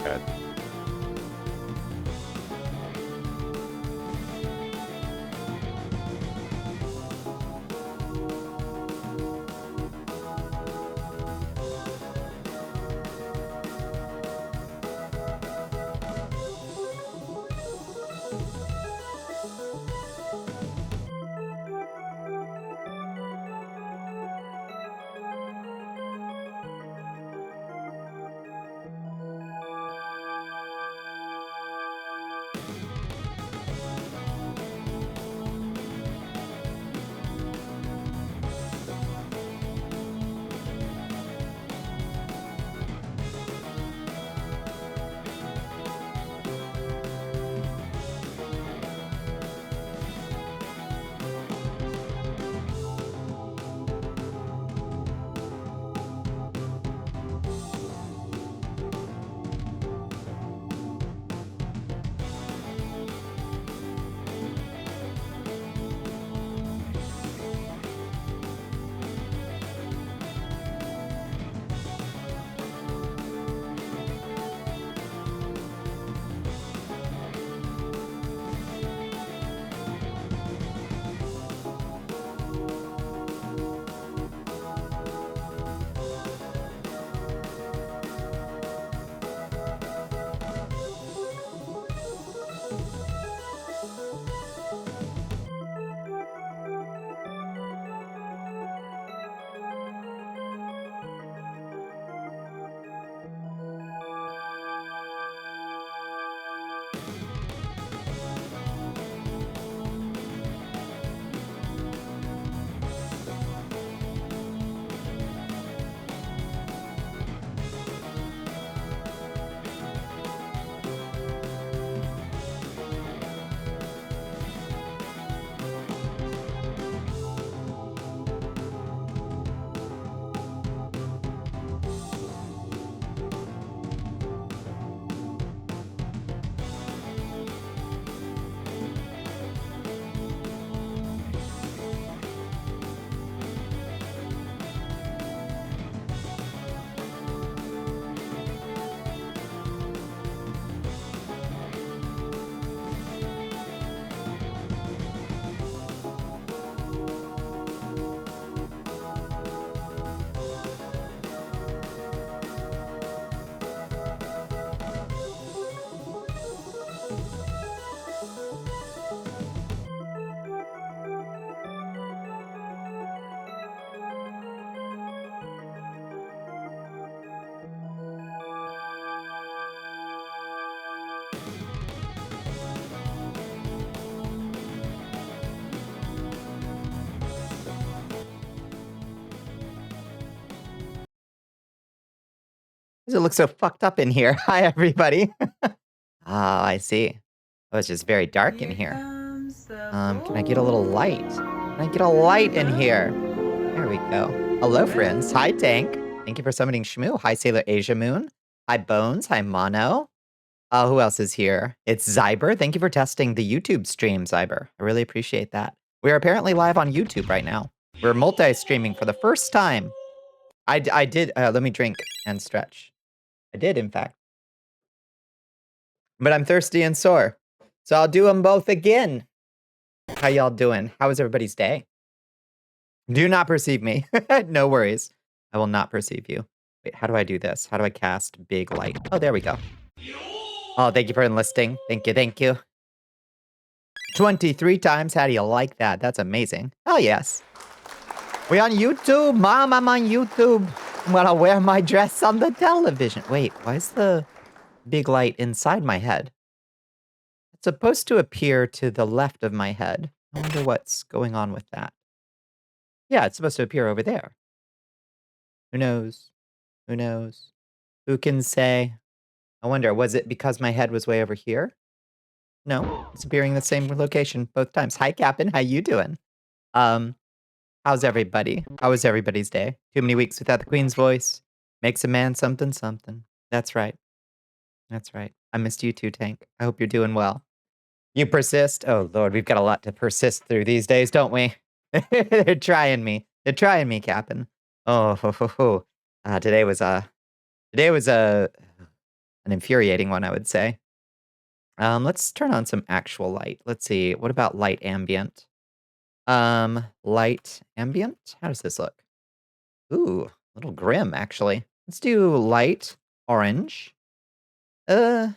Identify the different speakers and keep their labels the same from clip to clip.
Speaker 1: Good.
Speaker 2: Does it look so fucked up in here? Hi, everybody. Ah, I see. Oh, it's just very dark in
Speaker 3: Here
Speaker 2: here.
Speaker 3: comes the
Speaker 2: Can I get a little light? Can I get a light in here? There we go. Hello, friends. Hi, Tank. Thank you for summoning Shmoo. Hi, Sailor Asia Moon. Hi, Bones. Hi, Mono. Who else is here? It's Zyber. Thank you for testing the YouTube stream, Zyber. I really appreciate that. We are apparently live on YouTube right now. We're multi-streaming for the first time. I did, let me drink and stretch. I did, in fact. But I'm thirsty and sore. So I'll do them both again. How y'all doing? How was everybody's day? Do not perceive me. No worries. I will not perceive you. Wait, how do I do this? How do I cast big light? Oh, there we go. Oh, thank you for enlisting. Thank you, thank you. 23 times. How do you like that? That's amazing. Oh, yes. We on YouTube? Mom, I'm on YouTube. I'm gonna wear my dress on the television. Wait, why is the big light inside my head? It's supposed to appear to the left of my head. I wonder what's going on with that. Yeah, it's supposed to appear over there. Who knows? Who knows? Who can say? I wonder, was it because my head was way over here? No, it's appearing in the same location both times. Hi, Captain. How you doing? Um, how's everybody? How was everybody's day? Too many weeks without the Queen's voice makes a man something something. That's right. That's right. I missed you too, Tank. I hope you're doing well. You persist? Oh, Lord, we've got a lot to persist through these days, don't we? They're trying me. They're trying me, Captain. Oh, ho, ho, ho. Today was a An infuriating one, I would say. Let's turn on some actual light. Let's see. What about light ambient? Light ambient? How does this look? Ooh, a little grim, actually. Let's do light orange. And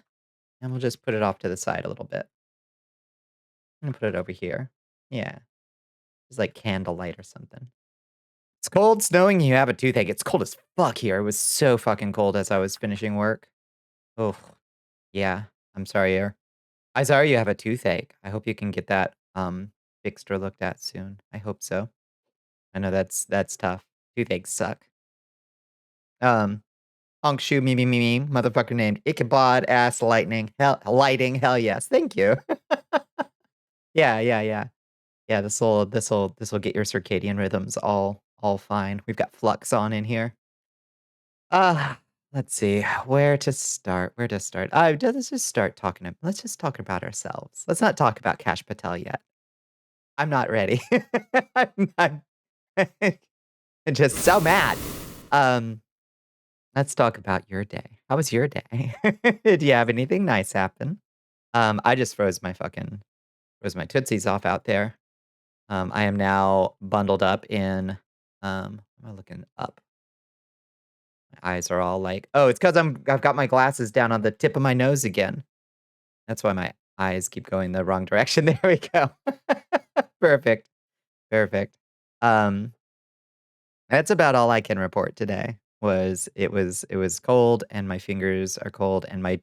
Speaker 2: we'll just put it off to the side a little bit. I'm gonna put it over here. Yeah. It's like candlelight or something. It's cold, snowing, you have a toothache. It's cold as fuck here. It was so fucking cold as I was finishing work. Oh, yeah. I'm sorry, I'm sorry you have a toothache. I hope you can get that fixed or looked at soon. I hope so. I know that's tough. Toothaches suck. Um, Honk shoe me, motherfucker named Ichabod ass lightning. Lighting, hell yes. Thank you. Yeah, yeah, yeah. Yeah, this'll get your circadian rhythms all fine. We've got flux on in here. Ah, let's see where to start. Where to start? Let's just start talking. Let's just talk about ourselves. Let's not talk about Cash Patel yet. I'm not ready. I'm just so mad. Um, let's talk about your day. How was your day? Did you have anything nice happen? I just froze my tootsies off out there. I am now bundled up in, am I looking up? My eyes are all like, oh, it's because I've got my glasses down on the tip of my nose again. That's why my eyes keep going the wrong direction. There we go. Perfect. Perfect. Um, that's about all I can report today. It was cold and my fingers are cold and my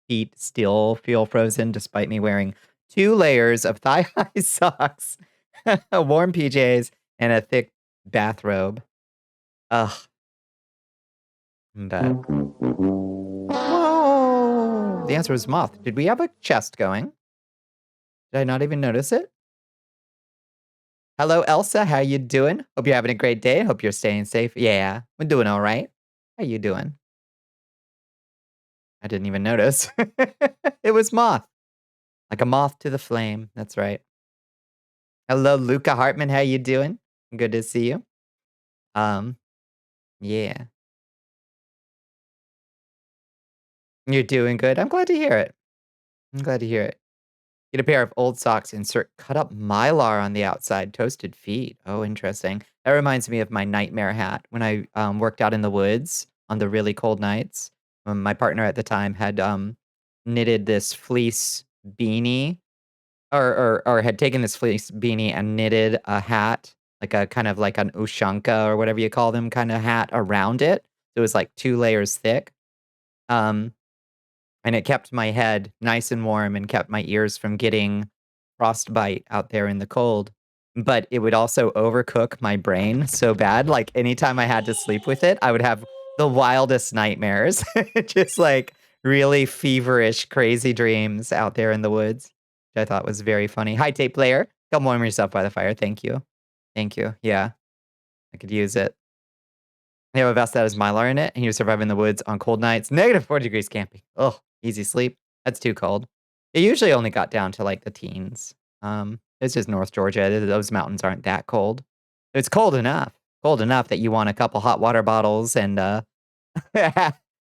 Speaker 2: feet still feel frozen despite me wearing 2 layers of thigh-high socks, warm PJs, and a thick bathrobe. Ugh, but whoa! The answer was moth. Did we have a chest going? Did I not even notice it? Hello, Elsa. How you doing? Hope you're having a great day. Hope you're staying safe. Yeah, we're doing all right. How you doing? I didn't even notice. It was moth. Like a moth to the flame. That's right. Hello, Luca Hartman. How you doing? Good to see you. Um, yeah. You're doing good. I'm glad to hear it. I'm glad to hear it. Get a pair of old socks, insert cut up mylar on the outside, toasted feet. Oh, interesting. That reminds me of my nightmare hat when I worked out in the woods on the really cold nights. My partner at the time had knitted this fleece beanie or had taken this fleece beanie and knitted a hat, like a kind of like an ushanka or whatever you call them kind of hat around it. It was like 2 layers thick. Um, and it kept my head nice and warm and kept my ears from getting frostbite out there in the cold. But it would also overcook my brain so bad, like, anytime I had to sleep with it, I would have the wildest nightmares. Just, like, really feverish, crazy dreams out there in the woods, which I thought was very funny. Hi, tape player. Come warm yourself by the fire. Thank you. Thank you. Yeah, I could use it. They have a vest that has Mylar in it, and you survive in the woods on cold nights. -4 degrees camping. Ugh, easy sleep. That's too cold. It usually only got down to like the teens. It's just North Georgia. Those mountains aren't that cold. It's cold enough that you want a couple hot water bottles and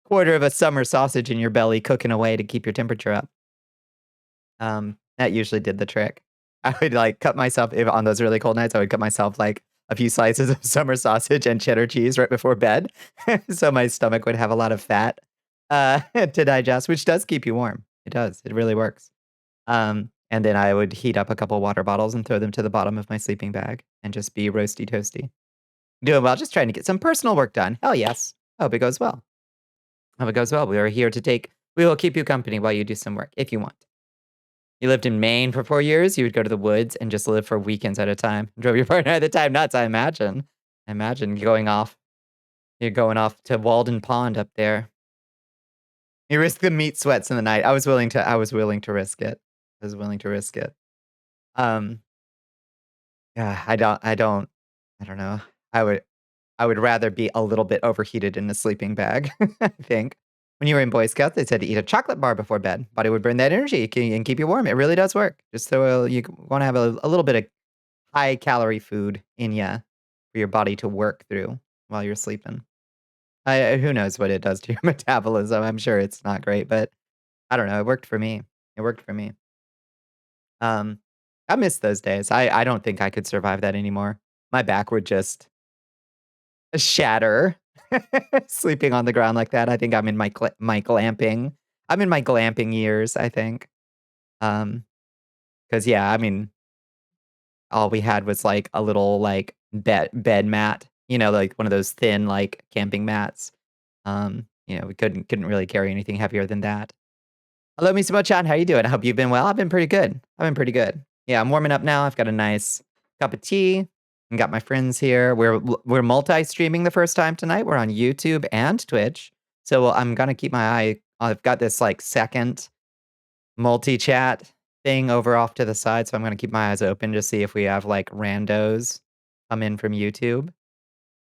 Speaker 2: quarter of a summer sausage in your belly cooking away to keep your temperature up. That usually did the trick. I would, like, cut myself if on those really cold nights, I would cut myself, like, a few slices of summer sausage and cheddar cheese right before bed, so my stomach would have a lot of fat, to digest, which does keep you warm. It does, it really works. And then I would heat up a couple water bottles and throw them to the bottom of my sleeping bag and just be roasty toasty. Doing well, just trying to get some personal work done. Hell yes. Hope it goes well. Hope it goes well. We will keep you company while you do some work, if you want. You lived in Maine for 4 years, you would go to the woods and just live for weekends at a time. Drove your partner at the time nuts, I imagine. I imagine you're going off to Walden Pond up there. You risk the meat sweats in the night. I was willing to risk it. I was willing to risk it. Um, yeah, I don't know. I would I would rather be a little bit overheated in a sleeping bag, I think. When you were in Boy Scouts, they said to eat a chocolate bar before bed. Body would burn that energy and keep you warm. It really does work. Just so you want to have a little bit of high calorie food in ya for your body to work through while you're sleeping. Who knows what it does to your metabolism? I'm sure it's not great, but I don't know. It worked for me. It worked for me. Um, I miss those days. I don't think I could survive that anymore. My back would just shatter sleeping on the ground like that. I think I'm in my glamping. I'm in my glamping years, I think. Um, because yeah, I mean, all we had was like a little like bed mat, like one of those thin like camping mats. We couldn't really carry anything heavier than that. Hello, Miss Chan. How you doing? I hope you've been well. I've been pretty good. I've been pretty good. Yeah, I'm warming up now. I've got a nice cup of tea and got my friends here. We're multi-streaming the first time tonight. We're on YouTube and Twitch. So I'm gonna keep my eye. I've got this like second multi-chat thing over off to the side, so I'm gonna keep my eyes open to see if we have like randos come in from YouTube.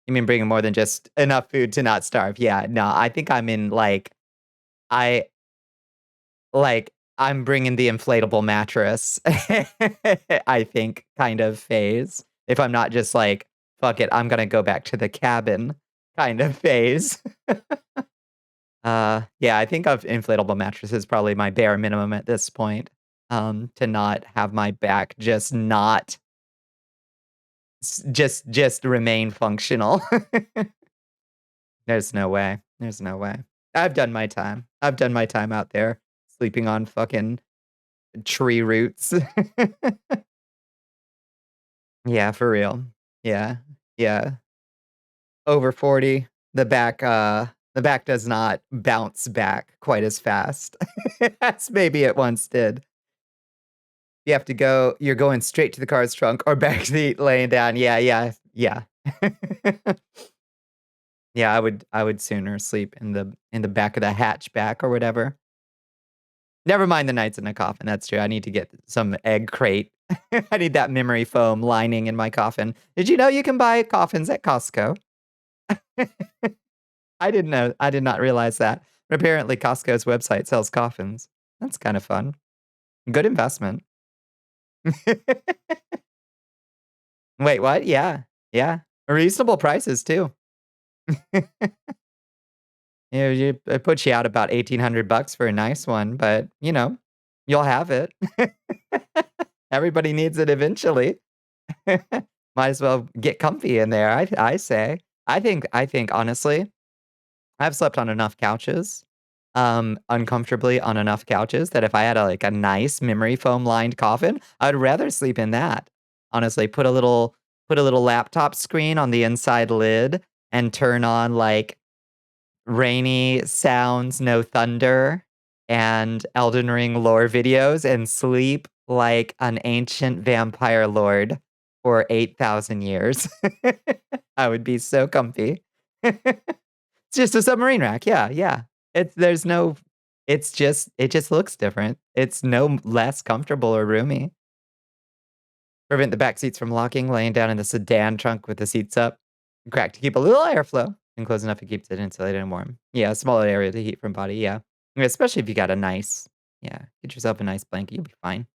Speaker 2: You mean bringing more than just enough food to not starve? Yeah, no, I think I'm in I I'm bringing the inflatable mattress, I think, kind of phase. If I'm not just like, "Fuck it, I'm gonna go back to the cabin," kind of phase. Yeah, I think of inflatable mattress is probably my bare minimum at this point, to not have my back just not just remain functional. There's no way. There's no way. I've done my time. I've done my time out there sleeping on fucking tree roots. Yeah, for real. Yeah. Yeah. Over 40, the back does not bounce back quite as fast as maybe it once did. You have to go you're going straight to the car's trunk or back seat laying down. Yeah, yeah, yeah. Yeah, I would sooner sleep in the back of the hatchback or whatever. Never mind the nights in a coffin, that's true. I need to get some egg crate. I need that memory foam lining in my coffin. Did you know you can buy coffins at Costco? I didn't know. I did not realize that. But apparently Costco's website sells coffins. That's kind of fun. Good investment. Wait, what? Yeah. Yeah. Reasonable prices too. It puts you out about 1,800 bucks for a nice one, but you'll have it. Everybody needs it eventually. Might as well get comfy in there, I say. I think honestly, I've slept on enough couches, uncomfortably on enough couches that if I had a nice memory foam lined coffin, I'd rather sleep in that. Honestly, put a little laptop screen on the inside lid and turn on rainy sounds, no thunder, and Elden Ring lore videos and sleep like an ancient vampire lord for 8,000 years. I would be so comfy. It's just a submarine rack. Yeah, yeah. It just looks different. It's no less comfortable or roomy. Prevent the back seats from locking, laying down in the sedan trunk with the seats up. Crack to keep a little airflow and close enough it keeps it insulated and warm. Yeah, a small area to heat from body. Yeah. Especially if you got yeah, get yourself a nice blanket. You'll be fine.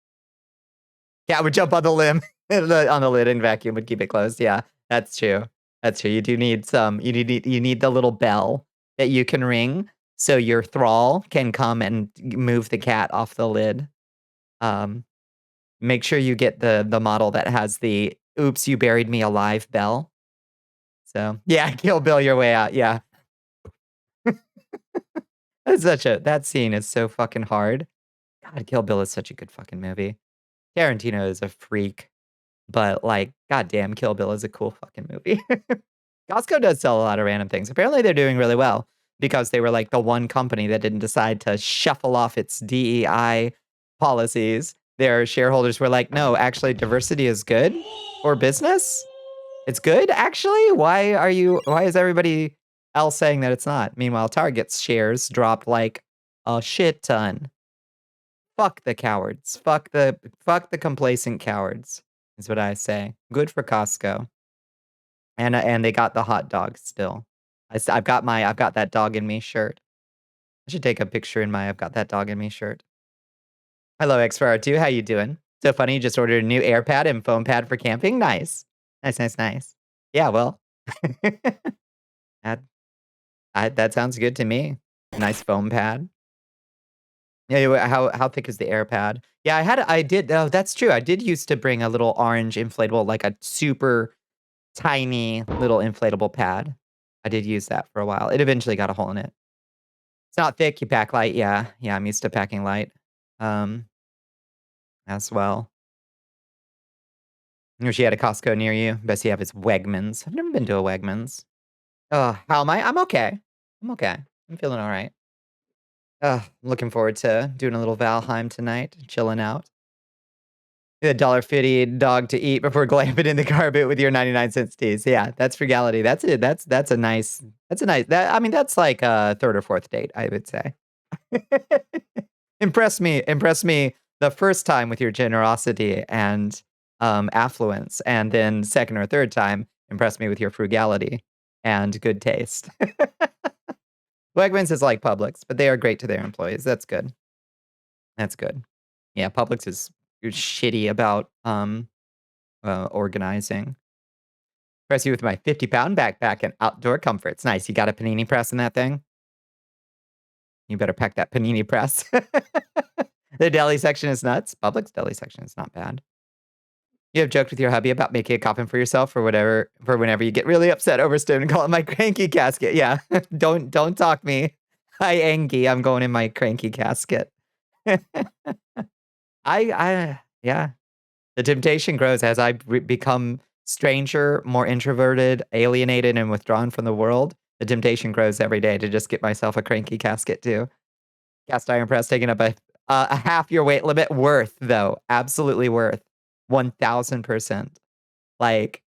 Speaker 2: Cat would jump on the limb on the lid and vacuum would keep it closed. Yeah, that's true. That's true. You do need you need the little bell that you can ring so your thrall can come and move the cat off the lid. Um, Make sure you get the model that has the "Oops, you buried me alive" bell. So, yeah, Kill Bill your way out, yeah. That scene is so fucking hard. God, Kill Bill is such a good fucking movie. Tarantino is a freak, but, goddamn, Kill Bill is a cool fucking movie. Costco does sell a lot of random things. Apparently, they're doing really well because they were, the one company that didn't decide to shuffle off its DEI policies. Their shareholders were like, "No, actually, diversity is good for business. It's good, actually? Why is everybody else saying that it's not?" Meanwhile, Target's shares dropped like a shit ton. Fuck the cowards. Fuck the complacent cowards, is what I say. Good for Costco. And they got the hot dog still. I've got that dog in me shirt. I should take a picture in my I've got that dog in me shirt. Hello, X4R2. How you doing? So funny, you just ordered a new air pad and foam pad for camping? Nice. Nice, nice, nice. Yeah, well. Add That sounds good to me. Nice foam pad. Yeah, how thick is the air pad? Yeah, I did oh, that's true. I did used to bring a little orange inflatable, like a super tiny little inflatable pad. I did use that for a while. It eventually got a hole in it. It's not thick, you pack light, yeah. Yeah, I'm used to packing light, um, as well. I wish you had a Costco near you. Best you have is Wegmans. I've never been to a Wegmans. How am I? I'm okay. I'm okay. I'm feeling alright. Looking forward to doing a little Valheim tonight, chilling out. A $1.50 dog to eat before glamping in the carpet with your 99 cents teas. Yeah, that's frugality. That's it. That's a nice that I mean, that's like a 3rd or 4th date, I would say. Impress me the first time with your generosity and, affluence, and then 2nd or 3rd time, impress me with your frugality and good taste. Wegmans is like Publix, but they are great to their employees. That's good. That's good. Yeah, Publix is shitty about, organizing. Impress you with my 50-pound backpack and outdoor comforts. Nice. You got a panini press in that thing? You better pack that panini press. The deli section is nuts. Publix deli section is not bad. You have joked with your hubby about making a coffin for yourself or whatever for whenever you get really upset over stone and call it my cranky casket. Yeah. Don't talk me. Hi, Angie. I'm going in my cranky casket. Yeah. The temptation grows as I become stranger, more introverted, alienated, and withdrawn from the world. The temptation grows every day to just get myself a cranky casket too. Cast iron press taking up a half your weight limit. Worth though, absolutely worth, 1000%. Like,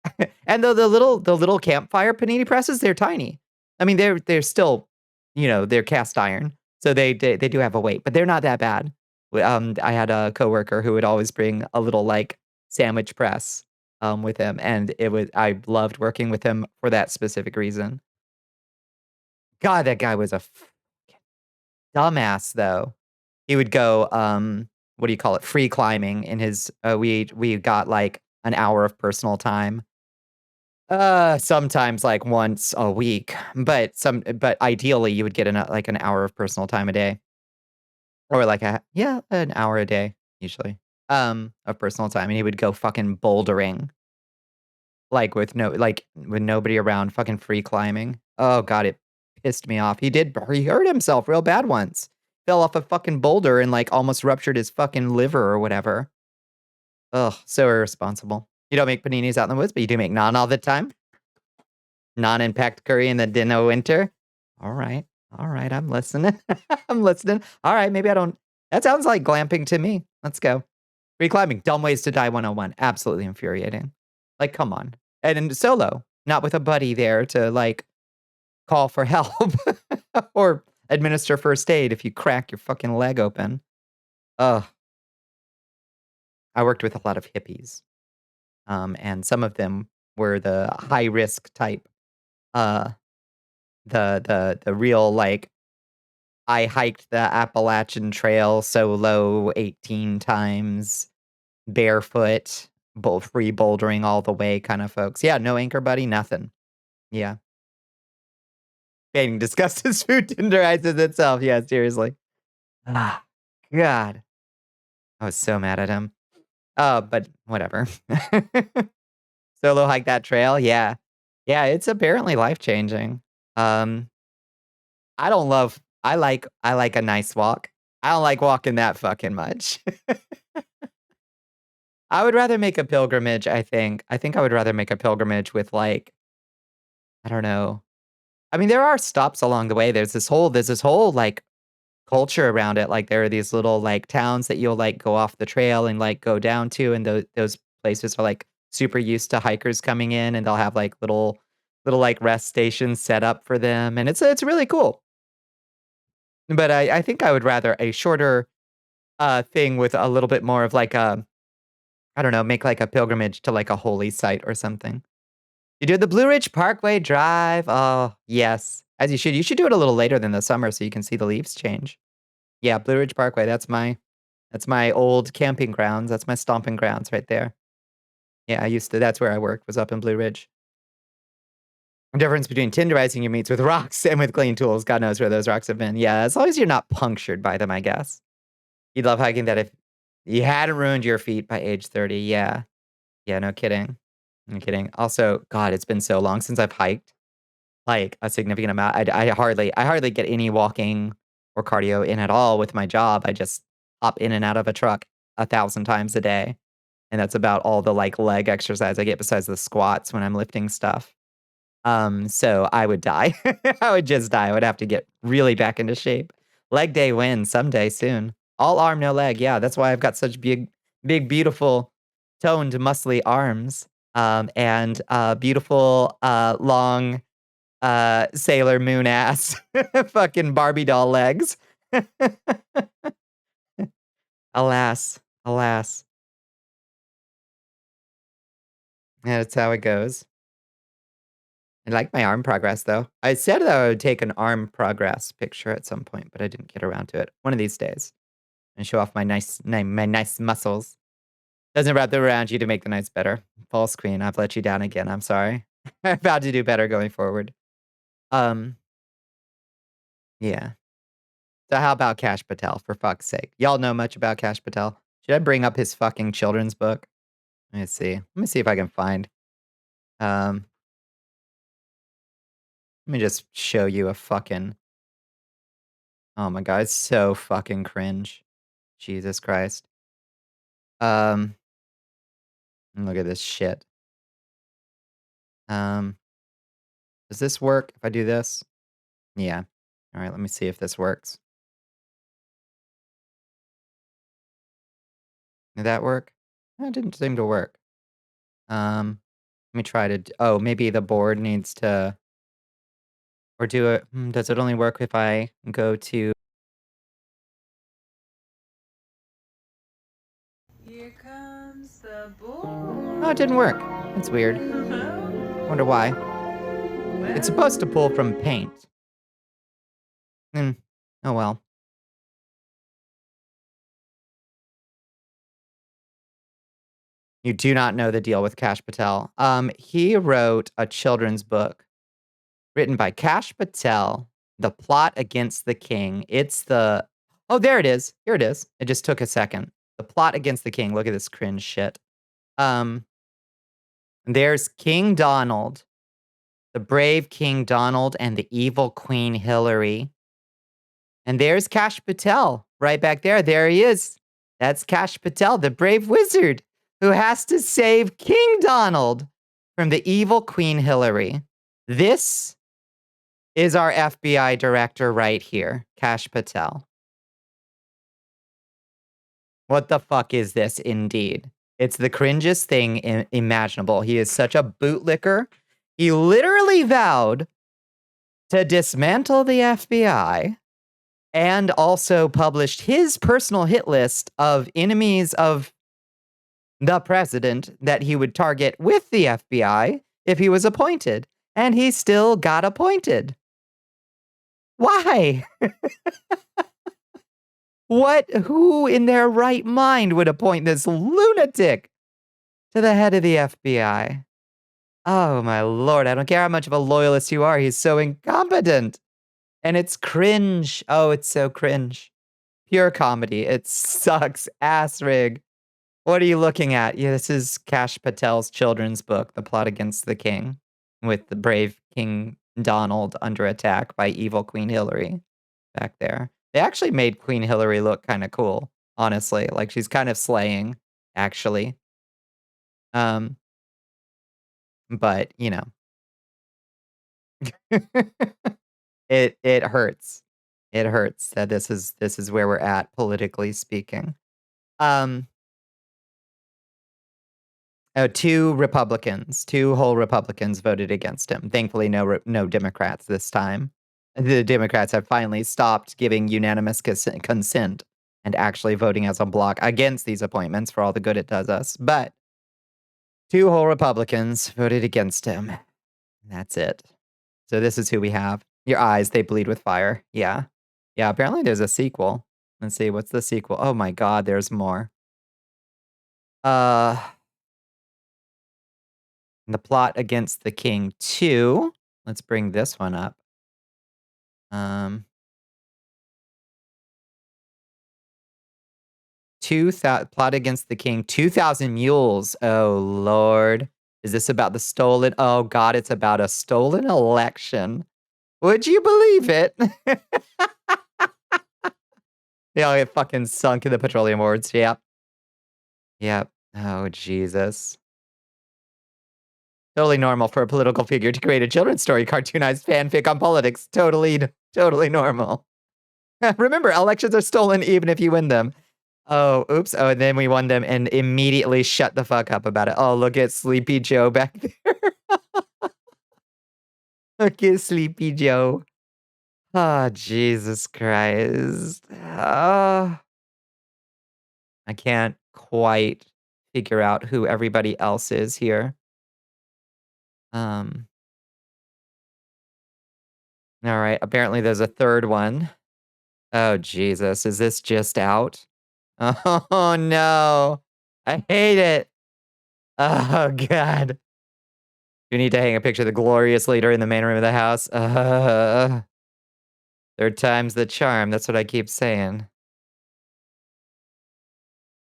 Speaker 2: and the little campfire panini presses, they're tiny. I mean, they're still, they're cast iron, so they do have a weight, but they're not that bad. I had a coworker who would always bring a little like sandwich press, with him, and I loved working with him for that specific reason. God, that guy was a dumbass though. He would go, what do you call it? Free climbing in his, we got like an hour of personal time. Sometimes like once a week, but ideally you would get like an hour of personal time a day or like an hour a day usually, of personal time. And he would go fucking bouldering like with nobody around, fucking free climbing. Oh God, it pissed me off. He hurt himself real bad once. Fell off a fucking boulder and like almost ruptured his fucking liver or whatever. Ugh, so irresponsible. You don't make paninis out in the woods, but you do make naan all the time? Non-impact curry in the Dino winter? Alright, alright, I'm listening. I'm listening. Alright, maybe I don't that sounds like glamping to me. Let's go. Free climbing, dumb ways to die 101. Absolutely infuriating. Like, come on. And in solo, not with a buddy there to, like, call for help or administer first aid if you crack your fucking leg open. Ugh. I worked with a lot of hippies, and some of them were the high risk type. Uh, the real, like, I hiked the Appalachian Trail solo 18 times, barefoot, free bouldering all the way kind of folks. Yeah, no anchor buddy, nothing. Yeah. Painting disgust as food tenderizes itself. Yeah, seriously. Ah, God. I was so mad at him. But whatever. Solo hike that trail, yeah. Yeah, it's apparently life-changing. Um, I like a nice walk. I don't like walking that fucking much. I would rather make a pilgrimage, I think. I think I would rather make a pilgrimage with, like, I don't know. I mean, there are stops along the way. There's this whole, like, culture around it. Like, there are these little, like, towns that you'll, like, go off the trail and, like, go down to, and those places are, like, super used to hikers coming in, and they'll have, like, little, like, rest stations set up for them, and it's really cool. But I think I would rather a shorter, thing with a little bit more of, like, I don't know, make, like, a pilgrimage to, like, a holy site or something. You do the Blue Ridge Parkway Drive. Oh, yes, as you should. You should do it a little later than the summer so you can see the leaves change. Yeah, Blue Ridge Parkway, that's my old camping grounds, that's my stomping grounds right there. Yeah, I used to that's where I worked, was up in Blue Ridge. The difference between tenderizing your meats with rocks and with clean tools. God knows where those rocks have been. Yeah, as long as you're not punctured by them, I guess. You'd love hiking that if you hadn't ruined your feet by age 30. Yeah. Yeah, no kidding. No kidding. Also, God, it's been so long since I've hiked, like, a significant amount. I hardly get any walking or cardio in at all with my job. I just hop in and out of a truck 1,000 times a day, and that's about all the, like, leg exercise I get besides the squats when I'm lifting stuff. So I would die. I would just die. I would have to get really back into shape. Leg day wins someday soon. All arm, no leg. Yeah, that's why I've got such big, beautiful, toned, muscly arms. And beautiful, long, Sailor Moon ass, fucking Barbie doll legs. Alas, alas. Yeah, that's how it goes. I like my arm progress, though. I said that I would take an arm progress picture at some point, but I didn't get around to it. One of these days, and show off my nice muscles. Doesn't wrap them around you to make the nights better. False queen, I've let you down again. I'm sorry. I'm about to do better going forward. Um, yeah. So how about Cash Patel? For fuck's sake, y'all know much about Cash Patel? Should I bring up his fucking children's book? Let me see. Let me see if I can find. Um, Let me just show you a fucking. Oh my god, it's so fucking cringe. Jesus Christ. Um, Look at this shit. Um, does this work if I do this? Yeah. All right, let me see if this works. Did that work? That didn't seem to work. Let me try to. Oh, maybe the board needs to. Or do it. Does it only work if I go to?
Speaker 1: Here comes the
Speaker 2: Oh, it didn't work. That's weird. Wonder why. It's supposed to pull from paint. Hmm. Oh well. You do not know the deal with Kash Patel. He wrote a children's book written by Kash Patel, The Plot Against the King. It's the Oh, there it is. Here it is. It just took a second. The Plot Against the King. Look at this cringe shit. Um, there's King Donald, the brave King Donald, and the evil Queen Hillary. And there's Kash Patel right back there. There he is. That's Kash Patel, the brave wizard who has to save King Donald from the evil Queen Hillary. This is our FBI director right here, Kash Patel. What the fuck is this indeed? It's the cringiest thing imaginable. He is such a bootlicker. He literally vowed to dismantle the FBI and also published his personal hit list of enemies of the president that he would target with the FBI if he was appointed. And he still got appointed. Why? Who in their right mind would appoint this lunatic to the head of the FBI? Oh my lord, I don't care how much of a loyalist you are, he's so incompetent. And it's cringe. Oh, it's so cringe. Pure comedy. It sucks. Ass rig. What are you looking at? Yeah, this is Kash Patel's children's book, The Plot Against the King, with the brave King Donald under attack by evil Queen Hillary back there. They actually made Queen Hillary look kind of cool, honestly. Like she's kind of slaying, actually. Um, but you know, it hurts. It hurts that this is where we're at politically speaking. Um, Oh, 2 Republicans, 2 whole Republicans voted against him. Thankfully, no Democrats this time. The Democrats have finally stopped giving unanimous consent and actually voting as a block against these appointments for all the good it does us. But 2 whole Republicans voted against him. That's it. So this is who we have. Your eyes, they bleed with fire. Yeah. Yeah, apparently there's a sequel. Let's see, what's the sequel? Oh my god, there's more. Uh The Plot Against the King 2. Let's bring this one up. Plot against the king, 2,000 mules. Oh, Lord. Is this about the stolen? Oh, God, it's about a stolen election. Would you believe it? They all get fucking sunk in the petroleum wars. Yep. Yep. Oh, Jesus. Totally normal for a political figure to create a children's story cartoonized fanfic on politics. Totally normal. Remember, elections are stolen even if you win them. Oh, oops. Oh, and then we won them and immediately shut the fuck up about it. Oh, look at Sleepy Joe back there. Look at Sleepy Joe. Oh, Jesus Christ. I can't quite figure out who everybody else is here. All right. Apparently there's a third one. Oh, Jesus. Is this just out? Oh, no. I hate it. Oh, God. You need to hang a picture of the glorious leader in the main room of the house. Third time's the charm. That's what I keep saying.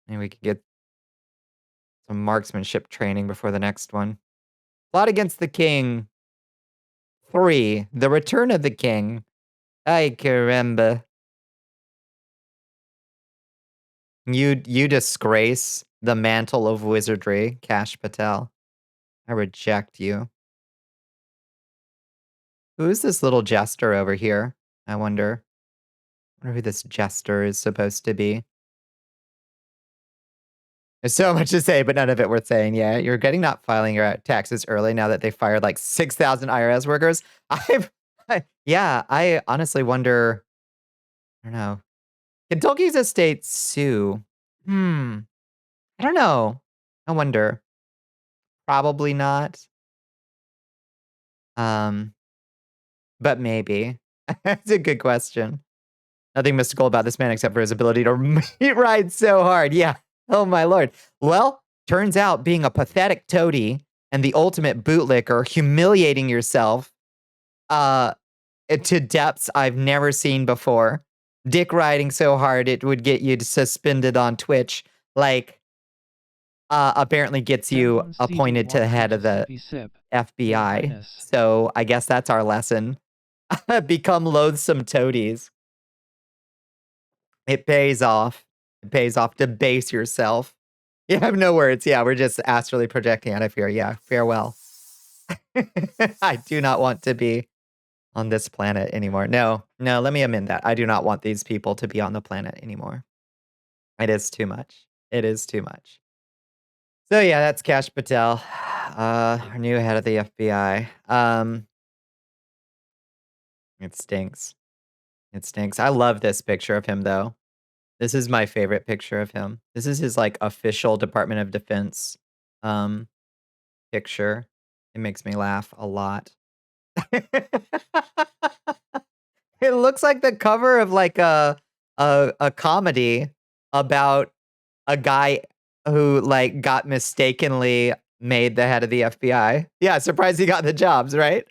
Speaker 2: And we could get some marksmanship training before the next one. Plot against the king. 3. The return of the king. Ay, caramba. You disgrace the mantle of wizardry, Kash Patel. I reject you. Who's this little jester over here? I wonder who this jester is supposed to be. There's so much to say, but none of it worth saying. Yeah, you're getting not filing your taxes early now that they fired like 6,000 IRS workers. I honestly wonder. I don't know. Kentucky's estate sue. I don't know. I wonder. Probably not. But maybe. That's a good question. Nothing mystical about this man except for his ability to ride so hard. Yeah. Oh my Lord. Well, turns out being a pathetic toady and the ultimate bootlicker, humiliating yourself to depths I've never seen before. Dick riding so hard it would get you suspended on Twitch. Like, apparently gets you appointed to the head of the FBI. So I guess that's our lesson. Become loathsome toadies. It pays off. It pays off to base yourself. You have no words. Yeah, we're just astrally projecting out of here. Yeah, farewell. I do not want to be on this planet anymore. No, let me amend that. I do not want these people to be on the planet anymore. It is too much. It is too much. So yeah, that's Kash Patel, our new head of the FBI. It stinks. It stinks. I love this picture of him though. This is my favorite picture of him. This is his like official Department of Defense picture. It makes me laugh a lot. It looks like the cover of like a comedy about a guy who like got mistakenly made the head of the FBI. Yeah, surprised he got the jobs, right?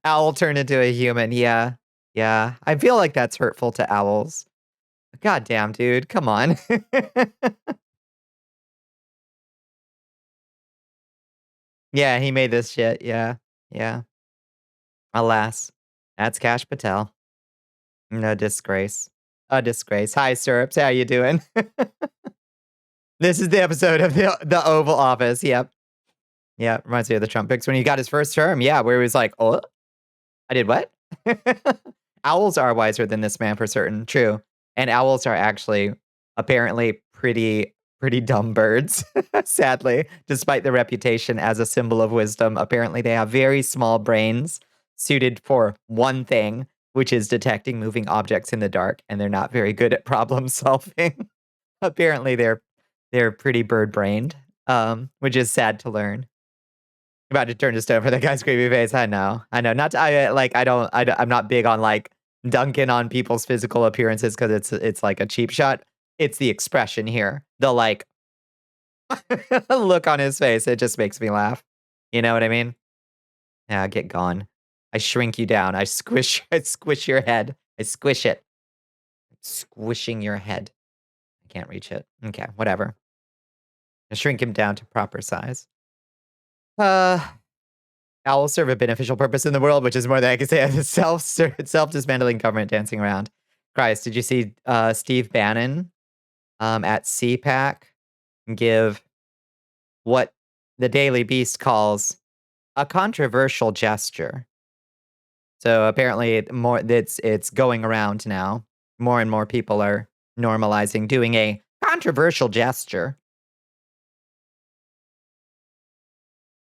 Speaker 2: Owl turned into a human. Yeah. Yeah. I feel like that's hurtful to owls. God damn, dude. Come on. Yeah, he made this shit. Yeah. Yeah. Alas. That's Kash Patel. No disgrace. A disgrace. Hi, Syrups. How you doing? This is the episode of the Oval Office. Yep. Yeah, reminds me of the Trump pics when he got his first term. Yeah, where he was like, "Oh, I did what?" Owls are wiser than this man for certain. True, and owls are actually apparently pretty dumb birds. Sadly, despite their reputation as a symbol of wisdom, apparently they have very small brains suited for one thing, which is detecting moving objects in the dark, and they're not very good at problem solving. Apparently, they're pretty bird-brained, which is sad to learn. About to turn to stone for that guy's creepy face. I know. Not to, I'm not big on like dunking on people's physical appearances because it's like a cheap shot. It's the expression here. The like look on his face. It just makes me laugh. You know what I mean? Yeah, get gone. I shrink you down. I squish I squish your head. I squish it. Squishing your head. I can't reach it. Okay, whatever. I shrink him down to proper size. Uh, Owls serve a beneficial purpose in the world, which is more than I can say as a self-dismantling government dancing around. Christ, did you see Steve Bannon at CPAC give what the Daily Beast calls a controversial gesture? So apparently more it's going around now. More and more people are normalizing doing a controversial gesture,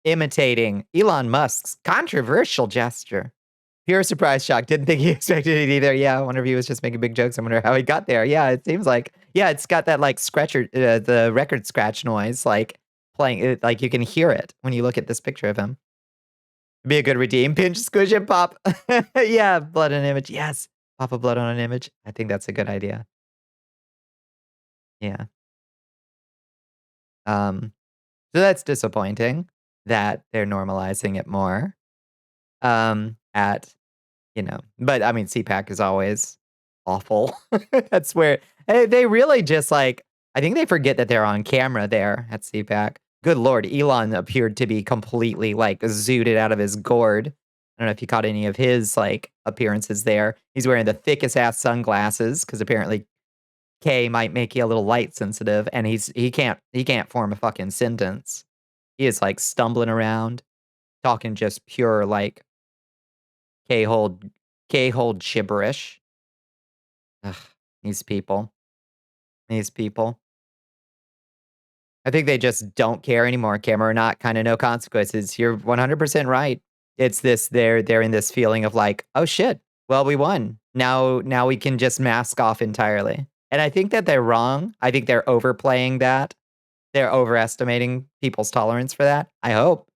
Speaker 2: imitating Elon Musk's controversial gesture. Pure surprise shock. Didn't think he expected it either. Yeah, I wonder if he was just making big jokes. I wonder how he got there. Yeah, it seems like. Yeah, it's got that like scratcher, the record scratch noise, like playing. Like you can hear it when you look at this picture of him. Be a good redeem. Pinch, squish, and pop. Yeah, blood on an image. Yes, pop a blood on an image. I think that's a good idea. Yeah. Um. So that's disappointing that they're normalizing it more. At but I mean, CPAC is always awful. That's where they really just like I think they forget that they're on camera there at CPAC. Good lord, Elon appeared to be completely like zooted out of his gourd. I don't know if you caught any of his like appearances there. He's wearing the thickest ass sunglasses because apparently K might make you a little light sensitive, and he can't form a fucking sentence. He is like stumbling around, talking just pure like K-hold K-hold gibberish. Ugh, these people. These people. I think they just don't care anymore, camera or not, kinda no consequences. You're 100% right. It's this they're in this feeling of like, "Oh, shit. Well, we won. Now we can just mask off entirely." And I think that they're wrong. I think they're overplaying that. They're overestimating people's tolerance for that. I hope.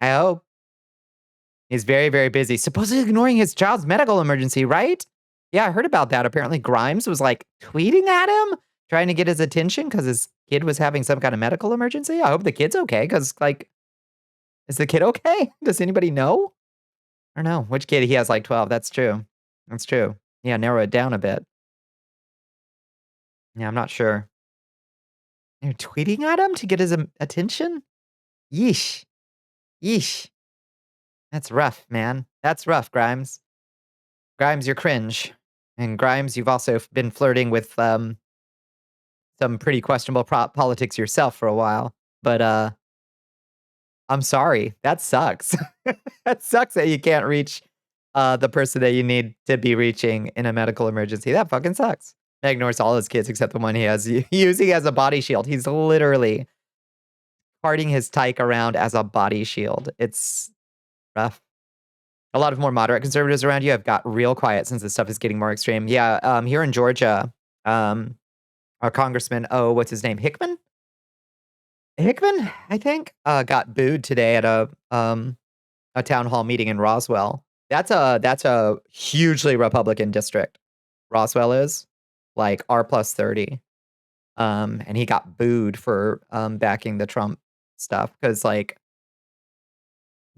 Speaker 2: I hope. He's very, very busy, supposedly ignoring his child's medical emergency, right? Yeah, I heard about that. Apparently, Grimes was like tweeting at him, trying to get his attention because his kid was having some kind of medical emergency. I hope the kid's okay because, like, is the kid okay? Does anybody know? I don't know. Which kid? He has like 12. That's true. That's true. Yeah, narrow it down a bit. Yeah, I'm not sure. You're tweeting at him to get his attention? Yeesh. Yeesh. That's rough, man. That's rough, Grimes. Grimes, you're cringe. And Grimes, you've also been flirting with some pretty questionable politics yourself for a while. But I'm sorry. That sucks. That sucks that you can't reach the person that you need to be reaching in a medical emergency. That fucking sucks. He ignores all his kids except the one he has using as a body shield. He's literally parting his tyke around as a body shield. It's rough. A lot of more moderate conservatives around you have got real quiet since this stuff is getting more extreme. Yeah, here in Georgia, our congressman, oh, what's his name? Hickman, I think, got booed today at a town hall meeting in Roswell. That's a hugely Republican district. Roswell is like R plus 30. And he got booed for backing the Trump stuff because like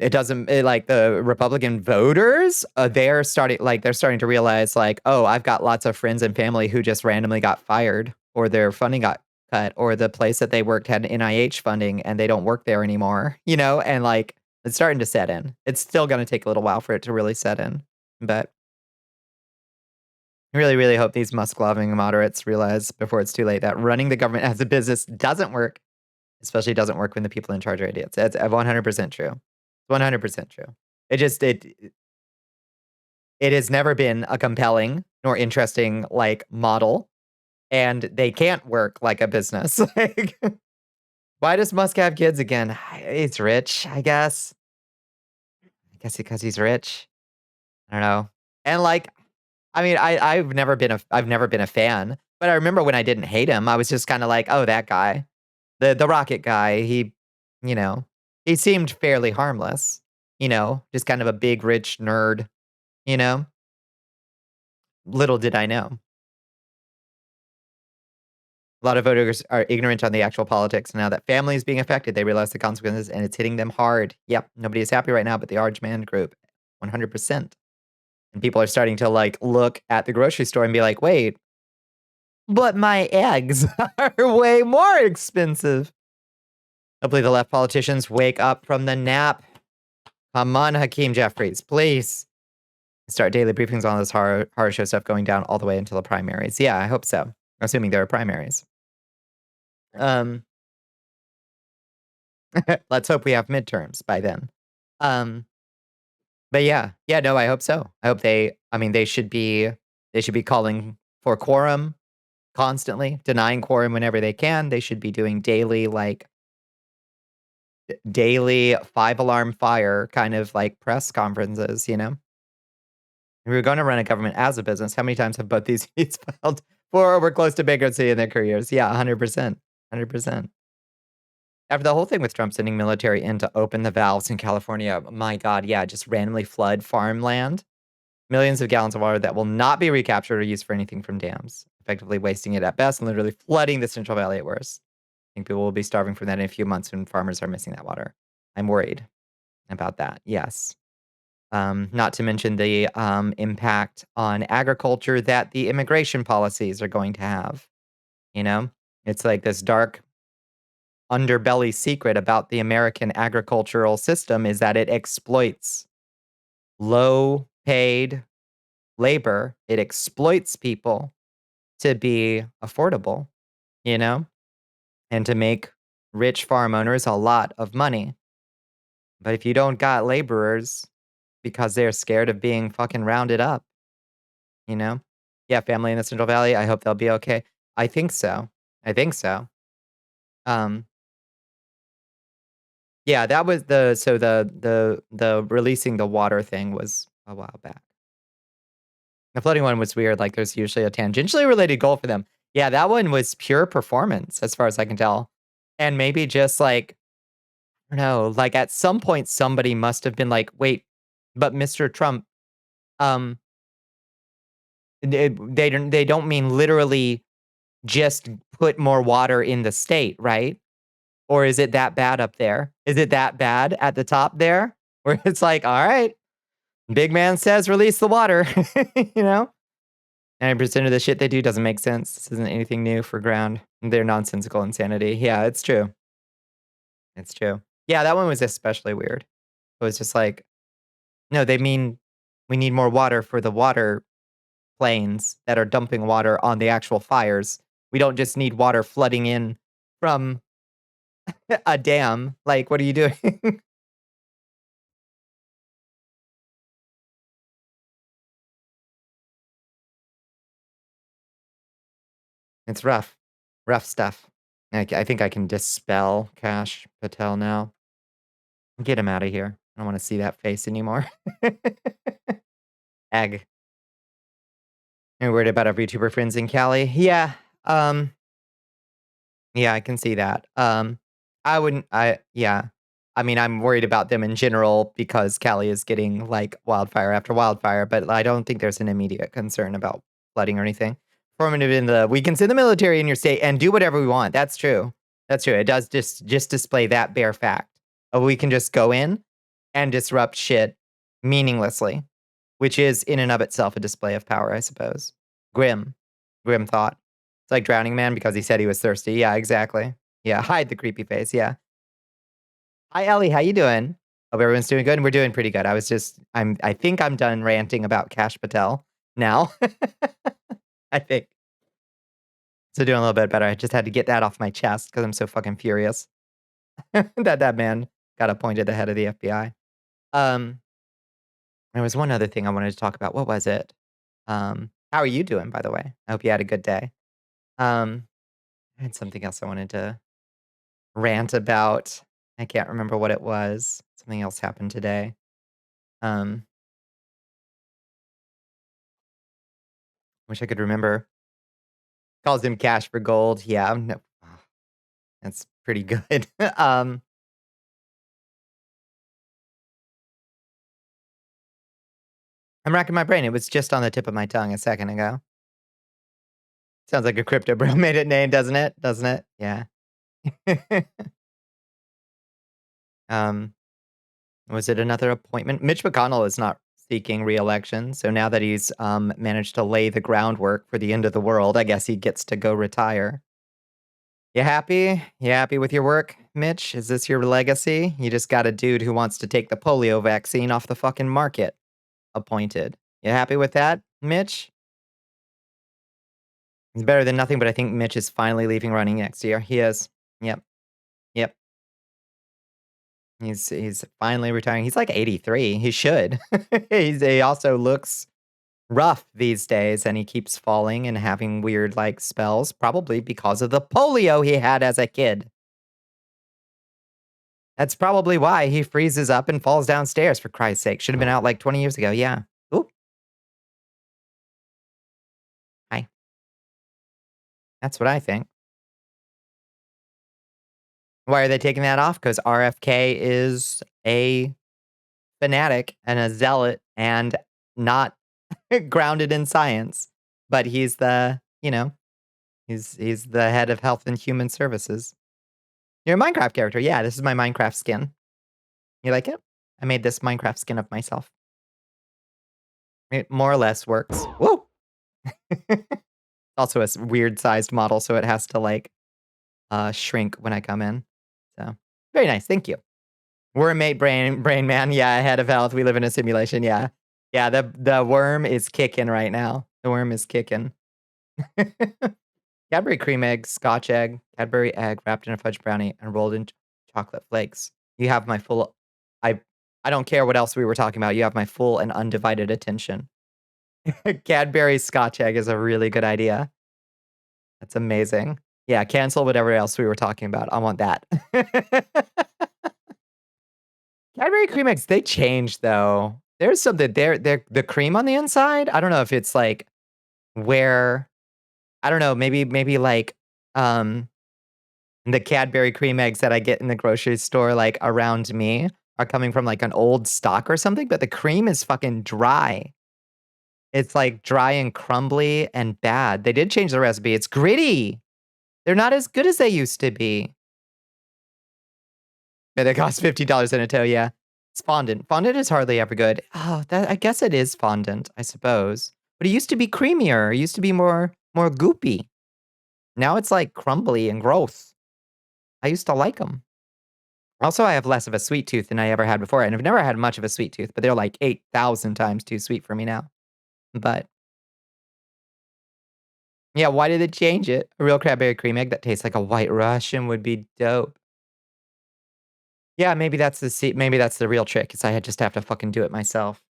Speaker 2: like the Republican voters, they're starting to realize like, oh, I've got lots of friends and family who just randomly got fired or their funding got cut or the place that they worked had NIH funding and they don't work there anymore, and like it's starting to set in. It's still going to take a little while for it to really set in, but I really, really hope these Musk-loving moderates realize before it's too late that running the government as a business doesn't work, especially doesn't work when the people in charge are idiots. It's 100% true. 100% true. It has never been a compelling nor interesting, like, model, and they can't work like a business. Like, why does Musk have kids again? He's rich, I guess. I guess because he's rich. I don't know. And, like, I mean, I've never been a fan, but I remember when I didn't hate him, I was just kinda like, "Oh, that guy." The rocket guy, you know, he seemed fairly harmless, just kind of a big, rich nerd, you know? Little did I know. A lot of voters are ignorant on the actual politics. Now that family is being affected, they realize the consequences and it's hitting them hard. Yep, nobody is happy right now, but the large man group, 100%. And people are starting to like look at the grocery store and be like, wait, but my eggs are way more expensive. Hopefully the left politicians wake up from the nap. Come on, Hakeem Jeffries, please. Start daily briefings on this horror show stuff going down all the way until the primaries. Yeah, I hope so. Assuming there are primaries. Um, let's hope we have midterms by then. Um, but yeah, no, I hope so. I hope they should be calling for quorum constantly, denying quorum whenever they can. They should be doing daily 5 alarm fire kind of like press conferences, you know? If we were gonna run a government as a business, how many times have both these seats filed for or were close to bankruptcy in their careers? Yeah, 100%. 100%. After the whole thing with Trump sending military in to open the valves in California, my God, yeah, just randomly flood farmland. Millions of gallons of water that will not be recaptured or used for anything from dams, effectively wasting it at best and literally flooding the Central Valley at worst. I think people will be starving from that in a few months when farmers are missing that water. I'm worried about that. Yes. Not to mention the impact on agriculture that the immigration policies are going to have. You know, it's like this dark underbelly secret about the American agricultural system is that it exploits low paid labor. It exploits people to be affordable, you know, and to make rich farm owners a lot of money. But if you don't got laborers because they're scared of being fucking rounded up, you know? Yeah, family in the Central Valley, I hope they'll be okay. I think so. I think so. Um, yeah, that was the releasing the water thing was a while back. The floating one was weird, like, there's usually a tangentially related goal for them. Yeah, that one was pure performance as far as I can tell. And maybe just, like, I don't know, like, at some point, somebody must have been like, "Wait, but Mr. Trump, um, they don't mean literally just put more water in the state, right? Or is it that bad up there? Is it that bad at the top there? Where it's like, all right, big man says release the water, you know? 90% of the shit they do doesn't make sense. This isn't anything new for ground. They're nonsensical insanity. Yeah, it's true. It's true. Yeah, that one was especially weird. It was just like, no, they mean we need more water for the water planes that are dumping water on the actual fires. We don't just need water flooding in from a dam. Like, what are you doing? It's rough. Rough stuff. I think I can dispel Cash Patel now. Get him out of here. I don't want to see that face anymore. Egg. You're worried about our VTuber friends in Cali? Um, yeah, I can see that. I wouldn't yeah. I mean, I'm worried about them in general because Cali is getting like wildfire after wildfire, but I don't think there's an immediate concern about flooding or anything. Formative in the we can send the military in your state and do whatever we want. That's true. That's true. It does just display that bare fact. We can just go in and disrupt shit meaninglessly, which is in and of itself a display of power, I suppose. Grim. Grim thought. It's like Drowning Man because he said he was thirsty. Yeah, exactly. Yeah, hide the creepy face. Yeah. Hi, Ellie. How you doing? Hope everyone's doing good. And we're doing pretty good. I think I'm done ranting about Cash Patel now. I think. So doing a little bit better. I just had to get that off my chest because I'm so fucking furious that man got appointed the head of the FBI. Um, there was one other thing I wanted to talk about. What was it? How are you doing, by the way? I hope you had a good day. Um, I had something else I wanted to rant about. I can't remember what it was. Something else happened today. Um, wish I could remember. Calls him cash for gold. Yeah, no, that's pretty good. um, I'm racking my brain. It was just on the tip of my tongue a second ago. Sounds like a crypto bro made it name, doesn't it? Doesn't it? Yeah. um, was it another appointment? Mitch McConnell is not seeking re-election, so now that he's managed to lay the groundwork for the end of the world, I guess he gets to go retire. You happy? You happy with your work, Mitch? Is this your legacy? You just got a dude who wants to take the polio vaccine off the fucking market appointed. You happy with that, Mitch? It's better than nothing, but I think Mitch is finally leaving running next year. He is. Yep. Yep. He's finally retiring. He's like 83. He should. He also looks rough these days, and he keeps falling and having weird like spells, probably because of the polio he had as a kid. That's probably why he freezes up and falls downstairs, for Christ's sake. Should have been out like 20 years ago. Yeah. Ooh. Hi. That's what I think. Why are they taking that off? Because RFK is a fanatic and a zealot and not grounded in science. But he's he's the head of Health and Human Services. You're a Minecraft character. Yeah, this is my Minecraft skin. You like it? I made this Minecraft skin of myself. It more or less works. Whoa! Also a weird sized model, so it has to like shrink when I come in. So very nice. Thank you. We're a mate brain man. Yeah, head of health. We live in a simulation. Yeah. Yeah, the worm is kicking right now. The worm is kicking. Cadbury cream egg, Scotch egg, Cadbury egg wrapped in a fudge brownie and rolled in chocolate flakes. You have my full I I don't care what else we were talking about. You have my full and undivided attention. Cadbury Scotch egg is a really good idea. That's amazing. Yeah, cancel whatever else we were talking about. I want that. Cadbury cream eggs, they changed though. There's something there. The cream on the inside. I don't know if it's like where I don't know, maybe like the Cadbury cream eggs that I get in the grocery store like around me are coming from like an old stock or something, but the cream is fucking dry. It's like dry and crumbly and bad. They did change the recipe. It's gritty. They're not as good as they used to be. Yeah, they cost $50 in a tow, yeah. It's fondant. Fondant is hardly ever good. Oh, I guess it is fondant, I suppose. But it used to be creamier. It used to be more goopy. Now it's like crumbly and gross. I used to like them. Also, I have less of a sweet tooth than I ever had before, and I've never had much of a sweet tooth, but they're like 8,000 times too sweet for me now. But yeah, why did they change it? A real cranberry cream egg that tastes like a White Russian would be dope. Yeah, maybe that's the real trick, is I just have to fucking do it myself.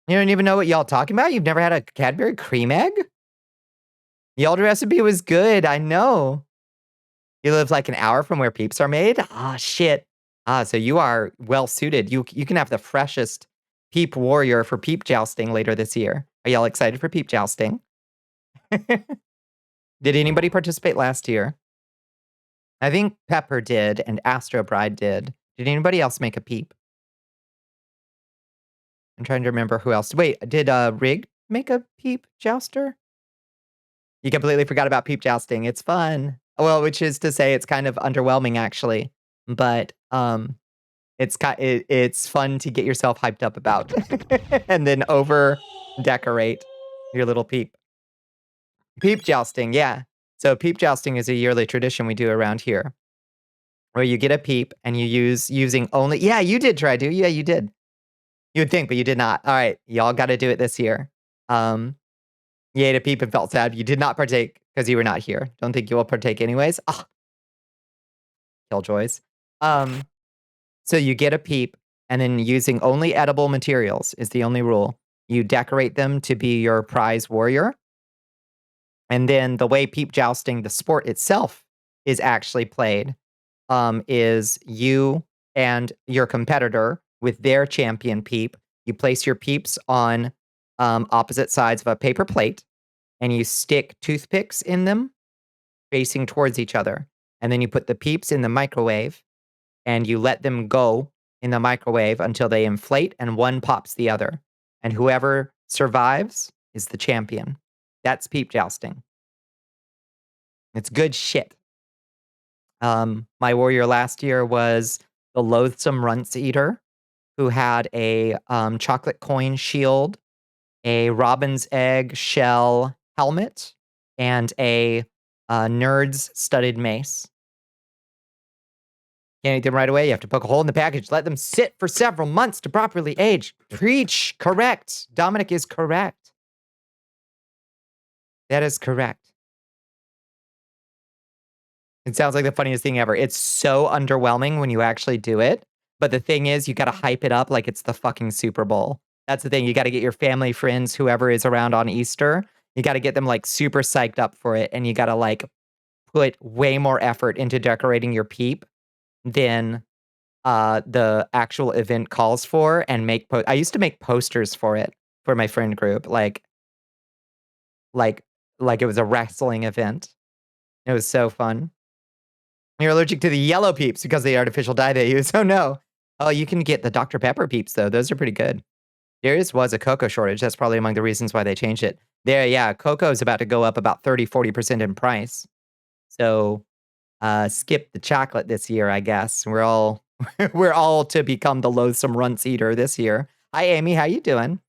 Speaker 2: You don't even know what y'all talking about? You've never had a Cadbury cream egg? The old recipe was good, I know. You live like an hour from where peeps are made? Ah, shit. Ah, so you are well suited. You can have the freshest peep warrior for peep jousting later this year. Are y'all excited for peep jousting? Did anybody participate last year? I think Pepper did and Astro Bride did. Did anybody else make a peep? I'm trying to remember who else. Wait, did Rig make a peep jouster? You completely forgot about peep jousting. It's fun. Well, which is to say it's kind of underwhelming actually. But it's fun to get yourself hyped up about and then over decorate your little peep. Peep jousting, yeah. So peep jousting is a yearly tradition we do around here, where you get a peep and you using only. Yeah, you did try to. Yeah, you did. You would think, but you did not. All right, y'all got to do it this year. You ate a peep and felt sad. You did not partake because you were not here. Don't think you will partake anyways. Ah, killjoys. So you get a peep, and then using only edible materials is the only rule. You decorate them to be your prize warrior. And then the way peep jousting, the sport itself, is actually played is you and your competitor with their champion peep. You place your peeps on opposite sides of a paper plate, and you stick toothpicks in them facing towards each other. And then you put the peeps in the microwave, and you let them go in the microwave until they inflate and one pops the other. And whoever survives is the champion. That's peep jousting. It's good shit. My warrior last year was the loathsome runts eater, who had a chocolate coin shield, a robin's egg shell helmet, and a nerd's studded mace. Can't eat them right away. You have to poke a hole in the package. Let them sit for several months to properly age. Preach. Correct. Dominic is correct. That is correct. It sounds like the funniest thing ever. It's so underwhelming when you actually do it. But the thing is, you got to hype it up like it's the fucking Super Bowl. That's the thing. You got to get your family, friends, whoever is around on Easter. You got to get them like super psyched up for it. And you got to like put way more effort into decorating your peep than the actual event calls for, and make I used to make posters for it for my friend group, like like it was a wrestling event. It was so fun. You're allergic to the yellow peeps because of the artificial dye they use. Oh no. Oh, you can get the Dr. Pepper peeps though. Those are pretty good. There was a cocoa shortage. That's probably among the reasons why they changed it. There, yeah, cocoa is about to go up about 30-40% in price. So skip the chocolate this year, I guess. We're all we're all to become the loathsome runts eater this year. Hi, Amy. How you doing?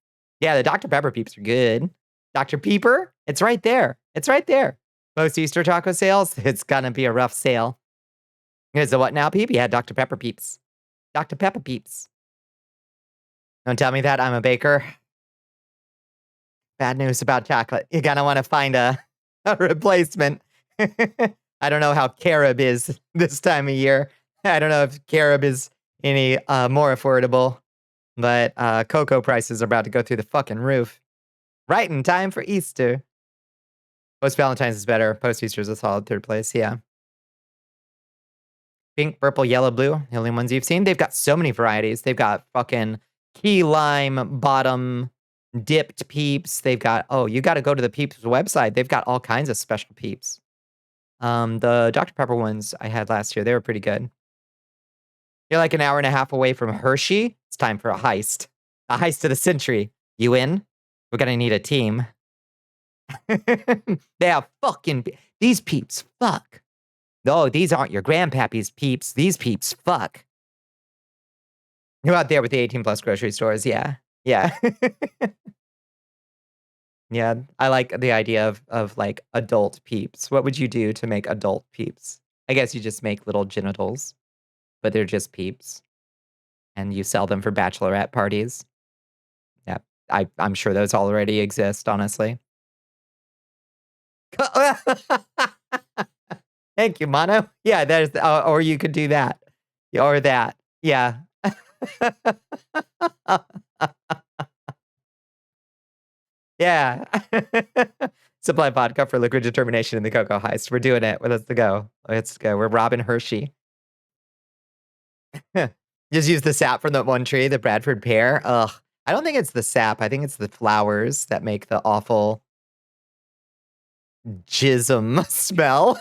Speaker 2: Yeah, the Dr. Pepper peeps are good. Dr. Peeper, it's right there. It's right there. Post Easter taco sales. It's gonna be a rough sale. Here's a what now, peep? Yeah, Dr. Pepper peeps. Dr. Pepper peeps. Don't tell me that. I'm a baker. Bad news about chocolate. You're gonna want to find a replacement. I don't know how carob is this time of year. I don't know if carob is any more affordable, but cocoa prices are about to go through the fucking roof. Right in time for Easter. Post Valentine's is better. Post Easter is a solid third place. Yeah. Pink, purple, yellow, blue. The only ones you've seen. They've got so many varieties. They've got fucking key lime bottom dipped peeps. They've got, oh, you got to go to the Peeps website. They've got all kinds of special peeps. The Dr. Pepper ones I had last year, they were pretty good. You're like an hour and a half away from Hershey. It's time for a heist. A heist of the century. You in? We're gonna need a team. They have fucking... These peeps, fuck. No, these aren't your grandpappy's peeps. These peeps, fuck. You're out there with the 18 plus grocery stores, yeah. Yeah. Yeah, I like the idea of like adult peeps. What would you do to make adult peeps? I guess you just make little genitals, but they're just peeps. And you sell them for bachelorette parties. Yeah, I'm sure those already exist, honestly. Thank you, Mono. Yeah, there's, or you could do that. Or that. Yeah. Yeah. Supply vodka for liquid determination in the cocoa heist. We're doing it. Let's go. Let's go. We're Robin Hershey. Just use the sap from that one tree, the Bradford pear. Ugh. I don't think it's the sap. I think it's the flowers that make the awful jism smell.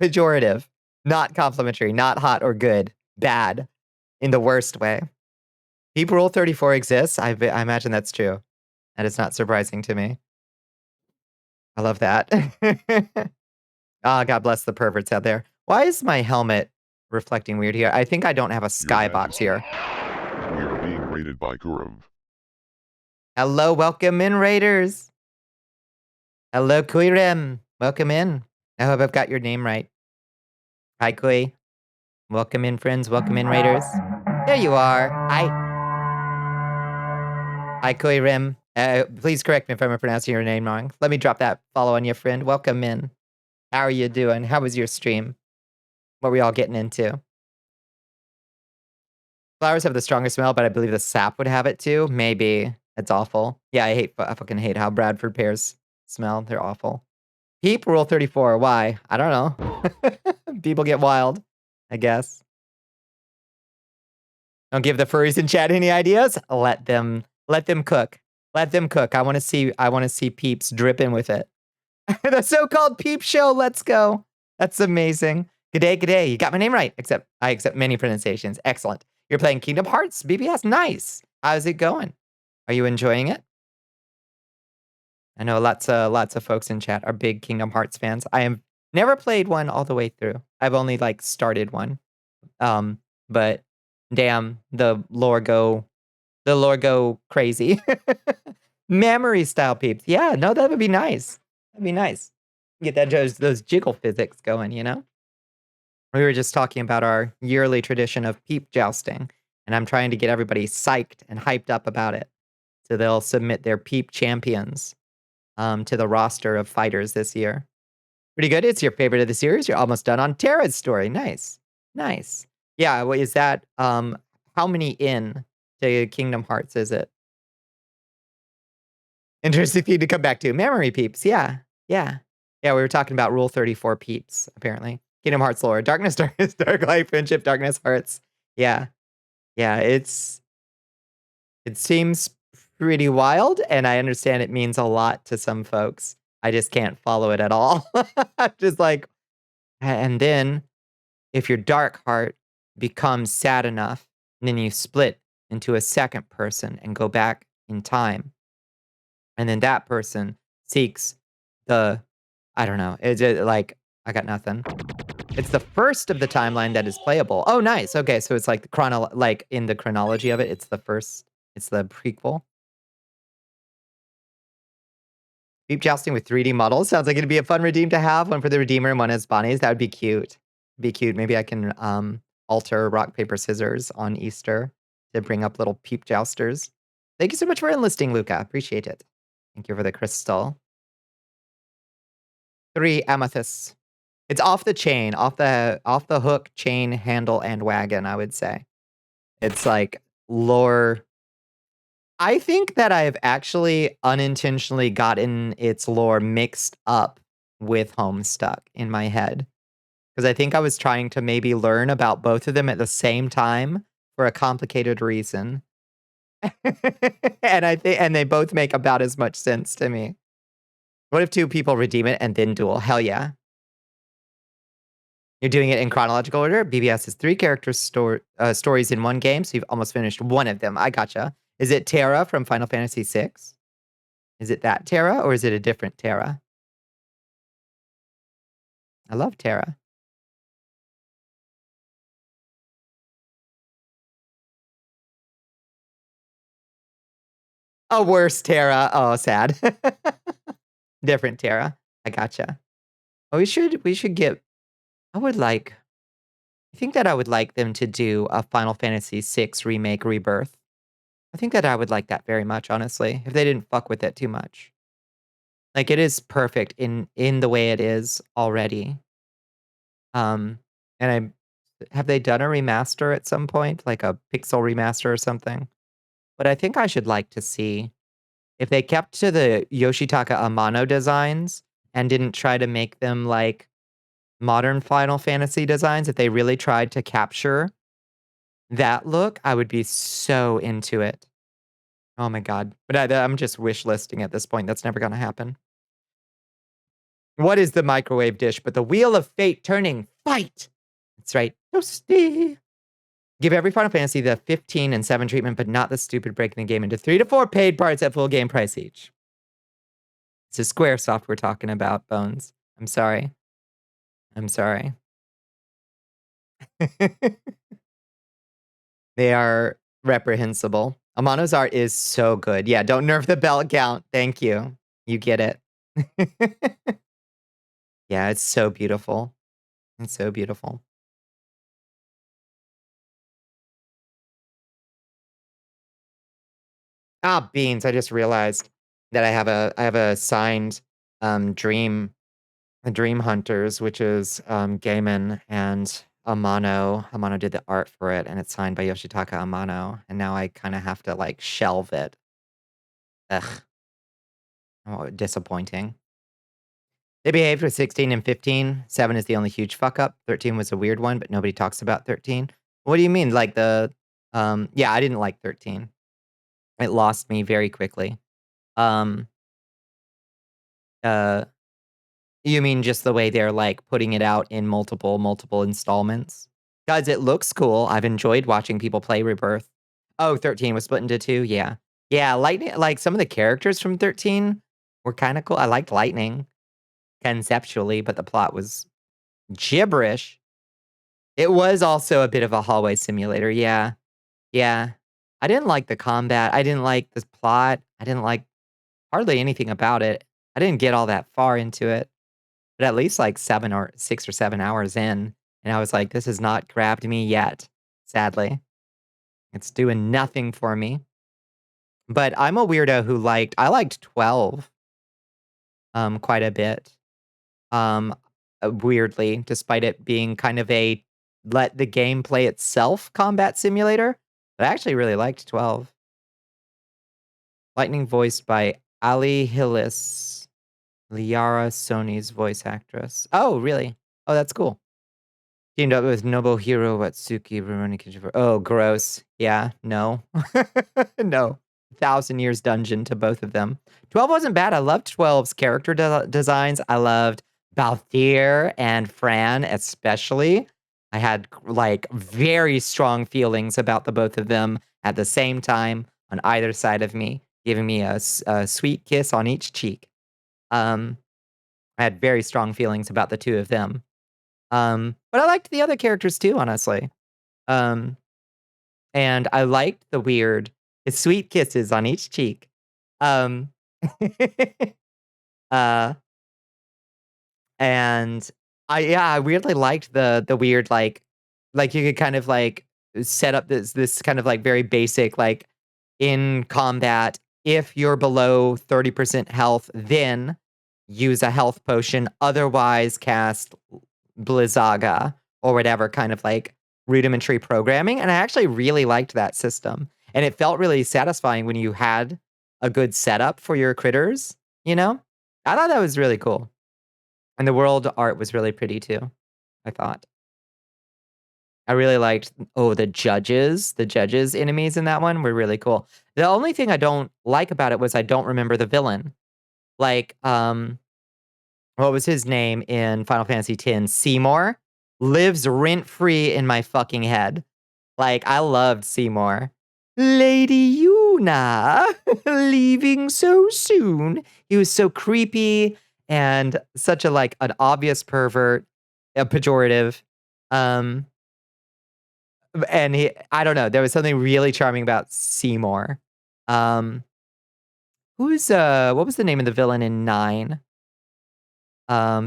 Speaker 2: Pejorative. Not complimentary. Not hot or good. Bad. In the worst way. Peep Rule 34 exists. I imagine that's true. That is not surprising to me. I love that. God bless the perverts out there. Why is my helmet reflecting weird here? I think I don't have a skybox here.
Speaker 3: We are being raided by Kurov.
Speaker 2: Hello, welcome in, Raiders. Hello, Kuirem. Welcome in. I hope I've got your name right. Hi, Kui. Welcome in, friends. Welcome in, Raiders. There you are. Hi, Kuirem. Please correct me if I'm pronouncing your name wrong. Let me drop that follow on you, friend. Welcome in. How are you doing? How was your stream? What were we all getting into? Flowers have the strongest smell, but I believe the sap would have it too. Maybe. It's awful. Yeah, I fucking hate how Bradford pears smell. They're awful. Peep Rule 34. Why? I don't know. People get wild, I guess. Don't give the furries in chat any ideas. Let them cook. Let them cook. I want to see peeps dripping with it. The so-called peep show. Let's go. That's amazing. G'day, g'day. You got my name right. I accept many pronunciations. Excellent. You're playing Kingdom Hearts. BBS. Nice. How's it going? Are you enjoying it? I know lots of folks in chat are big Kingdom Hearts fans. I have never played one all the way through. I've only, like, started one. But damn, the lore go crazy. Memory style peeps. Yeah, no, that would be nice. That'd be nice. Get those jiggle physics going, you know? We were just talking about our yearly tradition of peep jousting, and I'm trying to get everybody psyched and hyped up about it. So they'll submit their peep champions to the roster of fighters this year. Pretty good. It's your favorite of the series. You're almost done on Tara's story. Nice. Nice. Yeah, well, is that how many in to Kingdom Hearts is it? Interesting for you to come back to. Memory peeps. Yeah. Yeah. Yeah, we were talking about Rule 34 peeps, apparently. Kingdom Hearts lore. Darkness, darkness, dark light, friendship, darkness, hearts. Yeah. Yeah, it seems pretty wild, and I understand it means a lot to some folks. I just can't follow it at all. Just like, and then if your dark heart becomes sad enough, and then you split into a second person and go back in time, and then that person seeks I don't know. It's like, I got nothing. It's the first of the timeline that is playable. Oh, nice. Okay, so it's like like in the chronology of it, it's the first. It's the prequel. Deep jousting with 3D models sounds like it'd be a fun redeem to have. One for the redeemer and one as Bonnie's. That would be cute. Be cute. Maybe I can alter rock paper scissors on Easter to bring up little peep jousters. Thank you so much for enlisting, Luca. Appreciate it. Thank you for the crystal. 3 amethysts. It's off the chain, off the hook, chain, handle, and wagon, I would say. It's like lore. I think that I've actually unintentionally gotten its lore mixed up with Homestuck in my head. Because I think I was trying to maybe learn about both of them at the same time for a complicated reason. And they both make about as much sense to me. What if 2 people redeem it and then duel? Hell yeah. You're doing it in chronological order. BBS is 3 character stories in one game, so you've almost finished one of them. I gotcha. Is it Terra from Final Fantasy VI? Is it that Terra, or is it a different Terra? I love Terra. Oh, worse Terra. Oh, sad. Different Terra. I gotcha. Oh, we should get. I think that I would like them to do a Final Fantasy VI remake rebirth. I think that I would like that very much, honestly, if they didn't fuck with it too much. Like, it is perfect in the way it is already. And have they done a remaster at some point, like a pixel remaster or something? But I think I should like to see if they kept to the Yoshitaka Amano designs and didn't try to make them like modern Final Fantasy designs, if they really tried to capture that look, I would be so into it. Oh my god. But I'm just wish listing at this point. That's never gonna happen. What is the microwave dish but the wheel of fate turning? Fight! That's right. Toasty. Give every Final Fantasy the 15 and 7 treatment, but not the stupid breaking the game into 3 to 4 paid parts at full game price each. It's a Squaresoft we're talking about, Bones. I'm sorry. I'm sorry. They are reprehensible. Amano's art is so good. Yeah, don't nerf the belt count. Thank you. You get it. Yeah, it's so beautiful. It's so beautiful. Ah, beans. I just realized that I have a signed Dream Hunters, which is Gaiman and Amano. Amano did the art for it, and it's signed by Yoshitaka Amano. And now I kind of have to like shelve it. Ugh. Oh, disappointing. They behaved with 16 and 15. 7 is the only huge fuck up. 13 was a weird one, but nobody talks about 13. What do you mean? Like yeah, I didn't like 13. It lost me very quickly. Um, uh, you mean just the way they're like putting it out in multiple installments? Guys, it looks cool. I've enjoyed watching people play Rebirth. Oh, 13 was split into 2. Yeah. Yeah, Lightning, like some of the characters from 13 were kind of cool. I liked lightning conceptually, but the plot was gibberish. It was also a bit of a hallway simulator. Yeah. Yeah. I didn't like the combat. I didn't like the plot. I didn't like hardly anything about it. I didn't get all that far into it, but at least like 6 or 7 hours in, and I was like, this has not grabbed me yet, sadly. It's doing nothing for me. But I'm a weirdo who I liked 12 quite a bit. Um Weirdly, despite it being kind of a let the game play itself combat simulator, but I actually really liked 12. Lightning voiced by Ali Hillis, Liara Sony's voice actress. Oh, really? Oh, that's cool. Teamed up with Nobuhiro Watsuki, Rurouni Kishimoto. Oh, gross. Yeah, no. No. 1,000 Years Dungeon to both of them. 12 wasn't bad. I loved 12's character designs. I loved Balthier and Fran especially. I had like very strong feelings about the both of them at the same time on either side of me, giving me a sweet kiss on each cheek. I had very strong feelings about the two of them. But I liked the other characters too, honestly. Um, and I liked the sweet kisses on each cheek. Um, uh, and I weirdly liked the weird like you could kind of like set up this kind of like very basic like in combat. If you're below 30% health, then use a health potion. Otherwise, cast Blizzaga or whatever kind of like rudimentary programming. And I actually really liked that system. And it felt really satisfying when you had a good setup for your critters, you know? I thought that was really cool. And the world art was really pretty too, I thought. I really liked the judges. The judges enemies in that one were really cool. The only thing I don't like about it was I don't remember the villain. Like, what was his name in Final Fantasy X? Seymour lives rent-free in my fucking head. Like, I loved Seymour. Lady Yuna, leaving so soon. He was so creepy and such a like an obvious pervert, a pejorative. And I don't know, there was something really charming about Seymour. What was the name of the villain in 9?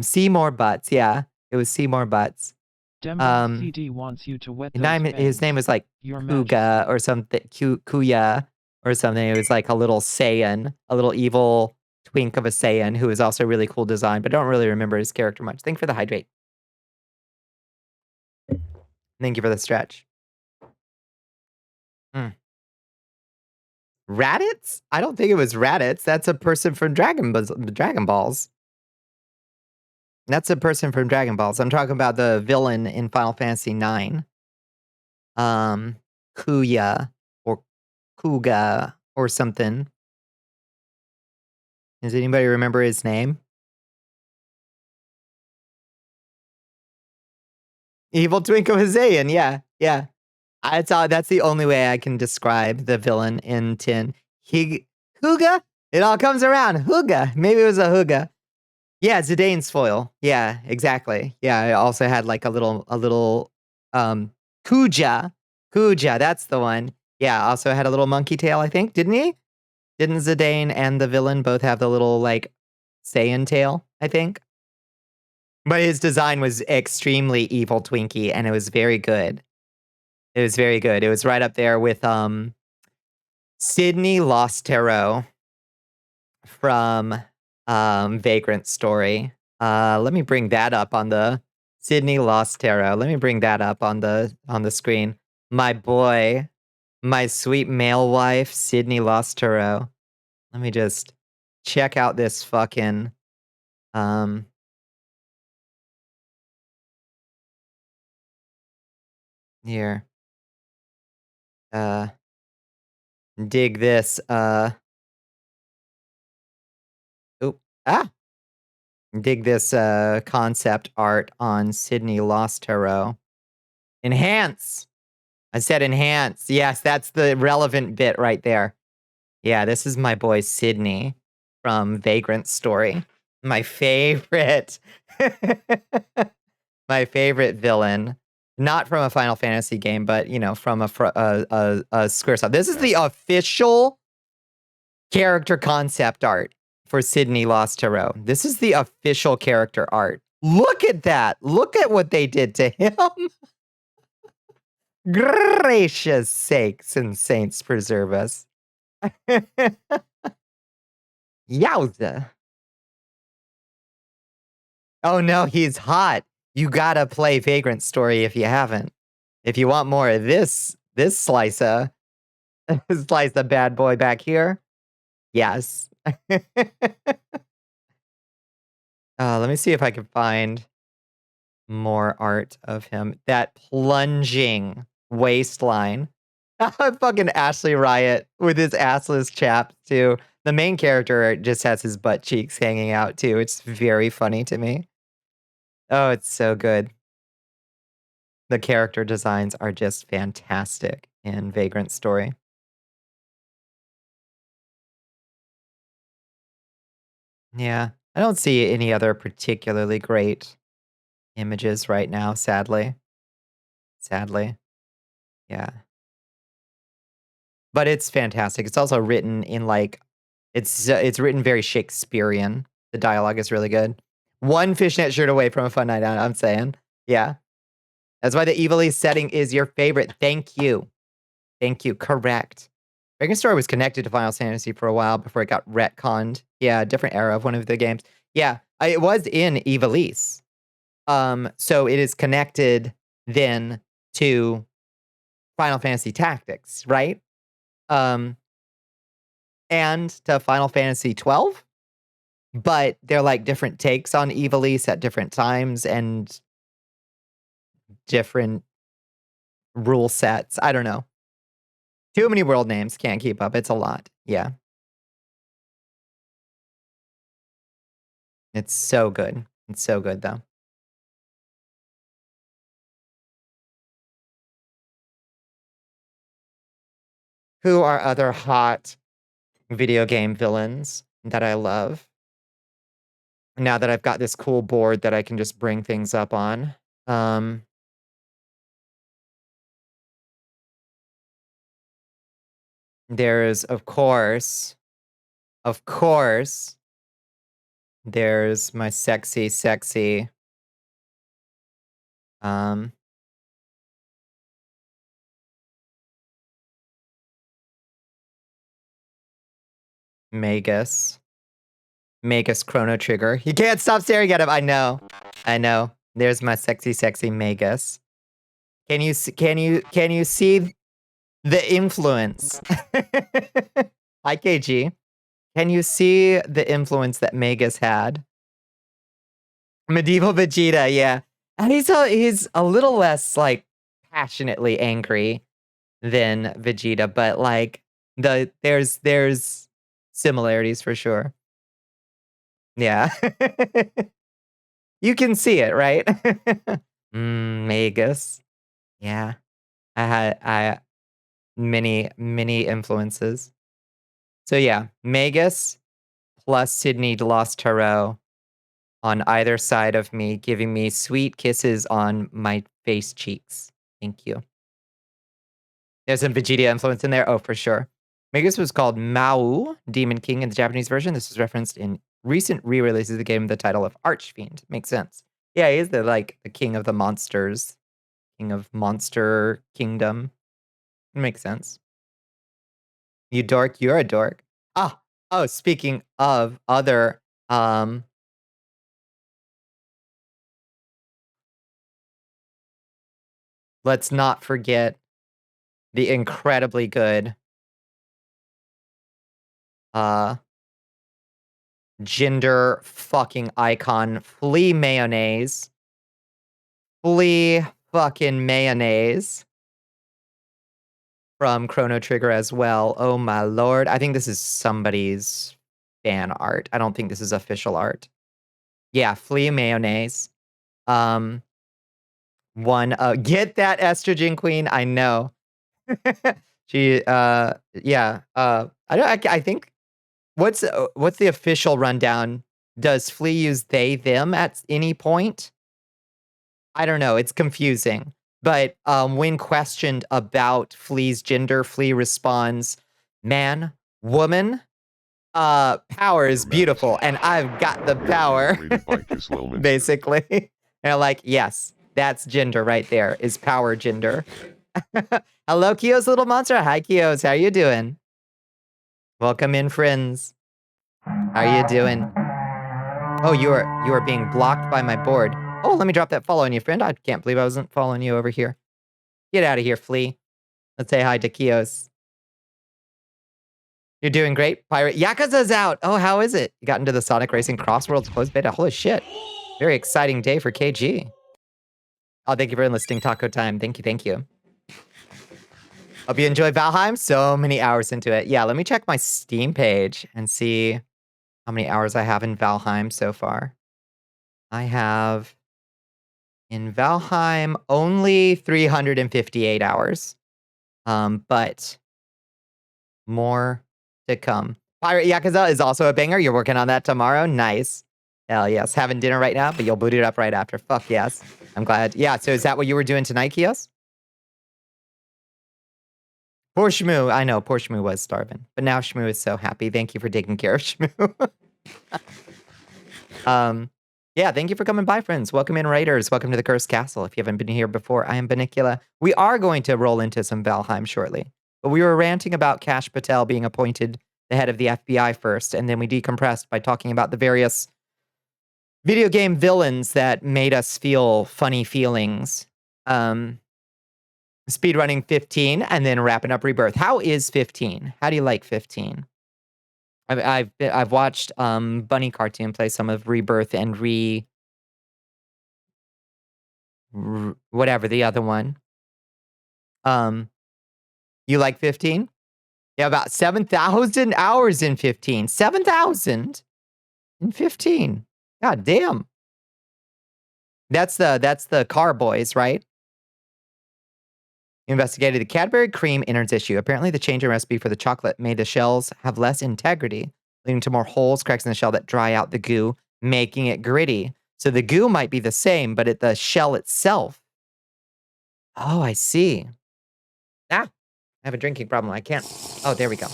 Speaker 2: Seymour Butts, yeah. It was Seymour Butts.
Speaker 4: Demba CD wants you to wet those
Speaker 2: His name was like
Speaker 4: Your
Speaker 2: Kuga or something, Kuya or something. It was like a little Saiyan, a little evil twink of a Saiyan who was also really cool design, but I don't really remember his character much. Thank you for the hydrate. Thank you for the stretch. Raditz? I don't think it was Raditz. That's a person from Dragon Balls. That's a person from Dragon Balls. I'm talking about the villain in Final Fantasy IX. Kuya or Kuga or something. Does anybody remember his name? Evil Twinko Hazayan, yeah, yeah. That's the only way I can describe the villain in 10. Huga? It all comes around. Huga. Maybe it was a Huga. Yeah, Zidane's foil. Yeah, exactly. Yeah, I also had like a little Kuja. Kuja, that's the one. Yeah, also had a little monkey tail, I think, didn't he? Didn't Zidane and the villain both have the little like Saiyan tail, I think? But his design was extremely evil Twinkie, and it was very good. It was very good. It was right up there with Sydney Lost Tarot from Vagrant Story. Let me bring that up on the Sydney Lost Tarot. Let me bring that up on the screen. My boy, my sweet male wife, Sydney Lost Tarot. Let me just check out this fucking here. Dig this dig this concept art on Sydney Lost Tarot. Enhance. I said enhance. Yes, that's the relevant bit right there. Yeah, this is my boy Sydney from Vagrant Story. My favorite. My favorite villain. Not from a Final Fantasy game, but, you know, from a Squaresoft. This is the official character concept art for Sydney Lost Tarot. This is the official character art. Look at that. Look at what they did to him. Gracious sakes and saints preserve us. Yowza. Oh no, he's hot. You gotta play Vagrant Story if you haven't. If you want more of this slice of bad boy back here. Yes. Let me see if I can find more art of him. That plunging waistline. Fucking Ashley Riot with his assless chaps too. The main character just has his butt cheeks hanging out too. It's very funny to me. Oh, it's so good. The character designs are just fantastic in Vagrant Story. Yeah, I don't see any other particularly great images right now, sadly. Sadly. Yeah. But it's fantastic. It's also written in like it's written very Shakespearean. The dialogue is really good. One fishnet shirt away from a fun night out, I'm saying. Yeah. That's why the Evilly setting is your favorite. Thank you. Thank you. Correct. Vagrant Story was connected to Final Fantasy for a while before it got retconned. Yeah, different era of one of the games. Yeah, it was in Ivalice. So it is connected then to Final Fantasy Tactics, right? And to Final Fantasy 12. But they're like different takes on Ivalice at different times and different rule sets. I don't know. Too many world names. Can't keep up. It's a lot. Yeah. It's so good. It's so good, though. Who are other hot video game villains that I love? Now that I've got this cool board that I can just bring things up on. There's, of course, there's my sexy, Magus. Magus Chrono Trigger. You can't stop staring at him. I know. I know. There's my sexy Magus. Can you see the influence? Hi, KG. Can you see the influence that Magus had? Medieval Vegeta, yeah. And he's a little less like passionately angry than Vegeta, but like there's similarities for sure. Yeah. You can see it, right? Magus. Yeah. I had many influences. So yeah, Magus plus Sydney Lost Tarot on either side of me, giving me sweet kisses on my face cheeks. Thank you. There's some Vegeta influence in there. Oh, for sure. Magus was called Mao, Demon King in the Japanese version. This was referenced in recent re-releases of the game with the title of Archfiend. Makes sense. Yeah, he is the king of the monsters. King of Monster Kingdom. Makes sense. You dork, you're a dork. Oh, speaking of other let's not forget the incredibly good gender fucking icon Flea Mayonnaise. Flea fucking Mayonnaise from Chrono Trigger as well. Oh my lord. I think this is somebody's fan art. I don't think this is official art. Yeah, Flea Mayonnaise. Get that estrogen queen. I know. She yeah, I think What's the official rundown? Does Flea use they, them at any point? I don't know. It's confusing. But when questioned about Flea's gender, Flea responds, man, woman, power is beautiful, and I've got the power.
Speaker 3: Rated by Kislelminster.
Speaker 2: Basically. And I'm like, yes, that's gender right there, is power gender. Hello, Kio's little monster. Hi, Kios. How you doing? Welcome in, friends. How are you doing? Oh, you are being blocked by my board. Oh, let me drop that follow on you, friend. I can't believe I wasn't following you over here. Get out of here, Flea. Let's say hi to Kios. You're doing great, Pirate. Yakuza's out. Oh, how is it? You got into the Sonic Racing Crossworlds closed beta. Holy shit. Very exciting day for KG. Oh, thank you for enlisting Taco Time. Thank you, thank you. Hope you enjoy Valheim. So many hours into it. Yeah, let me check my Steam page and see how many hours I have in Valheim so far. I have in Valheim only 358 hours. But more to come. Pirate Yakuza is also a banger. You're working on that tomorrow. Nice. Hell yes. Having dinner right now, but you'll boot it up right after. Fuck yes. I'm glad. Yeah, so is that what you were doing tonight, Kios? Poor Shmoo. I know, poor Shmoo was starving. But now Shmoo is so happy. Thank you for taking care of Shmoo. Yeah, thank you for coming by, friends. Welcome in, Raiders. Welcome to the Cursed Castle. If you haven't been here before, I am Bonnicula. We are going to roll into some Valheim shortly. But we were ranting about Kash Patel being appointed the head of the FBI first, and then we decompressed by talking about the various video game villains that made us feel funny feelings. Speedrunning 15, and then wrapping up Rebirth. How is 15? How do you like 15? I've watched Bunny Cartoon play some of Rebirth and whatever the other one. You like 15? Yeah, about 7,000 hours in 15. 7,000 in 15. God damn. That's the car boys, right? Investigated the Cadbury cream innards issue. Apparently, the change in recipe for the chocolate made the shells have less integrity, leading to more holes, cracks in the shell that dry out the goo, making it gritty. So the goo might be the same, but the shell itself. Oh, I see. I have a drinking problem. I can't. Oh, there we go.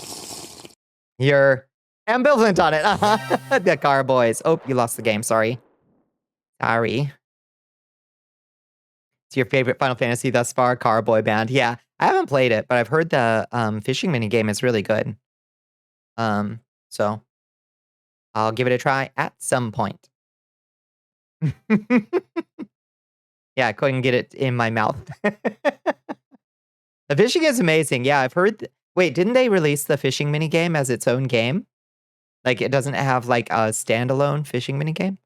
Speaker 2: You're ambivalent on it. The car boys. Oh, you lost the game. Sorry. Sorry. It's your favorite Final Fantasy thus far, Car Boy Band. Yeah, I haven't played it, but I've heard the fishing mini game is really good. So I'll give it a try at some point. Yeah, I couldn't get it in my mouth. The fishing is amazing. Yeah, I've heard. Wait, didn't they release the fishing mini game as its own game? Like, it doesn't have like a standalone fishing mini game?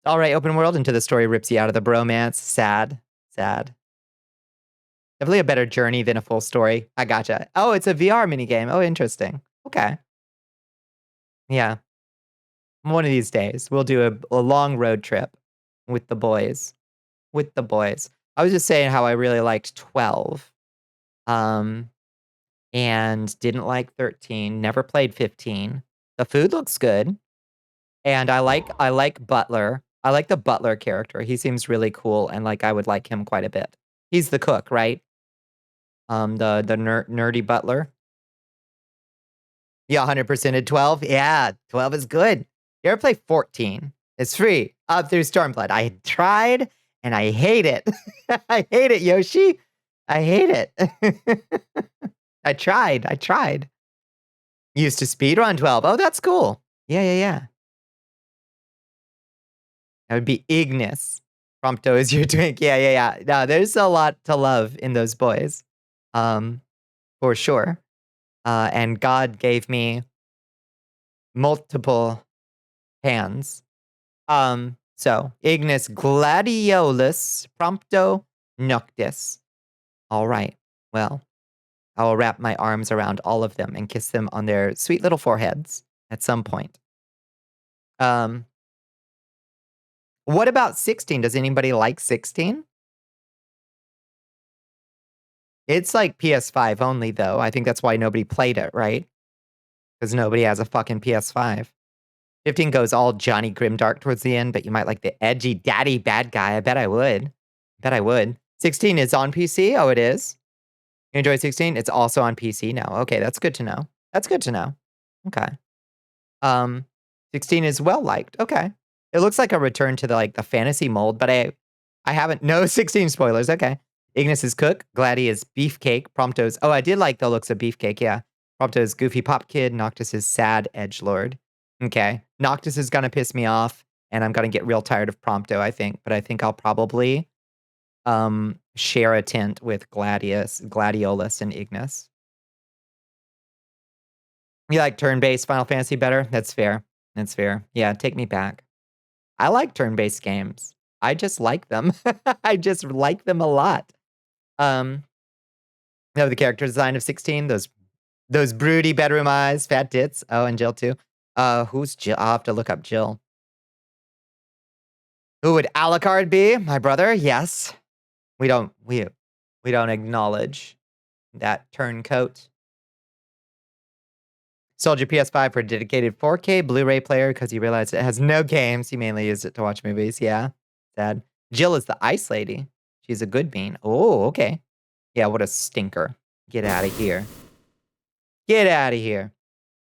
Speaker 2: All right, open world until the story rips you out of the bromance. Sad. Definitely a better journey than a full story. I gotcha. Oh, it's a VR minigame. Oh, interesting. Okay. Yeah. One of these days, we'll do a long road trip with the boys. I was just saying how I really liked 12. And didn't like 13. Never played 15. The food looks good. And I like Butler. I like the Butler character. He seems really cool, and like I would like him quite a bit. He's the cook, right? The nerdy Butler. Yeah, 100%ed 12. Yeah, 12 is good. You ever play 14? It's free. Up through Stormblood. I tried, and I hate it. I hate it, Yoshi. I hate it. I tried. Used to speedrun 12. Oh, that's cool. Yeah. That would be Ignis. Prompto is your drink. Yeah. No, there's a lot to love in those boys. For sure. And God gave me multiple hands. So Ignis Gladiolus Prompto Noctis. All right. Well, I will wrap my arms around all of them and kiss them on their sweet little foreheads at some point. What about 16? Does anybody like 16? It's like PS5 only, though. I think that's why nobody played it, right? Because nobody has a fucking PS5. 15 goes all Johnny Grimdark towards the end, but you might like the edgy daddy bad guy. I bet I would. 16 is on PC? Oh, it is? You enjoy 16? It's also on PC now. Okay, that's good to know. Okay. 16 is well liked. Okay. It looks like a return to the fantasy mold, but I haven't. No 16 spoilers. Okay. Ignis is Cook. Gladdy is Beefcake. Prompto's. Oh, I did like the looks of Beefcake. Yeah. Prompto's Goofy Pop Kid. Noctis is Sad Edgelord. Okay. Noctis is gonna piss me off, and I'm gonna get real tired of Prompto, I think. But I think I'll probably share a tent with Gladiolus, and Ignis. You like turn-based Final Fantasy better? That's fair. Yeah, take me back. I like turn-based games. I just like them. I just like them a lot. No, the character design of 16, those broody bedroom eyes, fat tits. Oh, and Jill too. Who's Jill? I'll have to look up Jill. Who would Alucard be? My brother? Yes. We don't acknowledge that turncoat. Sold your PS5 for a dedicated 4K Blu-ray player because you realized it has no games. You mainly use it to watch movies. Yeah. Sad. Jill is the ice lady. She's a good bean. Oh, okay. Yeah, what a stinker. Get out of here.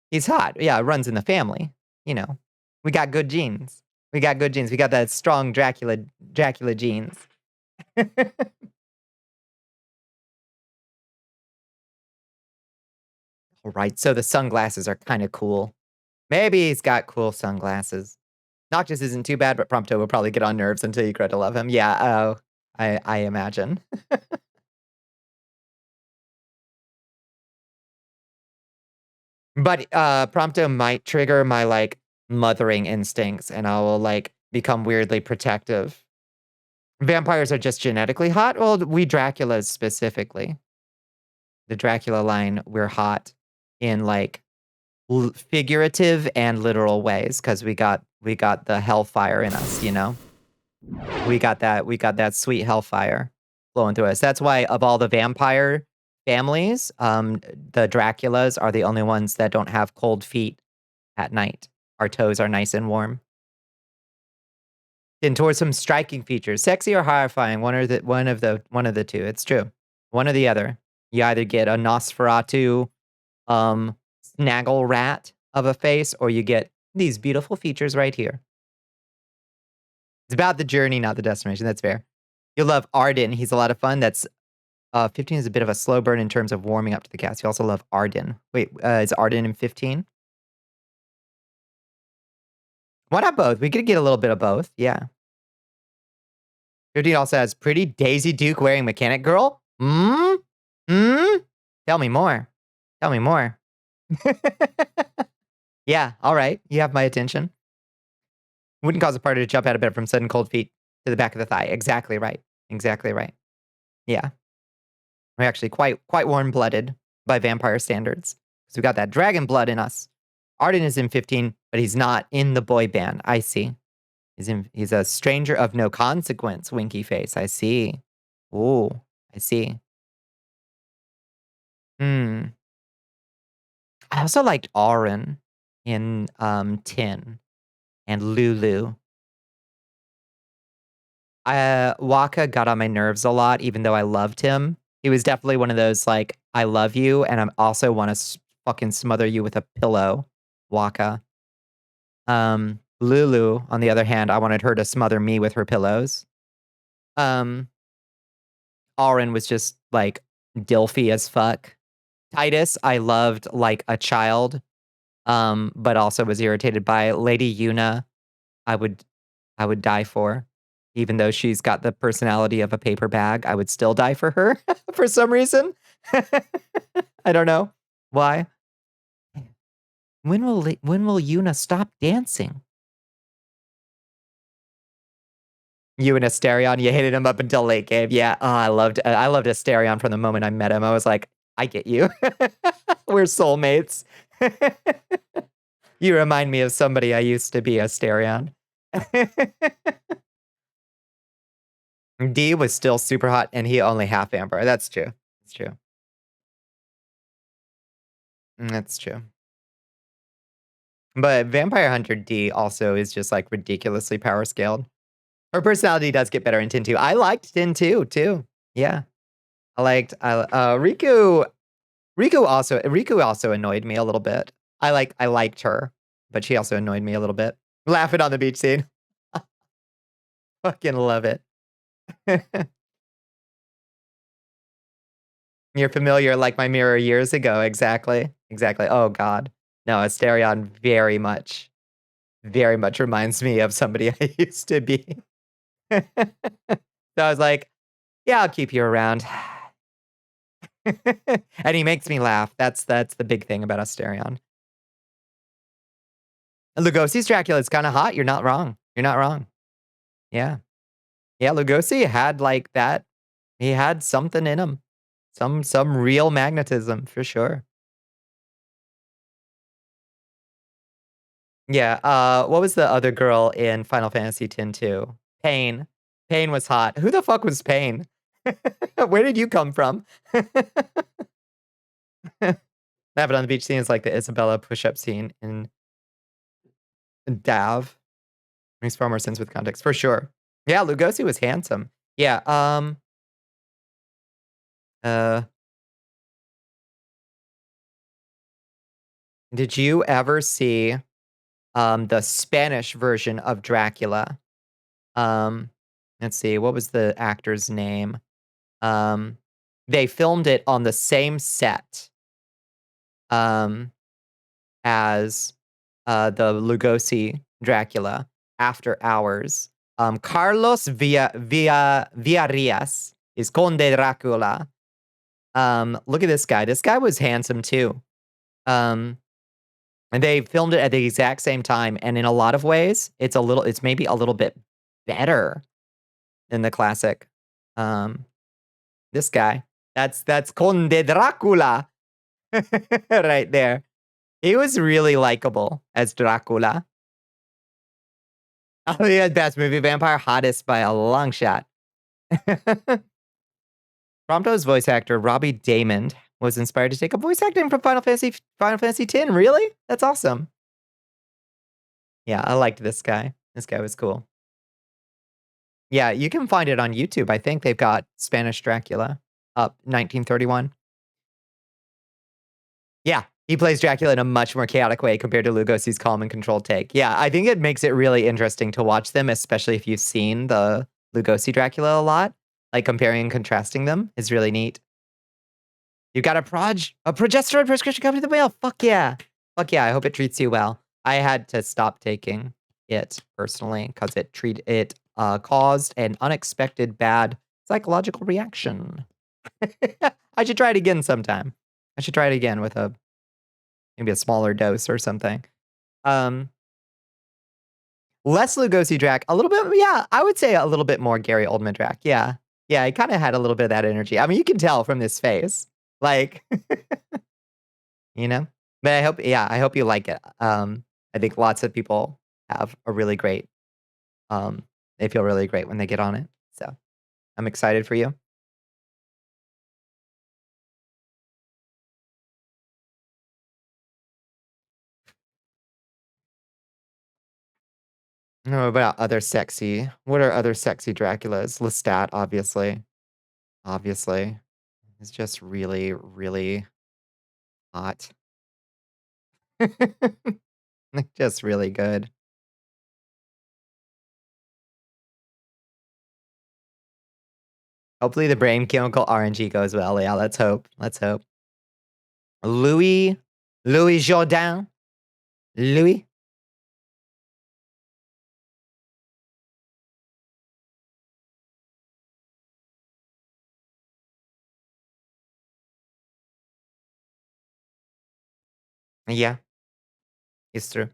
Speaker 2: He's hot. Yeah, it runs in the family. You know, we got good genes. We got that strong Dracula genes. All right, so the sunglasses are kind of cool. Maybe he's got cool sunglasses. Noctis isn't too bad, but Prompto will probably get on nerves until you grow to love him. Yeah, oh, I imagine. But Prompto might trigger my mothering instincts, and I will become weirdly protective. Vampires are just genetically hot. Well, we Draculas specifically. The Dracula line, we're hot in figurative and literal ways because we got the hellfire in us, you know? We got that sweet hellfire flowing through us. That's why of all the vampire families, the Draculas are the only ones that don't have cold feet at night. Our toes are nice and warm. And towards some striking features, sexy or horrifying, one of the two. It's true. One or the other. You either get a Nosferatu snaggle rat of a face, or you get these beautiful features right here. It's about the journey, not the destination. That's fair. You'll love Arden. He's a lot of fun. That's 15 is a bit of a slow burn in terms of warming up to the cast. You also love Arden. Wait, is Arden in 15? Why not both? We could get a little bit of both. Yeah. 15 also has pretty Daisy Duke wearing mechanic girl. Tell me more. Yeah, all right. You have my attention. Wouldn't cause a party to jump out of bed from sudden cold feet to the back of the thigh. Exactly right. Yeah. We're actually quite warm-blooded by vampire standards. So we got that dragon blood in us. Arden is in 15, but he's not in the boy band. I see. He's a stranger of no consequence, winky face. I see. Ooh, I see. I also liked Auron in 10 and Lulu. Waka got on my nerves a lot, even though I loved him. He was definitely one of those I love you, and I also want to fucking smother you with a pillow. Waka. Lulu, on the other hand, I wanted her to smother me with her pillows. Auron was just Dilfy as fuck. Titus, I loved like a child, but also was irritated by. Lady Yuna, I would die for. Even though she's got the personality of a paper bag, I would still die for her for some reason. I don't know why. When will Yuna stop dancing? You and Asterion, you hated him up until late game. Yeah, I loved Asterion from the moment I met him. I was like, I get you. We're soulmates. You remind me of somebody I used to be, Asterion. D was still super hot, and he only half vampire. That's true. That's true. But Vampire Hunter D also is just like ridiculously power scaled. Her personality does get better in Tin 2. I liked Tin 2 too. Yeah. Riku also annoyed me a little bit. I liked her, but she also annoyed me a little bit. Laughing on the beach scene. Fucking love it. You're familiar like my mirror years ago. Exactly. Exactly. Oh God. No, Asterion very much reminds me of somebody I used to be. So I was like, yeah, I'll keep you around. And he makes me laugh. That's the big thing about Asterion. And Lugosi's Dracula is kind of hot. You're not wrong. You're not wrong. Yeah. Yeah, Lugosi had like that. He had something in him. Some real magnetism for sure. Yeah, what was the other girl in Final Fantasy X 2? Pain. Pain was hot. Who the fuck was Pain? Where did you come from? Laughing on the beach scene is like the Isabella push-up scene in Dav. Makes far more sense with context, for sure. Yeah, Lugosi was handsome. Yeah, did you ever see, the Spanish version of Dracula? Um, let's see, what was the actor's name? They filmed it on the same set, um, as, the Lugosi Dracula, After Hours. Carlos Villarreal is Conde Dracula. Look at this guy. This guy was handsome too. And they filmed it at the exact same time, and in a lot of ways, it's maybe a little bit better than the classic. This guy. That's Conde Dracula right there. He was really likable as Dracula. Oh, yeah, best movie vampire, hottest by a long shot. Prompto's voice actor, Robbie Daymond, was inspired to take up voice acting from Final Fantasy X. Really? That's awesome. Yeah, I liked this guy. This guy was cool. Yeah, you can find it on YouTube. I think they've got Spanish Dracula up 1931. Yeah, he plays Dracula in a much more chaotic way compared to Lugosi's calm and controlled take. Yeah, I think it makes it really interesting to watch them, especially if you've seen the Lugosi Dracula a lot. Like comparing and contrasting them is really neat. You got a progesterone prescription coming to the mail. Fuck yeah. Fuck yeah. I hope it treats you well. I had to stop taking it personally because it caused an unexpected bad psychological reaction. I should try it again sometime. I should try it again with maybe a smaller dose or something. Less Lugosi Drac, a little bit, yeah, I would say a little bit more Gary Oldman Drac. Yeah. Yeah, he kind of had a little bit of that energy. I mean, you can tell from this face. Like, you know? But I hope you like it. I think lots of people have a really great, they feel really great when they get on it. So I'm excited for you. No, about other sexy. What are other sexy Draculas? Lestat, obviously. Obviously. It's just really, really hot. Just really good. Hopefully the brain chemical RNG goes well. Yeah, let's hope. Let's hope. Louis Jourdain. Louis. Yeah, it's true.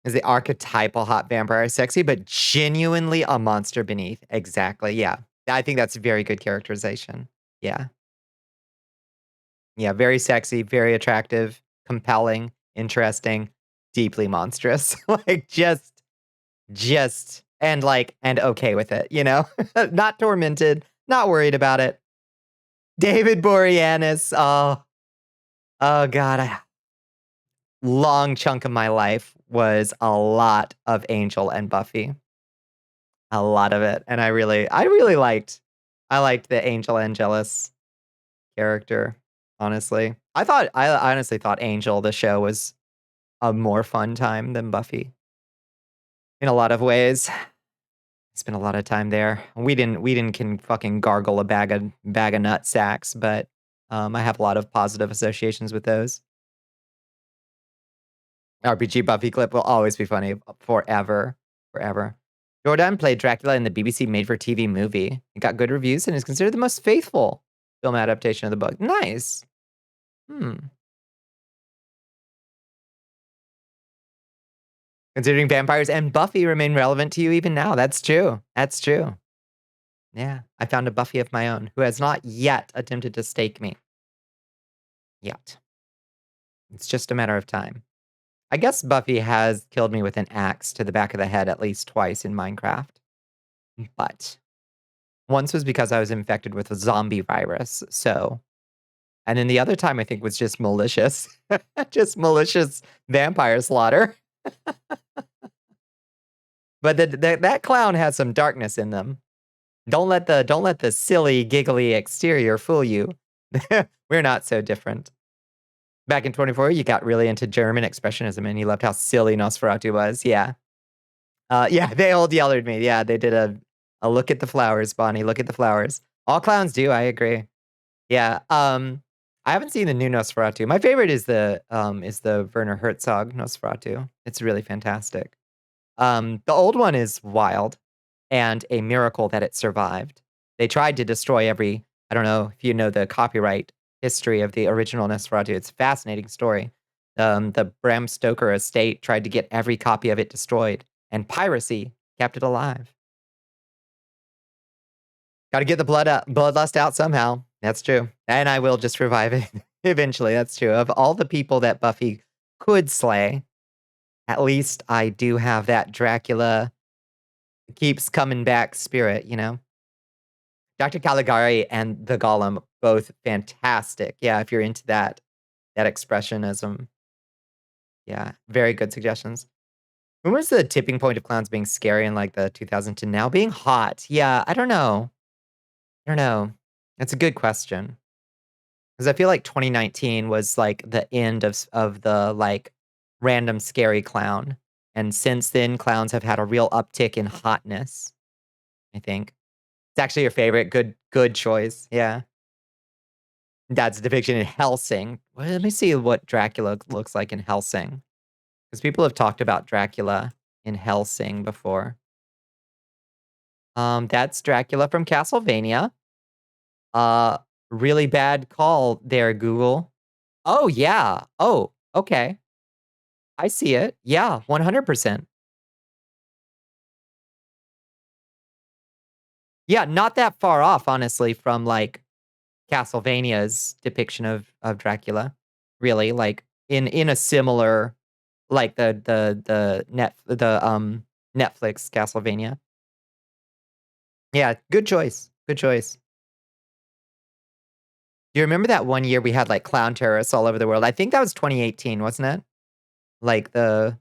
Speaker 2: Is the archetypal hot vampire sexy, but genuinely a monster beneath? Exactly. Yeah. I think that's very good characterization. Yeah. Yeah. Very sexy, very attractive, compelling, interesting, deeply monstrous. Like and okay with it, you know? Not tormented, not worried about it. David Boreanaz. Oh god, long chunk of my life was a lot of Angel and Buffy. A lot of it, and I liked the Angel Angelus character, honestly. I honestly thought Angel, the show, was a more fun time than Buffy in a lot of ways. Spent a lot of time there. We didn't can fucking gargle a bag of nut sacks, but I have a lot of positive associations with those. RPG Buffy clip will always be funny forever, forever. Jordan played Dracula in the BBC made-for-TV movie. It got good reviews and is considered the most faithful film adaptation of the book. Nice. Considering vampires and Buffy remain relevant to you even now. That's true. That's true. Yeah, I found a Buffy of my own who has not yet attempted to stake me. Yet. It's just a matter of time. I guess Buffy has killed me with an axe to the back of the head at least twice in Minecraft. But once was because I was infected with a zombie virus, so. And then the other time I think was just malicious. Just malicious vampire slaughter. But that clown has some darkness in them. Don't let the silly, giggly exterior fool you. We're not so different. Back in 24, you got really into German expressionism and you loved how silly Nosferatu was. Yeah. Yeah, they all yelled at me. Yeah, they did a look at the flowers, Bonnie. Look at the flowers. All clowns do, I agree. Yeah. I haven't seen the new Nosferatu. My favorite is the Werner Herzog Nosferatu. It's really fantastic. The old one is wild and a miracle that it survived. They tried to destroy I don't know if you know the copyright history of the original Nosferatu. It's a fascinating story. The Bram Stoker estate tried to get every copy of it destroyed, and piracy kept it alive. Got to get the bloodlust out somehow. That's true. And I will just revive it eventually. That's true. Of all the people that Buffy could slay, at least I do have that Dracula keeps coming back spirit, you know? Dr. Caligari and the Golem, both fantastic. Yeah, if you're into that expressionism. Yeah, very good suggestions. When was the tipping point of clowns being scary in like the 2000 to now being hot? Yeah, I don't know. That's a good question. Because I feel like 2019 was like the end of the like random scary clown. And since then, clowns have had a real uptick in hotness, I think. It's actually your favorite. Good choice. Yeah. That's a depiction in Helsing. Well, let me see what Dracula looks like in Helsing. Because people have talked about Dracula in Helsing before. That's Dracula from Castlevania. Uh, really bad call there, Google. Oh, yeah. Oh, okay. I see it. Yeah, 100%. Yeah, not that far off, honestly, from like Castlevania's depiction of Dracula. Really, like in a similar, like the Netflix Castlevania. Yeah, good choice. Good choice. Do you remember that one year we had like clown terrorists all over the world? I think that was 2018, wasn't it? Like that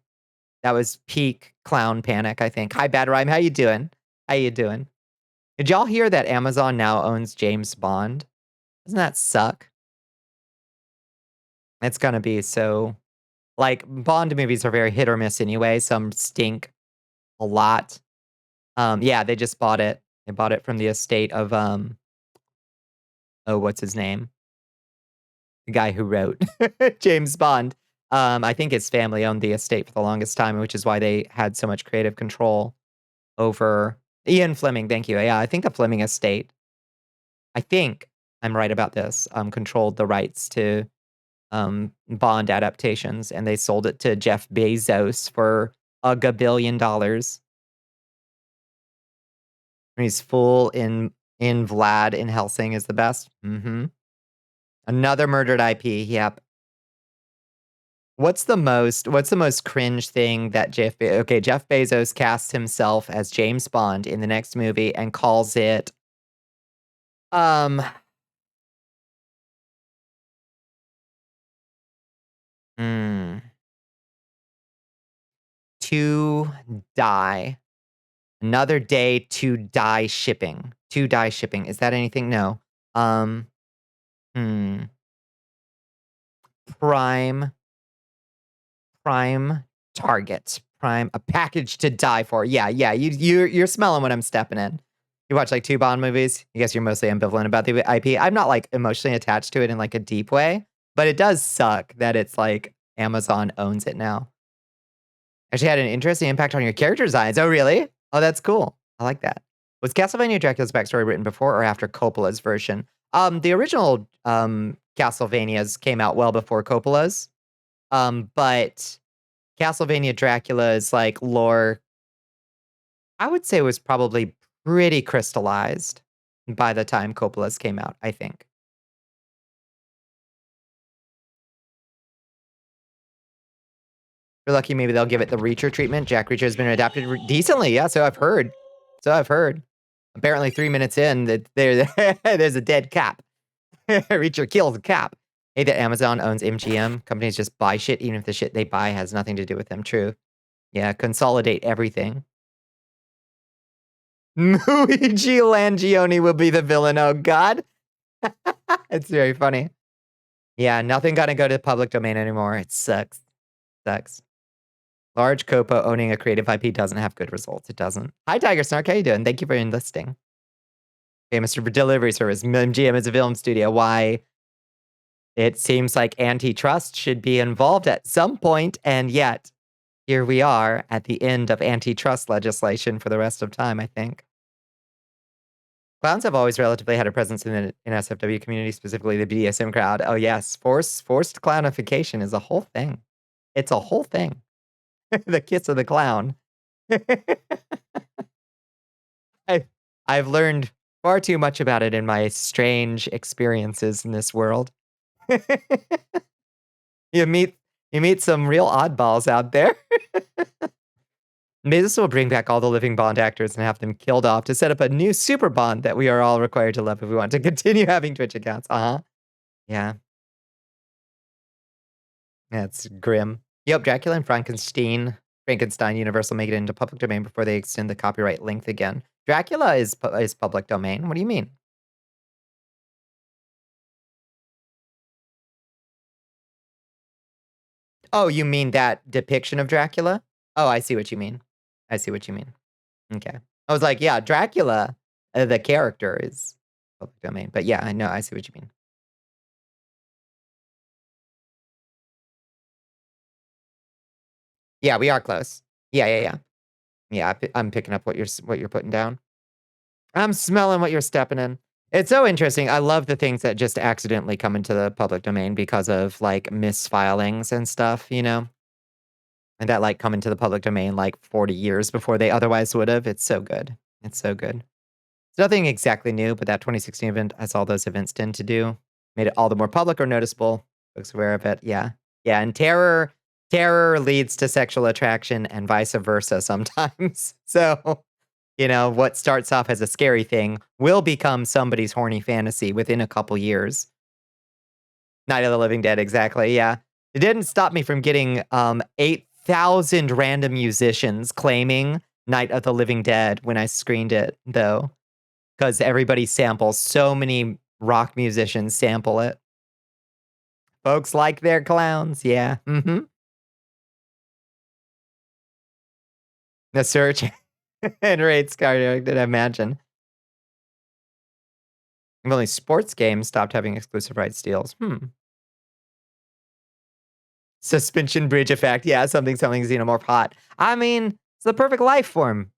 Speaker 2: was peak clown panic, I think. Hi, Bad Rhyme. How you doing? How you doing? Did y'all hear that Amazon now owns James Bond? Doesn't that suck? It's gonna be so like Bond movies are very hit or miss anyway. Some stink a lot. Yeah, they just bought it. They bought it from the estate of oh, what's his name? The guy who wrote James Bond. I think his family owned the estate for the longest time, which is why they had so much creative control over Ian Fleming. Thank you. Yeah, I think the Fleming estate, I think I'm right about this, controlled the rights to Bond adaptations, and they sold it to Jeff Bezos for a gabillion dollars. He's full in Vlad in Helsing is the best. Another murdered IP. Yep. What's the most cringe thing that Jeff Bezos casts himself as James Bond in the next movie and calls it um Hmm. To die. Another day to die shipping. To die shipping. Is that anything? No. Hmm. Prime target. A package to die for. Yeah. You're smelling what I'm stepping in. You watch like 2 Bond movies. I guess you're mostly ambivalent about the IP. I'm not like emotionally attached to it in like a deep way, but it does suck that it's like Amazon owns it now. Actually had an interesting impact on your character designs. Oh, really? Oh, that's cool. I like that. Was Castlevania Dracula's backstory written before or after Coppola's version? The original Castlevanias came out well before Coppola's. But Castlevania Dracula's like lore, I would say was probably pretty crystallized by the time Coppola's came out, I think. If you're lucky, maybe they'll give it the Reacher treatment. Jack Reacher has been adapted decently. Yeah, so I've heard. Apparently 3 minutes in, that there's a dead cap. Reacher kills the cap. Hey, that Amazon owns MGM. Companies just buy shit, even if the shit they buy has nothing to do with them. True. Yeah, consolidate everything. Luigi Langione will be the villain. Oh, God. It's very funny. Yeah, nothing gonna go to the public domain anymore. It sucks. Large Copa owning a creative IP doesn't have good results. It doesn't. Hi, Tiger Snark. How you doing? Thank you for enlisting. Okay, Mr. Delivery Service. MGM is a film studio. Why? It seems like antitrust should be involved at some point, and yet here we are at the end of antitrust legislation for the rest of time, I think. Clowns have always relatively had a presence in the SFW community, specifically the BDSM crowd. Oh, yes. Forced clownification is a whole thing. It's a whole thing. The kiss of the clown. I've learned far too much about it in my strange experiences in this world. You meet some real oddballs out there. Maybe this will bring back all the living Bond actors and have them killed off to set up a new super Bond that we are all required to love if we want to continue having Twitch accounts. Yeah. That's grim. Yep, Dracula and Frankenstein Universal make it into public domain before they extend the copyright length again. Dracula is public domain. What do you mean? Oh, you mean that depiction of Dracula? Oh, I see what you mean. Okay. I was like, yeah, Dracula, the character is public domain. But yeah, I know, I see what you mean. Yeah, we are close. Yeah. Yeah, I'm picking up what you're putting down. I'm smelling what you're stepping in. It's so interesting. I love the things that just accidentally come into the public domain because of like misfilings and stuff, you know? And that like come into the public domain like 40 years before they otherwise would have. It's so good. It's nothing exactly new, but that 2016 event, as all those events tend to do, made it all the more public or noticeable. Folks aware of it. Yeah. And terror leads to sexual attraction and vice versa sometimes. So, you know, what starts off as a scary thing will become somebody's horny fantasy within a couple years. Night of the Living Dead, exactly. Yeah. It didn't stop me from getting 8,000 random musicians claiming Night of the Living Dead when I screened it, though. Because everybody samples. So many rock musicians sample it. Folks like their clowns. Yeah. The search and rates card, did I imagine? If only sports games stopped having exclusive rights deals. Suspension bridge effect. Yeah, something xenomorph hot. I mean, it's the perfect life form.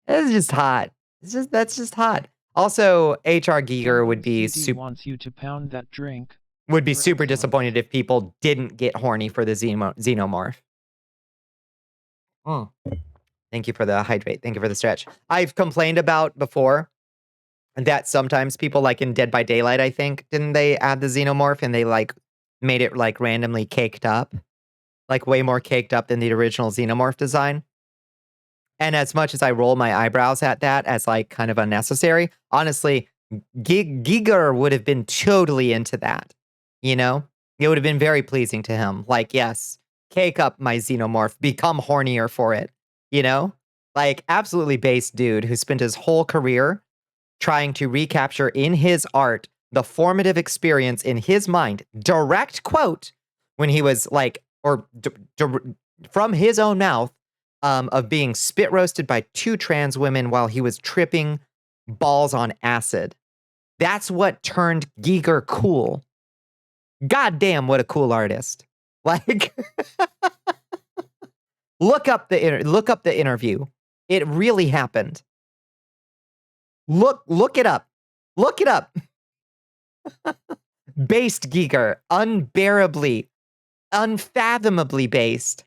Speaker 2: It's just hot. That's just hot. Also, HR Giger would be
Speaker 4: wants you to pound that drink.
Speaker 2: Would be super disappointed if people didn't get horny for the xenomorph. Thank you for the hydrate. Thank you for the stretch. I've complained about before that sometimes people like in Dead by Daylight, I think, didn't they add the xenomorph and they like made it like randomly caked up? Like way more caked up than the original xenomorph design. And as much as I roll my eyebrows at that as like kind of unnecessary, honestly, Giger would have been totally into that, you know? It would have been very pleasing to him. Like, yes, cake up my xenomorph, become hornier for it. You know? Like, absolutely base dude who spent his whole career trying to recapture in his art the formative experience in his mind. Direct quote when he was like, or from his own mouth, of being spit roasted by 2 trans women while he was tripping balls on acid. That's what turned Giger cool. God damn, what a cool artist. Like, look up the interview. It really happened. Look it up. Look it up. Based Giger, unbearably, unfathomably based.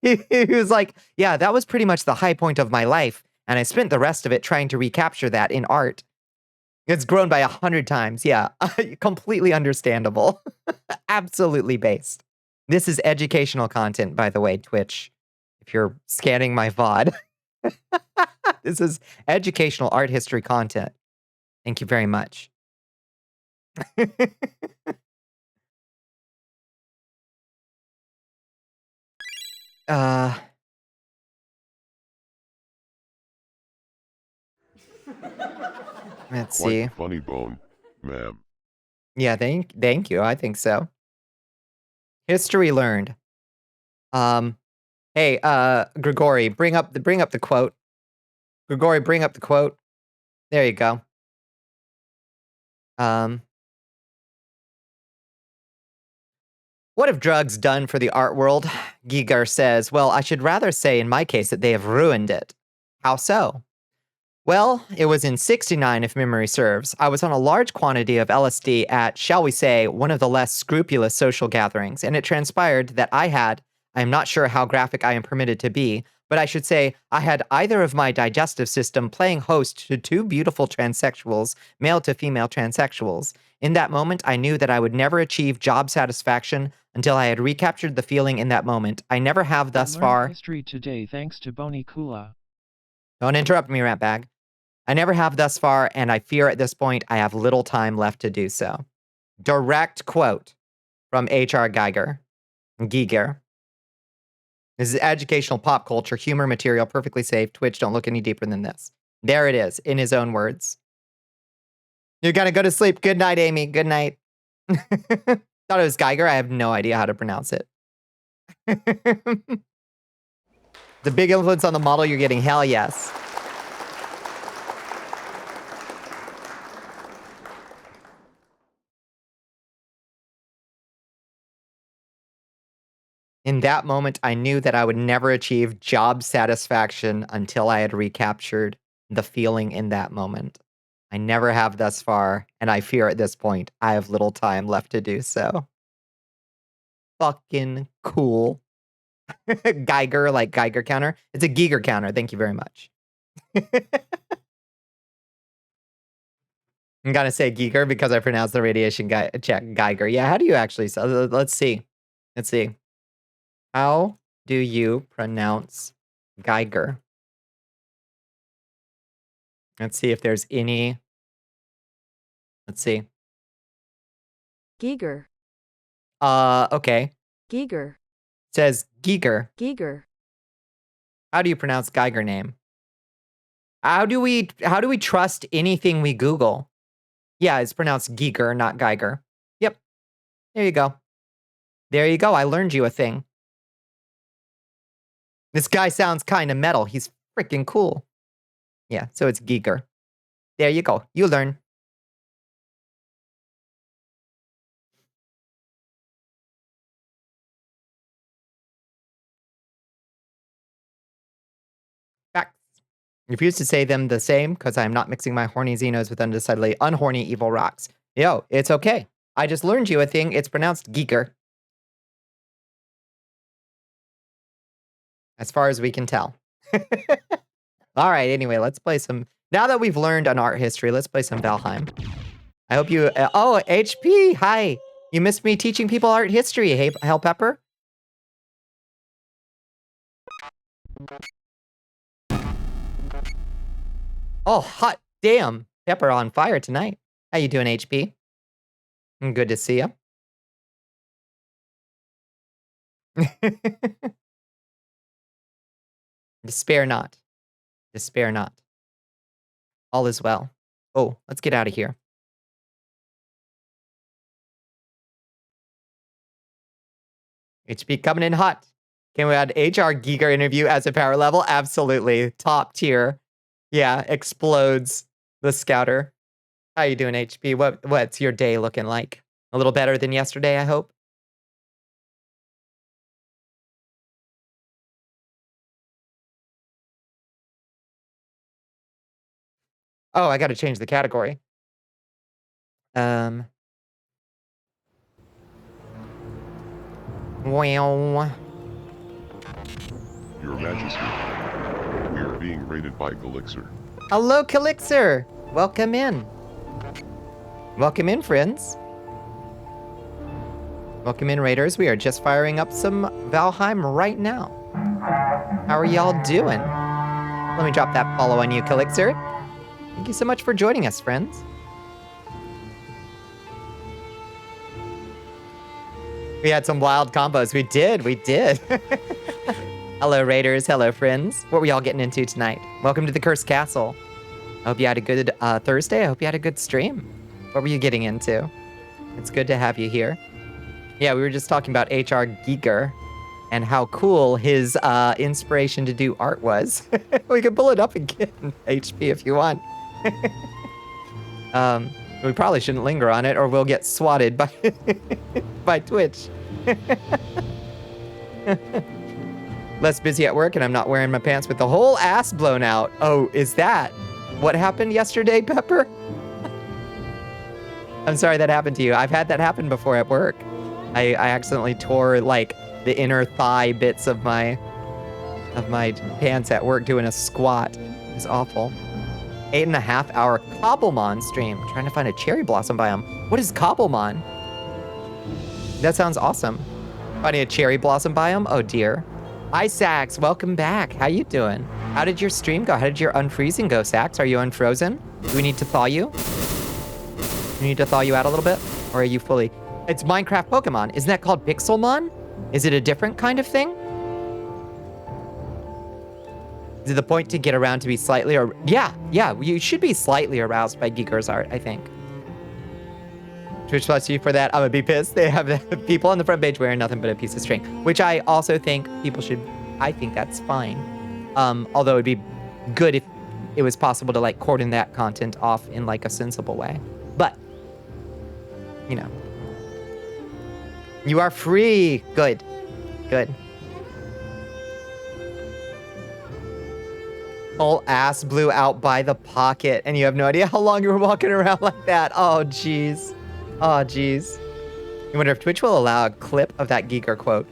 Speaker 2: He was like, yeah, that was pretty much the high point of my life, and I spent the rest of it trying to recapture that in art. It's grown by 100 times. Yeah, completely understandable. Absolutely based. This is educational content, by the way, Twitch. If you're scanning my VOD. This is educational art history content. Thank you very much. Let's
Speaker 3: Quite
Speaker 2: see.
Speaker 3: a funny bone, ma'am.
Speaker 2: Yeah, thank you. I think so. History learned. Hey, Grigori, bring up the quote. Grigori, bring up the quote. There you go. What have drugs done for the art world? Giger says, well, I should rather say in my case that they have ruined it. How so? Well, it was in '69, if memory serves. I was on a large quantity of LSD at, shall we say, one of the less scrupulous social gatherings, and it transpired that I am not sure how graphic I am permitted to be, but I should say I had either of my digestive system playing host to 2 beautiful transsexuals, male to female transsexuals. In that moment, I knew that I would never achieve job satisfaction until I had recaptured the feeling in that moment. I never have thus far.
Speaker 4: History today thanks to Bonnicula.
Speaker 2: Don't interrupt me, Ratbag. I never have thus far, and I fear at this point I have little time left to do so. Direct quote from H.R. Giger. This is educational pop culture, humor material, perfectly safe. Twitch, don't look any deeper than this. There it is, in his own words. You're gonna go to sleep. Good night, Amy. Good night. Thought it was Giger. I have no idea how to pronounce it. The big influence on the model you're getting. Hell yes. In that moment, I knew that I would never achieve job satisfaction until I had recaptured the feeling in that moment. I never have thus far, and I fear at this point I have little time left to do so. Fucking cool. Geiger, like Geiger counter. It's a Giger counter. Thank you very much. I'm gonna say Giger because I pronounced the radiation check Geiger. Yeah, how do you actually say? Let's see. Let's see. How do you pronounce Geiger? Let's see if there's any. Let's see.
Speaker 5: Giger.
Speaker 2: Okay.
Speaker 5: Giger.
Speaker 2: It says Giger.
Speaker 5: Giger.
Speaker 2: How do you pronounce Geiger name? How do we trust anything we Google? Yeah, it's pronounced Giger, not Geiger. Yep. There you go. There you go. I learned you a thing. This guy sounds kind of metal. He's freaking cool. Yeah, so it's Giger. There you go. You learn. Facts. Refuse to say them the same because I am not mixing my horny Xenos with undecidedly unhorny evil rocks. Yo, it's okay. I just learned you a thing. It's pronounced Giger. As far as we can tell. All right, anyway, let's play some. Now that we've learned an art history, let's play some Valheim. I hope you. Oh, HP. Hi. You missed me teaching people art history. Hey, Hell Pepper. Oh, hot damn. Pepper on fire tonight. How you doing, HP? Good to see you. Despair not. Despair not. All is well. Oh, let's get out of here. HP coming in hot. Can we add HR Giger interview as a power level? Absolutely. Top tier. Yeah, explodes the scouter. How you doing, HP? What's your day looking like? A little better than yesterday, I hope? Oh, I gotta change the category. Well.
Speaker 3: Your Majesty, we are being raided by Galixer.
Speaker 2: Hello, Calixer. Welcome in. Welcome in, friends. Welcome in, Raiders. We are just firing up some Valheim right now. How are y'all doing? Let me drop that follow on you, Calixer. Thank you so much for joining us, friends. We had some wild combos. We did. Hello, Raiders. Hello, friends. What were y'all getting into tonight? Welcome to the Cursed Castle. I hope you had a good Thursday. I hope you had a good stream. What were you getting into? It's good to have you here. Yeah, we were just talking about HR Giger and how cool his inspiration to do art was. We can pull it up again, HP, if you want. We probably shouldn't linger on it or we'll get swatted by, by Twitch. Less busy at work and I'm not wearing my pants with the whole ass blown out. Oh, is that what happened yesterday, Pepper? I'm sorry that happened to you. I've had that happen before at work. I accidentally tore like the inner thigh bits of my pants at work doing a squat. It was awful. 8.5 hour Cobblemon stream. Trying to find a cherry blossom biome. What is Cobblemon? That sounds awesome. Finding a cherry blossom biome? Oh dear. Hi Sax, welcome back. How you doing? How did your stream go? How did your unfreezing go, Sax? Are you unfrozen? Do we need to thaw you? We need to thaw you out a little bit? Or are you fully... It's Minecraft Pokemon. Isn't that called Pixelmon? Is it a different kind of thing? Is it the point to get around to be slightly or... Yeah, you should be slightly aroused by Giger's art, I think. Twitch plus you for that. I'm gonna be pissed. They have people on the front page wearing nothing but a piece of string, which I also think people should... I think that's fine. Although it'd be good if it was possible to like cordon that content off in like a sensible way. But, you know. You are free. Good. Good. Whole ass blew out by the pocket, and you have no idea how long you were walking around like that. Oh, jeez. Oh, jeez. I wonder if Twitch will allow a clip of that Giger quote.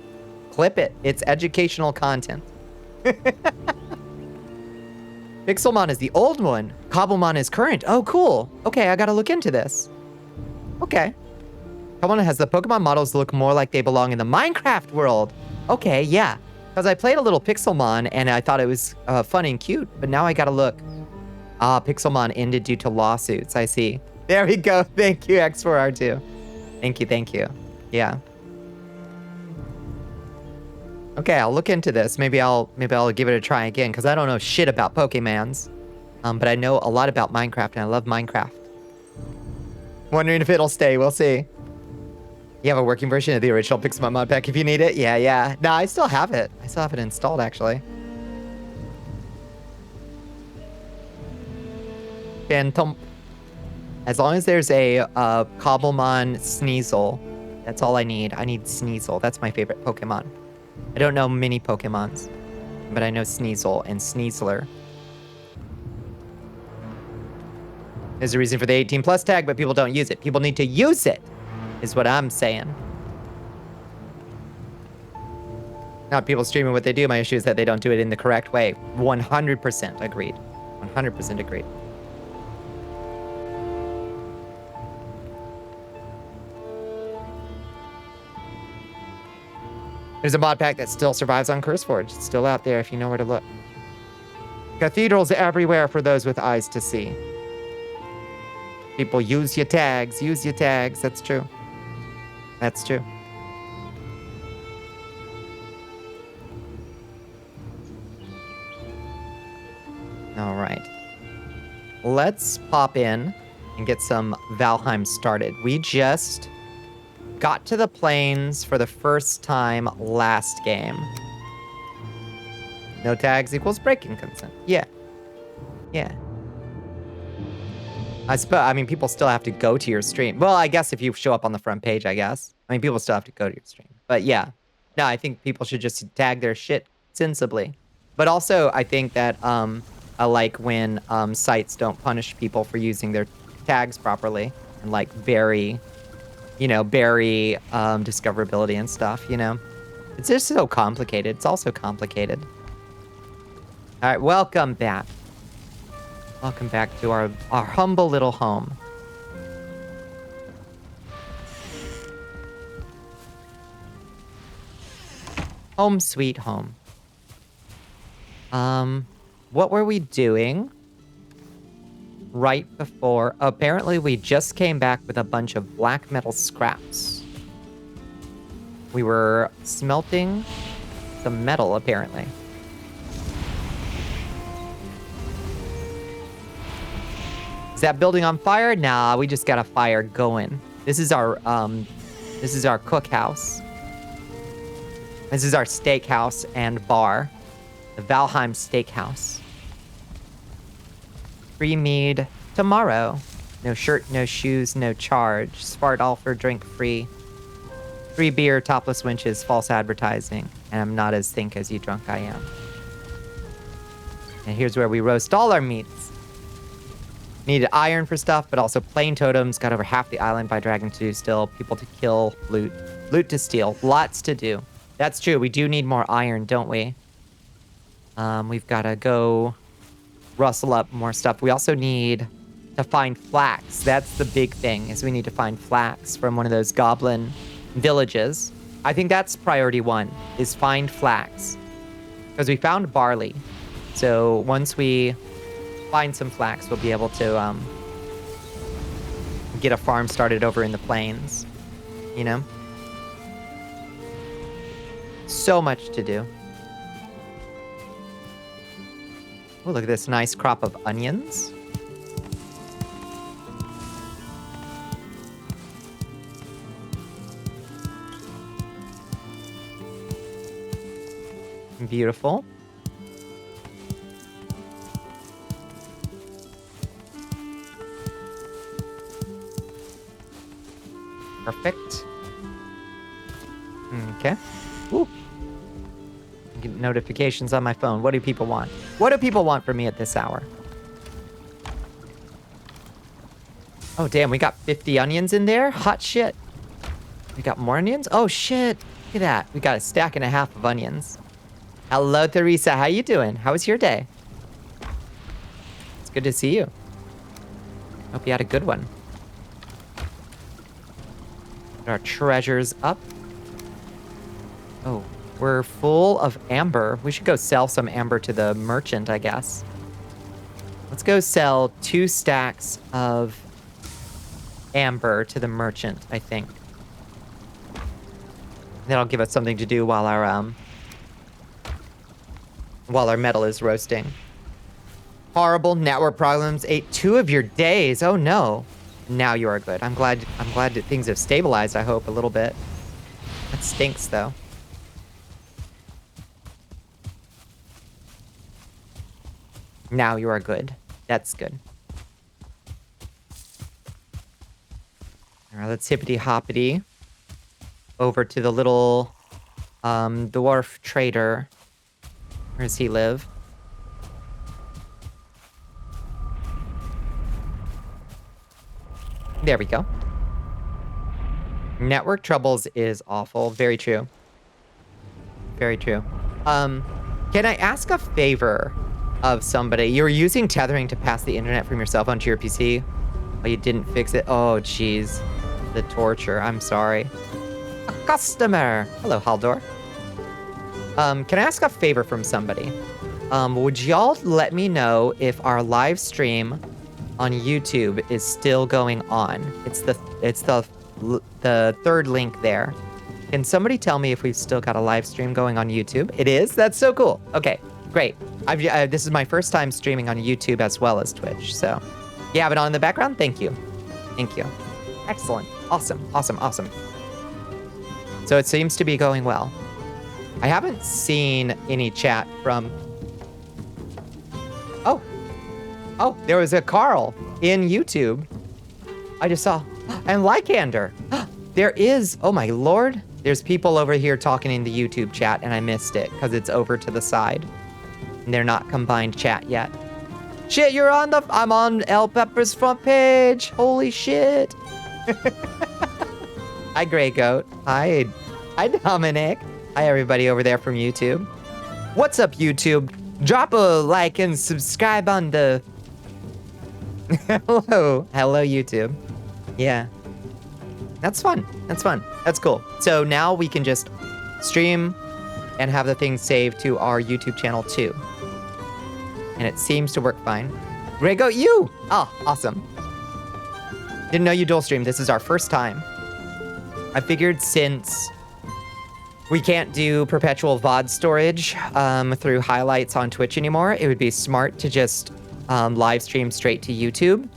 Speaker 2: Clip it. It's educational content. Pixelmon is the old one. Cobblemon is current. Oh, cool. Okay, I gotta look into this. Okay. Cobblemon has the Pokemon models look more like they belong in the Minecraft world. Okay, yeah. Because I played a little Pixelmon and I thought it was fun and cute, but now I gotta look. Ah, Pixelmon ended due to lawsuits. I see. There we go. Thank you, X4R2. Thank you. Yeah. Okay, I'll look into this. Maybe I'll give it a try again because I don't know shit about Pokemans, but I know a lot about Minecraft and I love Minecraft. Wondering if it'll stay. We'll see. You have a working version of the original Pixelmon mod pack if you need it? Yeah. No, I still have it. I still have it installed, actually. Phantom. As long as there's a Cobblemon Sneasel, that's all I need. I need Sneasel. That's my favorite Pokemon. I don't know many Pokemons, but I know Sneasel and Sneasler. There's a reason for the 18 plus tag, but people don't use it. People need to use it, is what I'm saying. Not people streaming what they do. My issue is that they don't do it in the correct way. 100% agreed. 100% agreed. There's a mod pack that still survives on CurseForge. It's still out there if you know where to look. Cathedrals everywhere for those with eyes to see. People use your tags. Use your tags. That's true. That's true. All right. Let's pop in and get some Valheim started. We just got to the plains for the first time last game. No tags equals breaking consent. Yeah. Yeah. I mean, people still have to go to your stream. Well, I guess if you show up on the front page, I guess. I mean, people still have to go to your stream. But yeah. No, I think people should just tag their shit sensibly. But also, I think that I like when sites don't punish people for using their tags properly and like bury discoverability and stuff, you know? It's just so complicated. It's also complicated. All right, welcome back. Welcome back to our humble little home. Home sweet home. What were we doing right before? Apparently, we just came back with a bunch of black metal scraps. We were smelting some metal, apparently. Is that building on fire? Nah, we just got a fire going. This is our cookhouse. This is our steakhouse and bar. The Valheim Steakhouse. Free mead tomorrow. No shirt, no shoes, no charge. Svart offer, drink free. Free beer, topless winches, false advertising. And I'm not as think as you drunk I am. And here's where we roast all our meats. Needed iron for stuff, but also plain totems. Got over half the island by dragon to do still. People to kill, loot. Loot to steal. Lots to do. That's true. We do need more iron, don't we? We've got to go rustle up more stuff. We also need to find flax. That's the big thing, is we need to find flax from one of those goblin villages. I think that's priority one, is find flax. Because we found barley. So once we find some flax, we'll be able to get a farm started over in the plains. You know? So much to do. Oh, look at this nice crop of onions. Beautiful. Perfect. Okay. Ooh. Get notifications on my phone. What do people want? What do people want from me at this hour? Oh, damn. We got 50 onions in there? Hot shit. We got more onions? Oh, shit. Look at that. We got a stack and a half of onions. Hello, Teresa. How you doing? How was your day? It's good to see you. Hope you had a good one. Put our treasures up. Oh, we're full of amber. We should go sell some amber to the merchant, I guess. Let's go sell 2 stacks of amber to the merchant, I think. That'll give us something to do while our metal is roasting. Horrible network problems ate 2 of your days. Oh no. Now you are good. I'm glad that things have stabilized, I hope, a little bit. That stinks though. Now you are good. That's good. All right, let's hippity hoppity over to the little dwarf trader. Where does he live? There we go. Network troubles is awful. Very true. Very true. Can I ask a favor of somebody? You're using tethering to pass the internet from your cell phone to your PC. Oh, you didn't fix it. Oh, jeez. The torture. I'm sorry. A customer. Hello, Haldor. Can I ask a favor from somebody? Would y'all let me know if our live stream on YouTube is still going on? It's the the third link there. Can somebody tell me if we've still got a live stream going on YouTube? It is? That's so cool. Okay, great. This is my first time streaming on YouTube as well as Twitch, so you have it on in the background? Thank you. Thank you. Excellent. Awesome, awesome, awesome. So it seems to be going well. I haven't seen any chat from... Oh, there was a Carl in YouTube. I just saw... And Lycander. There is... Oh my lord. There's people over here talking in the YouTube chat, and I missed it because it's over to the side. And they're not combined chat yet. Shit, you're on the... I'm on El Pepper's front page. Holy shit. Hi, Grey Goat. Hi, Dominic. Hi, everybody over there from YouTube. What's up, YouTube? Drop a like and subscribe on the... Hello, YouTube. Yeah. That's fun. That's fun. That's cool. So now we can just stream and have the thing saved to our YouTube channel too. And it seems to work fine. Grey Goat, you! Oh, awesome. Didn't know you dual stream. This is our first time. I figured since we can't do perpetual VOD storage through highlights on Twitch anymore, it would be smart to just live stream straight to YouTube.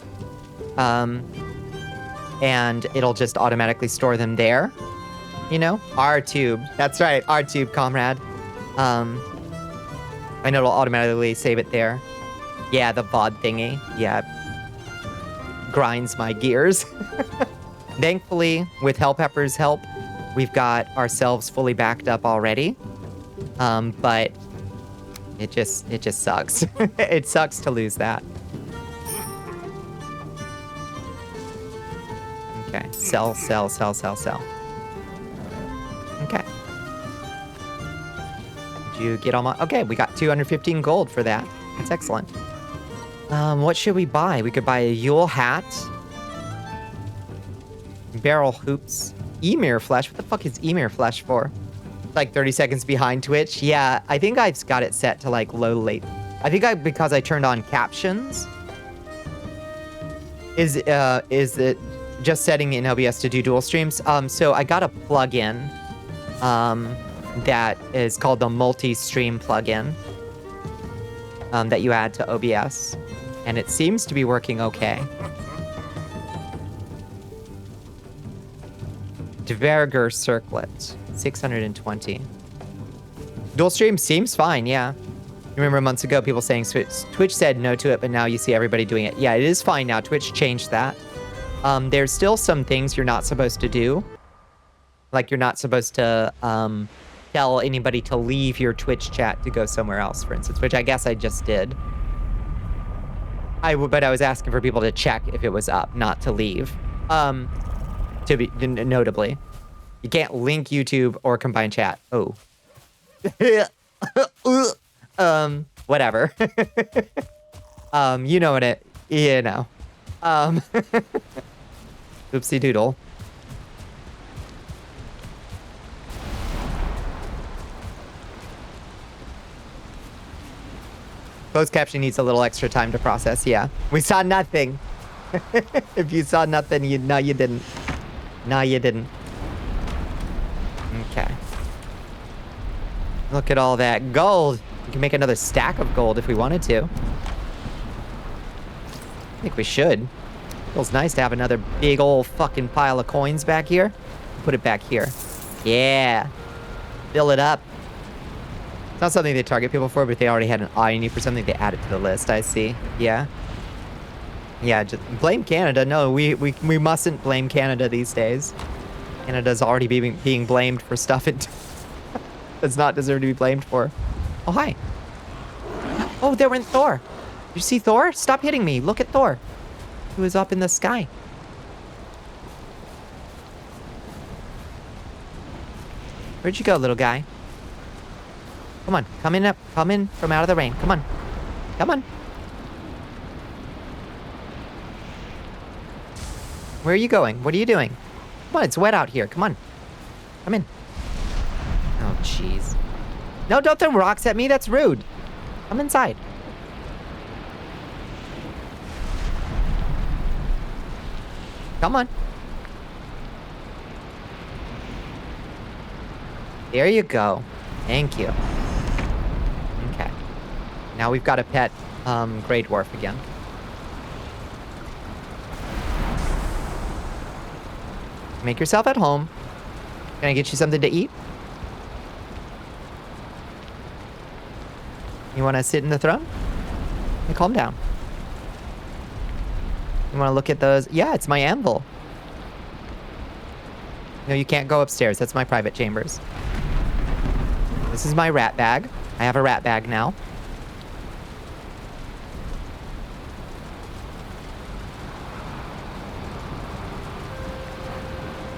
Speaker 2: And it'll just automatically store them there. You know? RTube. That's right. RTube, comrade. And it'll automatically save it there. Yeah, the VOD thingy. Yeah. Grinds my gears. Thankfully, with Hellpepper's help, we've got ourselves fully backed up already. But it just sucks. It sucks to lose that. Okay, sell. Okay. Did you get all my... Okay, we got 215 gold for that. That's excellent. What should we buy? We could buy a Yule hat. Barrel hoops. Emir flesh. What the fuck is Emir flesh for? Like 30 seconds behind Twitch? Yeah, I think I've got it set to like low late. I think because I turned on captions. Is it just setting in OBS to do dual streams? So I got a plugin that is called the multi-stream plugin that you add to OBS, and it seems to be working okay. Dverger Circlet, 620. Dual stream seems fine, yeah. Remember months ago people saying Twitch said no to it, but now you see everybody doing it. Yeah, it is fine now. Twitch changed that. There's still some things you're not supposed to do. Like you're not supposed to tell anybody to leave your Twitch chat to go somewhere else, for instance, which I guess I just did. But I was asking for people to check if it was up, not to leave. To be notably, you can't link YouTube or combine chat. Oh. Whatever. You know what it, you know. Oopsie doodle. Closed caption needs a little extra time to process, yeah. We saw nothing. If you saw nothing, no, you didn't. No, you didn't. Okay. Look at all that gold. We can make another stack of gold if we wanted to. I think we should. Feels nice to have another big old fucking pile of coins back here. Put it back here. Yeah. Fill it up. It's not something they target people for, but if they already had an eye on you for something, they add it to the list, I see. Yeah. Yeah, just blame Canada. No, we mustn't blame Canada these days. Canada's already being blamed for stuff it does not deserve to be blamed for. Oh, hi. Oh, there went Thor. Did you see Thor? Stop hitting me. Look at Thor. He was up in the sky. Where'd you go, little guy? Come on, come in up. Come in from out of the rain. Come on. Come on. Where are you going? What are you doing? Come on, it's wet out here. Come on. Come in. Oh, jeez. No, don't throw rocks at me. That's rude. Come inside. Come on. There you go. Thank you. Okay. Now we've got to pet Grey Dwarf again. Make yourself at home. Can I get you something to eat? You want to sit in the throne? And calm down. You want to look at those? Yeah, it's my anvil. No, you can't go upstairs. That's my private chambers. This is my rat bag. I have a rat bag now.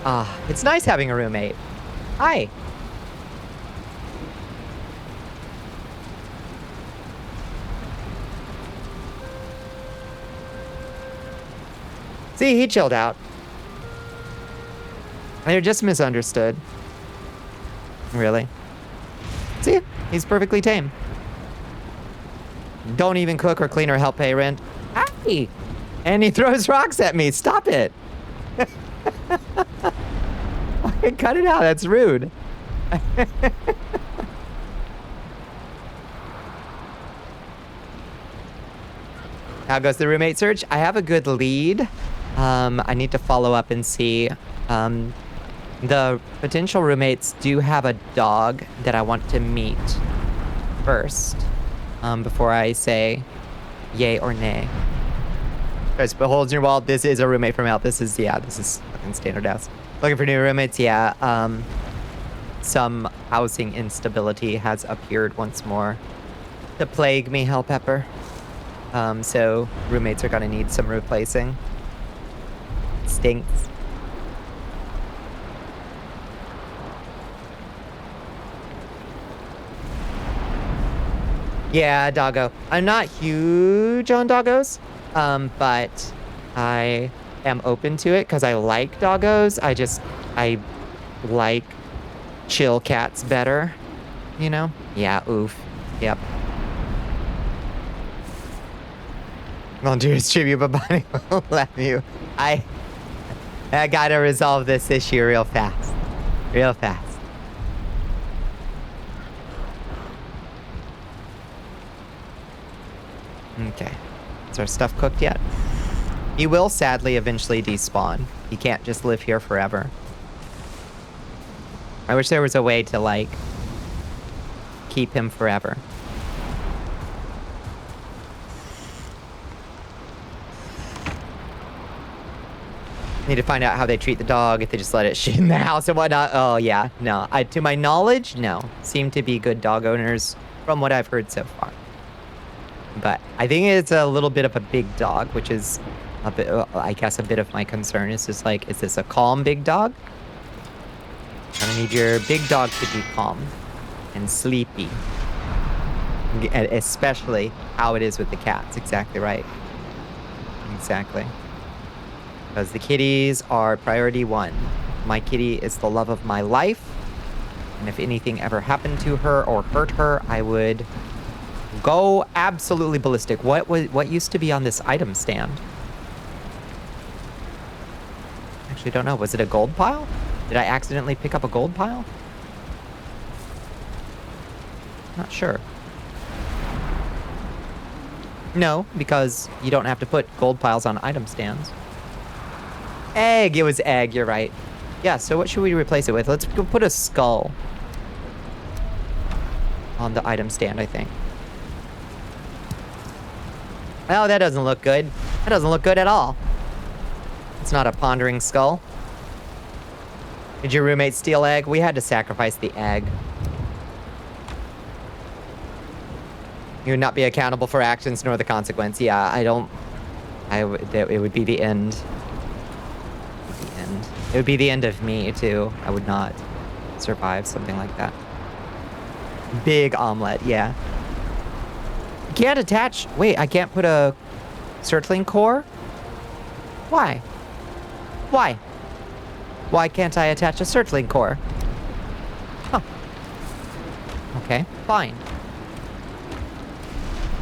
Speaker 2: Ah, it's nice having a roommate. Hi. See, he chilled out. They're just misunderstood. Really. See? He's perfectly tame. Don't even cook or clean or help pay rent. Hi! And he throws rocks at me. Stop it. Cut it out. That's rude. How goes the roommate search? I have a good lead. I need to follow up and see. The potential roommates do have a dog that I want to meet first, before I say yay or nay. Guys, beholds your wall. This is a roommate from out. This is fucking standard house. Looking for new roommates. Yeah. Some housing instability has appeared once more to plague me, Hellpepper. So roommates are gonna need some replacing. Stinks. Yeah, doggo. I'm not huge on doggos, but I am open to it because I like doggos. I like chill cats better, you know? Yeah, oof. Yep. I'll do his tribute, but Bonnie won't let you. I gotta resolve this issue real fast. Real fast. Okay. Is our stuff cooked yet? He will sadly eventually despawn. He can't just live here forever. I wish there was a way to, like, keep him forever. Need to find out how they treat the dog, if they just let it shit in the house and whatnot. Oh, yeah. No. To my knowledge, no. Seem to be good dog owners from what I've heard so far. But I think it's a little bit of a big dog, which is a bit, I guess, a bit of my concern. Is just like, is this a calm big dog? I need your big dog to be calm and sleepy. Especially how it is with the cats. Exactly right. Exactly. Because the kitties are priority one. My kitty is the love of my life. And if anything ever happened to her or hurt her, I would go absolutely ballistic. What used to be on this item stand? Actually, don't know. Was it a gold pile? Did I accidentally pick up a gold pile? Not sure. No, because you don't have to put gold piles on item stands. Egg! It was egg, you're right. Yeah, so what should we replace it with? Let's go put a skull on the item stand, I think. Oh, that doesn't look good. That doesn't look good at all. It's not a pondering skull. Did your roommate steal egg? We had to sacrifice the egg. You would not be accountable for actions nor the consequence. Yeah, it would be the end. It would be the end of me, too. I would not survive something like that. Big omelet, yeah. Can't attach... Wait, I can't put a circling core? Why? Why? Why can't I attach a circling core? Huh. Okay, fine.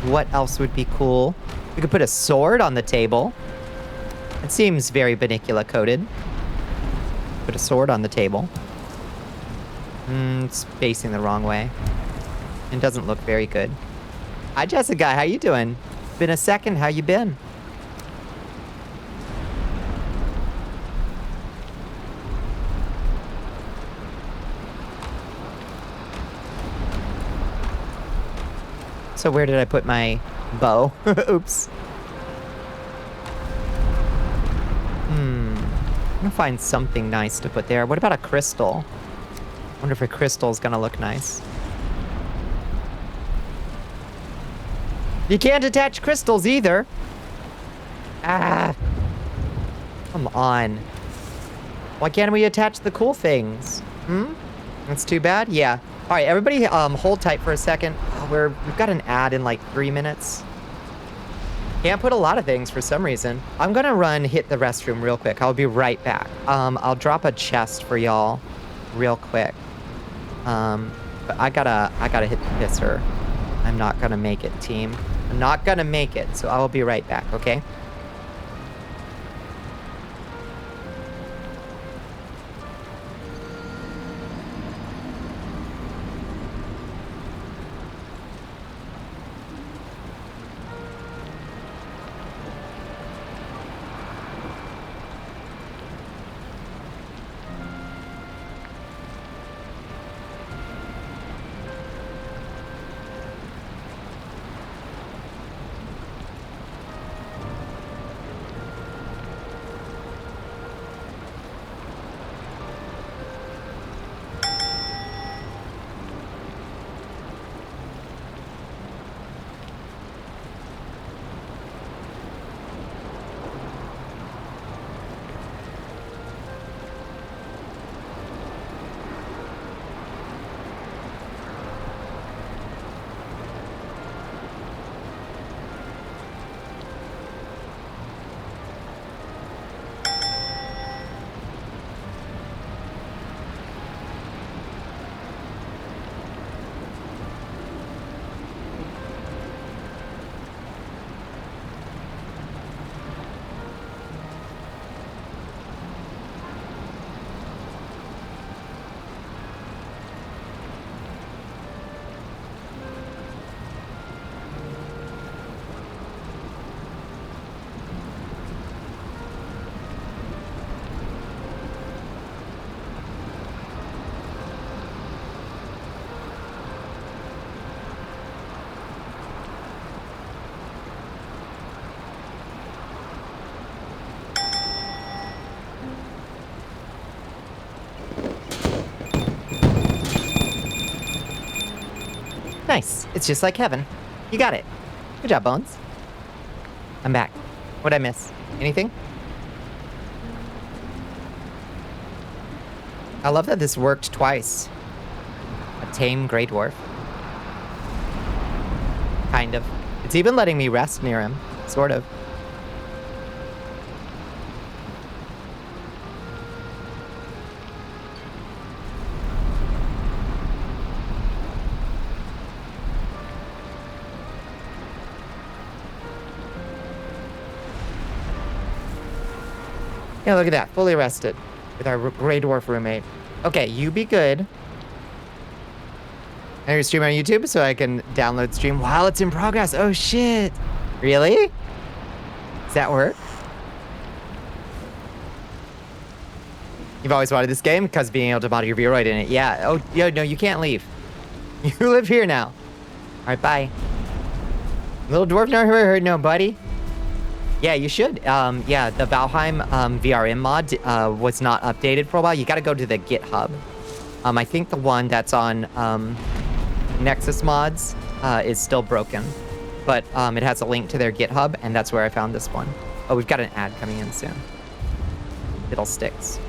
Speaker 2: What else would be cool? We could put a sword on the table. It seems very Bonnicula coded. Put a sword on the table. It's facing the wrong way. It doesn't look very good. Hi, Jessica. How you doing? Been a second. How you been? So where did I put my bow? Oops. I'm gonna find something nice to put there. What about a crystal? Wonder if a crystal's gonna look nice. You can't attach crystals either. Ah. Come on. Why can't we attach the cool things? That's too bad? Yeah. All right, everybody hold tight for a second. Oh, we've got an ad in like 3 minutes. Can't put a lot of things for some reason. I'm gonna hit the restroom real quick. I'll be right back. I'll drop a chest for y'all real quick. But I gotta hit the pisser. I'm not gonna make it, team. I'm not gonna make it, so I will be right back, okay? Nice. It's just like heaven. You got it. Good job, Bones. I'm back. What'd I miss? Anything? I love that this worked twice. A tame Grey Dwarf. Kind of. It's even letting me rest near him. Sort of. Yeah, look at that. Fully rested with our Grey Dwarf roommate. Okay, you be good. And you stream on YouTube so I can download stream while it's in progress. Oh, shit. Really? Does that work? You've always wanted this game because being able to mod your Vroid in it. Yeah. Oh, yo, no, you can't leave. You live here now. All right, bye. Little dwarf never heard no, buddy. Yeah, you should. Yeah, the Valheim VRM mod was not updated for a while. You got to go to the GitHub. I think the one that's on Nexus Mods is still broken, but it has a link to their GitHub, and that's where I found this one. Oh, we've got an ad coming in soon. Fiddlesticks.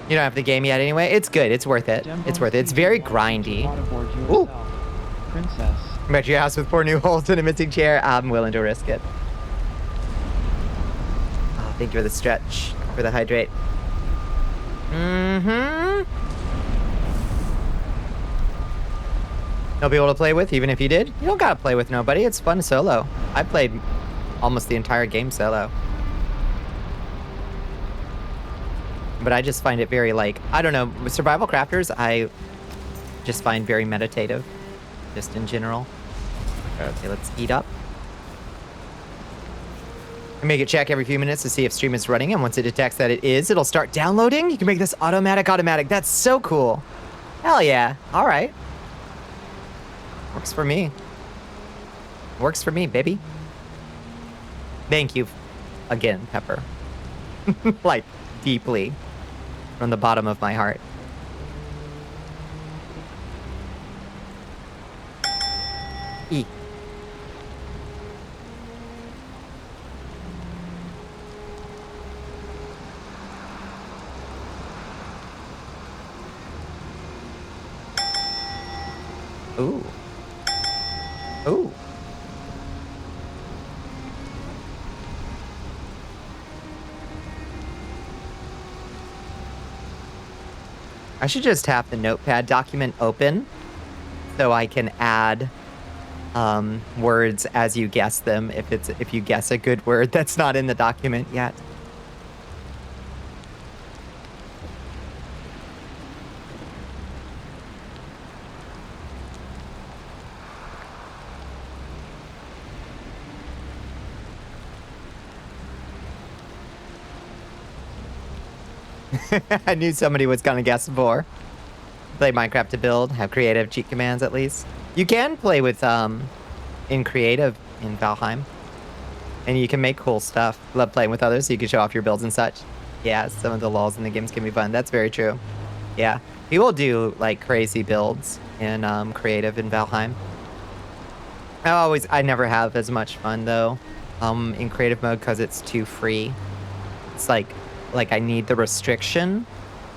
Speaker 2: You don't have the game yet anyway? It's good. It's worth it. It's worth it. It's very grindy. Ooh.
Speaker 4: Princess.
Speaker 2: I'm at your house with 4 new holes and a missing chair. I'm willing to risk it. Oh, thank you for the stretch. For the hydrate. No people to play with, even if you did. You don't gotta play with nobody. It's fun solo. I played almost the entire game solo. but I just find it very, like, I don't know, with survival crafters, I just find very meditative, just in general. Okay, let's eat up. I make it check every few minutes to see if stream is running, and once it detects that it is, it'll start downloading. You can make this automatic. That's so cool. Hell yeah. All right. Works for me. Works for me, baby. Thank you again, Pepper. Like, deeply. From the bottom of my heart. E. Ooh. Ooh. I should just have the notepad document open so I can add words as you guess them if you guess a good word that's not in the document yet. I knew somebody was gonna guess before. Play Minecraft to build, have creative cheat commands at least. You can play with in creative in Valheim. And you can make cool stuff. Love playing with others so you can show off your builds and such. Yeah, some of the lulls in the games can be fun. That's very true. Yeah. People do like crazy builds in creative in Valheim. I never have as much fun though in creative mode because it's too free. It's like I need the restriction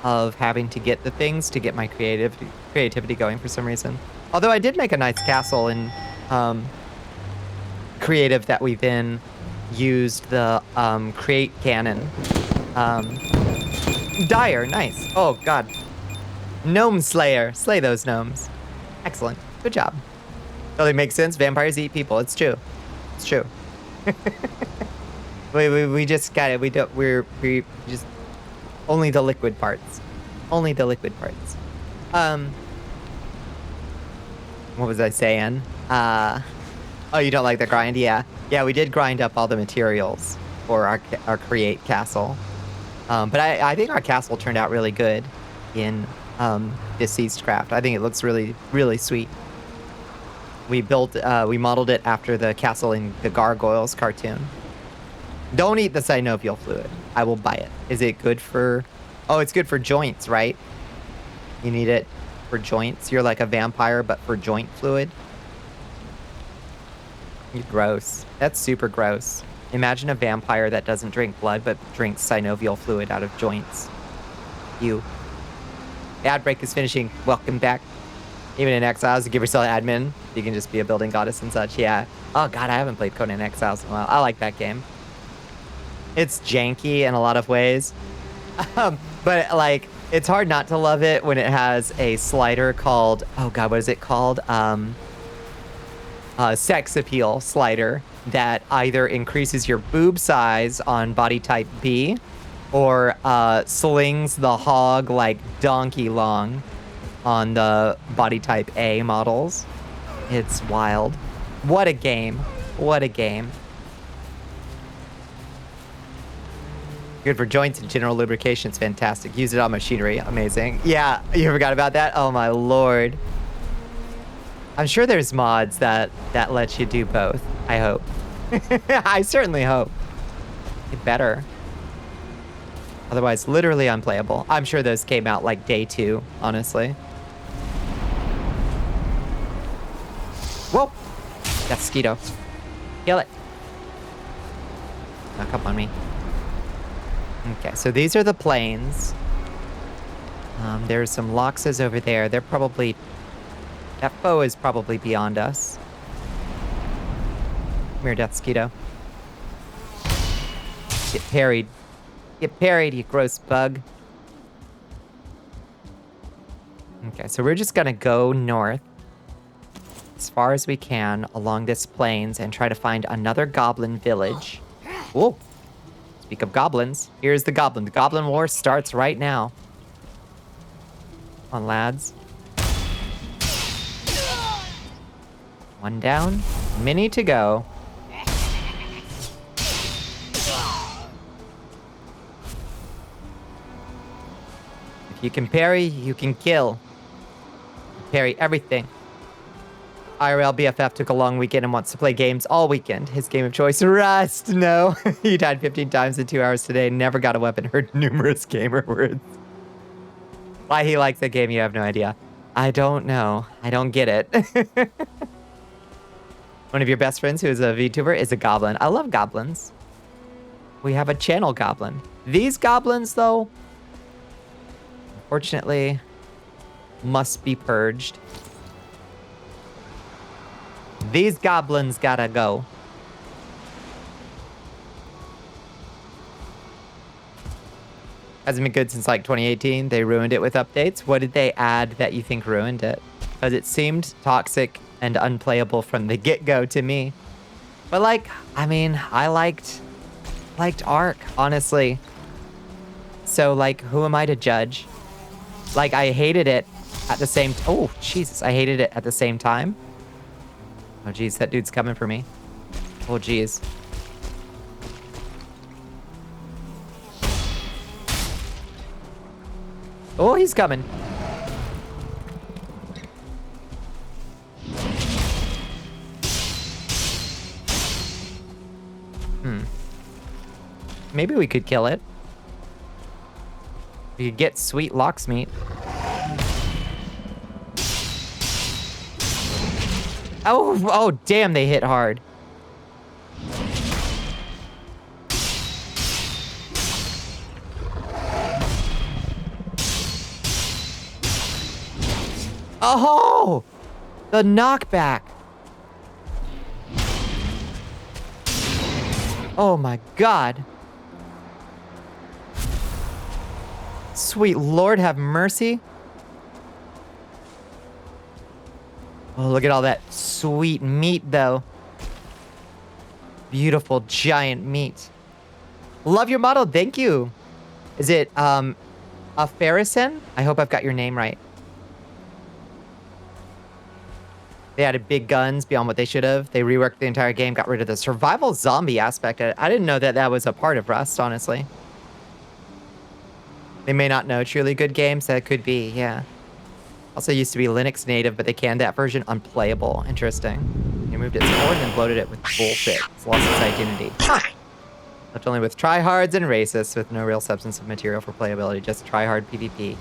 Speaker 2: of having to get the things to get my creativity going for some reason. Although I did make a nice castle in creative that we then used the create cannon. Dire, nice. Oh god. Gnome Slayer. Slay those gnomes. Excellent. Good job. Totally makes sense. Vampires eat people. It's true. It's true. we just got it. We just only the liquid parts. Only the liquid parts. What was I saying? Oh, you don't like the grind? Yeah. Yeah, we did grind up all the materials for our create castle. But I think our castle turned out really good in Deceased Craft. I think it looks really, really sweet. We modeled it after the castle in the Gargoyles cartoon. Don't eat the synovial fluid. I will buy it. Is it good for... Oh, it's good for joints, right? You need it for joints. You're like a vampire, but for joint fluid. You're gross. That's super gross. Imagine a vampire that doesn't drink blood, but drinks synovial fluid out of joints. You. Ad break is finishing. Welcome back. Even in Exiles, give yourself admin. You can just be a building goddess and such. Yeah. Oh god, I haven't played Conan Exiles in a while. I like that game. It's janky in a lot of ways. But like, it's hard not to love it when it has a slider called, oh god, what is it called? Sex appeal slider that either increases your boob size on body type B or slings the hog like donkey long on the body type A models. It's wild. What a game. What a game. Good for joints and general lubrication. It's fantastic. Use it on machinery. Amazing. Yeah, you forgot about that? Oh my lord. I'm sure there's mods that let you do both. I hope. I certainly hope. It better. Otherwise, literally unplayable. I'm sure those came out like day 2, honestly. Whoa! That's Skeeto. Kill it. Now come on me. Okay, so these are the plains. There's some Loxas over there. They're probably... That foe is probably beyond us. Come here, Death Skeeto. Get parried. Get parried, you gross bug. Okay, so we're just gonna go north as far as we can along this plains and try to find another goblin village. Whoa. Speak of goblins, here's the goblin. The Goblin War starts right now. Come on, lads. One down, many to go. If you can parry, you can kill. Parry everything. IRL BFF took a long weekend and wants to play games all weekend. His game of choice, Rust. No, he died 15 times in 2 hours today. Never got a weapon. Heard numerous gamer words. Why he likes that game, you have no idea. I don't know. I don't get it. One of your best friends who is a VTuber is a goblin. I love goblins. We have a channel goblin. These goblins, though, unfortunately, must be purged. These goblins gotta go. Hasn't been good since like 2018. They ruined it with updates. What did they add that you think ruined it? Because it seemed toxic and unplayable from the get-go to me. But like, I mean, I liked Ark, honestly. So like, who am I to judge? Like, I hated it at the same oh, Jesus, I hated it at the same time. Oh, geez, that dude's coming for me. Oh, geez. Oh, he's coming. Maybe we could kill it. We could get sweet lox meat. Oh, damn, they hit hard. Oh, the knockback. Oh my God. Sweet Lord, have mercy. Oh, look at all that sweet meat, though. Beautiful, giant meat. Love your model, thank you. Is it, a Farrison? I hope I've got your name right. They added big guns beyond what they should have. They reworked the entire game, got rid of the survival zombie aspect. I didn't know that that was a part of Rust, honestly. They may not know truly good games. That could be, yeah. Also used to be Linux native, but they canned that version unplayable. Interesting. They moved its core and then bloated it with bullshit. It's lost its identity. Left only with tryhards and racists with no real substance of material for playability, just tryhard PvP.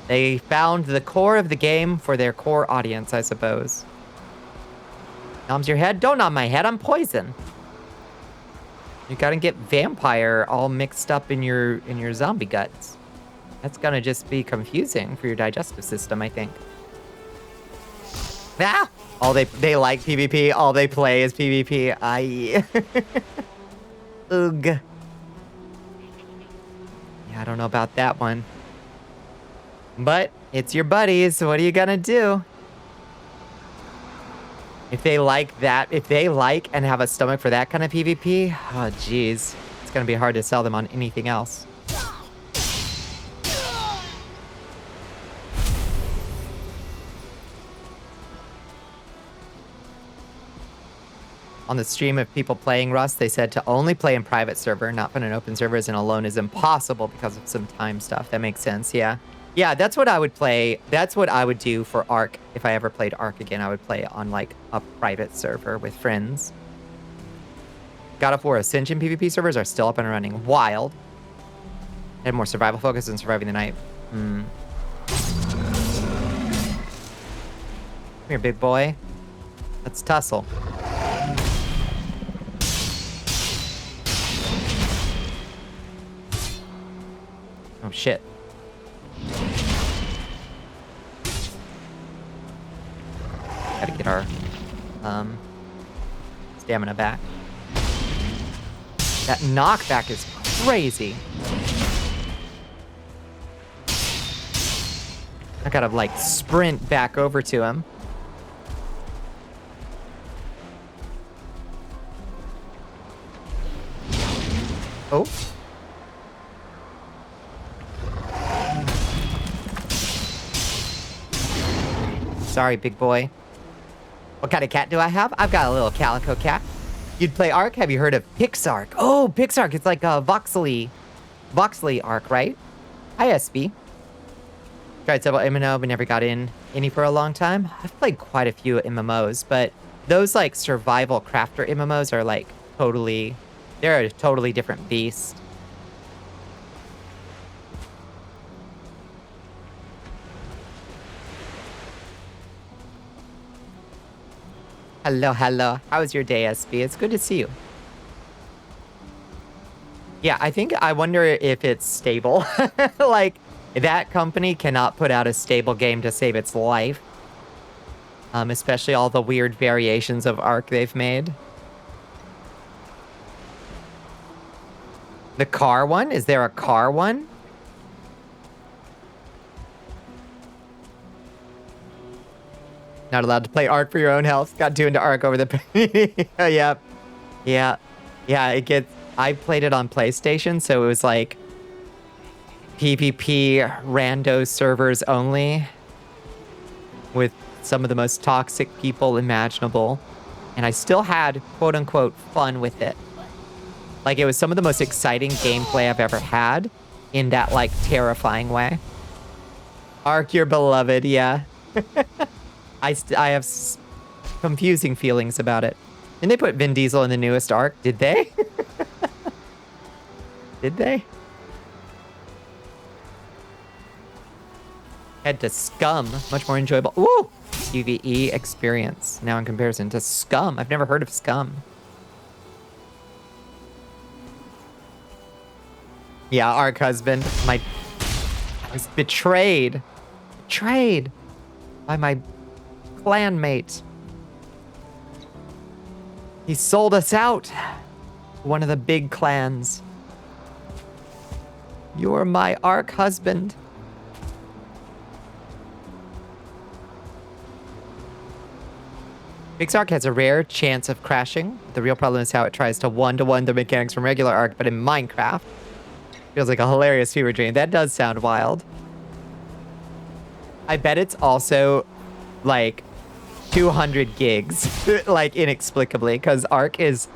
Speaker 2: They found the core of the game for their core audience, I suppose. Noms your head? Don't nom my head, I'm poison. You gotta get vampire all mixed up in your zombie guts. That's gonna just be confusing for your digestive system, I think. Ah! All they like PvP, all they play is PvP. Ugh. Yeah, I don't know about that one. But it's your buddies, so what are you gonna do? If they like that, if they like and have a stomach for that kind of PvP, oh geez, it's gonna be hard to sell them on anything else. On the stream of people playing Rust, they said to only play in private server, not put in open servers, and alone is impossible because of some time stuff. That makes sense, yeah. Yeah, that's what I would play. That's what I would do for Ark. If I ever played Ark again, I would play on, like, a private server with friends. God of War Ascension PvP servers are still up and running. Wild. Had more survival focus than surviving the night. Come here, big boy. Let's tussle. Oh, shit. Gotta get our, stamina back. That knockback is crazy. I gotta, like, sprint back over to him. Oh. Sorry, big boy. What kind of cat do I have? I've got a little calico cat. You'd play Ark? Have you heard of Pixark? Oh, Pixark. It's like a voxely Ark, right? Hi, SB. Tried several MMO, but never got in any for a long time. I've played quite a few MMOs, but those like survival crafter MMOs are like they're a totally different beast. Hello, hello. How was your day, SB? It's good to see you. Yeah, I wonder if it's stable. Like, that company cannot put out a stable game to save its life. Especially all the weird variations of Ark they've made. The car one? Is there a car one? Not allowed to play Ark for your own health. Got too into Ark over the... Yep. Yeah. Yeah, it gets... I played it on PlayStation, so it was like... PvP rando servers only. With some of the most toxic people imaginable. And I still had, quote-unquote, fun with it. Like, it was some of the most exciting gameplay I've ever had. In that, like, terrifying way. Ark, your beloved, yeah. I have confusing feelings about it. Didn't they put Vin Diesel in the newest Ark? Did they? Did they? Head to Scum. Much more enjoyable. Ooh! PvE experience. Now in comparison to Scum. I've never heard of Scum. Yeah, Ark husband. I was betrayed. Betrayed by my clanmate. He sold us out. One of the big clans. You're my Ark husband. Pixark has a rare chance of crashing. The real problem is how it tries to one-to-one the mechanics from regular Ark, but in Minecraft, feels like a hilarious fever dream. That does sound wild. I bet it's also like 200 gigs, like inexplicably, because Ark is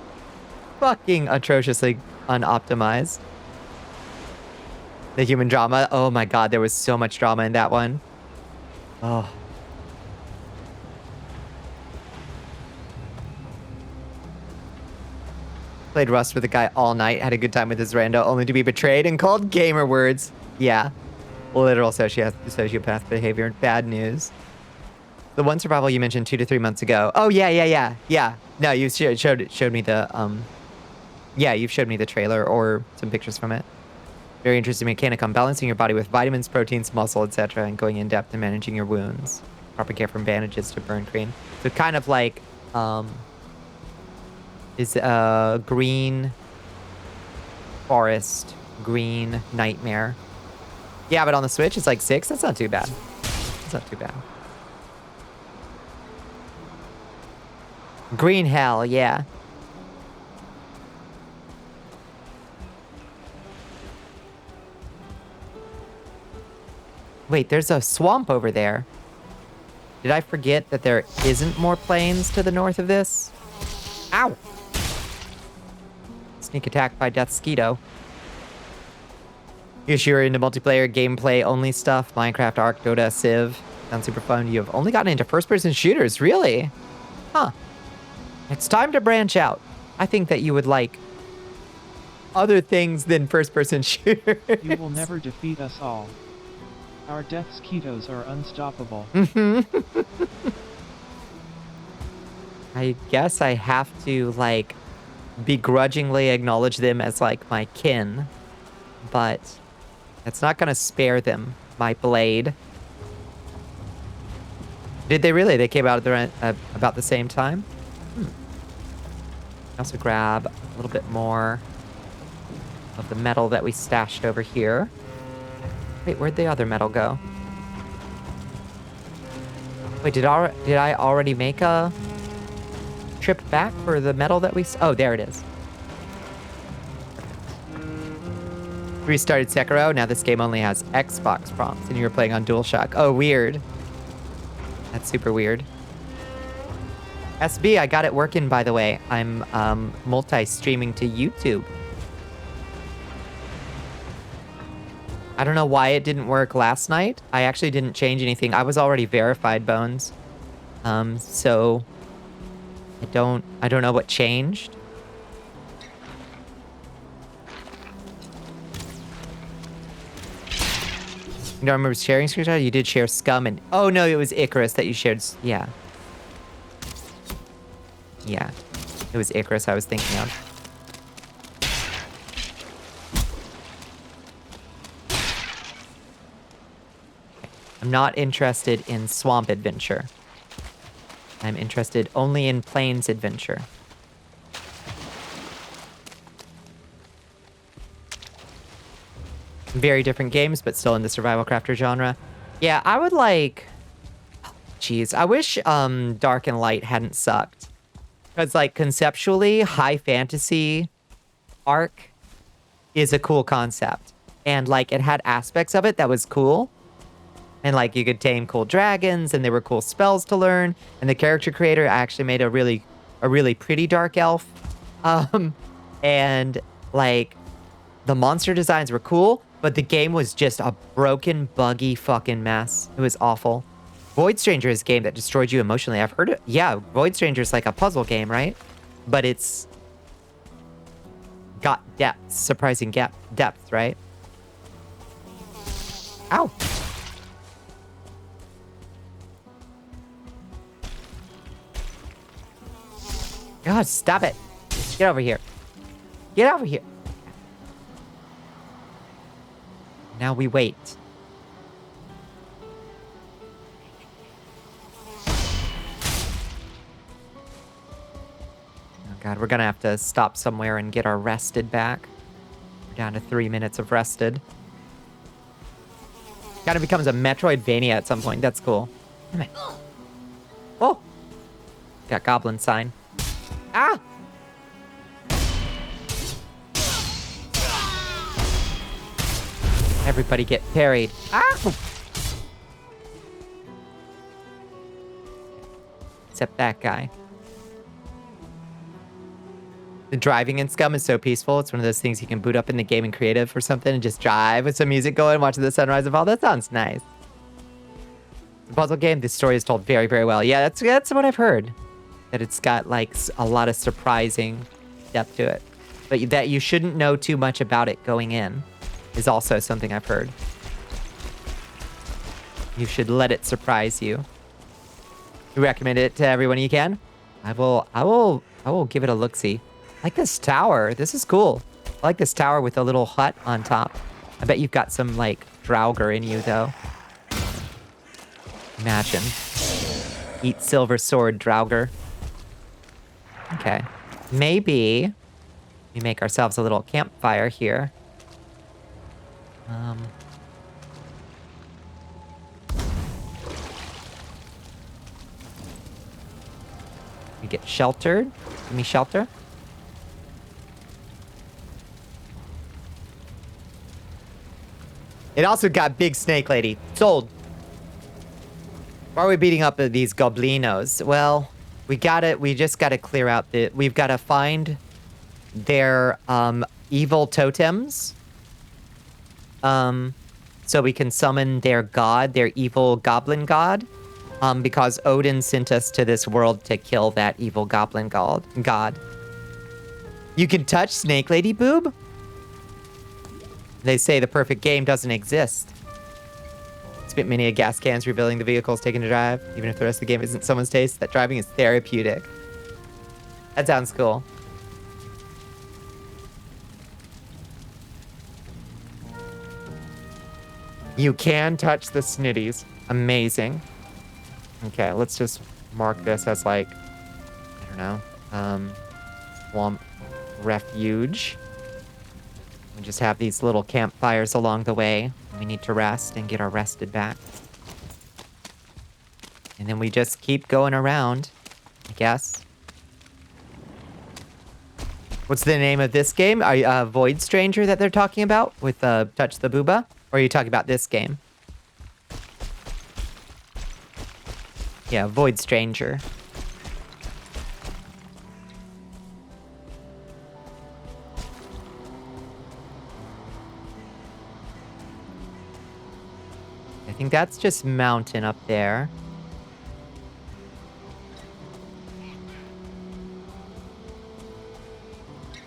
Speaker 2: fucking atrociously unoptimized. The human drama. Oh my god, there was so much drama in that one. Oh. Played Rust with a guy all night, had a good time with his rando, only to be betrayed and called gamer words. Yeah. Literal sociopath behavior. Bad news. The one survival you mentioned 2 to 3 months ago. Oh, yeah. No, you showed me the, yeah, you've showed me the trailer or some pictures from it. Very interesting mechanic on balancing your body with vitamins, proteins, muscle, etc., and going in depth and managing your wounds. Proper care from bandages to burn cream. So kind of like, is green forest, green nightmare. Yeah, but on the Switch it's like 6. That's not too bad. That's not too bad. Green hell, yeah. Wait, there's a swamp over there. Did I forget that there isn't more plains to the north of this? Ow! Sneak attack by Deathsquito. You sure you're into multiplayer, gameplay only stuff? Minecraft, Ark, Dota, Civ. Sounds super fun. You've only gotten into first-person shooters, really? Huh. It's time to branch out. I think that you would like other things than first-person shooters.
Speaker 4: You will never defeat us all. Our Deathsquitos are unstoppable.
Speaker 2: I guess I have to, like, begrudgingly acknowledge them as, like, my kin. But it's not gonna spare them, my blade. Did they really? They came out at about the same time? Also grab a little bit more of the metal that we stashed over here. Wait, where'd the other metal go? Wait, did I already make a trip back for the metal that we... Oh, there it is. Restarted Sekiro. Now this game only has Xbox prompts, and you were playing on DualShock. Oh, weird. That's super weird. SB, I got it working, by the way. I'm multi-streaming to YouTube. I don't know why it didn't work last night. I actually didn't change anything. I was already verified, Bones. So I don't know what changed. You don't remember sharing screenshot? You did share Scum and... Oh, no, it was Icarus that you shared. Yeah. Yeah. It was Icarus I was thinking of. I'm not interested in Swamp Adventure. I'm interested only in Plains Adventure. Very different games, but still in the survival crafter genre. Yeah, I would like... Jeez, I wish Dark and Light hadn't sucked. Because, like, conceptually, high fantasy arc is a cool concept. And, like, it had aspects of it that was cool. And, like, you could tame cool dragons, and there were cool spells to learn. And the character creator actually made a really pretty dark elf. And, like, the monster designs were cool, but the game was just a broken, buggy fucking mess. It was awful. Void Stranger is a game that destroyed you emotionally. I've heard it. Yeah, Void Stranger is like a puzzle game, right? But it's got depth, surprising depth, right? Ow. God, stop it. Get over here. Get over here. Now we wait. Oh God, we're gonna have to stop somewhere and get our rested back. We're down to 3 minutes of rested. Kind of becomes a Metroidvania at some point. That's cool. Damn it. Oh! Got goblin sign. Ah! Everybody get parried. Ah! Except that guy. The driving in Scum is so peaceful. It's one of those things you can boot up in the game in creative or something and just drive with some music going, watching the sunrise and fall. That sounds nice. It's a puzzle game. This story is told very, very well. Yeah, that's what I've heard. That it's got like a lot of surprising depth to it. But that you shouldn't know too much about it going in is also something I've heard. You should let it surprise you. You recommend it to everyone you can? I will give it a look-see. I like this tower. This is cool. I like this tower with a little hut on top. I bet you've got some like Draugr in you though. Imagine. Eat silver sword, Draugr. Okay. Maybe we make ourselves a little campfire here. We get sheltered. Give me shelter. It also got Big Snake Lady. Sold. Why are we beating up these goblinos? Well, we just gotta clear out we've gotta find their evil totems. So we can summon their god, their evil goblin god. Because Odin sent us to this world to kill that evil goblin god. You can touch Snake Lady boob? They say the perfect game doesn't exist. Spit many a gas cans revealing the vehicles taken to drive. Even if the rest of the game isn't someone's taste, that driving is therapeutic. That sounds cool. You can touch the snitties. Amazing. Okay, let's just mark this as like, I don't know, swamp refuge. We just have these little campfires along the way. We need to rest and get our rested back. And then we just keep going around, I guess. What's the name of this game? Are you Void Stranger that they're talking about with Touch the Booba? Or are you talking about this game? Yeah, Void Stranger. I think that's just mountain up there.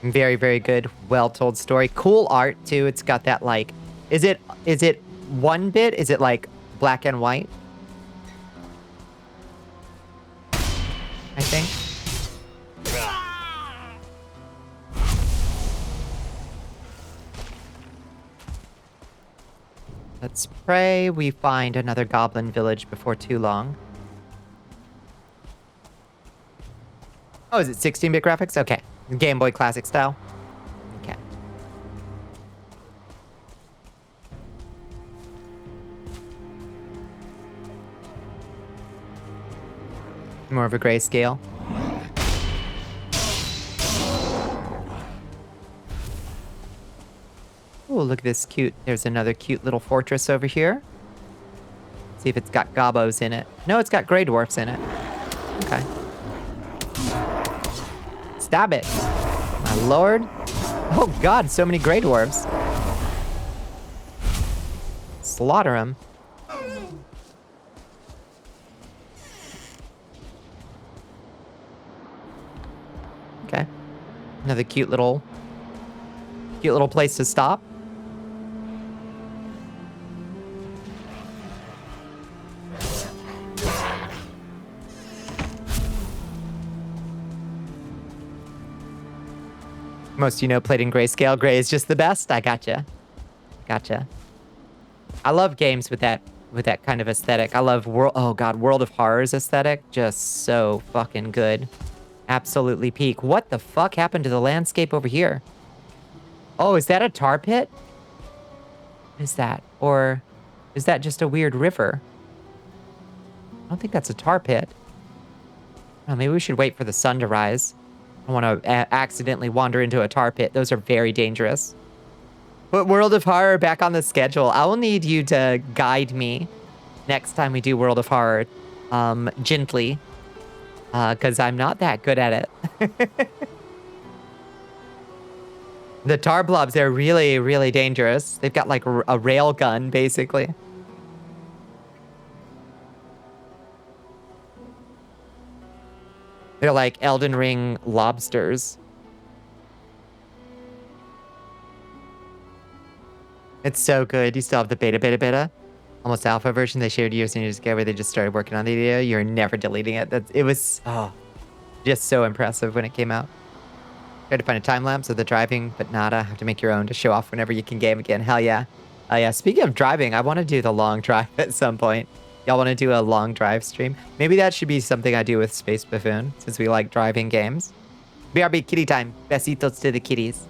Speaker 2: Very, very good. Well-told story. Cool art, too. It's got that, like... Is it 1-bit? Is it, like, black and white? I think. Let's pray we find another goblin village before too long. Oh, is it 16-bit graphics? Okay. Game Boy Classic style. Okay. More of a grayscale. Oh, look at this cute. There's another cute little fortress over here. See if it's got gobos in it. No, it's got gray dwarfs in it. Okay. Stab it. My lord. Oh god, so many gray dwarves. Slaughter them. Okay. Another cute little place to stop. Most played in grayscale. Gray is just the best. I gotcha. Gotcha. I love games with that kind of aesthetic. I love World of Horrors aesthetic. Just so fucking good. Absolutely peak. What the fuck happened to the landscape over here? Oh, is that a tar pit? What is that? Or is that just a weird river? I don't think that's a tar pit. Oh, maybe we should wait for the sun to rise. I don't want to accidentally wander into a tar pit. Those are very dangerous. Put World of Horror back on the schedule. I will need you to guide me next time we do World of Horror, gently, because I'm not that good at it. The tar blobs, they're really, really dangerous. They've got like a rail gun, basically. They're like Elden Ring lobsters. It's so good. You still have the beta. Almost alpha version they shared years and years ago where they just started working on the video. You're never deleting it. It was just so impressive when it came out. Tried to find a time lapse of the driving, but nada. Have to make your own to show off whenever you can game again. Hell yeah. Yeah. Speaking of driving, I want to do the long drive at some point. Y'all want to do a long drive stream? Maybe that should be something I do with Space Buffoon, since we like driving games. BRB kitty time. Besitos to the kitties.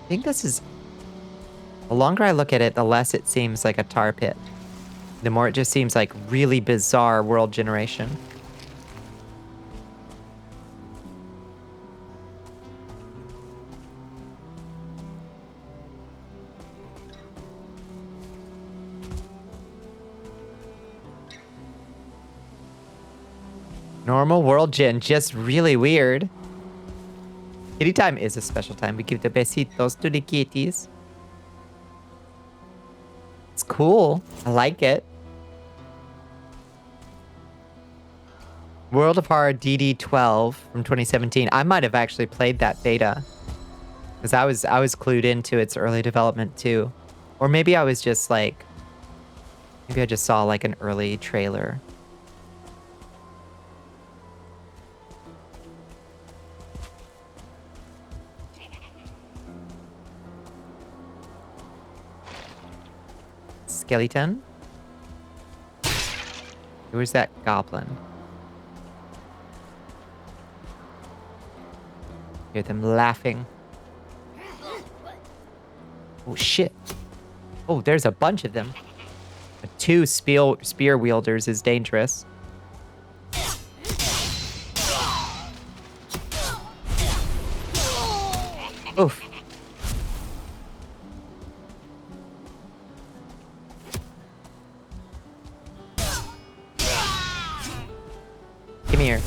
Speaker 2: I think this is... The longer I look at it, the less it seems like a tar pit. The more it just seems like really bizarre world generation. Normal world gen, just really weird. Kitty time is a special time. We give the besitos to the kitties. It's cool. I like it. World of Horror DD12 from 2017. I might have actually played that beta. Because I was clued into its early development too. Or maybe I was just like... Maybe I just saw like an early trailer. Skeleton. Where's that goblin? Hear them laughing. Oh shit. Oh, there's a bunch of them. But 2 spear wielders is dangerous. Oof. Come here.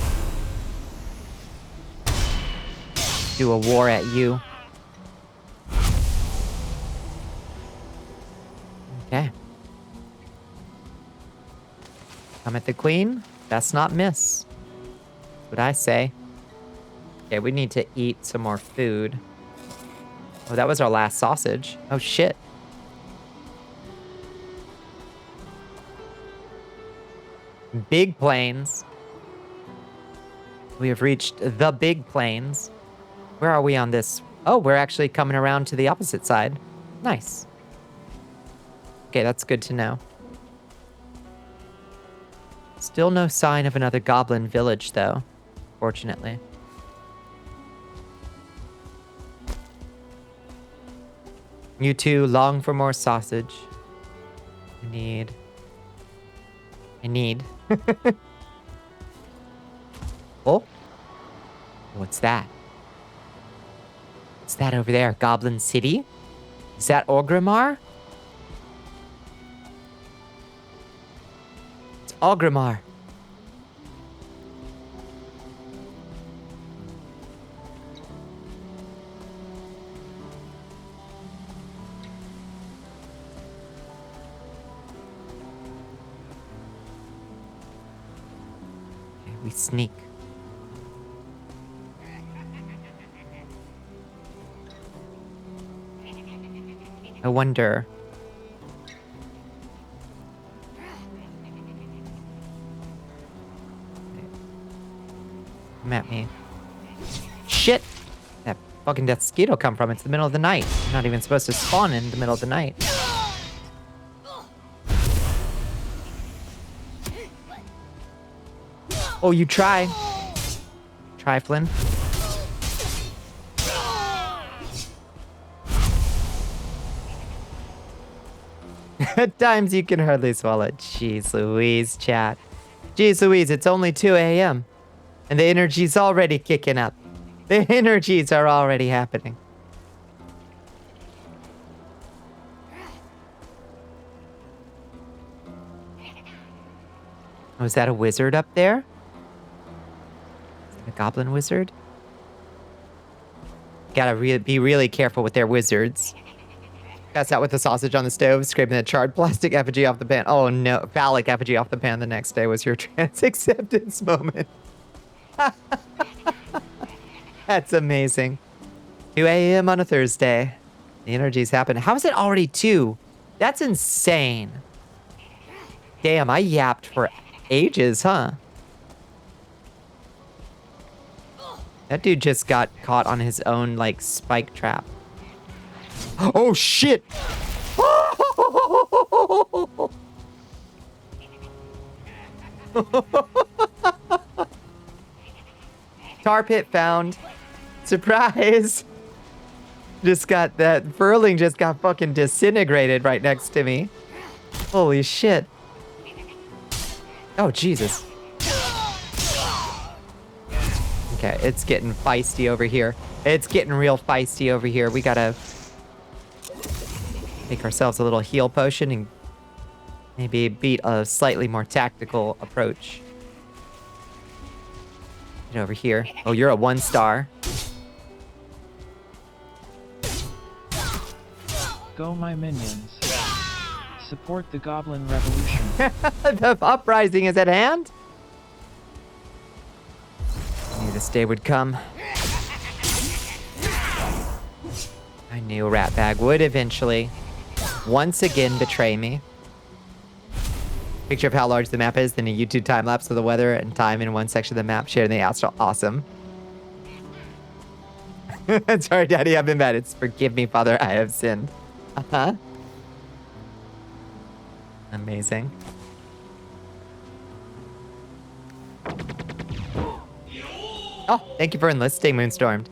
Speaker 2: Do a war at you. Okay. Come at the queen. That's not miss. That's what I say. Okay, we need to eat some more food. Oh, that was our last sausage. Oh, shit. Big plains. We have reached the big plains. Where are we on this? Oh, we're actually coming around to the opposite side. Nice. Okay, that's good to know. Still no sign of another goblin village, though. Fortunately. You two long for more sausage. I need. Oh. What's that? What's that over there? Goblin City? Is that Orgrimmar? It's Orgrimmar. Okay, we sneak. I wonder. Come at me. Shit! That fucking death mosquito come from? It's the middle of the night. I'm not even supposed to spawn in the middle of the night. Oh, you try. Triflin. At times you can hardly swallow. Jeez Louise, chat. Jeez Louise, it's only 2 a.m. And the energy's already kicking up. The energies are already happening. Oh, is that a wizard up there? Is that a goblin wizard? Gotta be really careful with their wizards. Pass out with the sausage on the stove, scraping the charred plastic effigy off the pan. Oh no, phallic effigy off the pan the next day was your trans acceptance moment. That's amazing. 2 a.m. on a Thursday. The energies happen. How is it already 2? That's insane. Damn, I yapped for ages, huh? That dude just got caught on his own, like, spike trap. Oh, shit! Tar pit found. Surprise! Just got that. Furling just got fucking disintegrated right next to me. Holy shit. Oh, Jesus. Okay, it's getting feisty over here. It's getting real feisty over here. We gotta make ourselves a little heal potion and maybe beat a slightly more tactical approach. Get over here. Oh, you're a 1-star.
Speaker 4: Go my minions. Support the Goblin Revolution.
Speaker 2: The uprising is at hand. I knew this day would come. I knew Ratbag would eventually, once again, betray me. Picture of how large the map is, then a YouTube time-lapse of the weather and time in one section of the map shared in the astral. Awesome. Sorry, Daddy, I've been bad. It's forgive me, Father, I have sinned. Uh-huh. Amazing. Oh, thank you for enlisting, Moonstormed.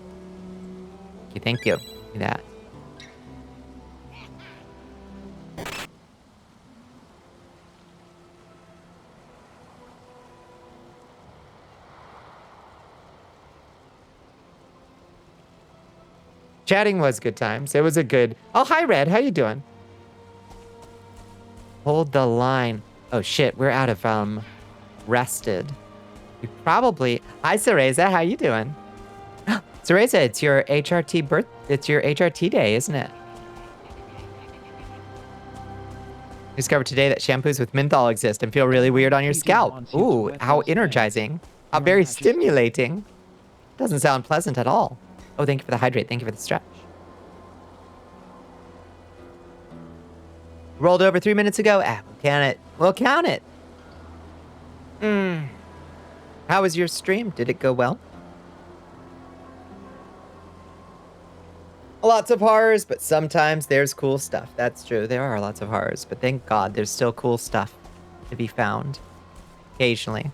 Speaker 2: Thank you. Look at that. Chatting was good times. It was a good... Oh, hi, Red. How you doing? Hold the line. Oh, shit. We're out of, rested. You probably... Hi, Cereza. How you doing? Cereza, it's your HRT day, isn't it? Discovered today that shampoos with menthol exist and feel really weird on your scalp. Ooh, how energizing. How very stimulating. Doesn't sound pleasant at all. Oh, thank you for the hydrate. Thank you for the stretch. Rolled over 3 minutes ago. We'll count it. We'll count it. How was your stream? Did it go well? Lots of horrors, but sometimes there's cool stuff. That's true. There are lots of horrors, but thank God there's still cool stuff to be found. Occasionally.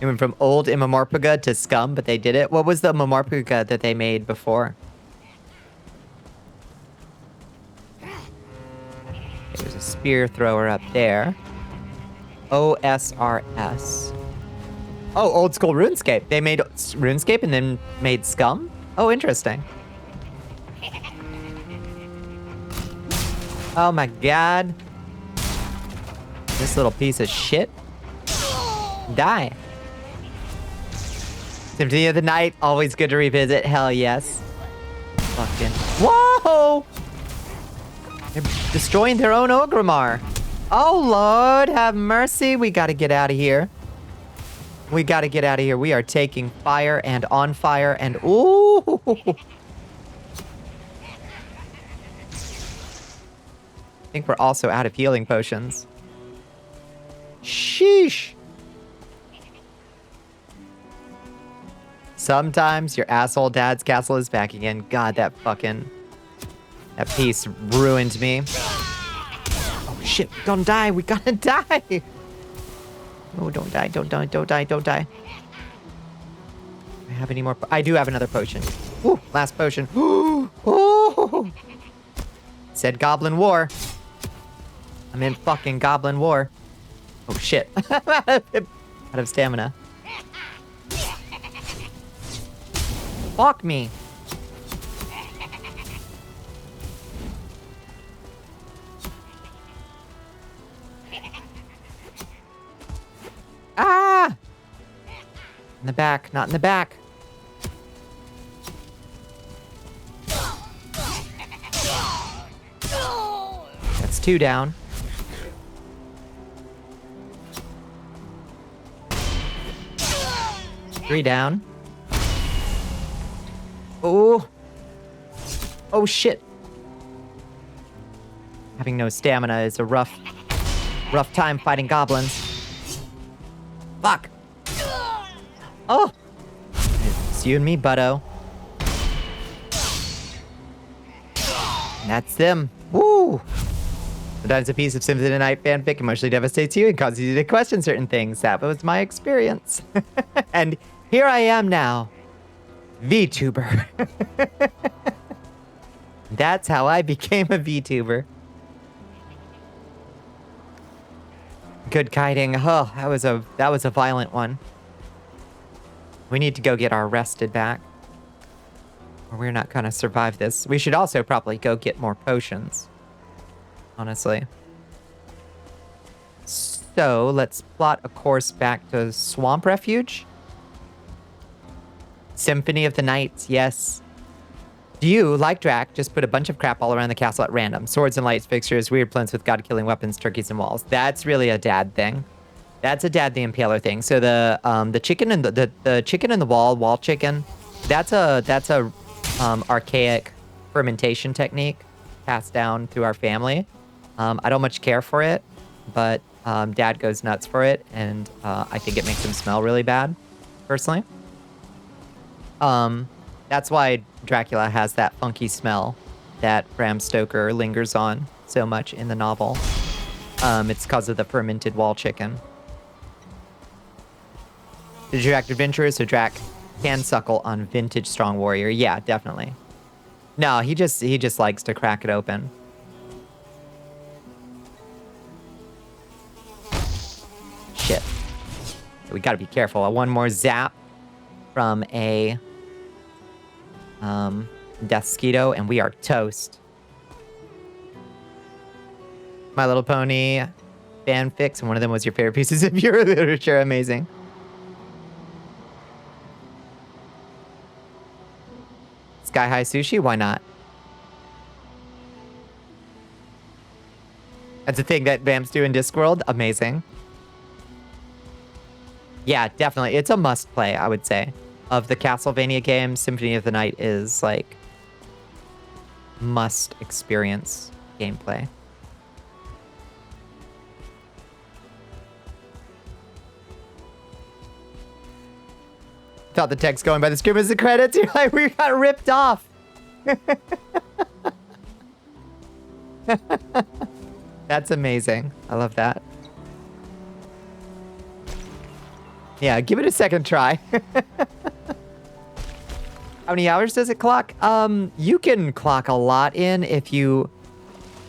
Speaker 2: It went from old Imamorpuga to Scum, but they did it. What was the Imamorpuga that they made before? Okay, there's a spear thrower up there. OSRS. Oh, old school RuneScape. They made RuneScape and then made Scum? Oh, interesting. Oh my god. This little piece of shit. Die. Symphony of the Night, always good to revisit. Hell yes. Fucking. Whoa! They're destroying their own Ogrimmar. Oh, Lord, have mercy. We gotta get out of here. We gotta get out of here. We are taking fire and on fire and ooh. I think we're also out of healing potions. Sheesh. Sometimes your asshole dad's castle is back again. God, that piece ruined me. Oh shit, we gonna die. We gotta die. Oh, don't die, don't die, don't die, don't die. Do I have any more? I do have another potion. Ooh, last potion. Ooh, ooh. Said Goblin War. I'm in fucking Goblin War. Oh shit. Out of stamina. Fuck me. Ah! In the back, not in the back. That's 2 down. Three down. Oh. Oh shit. Having no stamina is a rough time fighting goblins. Fuck! Oh! It's you and me, butto. And that's them. Woo! Sometimes a piece of Symphony of the Night fanfic emotionally devastates you and causes you to question certain things. That was my experience. And here I am now. VTuber. That's how I became a VTuber. Good kiting. Oh, that was a violent one. We need to go get our rested back. Or we're not gonna survive this. We should also probably go get more potions. Honestly. So, let's plot a course back to Swamp Refuge. Symphony of the Night, yes. Do you, like Drac, just put a bunch of crap all around the castle at random? Swords and lights, fixtures, weird plinths with god-killing weapons, turkeys and walls. That's really a dad thing. That's a Dad the Impaler thing. So the chicken and the chicken in the wall chicken, that's a archaic fermentation technique passed down through our family. I don't much care for it, but Dad goes nuts for it, and I think it makes him smell really bad, personally. That's why Dracula has that funky smell that Bram Stoker lingers on so much in the novel. It's because of the fermented wall chicken. Did you act adventurous, so Drac can suckle on vintage strong warrior? Yeah, definitely. No, he just likes to crack it open. Shit. We gotta be careful. One more zap from a Death Skeeto, and we are toast. My Little Pony fanfics, and one of them was your favorite pieces of your literature. Amazing. Sky High Sushi? Why not? That's a thing that vamps do in Discworld. Amazing. Yeah, definitely. It's a must play, I would say. Of the Castlevania games, Symphony of the Night is like must experience gameplay. Thought the text going by the screen was the credits. You're like, we got ripped off. That's amazing. I love that. Yeah, give it a second try. How many hours does it clock? You can clock a lot in if you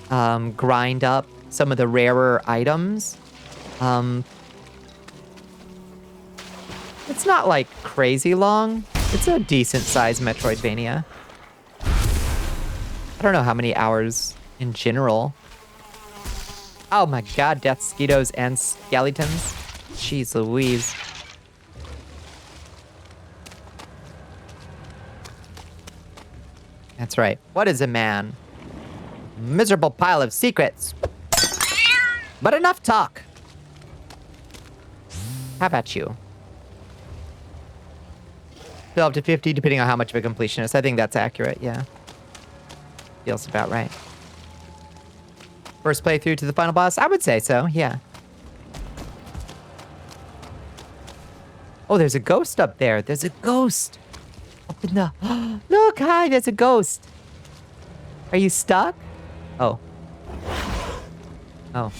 Speaker 2: grind up some of the rarer items. It's not like crazy long. It's a decent sized Metroidvania. I don't know how many hours in general. Oh my god, death skeetos and skeletons. Jeez Louise. That's right. What is a man? Miserable pile of secrets. But enough talk. How about you? Still up to 50, depending on how much of a completionist. I think that's accurate, yeah. Feels about right. First playthrough to the final boss? I would say so, yeah. Oh, there's a ghost up there. There's a ghost. Up in the... Look, hi, there's a ghost. Are you stuck? Oh. Oh.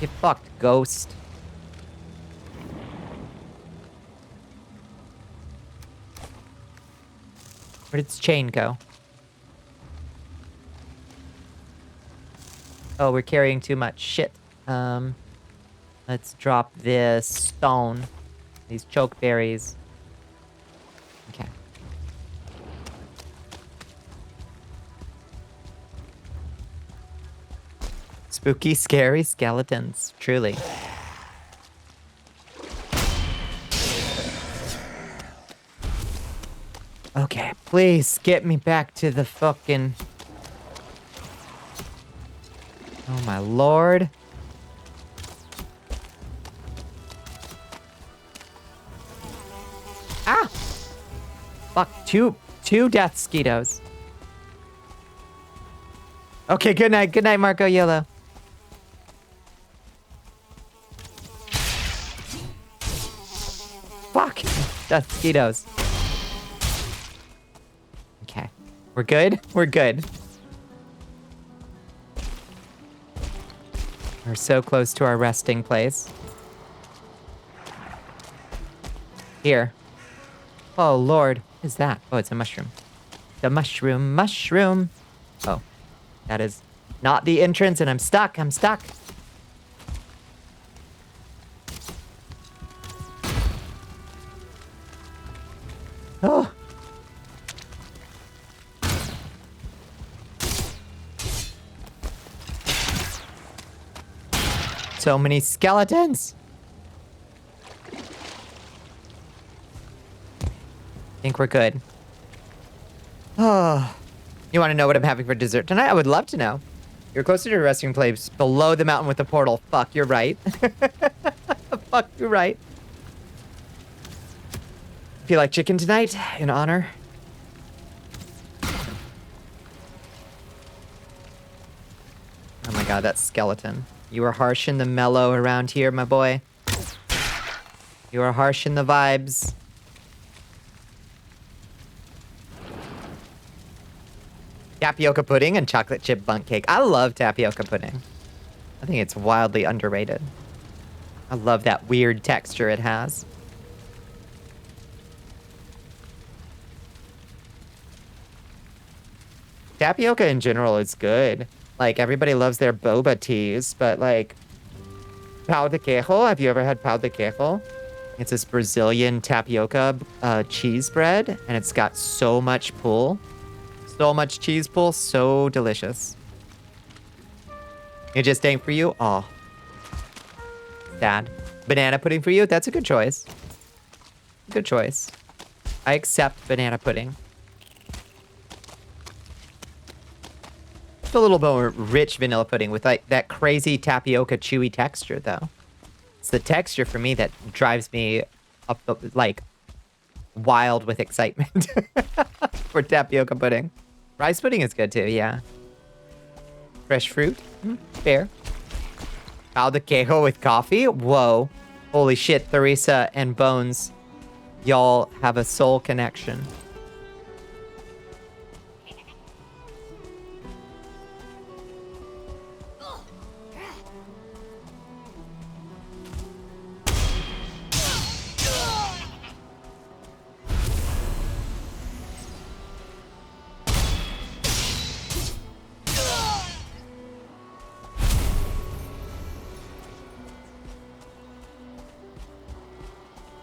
Speaker 2: You fucked, ghost. Where did its chain go? Oh, we're carrying too much shit. Let's drop this stone. These choke berries. Okay. Spooky, scary skeletons. Truly. Okay, please get me back to the fucking... Oh my lord. Ah! Fuck, two death skeetos. Okay, good night, Marco Yellow. Fuck, death skeetos. Okay, we're good? We're good. We're so close to our resting place. Here. Oh, Lord. What is that? Oh, it's a mushroom. The mushroom. Oh, that is not the entrance, and I'm stuck. I'm stuck. Oh. So many skeletons. I think we're good. Oh. You want to know what I'm having for dessert tonight? I would love to know. You're closer to a resting place below the mountain with the portal. Fuck, you're right. Fuck, you're right. Feel like chicken tonight in honor. Oh my god, that skeleton. You are harsh in the mellow around here, my boy. You are harsh in the vibes. Tapioca pudding and chocolate chip bundt cake. I love tapioca pudding. I think it's wildly underrated. I love that weird texture it has. Tapioca in general is good. Like, everybody loves their boba teas, but like, pão de queijo, have you ever had pão de queijo? It's this Brazilian tapioca cheese bread, and it's got so much pull. So much cheese pull, so delicious. It just ain't for you? Oh. Sad. Banana pudding for you? That's a good choice. Good choice. I accept banana pudding. It's a little more rich vanilla pudding with like that crazy tapioca chewy texture though. It's the texture for me that drives me up the, like wild with excitement for tapioca pudding. Rice pudding is good too, yeah. Fresh fruit, fair. Pao de quejo with coffee? Whoa. Holy shit, Theresa and Bones. Y'all have a soul connection.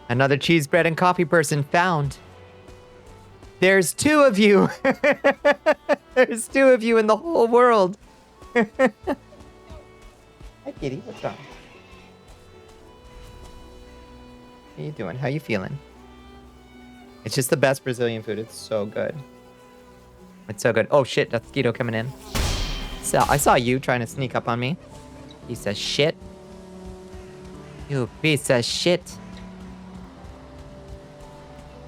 Speaker 2: Another cheese bread and coffee person found. There's 2 of you. There's 2 of you in the whole world. Hi, kitty. What's wrong? How you doing? How you feeling? It's just the best Brazilian food. It's so good. It's so good. Oh, shit. That's Skeeto coming in. So I saw you trying to sneak up on me. Piece of shit. You piece of shit.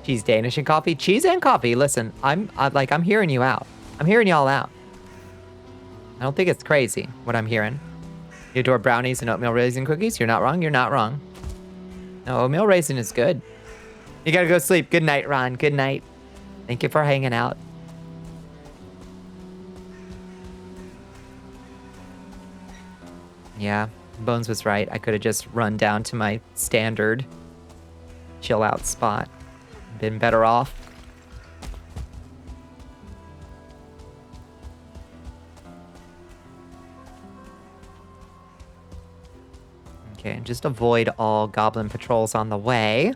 Speaker 2: Cheese, Danish, and coffee. Cheese and coffee. Listen, I'm hearing you out. I'm hearing y'all out. I don't think it's crazy what I'm hearing. You adore brownies and oatmeal raisin cookies? You're not wrong. You're not wrong. No, oatmeal raisin is good. You gotta go sleep. Good night, Ron. Good night. Thank you for hanging out. Yeah, Bones was right. I could have just run down to my standard chill out spot. Been better off. Okay, just avoid all goblin patrols on the way.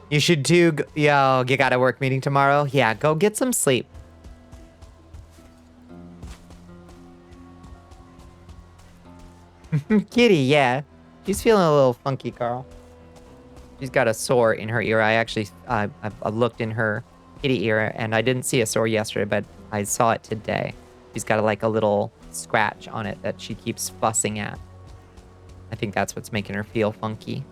Speaker 2: You should do... Yo, you got a work meeting tomorrow? Yeah, go get some sleep. Kitty, yeah. She's feeling a little funky, Carl. She's got a sore in her ear. I actually I looked in her kitty ear, and I didn't see a sore yesterday, but I saw it today. She's got like a little scratch on it that she keeps fussing at. I think that's what's making her feel funky.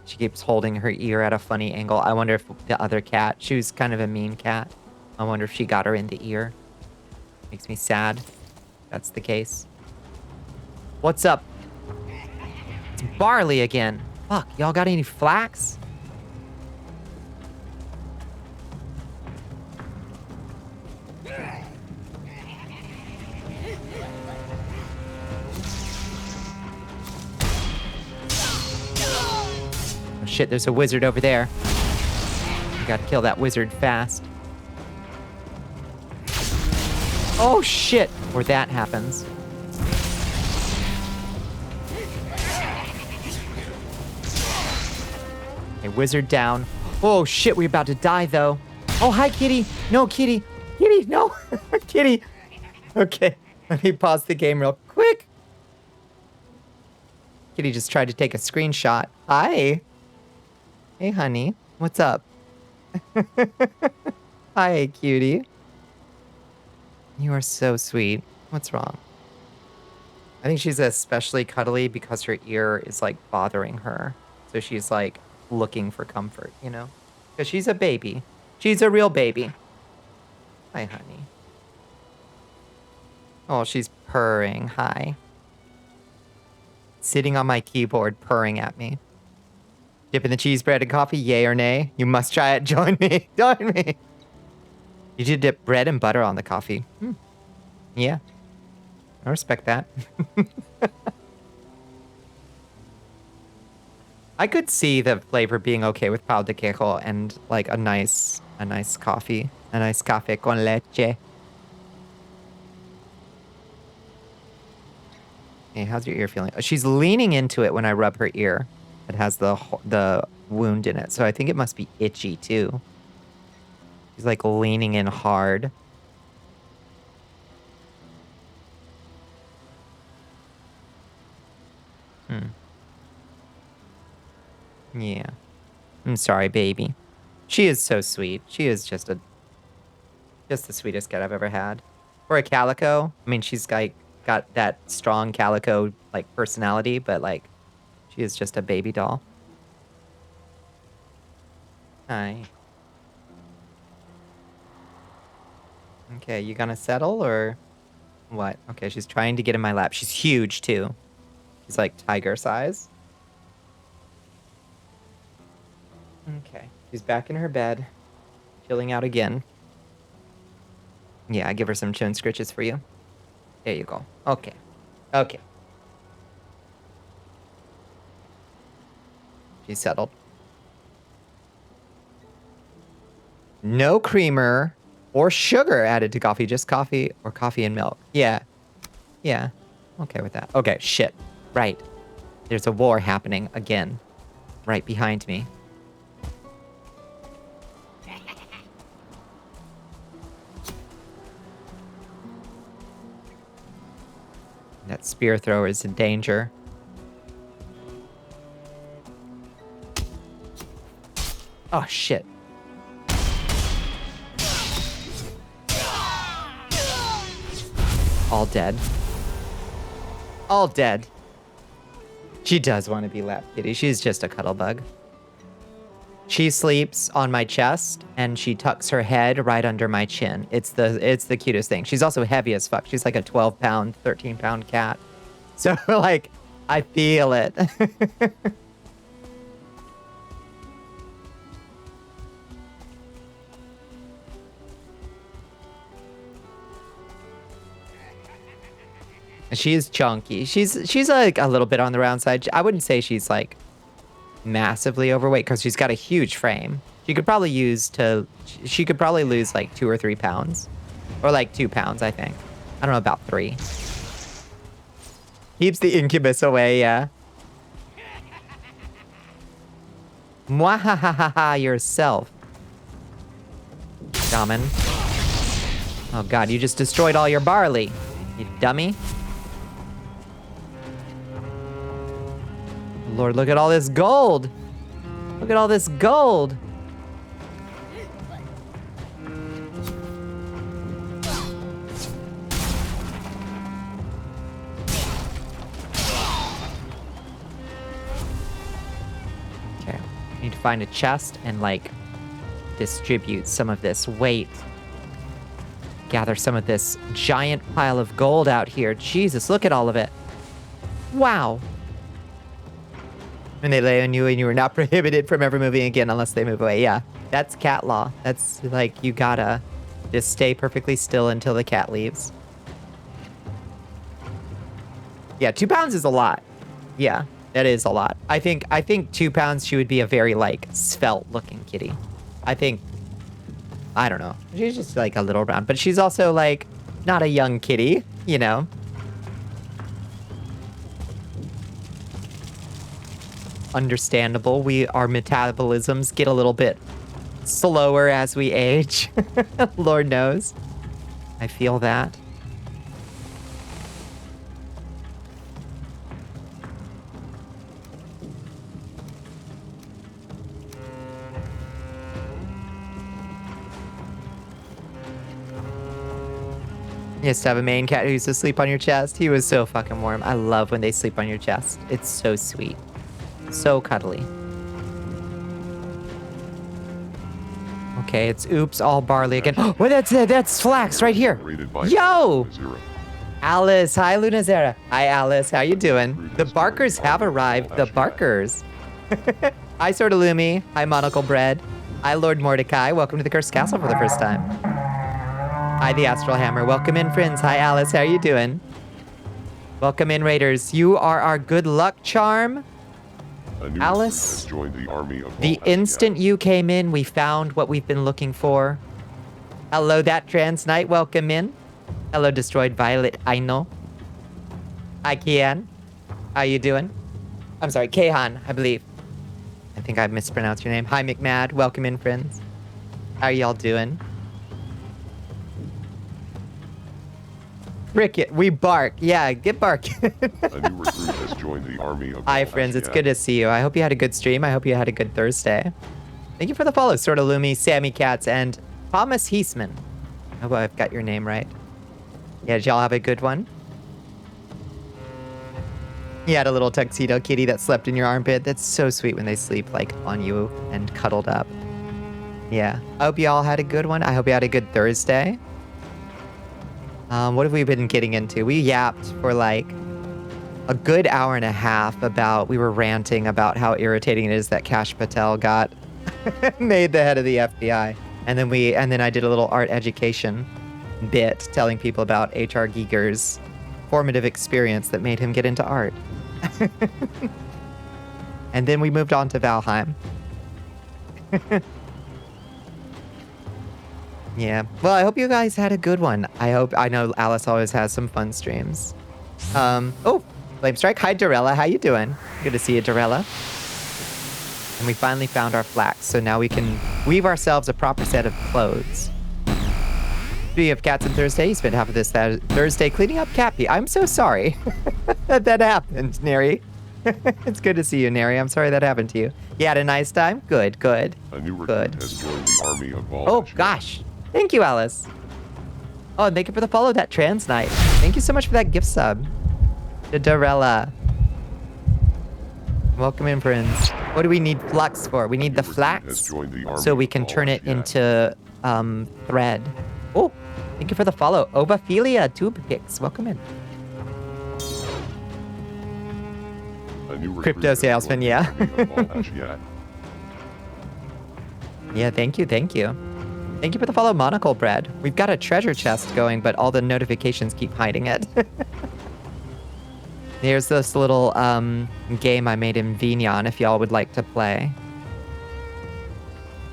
Speaker 2: She keeps holding her ear at a funny angle. I wonder if the other cat, she was kind of a mean cat. I wonder if she got her in the ear. Makes me sad. If that's the case. What's up? It's Barley again. Fuck, y'all got any flax? Oh shit, there's a wizard over there. We gotta kill that wizard fast. Oh shit, where that happens. A wizard down. Oh shit, we're about to die though. Oh, hi, kitty. No, kitty. Kitty, no. Kitty. Okay, let me pause the game real quick. Kitty just tried to take a screenshot. Hi. Hey, honey. What's up? Hi, cutie. You are so sweet. What's wrong? I think she's especially cuddly because her ear is like bothering her. So she's like looking for comfort, you know? Because she's a baby. She's a real baby. Hi, honey. Oh, she's purring. Hi. Sitting on my keyboard, purring at me. Dipping the cheese bread and coffee, yay or nay? You must try it. Join me. Join me. You did dip bread and butter on the coffee. Yeah. I respect that. I could see the flavor being okay with pão de queijo and like a nice coffee, a nice café con leche. Hey, how's your ear feeling? She's leaning into it when I rub her ear. It has the wound in it, so I think it must be itchy too. She's like leaning in hard. Yeah. I'm sorry, baby. She is so sweet. She is just the sweetest cat I've ever had. For a calico, I mean, she's like got that strong calico like personality, but like she is just a baby doll. Hi. Okay, you gonna settle or what? Okay, she's trying to get in my lap. She's huge too. She's like tiger size. Okay, she's back in her bed, chilling out again. Yeah, I give her some chin scritches for you. There you go. Okay. Okay. She's settled. No creamer or sugar added to coffee, just coffee or coffee and milk. Yeah. Yeah. Okay with that. Okay, shit. Right. There's a war happening again. Right behind me. That spear thrower is in danger. Oh, shit. All dead. All dead. She does want to be lap kitty. She's just a cuddle bug. She sleeps on my chest and she tucks her head right under my chin. It's the cutest thing. She's also heavy as fuck. She's like a 12-pound, 13-pound cat. So like, I feel it. She's chunky. She's like a little bit on the round side. I wouldn't say she's like massively overweight because she's got a huge frame. She could probably lose like 2 or 3 pounds, or like 2 pounds. I think. I don't know about 3. Keeps the incubus away. Yeah. Mwahahaha yourself. Shaman. Oh god, you just destroyed all your barley. You dummy. Lord, look at all this gold. Look at all this gold. Okay, I need to find a chest and like distribute some of this weight. Gather some of this giant pile of gold out here. Jesus, look at all of it. Wow. And they lay on you and you are not prohibited from ever moving again unless they move away. Yeah, that's cat law. That's like, you gotta just stay perfectly still until the cat leaves. Yeah, 2 pounds is a lot. Yeah, that is a lot. I think 2 pounds, she would be a very like svelte looking kitty. I don't know. She's just like a little round, but she's also like not a young kitty, you know? Understandable. Our metabolisms get a little bit slower as we age. Lord knows. I feel that. You used to have a main cat who used to sleep on your chest. He was so fucking warm. I love when they sleep on your chest. It's so sweet. So cuddly. Okay, it's oops, all barley again. Oh, that's flax right here. Yo! Alice, hi Lunazera. Hi Alice, how you doing? The Barkers have arrived. The Barkers. Hi Sortalumi. Hi Monocle Bread. Hi Lord Mordecai. Welcome to the Cursed Castle for the first time. Hi the Astral Hammer. Welcome in friends. Hi Alice, how you doing? Welcome in Raiders. You are our good luck charm. Alice, the instant you came in, we found what we've been looking for. Hello, that trans knight. Welcome in. Hello, Destroyed Violet. I know. Hi, Kian. How you doing? I'm sorry, Kehan, I believe. I think I mispronounced your name. Hi, McMad. Welcome in, friends. How y'all doing? Frick it, we bark. Yeah, get bark.
Speaker 3: A new recruit has joined the army of
Speaker 2: Hi,
Speaker 3: all
Speaker 2: friends. It's
Speaker 3: Ashia.
Speaker 2: good to see you. I hope you had a good stream. I hope you had a good Thursday. Thank you for the follow, Sorta Lumi, Sammy Cats, and Thomas Heisman. I hope I've got your name right. Yeah, did y'all have a good one? You had a little tuxedo kitty that slept in your armpit. That's so sweet when they sleep, like, on you and cuddled up. Yeah. I hope you all had a good one. I hope you had a good Thursday. What have we been getting into? We yapped for, like, a good hour and a half about... We were ranting about how irritating it is that Kash Patel got made the head of the FBI. And then I did a little art education bit telling people about H.R. Giger's formative experience that made him get into art. And then we moved on to Valheim. Yeah. Well, I hope you guys had a good one. I know Alice always has some fun streams. Oh, Flame Strike. Hi, Dorella. How you doing? Good to see you, Dorella. And we finally found our flax, so now we can weave ourselves a proper set of clothes. Speaking of Cats and Thursday, you spent half of this Thursday cleaning up Cappy. I'm so sorry that happened, Neri. It's good to see you, Neri. I'm sorry that happened to you. You had a nice time? Good, good.
Speaker 3: A new recruit has joined the army of all
Speaker 2: Oh,
Speaker 3: Ashia.
Speaker 2: gosh. Thank you, Alice. Oh, and thank you for the follow, that trans night. Thank you so much for that gift sub. To Dorella. Welcome in, friends. What do we need flax for? We need the flax so we can turn it into thread. Oh, thank you for the follow. Obaphilia Tube Picks. Welcome in.
Speaker 3: A new recruit
Speaker 2: Crypto
Speaker 3: has
Speaker 2: salesman,
Speaker 3: joined the
Speaker 2: yeah.
Speaker 3: army of all Ashia.
Speaker 2: Yeah, thank you, thank you. Thank you for the follow, Monocle Bread. We've got a treasure chest going, but all the notifications keep hiding it. Here's this little game I made in Vignon if y'all would like to play.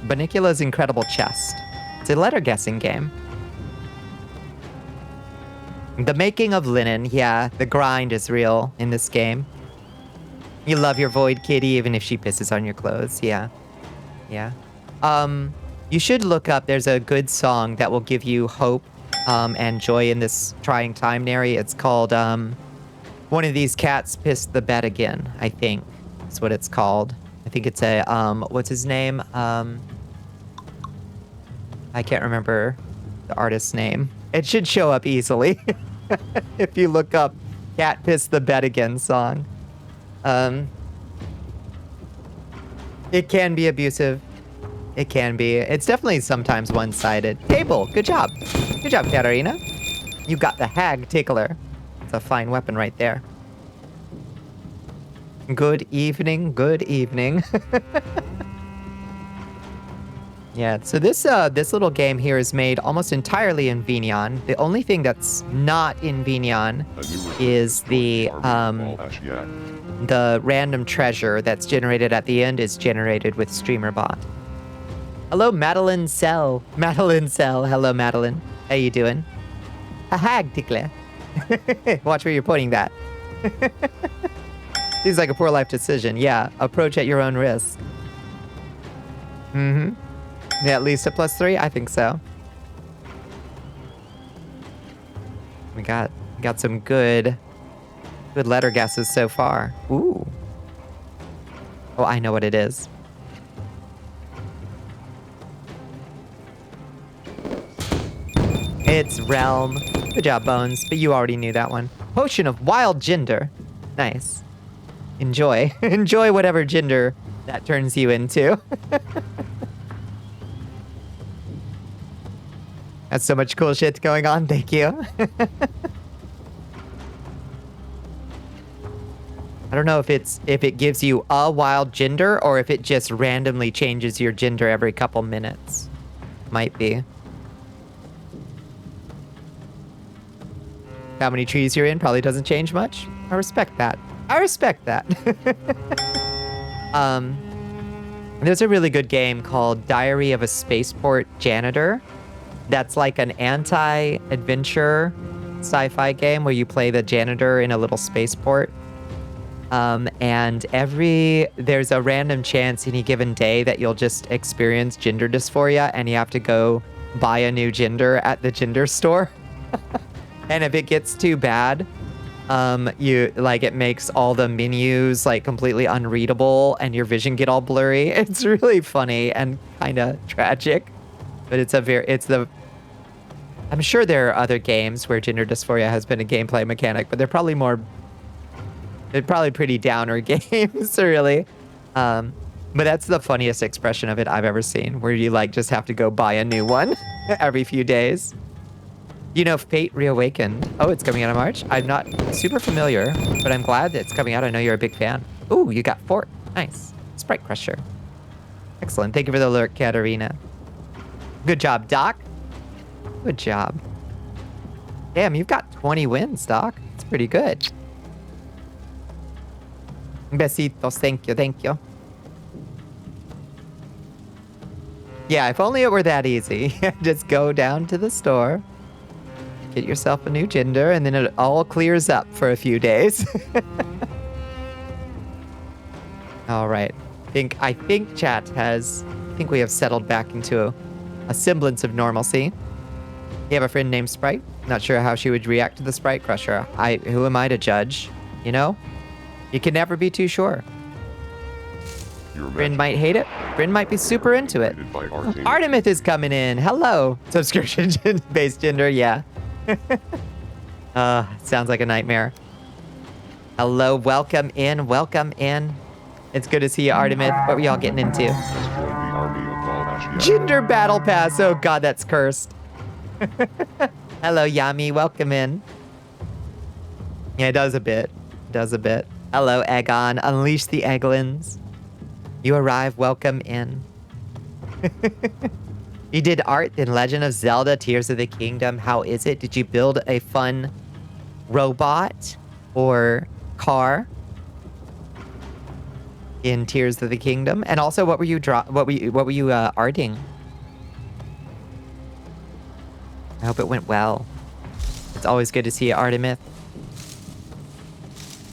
Speaker 2: Bonnicula's Incredible Chest. It's a letter guessing game. The making of linen, yeah, the grind is real in this game. You love your void kitty even if she pisses on your clothes, yeah. Yeah. You should look up, there's a good song that will give you hope and joy in this trying time, Neri. It's called, One of These Cats Pissed the Bed Again, I think. That's what it's called. I think it's a, what's his name? I can't remember the artist's name. It should show up easily if you look up Cat Pissed the Bed Again song. It can be abusive. It can be. It's definitely sometimes one-sided. Table, good job. Good job, Katarina. You got the hag tickler. It's a fine weapon right there. Good evening, good evening. Yeah, so this little game here is made almost entirely in Vignon. The only thing that's not in Vignon is the random treasure that's generated at the end is generated with StreamerBot. Hello, Madeline Cell. Madeline Cell. Hello, Madeline. How you doing? A hag tickler. Watch where you're pointing that. Seems like a poor life decision. Yeah, approach at your own risk. Mm-hmm. Yeah, at least a +3? I think so. We got some good letter guesses so far. Ooh. Oh, I know what it is. It's Realm. Good job, Bones, but you already knew that one. Potion of Wild Gender. Nice. Enjoy. Enjoy whatever gender that turns you into. That's so much cool shit going on. Thank you. I don't know if it gives you a wild gender or if it just randomly changes your gender every couple minutes. Might be. How many trees you're in probably doesn't change much. I respect that. I respect that. There's a really good game called Diary of a Spaceport Janitor. That's like an anti-adventure sci-fi game where you play the janitor in a little spaceport. And there's a random chance any given day that you'll just experience gender dysphoria and you have to go buy a new gender at the gender store. And if it gets too bad, it makes all the menus like completely unreadable and your vision get all blurry. It's really funny and kind of tragic, but I'm sure there are other games where gender dysphoria has been a gameplay mechanic, but they're probably pretty downer games, really. But that's the funniest expression of it I've ever seen, where you like just have to go buy a new one every few days. You know, Fate Reawakened. Oh, it's coming out in March? I'm not super familiar, but I'm glad that it's coming out. I know you're a big fan. Ooh, you got Fort. Nice. Sprite Crusher. Excellent. Thank you for the alert, Katarina. Good job, Doc. Good job. Damn, you've got 20 wins, Doc. It's pretty good. Besitos. Thank you. Thank you. Yeah, if only it were that easy. Just go down to the store. Get yourself a new gender, and then it all clears up for a few days. All right. I think chat has... I think we have settled back into a semblance of normalcy. You have a friend named Sprite? Not sure how she would react to the Sprite Crusher. Who am I to judge? You know? You can never be too sure. Bryn might hate it. Bryn might be super into it. Artemith is coming in. Hello. Subscription-based gender, yeah. Sounds like a nightmare. Hello, welcome in, welcome in. It's good to see you, Artemith. What were y'all getting into? Gender Battle Pass. Oh god, that's cursed. Hello, Yami. Welcome in. Yeah, it does a bit. It does a bit. Hello, Egon. Unleash the Egglins. You arrive. Welcome in. You did art in Legend of Zelda Tears of the Kingdom. How is it? Did you build a fun robot or car in Tears of the Kingdom? And also, what were you arting? I hope it went well. It's always good to see you, Artemith.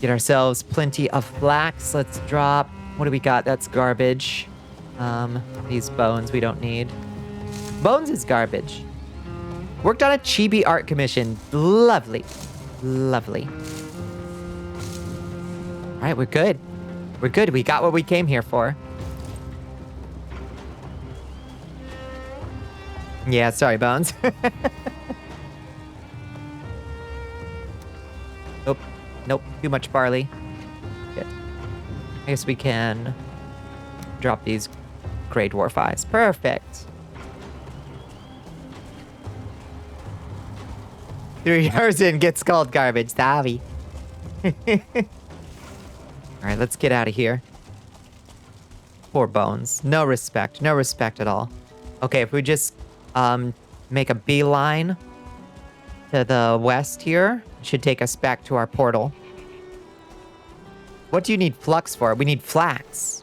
Speaker 2: Get ourselves plenty of flax. Let's drop. What do we got? That's garbage. These bones we don't need. Bones is garbage. Worked on a chibi art commission. Lovely. Lovely. All right, we're good. We're good. We got what we came here for. Yeah, sorry, Bones. Nope. Nope. Too much barley. Good. I guess we can drop these Great Dwarf eyes. Perfect. 3 hours in, gets called garbage. Sorry. Alright, let's get out of here. Poor Bones. No respect. No respect at all. Okay, if we just make a beeline to the west here, it should take us back to our portal. What do you need flux for? We need flax.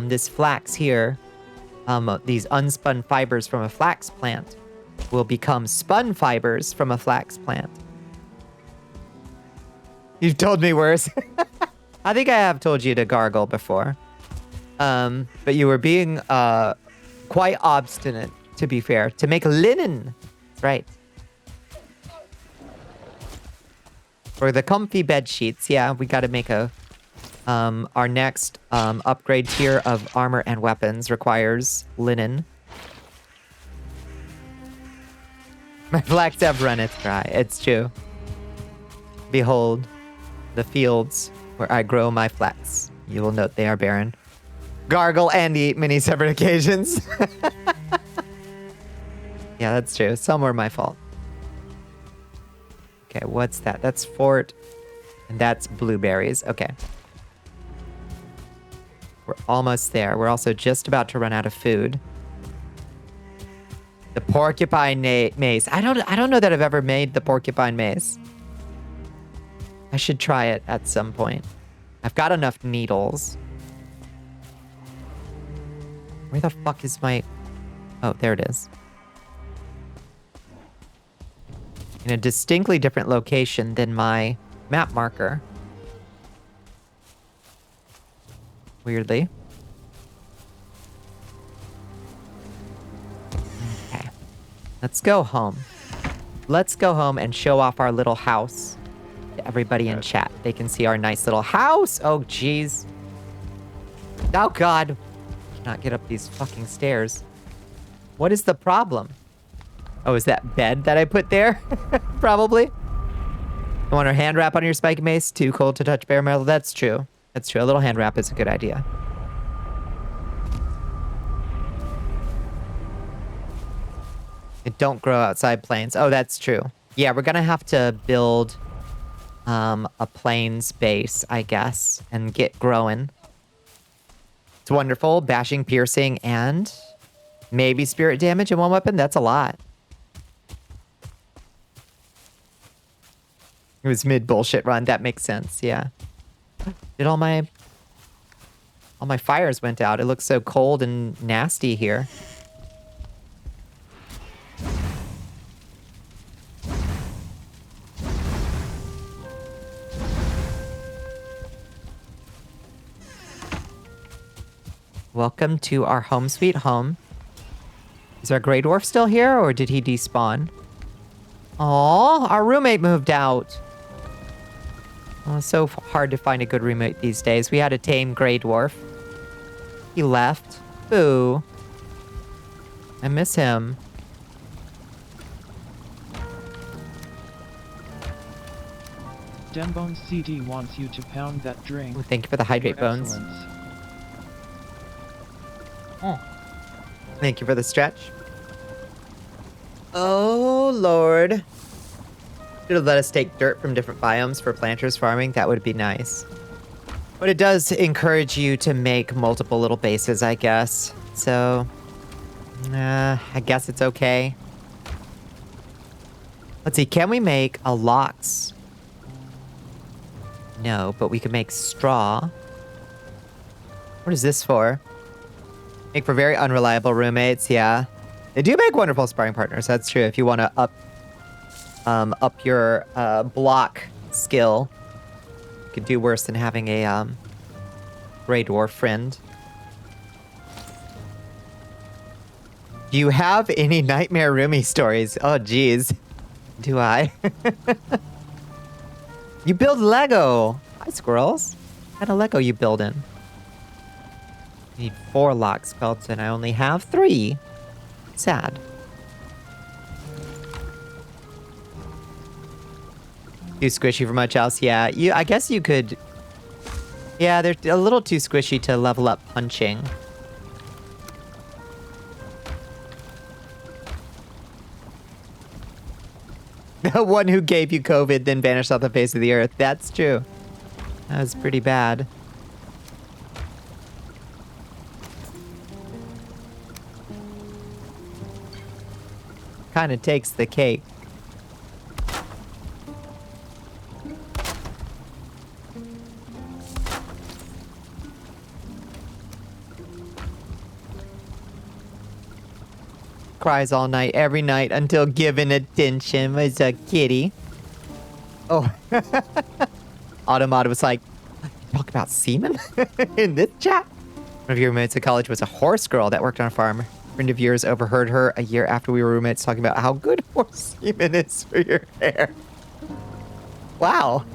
Speaker 2: This flax here, these unspun fibers from a flax plant will become spun fibers from a flax plant. You've told me worse. I think I have told you to gargle before. But you were being quite obstinate, to be fair, to make linen. That's right. For the comfy bed sheets, yeah, we got to make our next upgrade tier of armor and weapons requires linen. My flax have runneth dry. It's true. Behold, the fields where I grow my flax. You will note they are barren. Gargle and eat many separate occasions. Yeah, that's true. Some were my fault. Okay, what's that? That's Fort, and that's blueberries. Okay. We're almost there. We're also just about to run out of food. The porcupine mace. I don't know that I've ever made the porcupine mace. I should try it at some point. I've got enough needles. Where the fuck is my... Oh, there it is. In a distinctly different location than my map marker. Weirdly. Okay. Let's go home. let's go home and show off our little house to everybody in chat. They can see our nice little house. Oh, jeez. Oh, God. Cannot get up these fucking stairs. What is the problem? Oh, is that bed that I put there? Probably. I want a hand wrap on your spike mace. Too cold to touch bare metal. That's true. That's true. A little hand wrap is a good idea. It don't grow outside plains. Oh, that's true. Yeah, we're gonna have to build a plains base, I guess, and get growing. It's wonderful. Bashing, piercing, and maybe spirit damage in one weapon. That's a lot. It was mid bullshit run. That makes sense. Yeah. Did all my fires went out. It looks so cold and nasty here. Welcome to our home sweet home. Is our Grey Dwarf still here, or did he despawn? Aw, our roommate moved out. Oh, it's so hard to find a good roommate these days. We had a tame Grey Dwarf. He left. Boo. I miss him.
Speaker 4: Denbones CD wants you to pound that drink.
Speaker 2: Ooh, thank you for the hydrate
Speaker 4: for
Speaker 2: bones.
Speaker 4: excellence.
Speaker 2: Oh. Thank you for the stretch. Oh, Lord. Should have let us take dirt from different biomes for planters farming. That would be nice. But it does encourage you to make multiple little bases, I guess. So, I guess it's okay. Let's see, can we make a lox? No, but we could make straw. What is this for? Make for very unreliable roommates, yeah. They do make wonderful sparring partners, that's true. If you want to up your block skill, you could do worse than having a Grey Dwarf friend. Do you have any nightmare roomie stories? Oh, geez. Do I? You build Lego. Hi, squirrels. What kind of Lego you building? Need 4 lock sculpts and I only have 3. Sad. Too squishy for much else. Yeah, I guess you could. Yeah, they're a little too squishy to level up punching. The one who gave you COVID then vanished off the face of the earth. That's true. That was pretty bad. Kind of takes the cake. Cries all night, every night, until given attention. It's a kitty. Oh. Automata was like, talk about semen in this chat? One of your roommates at college was a horse girl that worked on a farm. A friend of yours overheard her a year after we were roommates talking about how good horse semen is for your hair. Wow.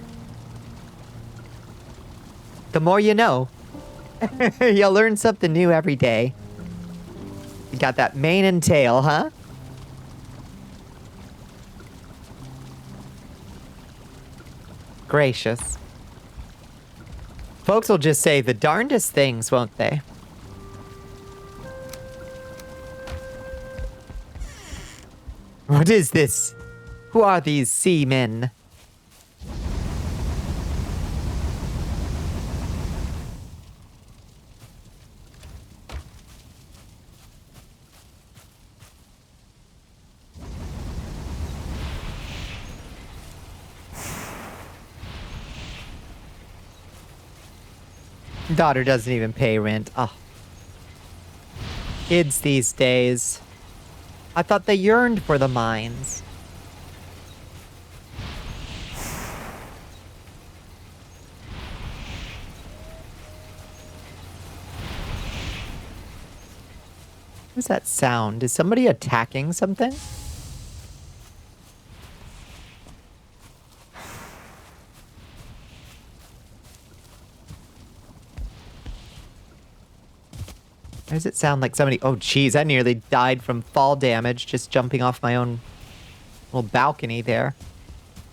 Speaker 2: The more you know. You'll learn something new every day. You got that mane and tail, huh? Gracious. Folks will just say the darndest things, won't they? What is this? Who are these seamen? Daughter doesn't even pay rent. Oh. Kids these days. I thought they yearned for the mines. What's that sound? Is somebody attacking something? Why does it sound like somebody... Oh, geez, I nearly died from fall damage just jumping off my own little balcony there.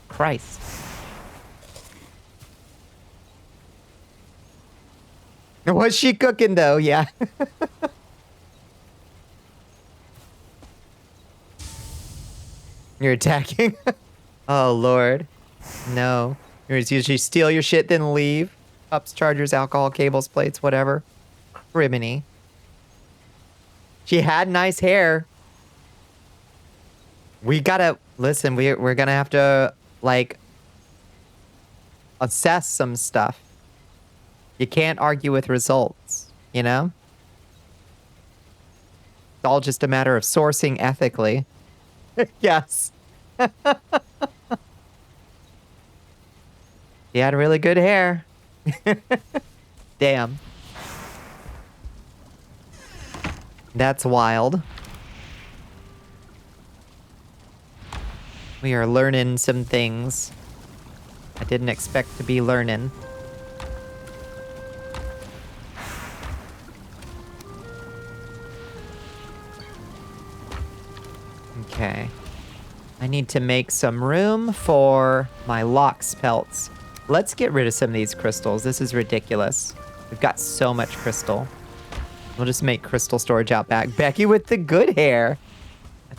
Speaker 2: Christ. Was she cooking, though? Yeah. You're attacking? Oh, Lord. No. You usually steal your shit, then leave. Cups, chargers, alcohol, cables, plates, whatever. Criminy. She had nice hair. We gotta... Listen, we're gonna have to, like... assess some stuff. You can't argue with results, you know? It's all just a matter of sourcing ethically. Yes. He had really good hair. Damn. That's wild. We are learning some things I didn't expect to be learning. Okay. I need to make some room for my lox pelts. Let's get rid of some of these crystals. This is ridiculous. We've got so much crystal. We'll just make crystal storage out back. Becky with the good hair.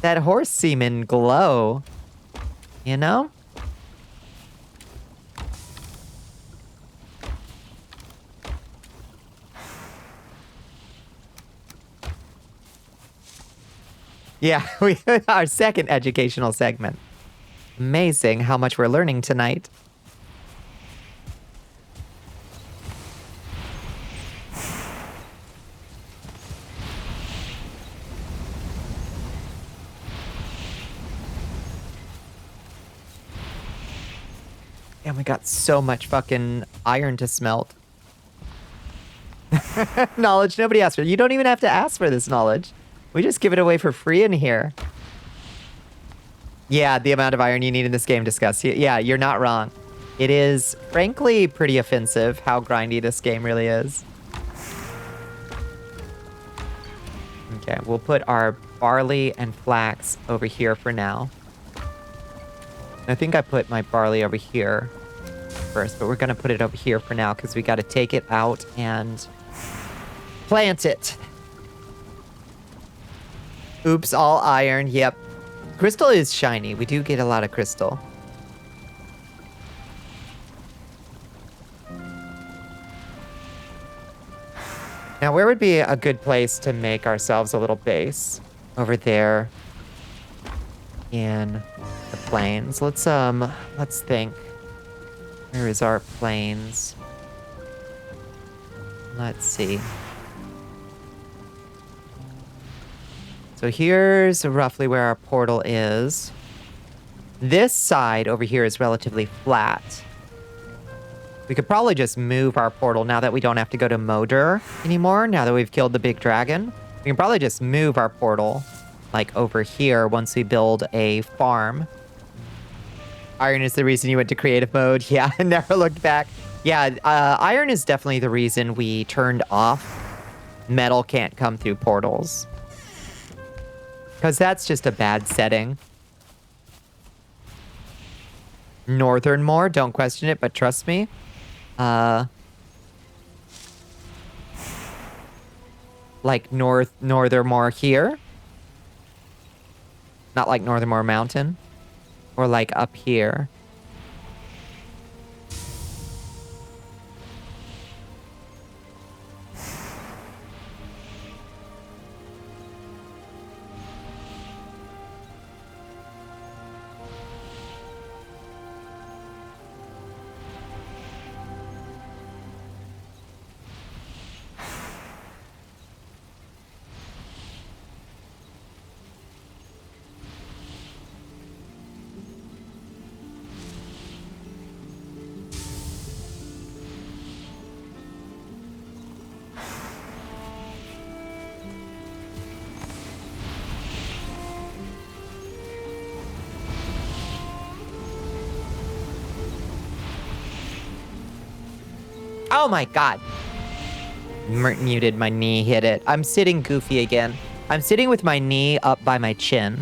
Speaker 2: That horse semen glow. You know? Yeah, our second educational segment. Amazing how much we're learning tonight. And we got so much fucking iron to smelt. Knowledge nobody asked for. You don't even have to ask for this knowledge. We just give it away for free in here. Yeah, the amount of iron you need in this game, discuss. Yeah, you're not wrong. It is, frankly, pretty offensive how grindy this game really is. Okay, we'll put our barley and flax over here for now. I think I put my barley over here first, but we're going to put it over here for now because we got to take it out and plant it. Oops, all iron. Yep. Crystal is shiny. We do get a lot of crystal. Now, where would be a good place to make ourselves a little base? Over there in the plains. Let's think. Where is our plains? Let's see. So here's roughly where our portal is. This side over here is relatively flat. We could probably just move our portal now that we don't have to go to Moder anymore, now that we've killed the big dragon. We can probably just move our portal, like, over here once we build a farm. Iron is the reason you went to creative mode. Yeah, I never looked back. Yeah, iron is definitely the reason we turned off metal can't come through portals. Because that's just a bad setting. Northern more, don't question it, but trust me. Like Northernmore here. Not like Northernmore Mountain. Or like up here. Oh my god. Muted, my knee hit it. I'm sitting goofy again. I'm sitting with my knee up by my chin,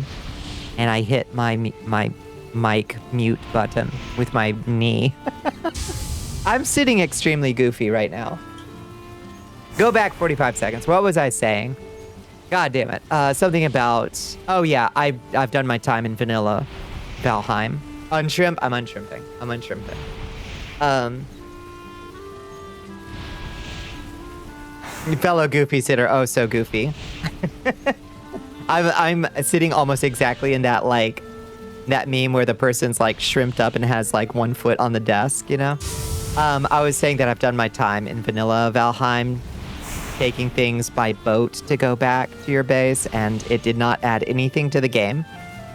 Speaker 2: and I hit my mic mute button with my knee. I'm sitting extremely goofy right now. Go back 45 seconds. What was I saying? God damn it. Something about... Oh, yeah. I've done my time in vanilla Valheim. Unshrimp? I'm unshrimping. I'm unshrimping. Fellow goofy sitter. Oh, so goofy. I'm sitting almost exactly in that, like, that meme where the person's, like, shrimped up and has, like, 1 foot on the desk, you know? I was saying that I've done my time in vanilla Valheim, taking things by boat to go back to your base, and it did not add anything to the game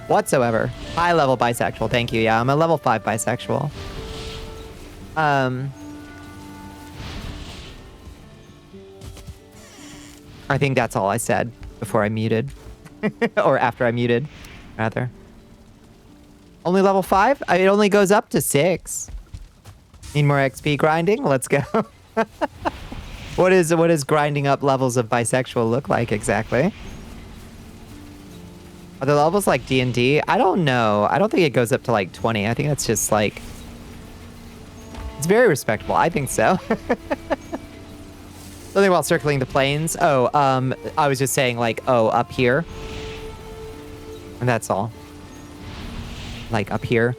Speaker 2: whatsoever. High level bisexual, thank you. Yeah, I'm a level 5 bisexual. I think that's all I said before I muted. Or after I muted, rather. Only level 5? It only goes up to 6. Need more XP grinding? Let's go. What is grinding up levels of bisexual look like exactly? Are the levels like D&D? I don't know. I don't think it goes up to like 20. I think that's just like... It's very respectable. I think so. Something about circling the plains. Oh, I was just saying like, oh, up here. And that's all. Like up here.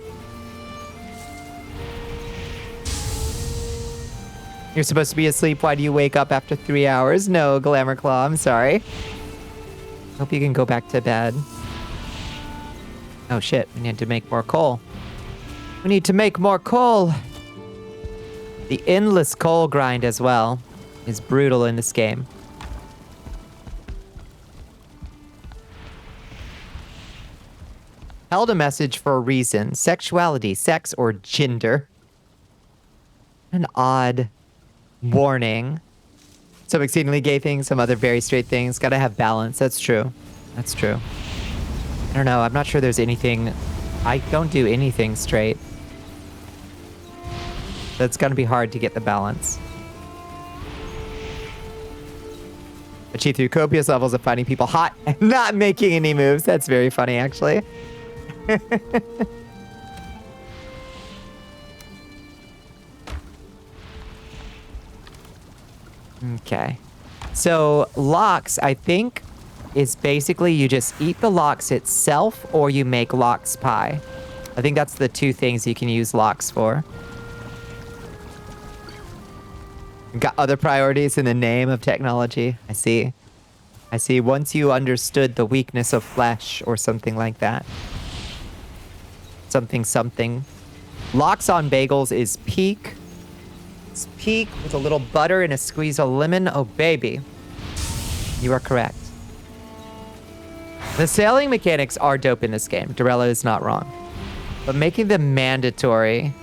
Speaker 2: You're supposed to be asleep. Why do you wake up after 3 hours? No, Glamour Claw, I'm sorry. Hope you can go back to bed. Oh shit, we need to make more coal. We need to make more coal. The endless coal grind as well is brutal in this game. Held a message for a reason. Sexuality, sex, or gender. An odd warning. Some exceedingly gay things, some other very straight things. Gotta have balance. That's true. That's true. I don't know. I'm not sure there's anything... I don't do anything straight. So it's gonna be hard to get the balance. Achieve through copious levels of finding people hot and not making any moves. That's very funny, actually. Okay. So, lox, I think, is basically you just eat the lox itself or you make lox pie. I think that's the 2 things you can use lox for. Got other priorities in the name of technology. I see. I see. Once you understood the weakness of flesh or something like that. Something. Lox on bagels is peak. It's peak with a little butter and a squeeze of lemon. Oh, baby. You are correct. The sailing mechanics are dope in this game. Dorella is not wrong. But making them mandatory,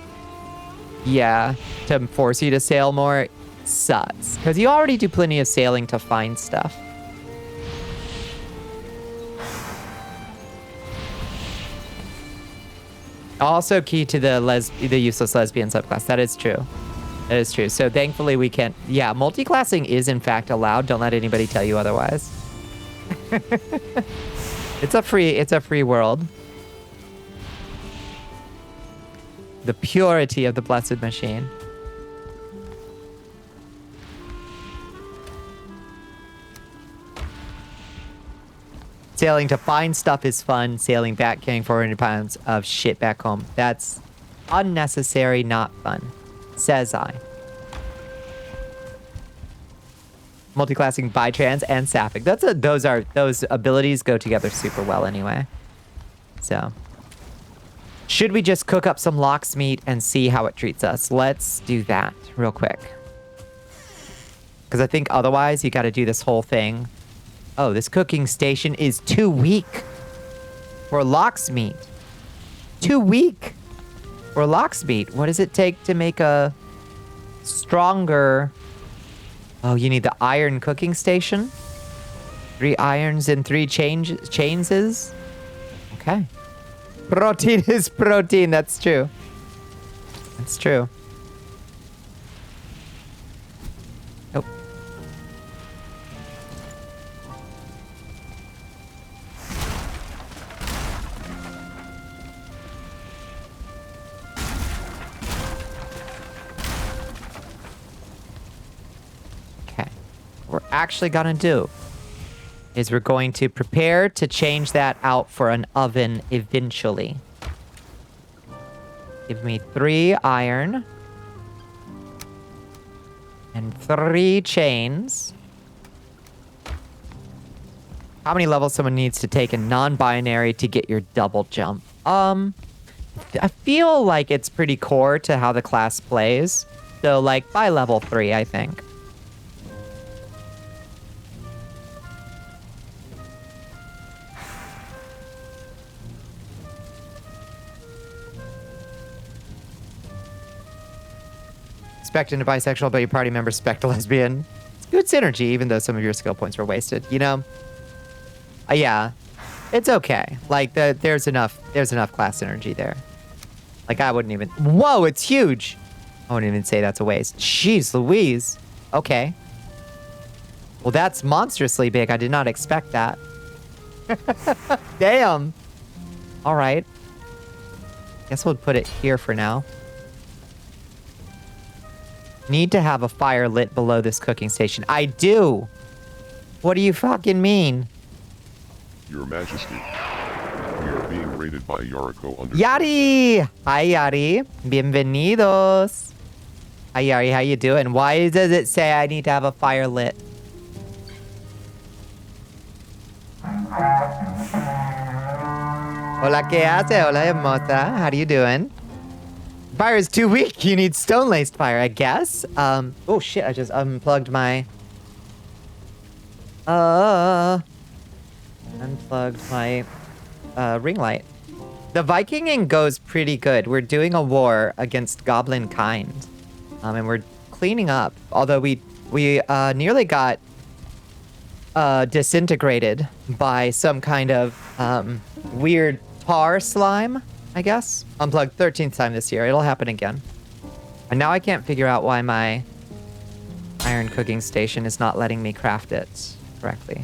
Speaker 2: yeah, to force you to sail more, sucks. Because you already do plenty of sailing to find stuff. Also key to the useless lesbian subclass. That is true. That is true. So thankfully we can't... Yeah, multi-classing is in fact allowed. Don't let anybody tell you otherwise. It's a free world. The purity of the blessed machine. Sailing to find stuff is fun. Sailing back, carrying 400 pounds of shit back home. That's unnecessary, not fun. Says I. Multiclassing bi-trans and sapphic. Those abilities go together super well anyway. So. Should we just cook up some lox meat and see how it treats us? Let's do that real quick. Because I think otherwise you got to do this whole thing. Oh, this cooking station is too weak for lox meat. Too weak for lox meat. What does it take to make a stronger... Oh, you need the iron cooking station? 3 irons and 3 chainses? Okay. Protein is protein. That's true. That's true. Oh. actually gonna do is we're going to prepare to change that out for an oven eventually. Give me 3 iron. And 3 chains. How many levels someone needs to take in non-binary to get your double jump? I feel like it's pretty core to how the class plays. So, like, by level 3, I think. Spect into bisexual, but your party member spect a lesbian. It's good synergy, even though some of your skill points were wasted, you know? Yeah. It's okay. Like, there's enough class synergy there. Like, I wouldn't even... Whoa, it's huge! I wouldn't even say that's a waste. Jeez Louise. Okay. Well, that's monstrously big. I did not expect that. Damn. All right. Guess we'll put it here for now. Need to have a fire lit below this cooking station. I do. What do you fucking mean?
Speaker 3: Your Majesty, we are being raided by Yariko under...
Speaker 2: Yari! Hi, Yari. Bienvenidos. Hi, Yari. How you doing? Why does it say I need to have a fire lit? Hola, ¿qué hace? Hola, hermosa. How are you doing? Fire is too weak. You need stone-laced fire, I guess. Oh shit, I just unplugged my... Unplugged my, ring light. The Vikinging goes pretty good. We're doing a war against goblin kind. And we're cleaning up. Although we nearly got, disintegrated by some kind of, weird tar slime, I guess. Unplugged 13th time this year. It'll happen again. And now I can't figure out why my iron cooking station is not letting me craft it correctly.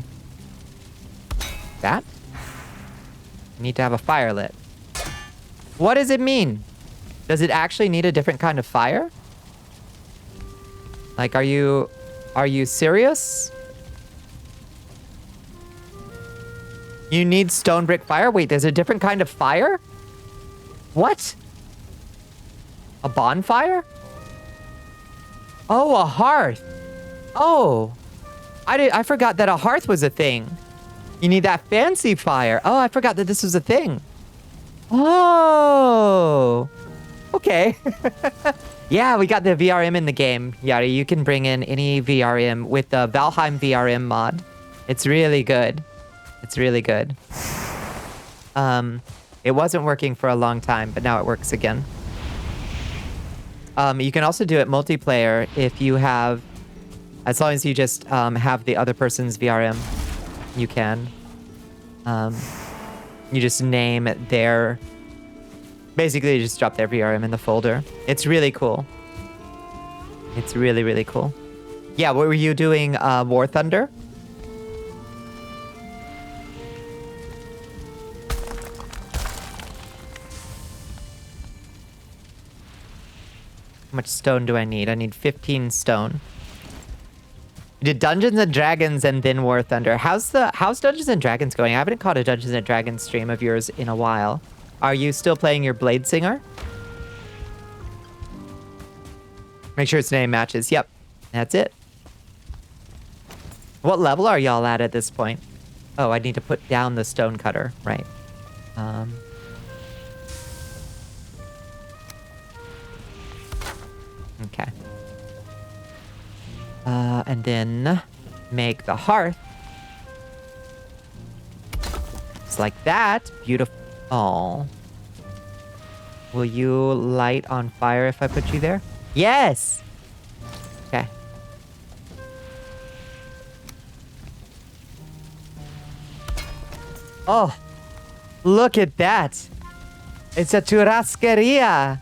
Speaker 2: That? I need to have a fire lit. What does it mean? Does it actually need a different kind of fire? Like, are you serious? You need stone brick fire? Wait, there's a different kind of fire? What? A bonfire? Oh, a hearth. Oh. I forgot that a hearth was a thing. You need that fancy fire. Oh, I forgot that this was a thing. Oh. Okay. Yeah, we got the VRM in the game, Yari. You can bring in any VRM with the Valheim VRM mod. It's really good. It's really good. It wasn't working for a long time, but now it works again. You can also do it multiplayer if you have, as long as you just have the other person's VRM, you can. You just name their, basically you just drop their VRM in the folder. It's really cool. It's really, really cool. Yeah, what were you doing, War Thunder? How much stone do I need? I need 15 stone. You did Dungeons and Dragons and then War Thunder. How's Dungeons and Dragons going? I haven't caught a Dungeons and Dragons stream of yours in a while. Are you still playing your Blade Singer? Make sure its name matches. Yep, that's it. What level are y'all at this point? Oh, I need to put down the stone cutter. Right. Okay. And then make the hearth. It's like that. Beautiful. Oh. Will you light on fire if I put you there? Yes! Okay. Oh. Look at that. It's a churrascaria.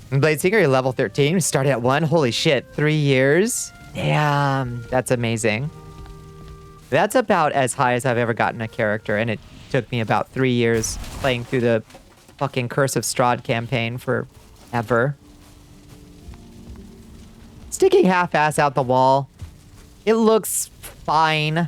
Speaker 2: Blade Singer, you're level 13. We started at 1. Holy shit. 3 years? Damn. That's amazing. That's about as high as I've ever gotten a character, and it took me about 3 years playing through the fucking Curse of Strahd campaign forever. Sticking half-ass out the wall. It looks fine.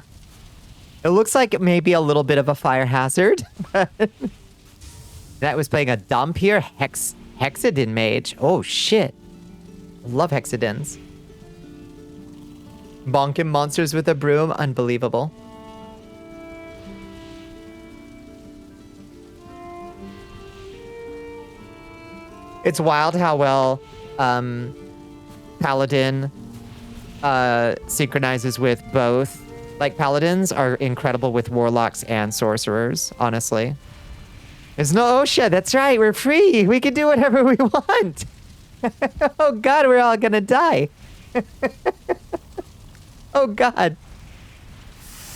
Speaker 2: It looks like maybe a little bit of a fire hazard. That was playing a dump here. Hexadin mage. Oh, shit. Love hexadins. Bonking monsters with a broom. Unbelievable. It's wild how well Paladin synchronizes with both. Like, Paladins are incredible with Warlocks and Sorcerers, honestly. There's no OSHA, that's right, we're free! We can do whatever we want! Oh god, we're all gonna die! Oh god.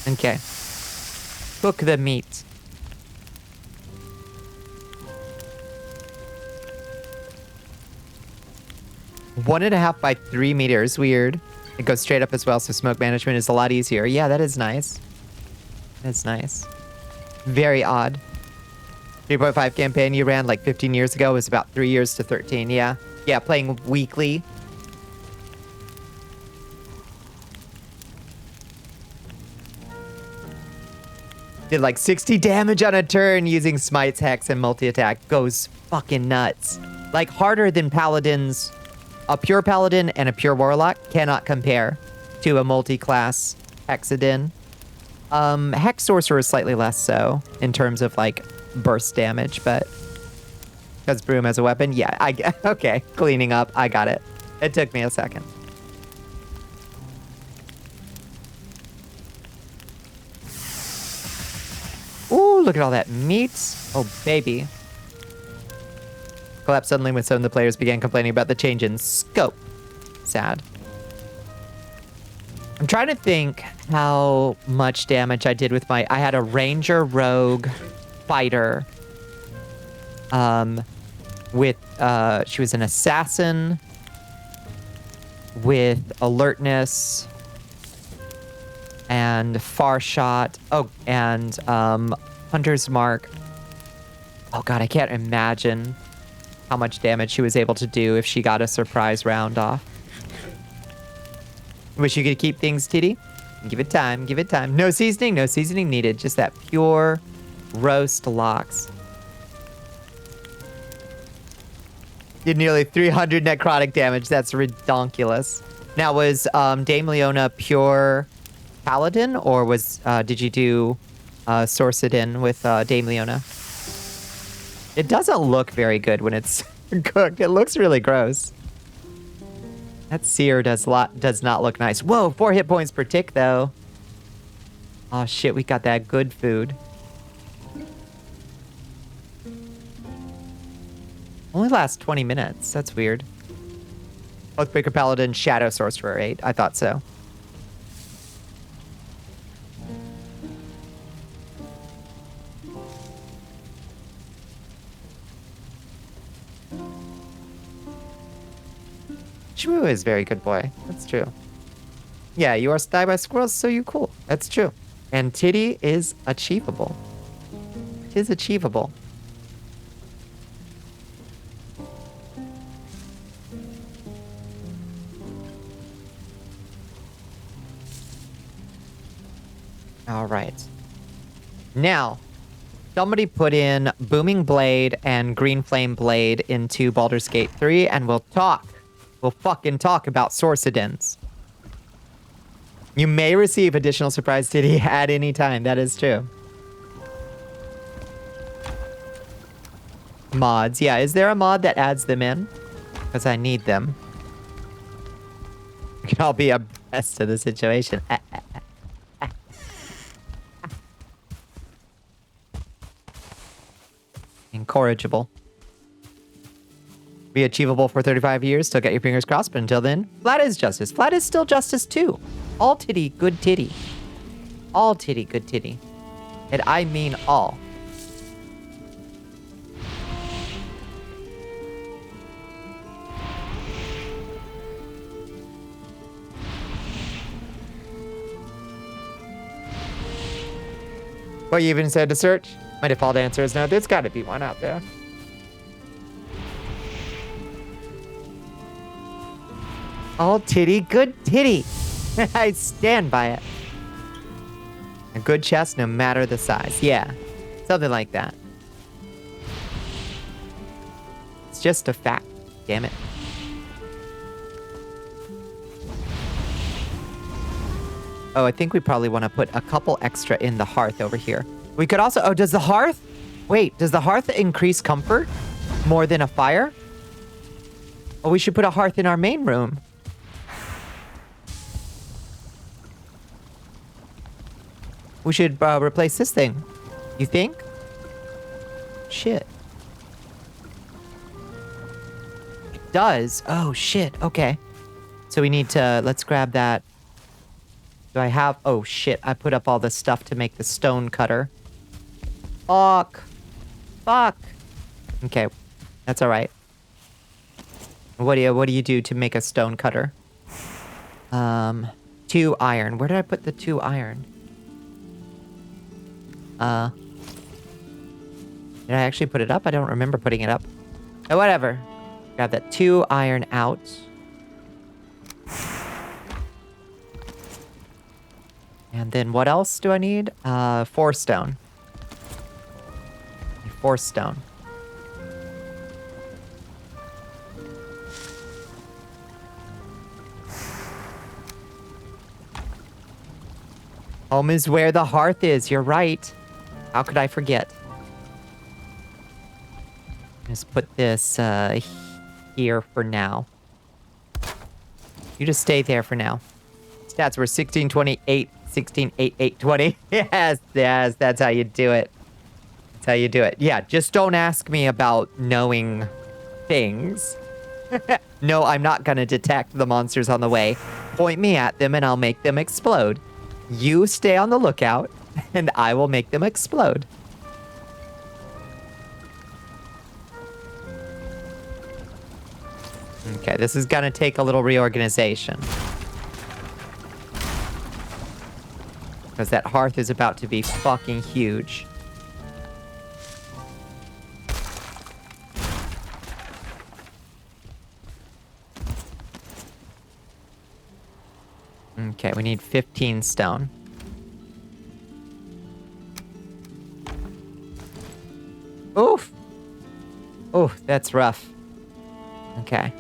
Speaker 2: Okay. Cook the meat. One and a half by 3 meters. Weird. It goes straight up as well, so smoke management is a lot easier. Yeah, that is nice. That's nice. Very odd. 3.5 campaign you ran like 15 years ago was about 3 years to 13. Yeah. Yeah, playing weekly. Did like 60 damage on a turn using Smite's Hex and multi-attack. Goes fucking nuts. Like harder than Paladins. A pure Paladin and a pure Warlock cannot compare to a multi-class Hexadin. Hex Sorcerer is slightly less so in terms of like burst damage, but because Broom has a weapon, yeah, okay, cleaning up, I got it. It took me a second. Ooh, look at all that meat. Oh, baby. Collapsed suddenly when some of the players began complaining about the change in scope. Sad. I'm trying to think how much damage I did with my... I had a ranger, rogue, fighter. With... she was an assassin. With alertness. And far shot. Oh, and hunter's mark. Oh god, I can't imagine how much damage she was able to do if she got a surprise round off. Wish you could keep things titty. Give it time, give it time. No seasoning needed. Just that pure roast lox. Did nearly 300 necrotic damage. That's redonkulous. Now, was Dame Leona pure Paladin, or was did you do Sorcerin with Dame Leona? It doesn't look very good when it's cooked. It looks really gross. That sear does not look nice. Whoa, 4 hit points per tick, though. Oh, shit, we got that good food. Only lasts 20 minutes. That's weird. Oathbreaker Paladin, Shadow Sorcerer 8. I thought so. Shmoo is very good boy. That's true. Yeah, you are stung by squirrels, so you cool. That's true. And titty is achievable. It is achievable. All right. Now, somebody put in Booming Blade and Green Flame Blade into Baldur's Gate 3, and we'll talk. We'll fucking talk about Sorcidins. You may receive additional surprise titty at any time. That is true. Mods. Yeah, is there a mod that adds them in? Because I need them. We can all be abreast to the situation. Incorrigible. Be achievable for 35 years. Still get your fingers crossed, but until then, flat is justice. Flat is still justice too. All titty, good titty. All titty, good titty. And I mean all. What you even said to search? My default answer is no. There's got to be one out there. All titty, good titty. I stand by it. A good chest no matter the size. Yeah, something like that. It's just a fact. Damn it. Oh, I think we probably want to put a couple extra in the hearth over here. We could also... Oh, does the hearth... Wait, does the hearth increase comfort more than a fire? Oh, we should put a hearth in our main room. We should replace this thing. You think? Shit. It does. Oh, shit. Okay. So we need to... Let's grab that. Do I have... Oh, shit. I put up all the stuff to make the stone cutter. Fuck. Fuck. Okay. That's all right. What do you do to make a stone cutter? 2 iron. Where did I put the 2 iron? Did I actually put it up? I don't remember putting it up. Oh, whatever. Grab that 2 iron out. And then what else do I need? 4 stone. 4 stone. Home is where the hearth is. You're right. How could I forget? Just put this here for now. You just stay there for now. Stats were 16, 28, 16, 8, 8, 20. Yes, yes, that's how you do it. That's how you do it. Yeah, just don't ask me about knowing things. No, I'm not gonna detect the monsters on the way. Point me at them and I'll make them explode. You stay on the lookout and I will make them explode. Okay, this is gonna take a little reorganization. Because that hearth is about to be fucking huge. Okay, we need 15 stone. Oof! Oof, that's rough. Okay.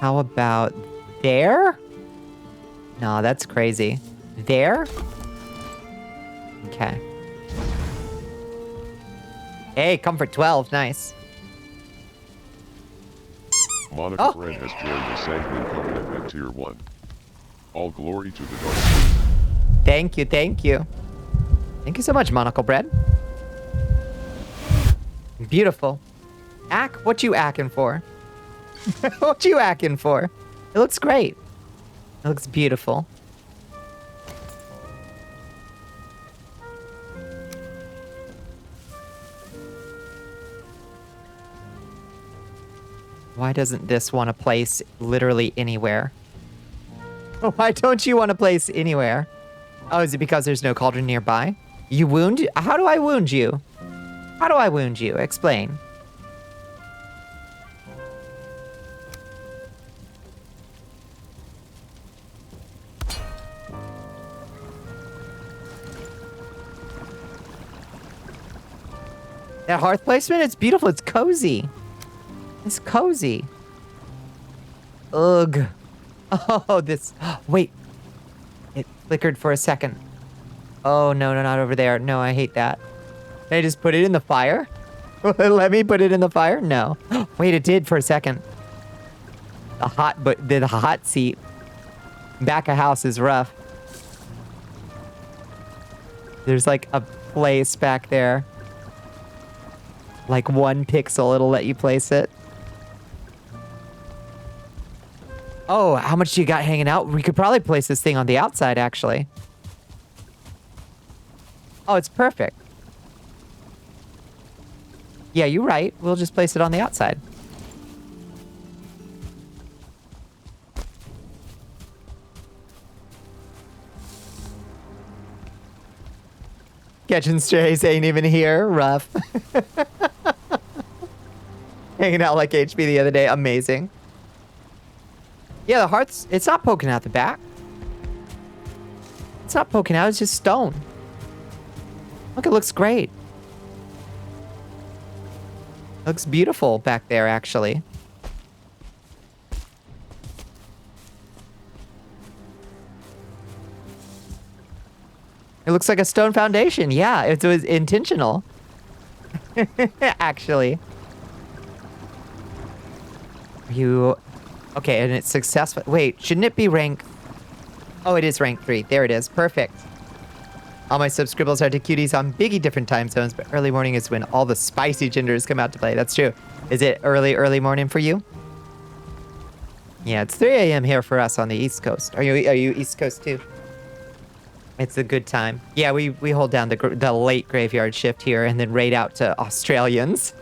Speaker 2: How about there? No, that's crazy. There? Okay. Hey, comfort 12, nice.
Speaker 3: Monica Friend has joined the Sanguine Covenant at Tier 1. All glory to the Dark.
Speaker 2: Thank you, thank you. Thank you so much, Monocle Bread. Beautiful. Ack, what you acking for? What you acking for? It looks great. It looks beautiful. Why doesn't this want to place literally anywhere? Why don't you want to place anywhere? Oh, is it because there's no cauldron nearby? You wound? How do I wound you? How do I wound you? Explain. That hearth placement, it's beautiful. It's cozy. It's cozy. Ugh. Oh, this... Wait. It flickered for a second. Oh, no, no, not over there. No, I hate that. Can I just put it in the fire? Let me put it in the fire? No. Wait, it did for a second. The hot seat. Back of house is rough. There's like a place back there. Like 1 pixel, it'll let you place it. Oh, how much do you got hanging out? We could probably place this thing on the outside, actually. Oh, it's perfect. Yeah, you're right. We'll just place it on the outside. Catching strays ain't even here. Rough. hanging out like HB the other day. Amazing. Yeah, the heart's... It's not poking out the back. It's not poking out. It's just stone. Look, it looks great. Looks beautiful back there, actually. It looks like a stone foundation. Yeah, it was intentional. Actually. You... Okay, and it's successful. Wait, shouldn't it be rank... Oh, it is rank 3. There it is. Perfect. All my subscribbles are to cuties on biggie different time zones, but early morning is when all the spicy genders come out to play. That's true. Is it early morning for you? Yeah, it's 3 a.m. here for us on the East Coast. Are you East Coast too? It's a good time. Yeah, we hold down the late graveyard shift here and then raid out to Australians.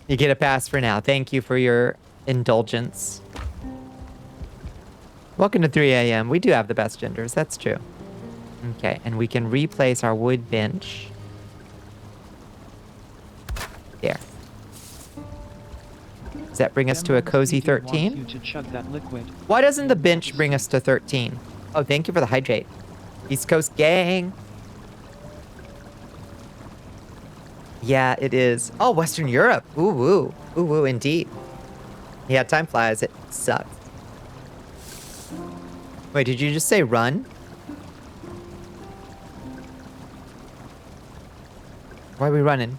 Speaker 2: You get a pass for now. Thank you for your indulgence. Welcome to 3 a.m. We do have the best genders. That's true. Okay, and we can replace our wood bench. There. Does that bring us to a cozy 13? Why doesn't the bench bring us to 13? Oh, thank you for the hydrate. East Coast gang. Yeah, it is. Oh, Western Europe. Ooh, woo. Ooh, woo, indeed. Yeah, time flies. It sucks. Wait, did you just say run? Why are we running?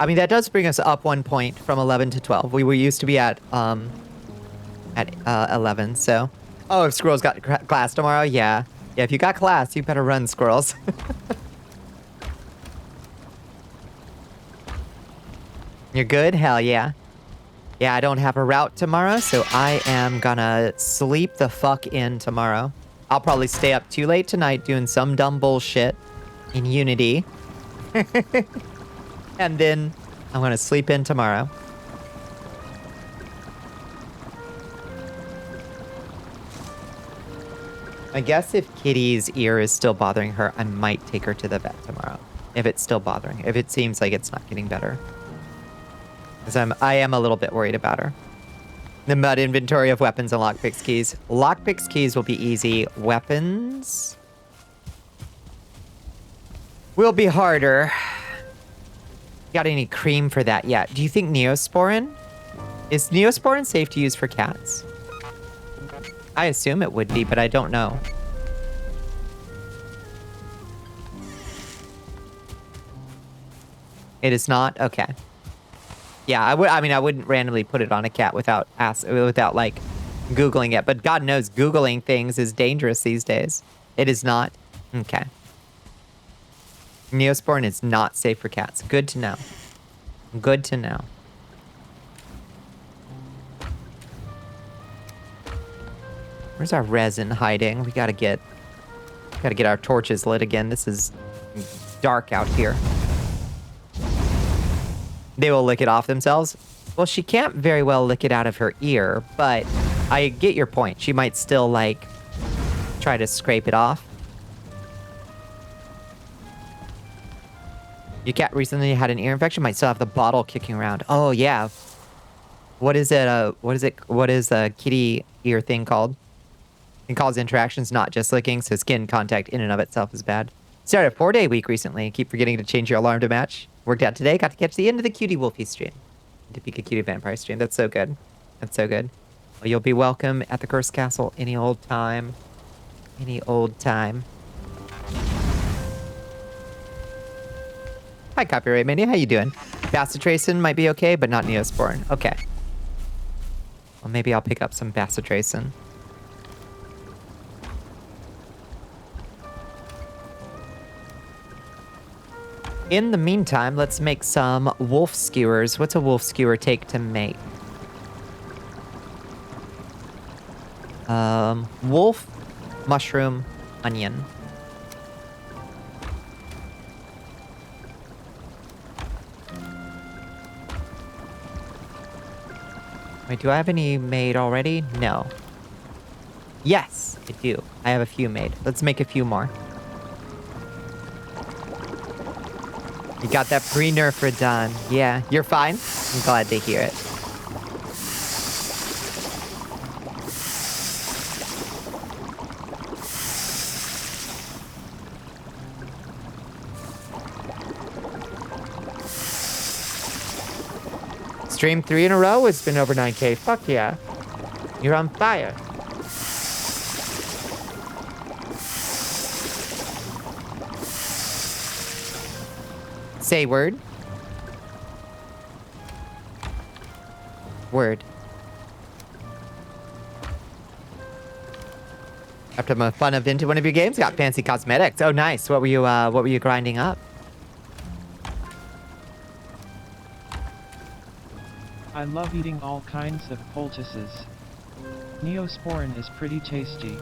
Speaker 2: I mean, that does bring us up 1 point from 11 to 12. We were used to be at 11, so... Oh, if Squirrel's got class tomorrow? Yeah. Yeah, if you got class, you better run, Squirrels. You're good? Hell yeah. Yeah, I don't have a route tomorrow, so I am gonna sleep the fuck in tomorrow. I'll probably stay up too late tonight doing some dumb bullshit in Unity. And then I'm gonna sleep in tomorrow. I guess if Kitty's ear is still bothering her, I might take her to the vet tomorrow. If it's still bothering her. If it seems like it's not getting better. Because I am a little bit worried about her. The mud inventory of weapons and lockpicks keys. Lockpicks keys will be easy. Weapons will be harder. Got any cream for that yet? Do you think Neosporin? Is Neosporin safe to use for cats? I assume it would be, but I don't know. It is not? Okay. Yeah, I mean, I wouldn't randomly put it on a cat without like Googling it, but God knows Googling things is dangerous these days. It is not. Okay. Neosporin is not safe for cats. Good to know. Good to know. Where's our resin hiding? We gotta get our torches lit again. This is dark out here. They will lick it off themselves. Well, she can't very well lick it out of her ear, but I get your point. She might still, like, try to scrape it off. Your cat recently had an ear infection. Might still have the bottle kicking around. Oh, yeah. What is it? What is a kitty ear thing called? It causes interactions, not just licking, so skin contact in and of itself is bad. Started a 4-day week recently. Keep forgetting to change your alarm to match. Worked out today. Got to catch the end of the Cutie Wolfie stream. To peek a Cutie Vampire stream. That's so good. That's so good. Well, you'll be welcome at the Cursed Castle any old time. Any old time. Hi, Copyright Mania. How you doing? Bacitracin might be okay, but not Neosporin. Okay. Well, maybe I'll pick up some Bacitracin. In the meantime, let's make some wolf skewers. What's a wolf skewer take to make? Wolf, mushroom, onion. Wait, do I have any made already? No. Yes, I do. I have a few made. Let's make a few more. You got that pre-nerfer done. Yeah, you're fine. I'm glad to hear it. Stream 3 in a row. It's been over 9K. Fuck yeah. You're on fire. Say word. Word. After my fun of into one of your games, got fancy cosmetics. Oh, nice. What were you grinding up?
Speaker 4: I love eating all kinds of poultices. Neosporin is pretty tasty.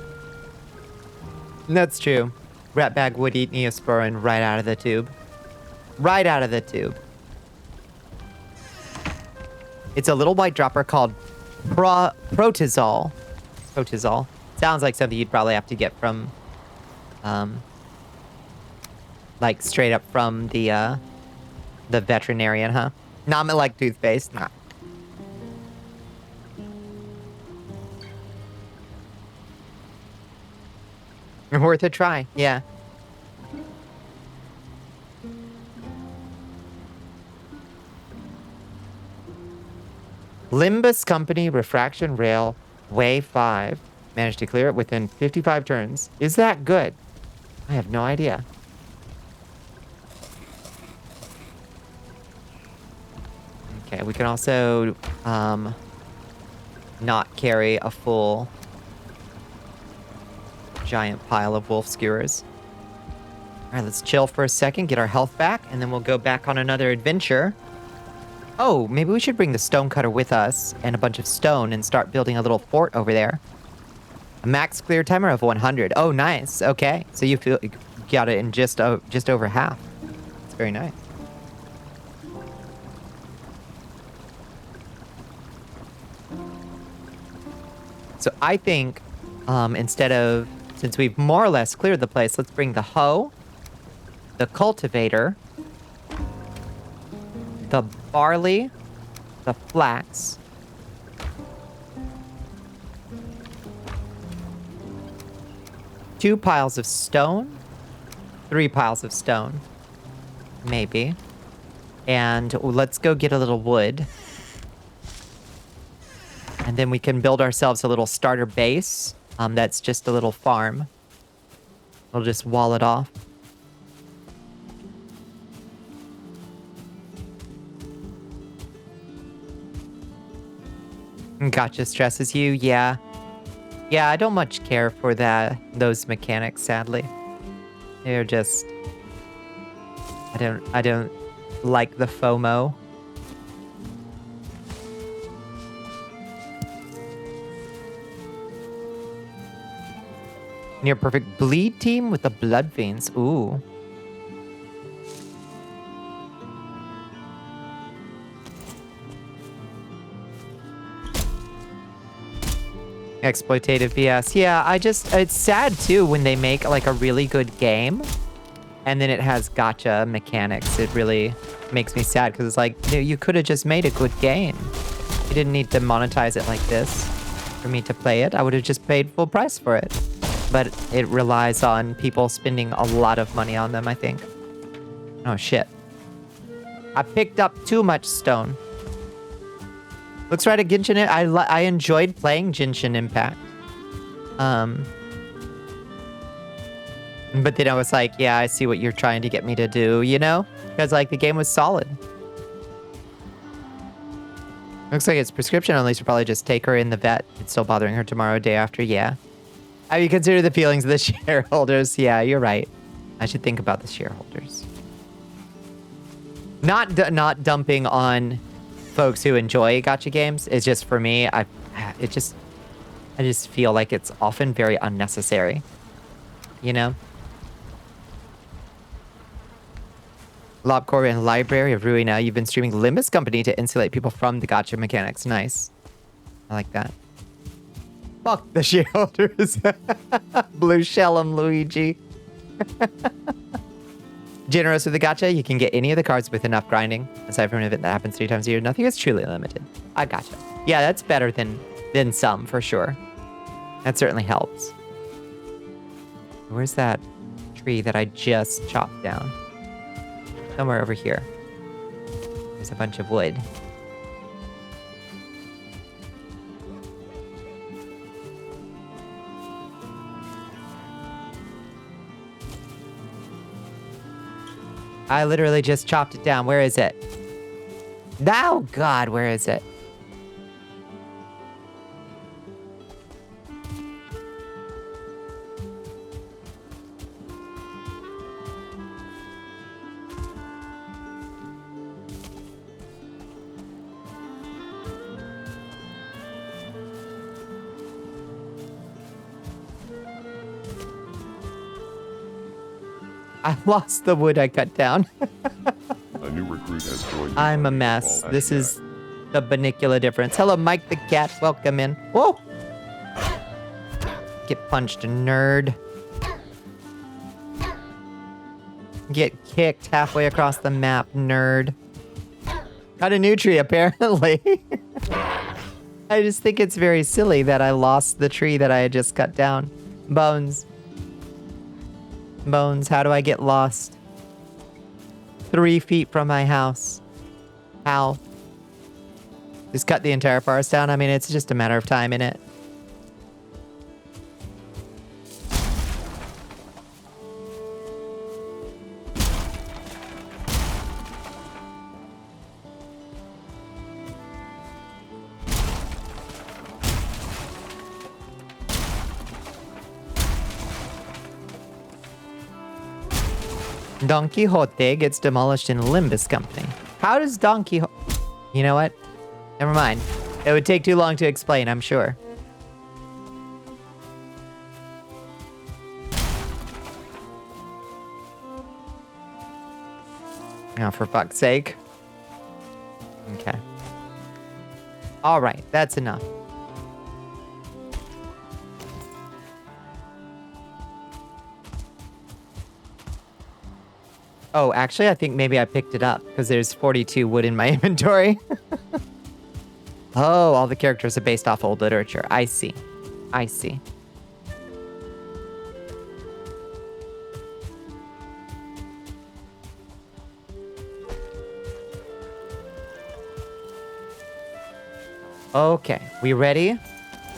Speaker 2: That's true. Ratbag would eat Neosporin right out of the tube. Right out of the tube. It's a little white dropper called Protizol. Protizol. Sounds like something you'd probably have to get from, like straight up from the veterinarian, huh? Not like toothpaste, nah. Worth a try, yeah. Limbus Company Refraction Rail Way 5 managed to clear it within 55 turns. Is that good? I have no idea. Okay, we can also not carry a full giant pile of wolf skewers. All right, let's chill for a second, get our health back, and then we'll go back on another adventure. Oh, maybe we should bring the stonecutter with us and a bunch of stone and start building a little fort over there. A max clear timer of 100. Oh, nice. Okay, so you got it in just over half. It's very nice. So I think instead of, since we've more or less cleared the place, let's bring the hoe, the cultivator, the barley, the flax, two piles of stone, 3 piles of stone, maybe. And let's go get a little wood. And then we can build ourselves a little starter base. That's just a little farm. We'll just wall it off. Gotcha stresses you, yeah. Yeah, I don't much care for those mechanics, sadly. They're just... I don't like the FOMO. Near perfect bleed team with the blood veins. Ooh. Exploitative BS. Yeah, it's sad too when they make like a really good game and then it has gacha mechanics. It really makes me sad because it's like, you could have just made a good game. You didn't need to monetize it like this for me to play it. I would have just paid full price for it. But it relies on people spending a lot of money on them, I think. Oh, shit. I picked up too much stone. Looks right at Genshin. I enjoyed playing Genshin Impact. But then I was like, yeah, I see what you're trying to get me to do, you know? Because, like, the game was solid. Looks like it's prescription only, so probably just take her in the vet. It's still bothering her tomorrow, day after, yeah. Have you considered the feelings of the shareholders? Yeah, you're right. I should think about the shareholders. Not dumping on folks who enjoy gacha games. It's just for me, I just feel like it's often very unnecessary. You know? Lobcore and Library of Ruina. You've been streaming Limbus Company to insulate people from the gacha mechanics. Nice. I like that. Fuck the shareholders. Blue shell 'em, Luigi. Generous with the gacha, you can get any of the cards with enough grinding. Aside from an event that happens 3 times a year, nothing is truly limited. I gotcha. Yeah, that's better than some, for sure. That certainly helps. Where's that tree that I just chopped down? Somewhere over here. There's a bunch of wood. I literally just chopped it down. Where is it? Oh, God, where is it? I lost the wood I cut down.
Speaker 3: A new recruit has joined.
Speaker 2: I'm a mess. This is the Bonnicula difference. Hello, Mike the cat. Welcome in. Whoa! Get punched, nerd. Get kicked halfway across the map, nerd. Got a new tree, apparently. I just think it's very silly that I lost the tree that I had just cut down. Bones. Bones, how do I get lost? 3 feet from my house. How? Just cut the entire forest down? I mean, it's just a matter of time, innit? Don Quixote gets demolished in Limbus Company. How does Don Quixote... You know what? Never mind. It would take too long to explain, I'm sure. Oh, for fuck's sake. Okay. All right, that's enough. Oh, actually, I think maybe I picked it up because there's 42 wood in my inventory. Oh, all the characters are based off old literature. I see. I see. Okay, we ready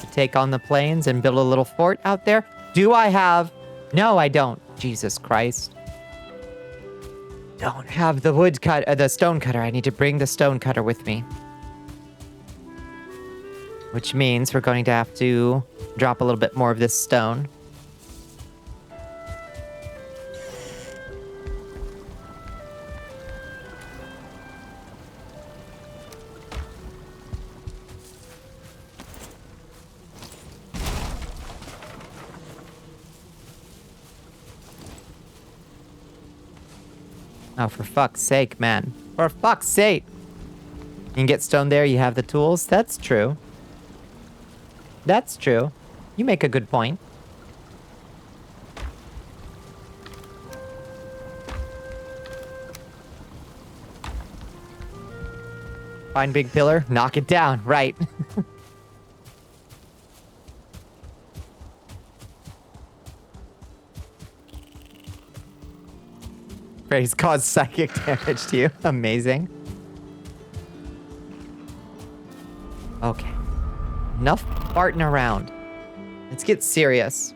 Speaker 2: to take on the plains and build a little fort out there? Do I have... No, I don't. Jesus Christ. Don't have the the stone cutter. I need to bring the stone cutter with me. Which means we're going to have to drop a little bit more of this stone. Oh, for fuck's sake, man. For fuck's sake! You can get stone there, you have the tools. That's true. That's true. You make a good point. Find big pillar, knock it down. Right. He's caused psychic damage to you. Amazing. Okay. Enough farting around. Let's get serious.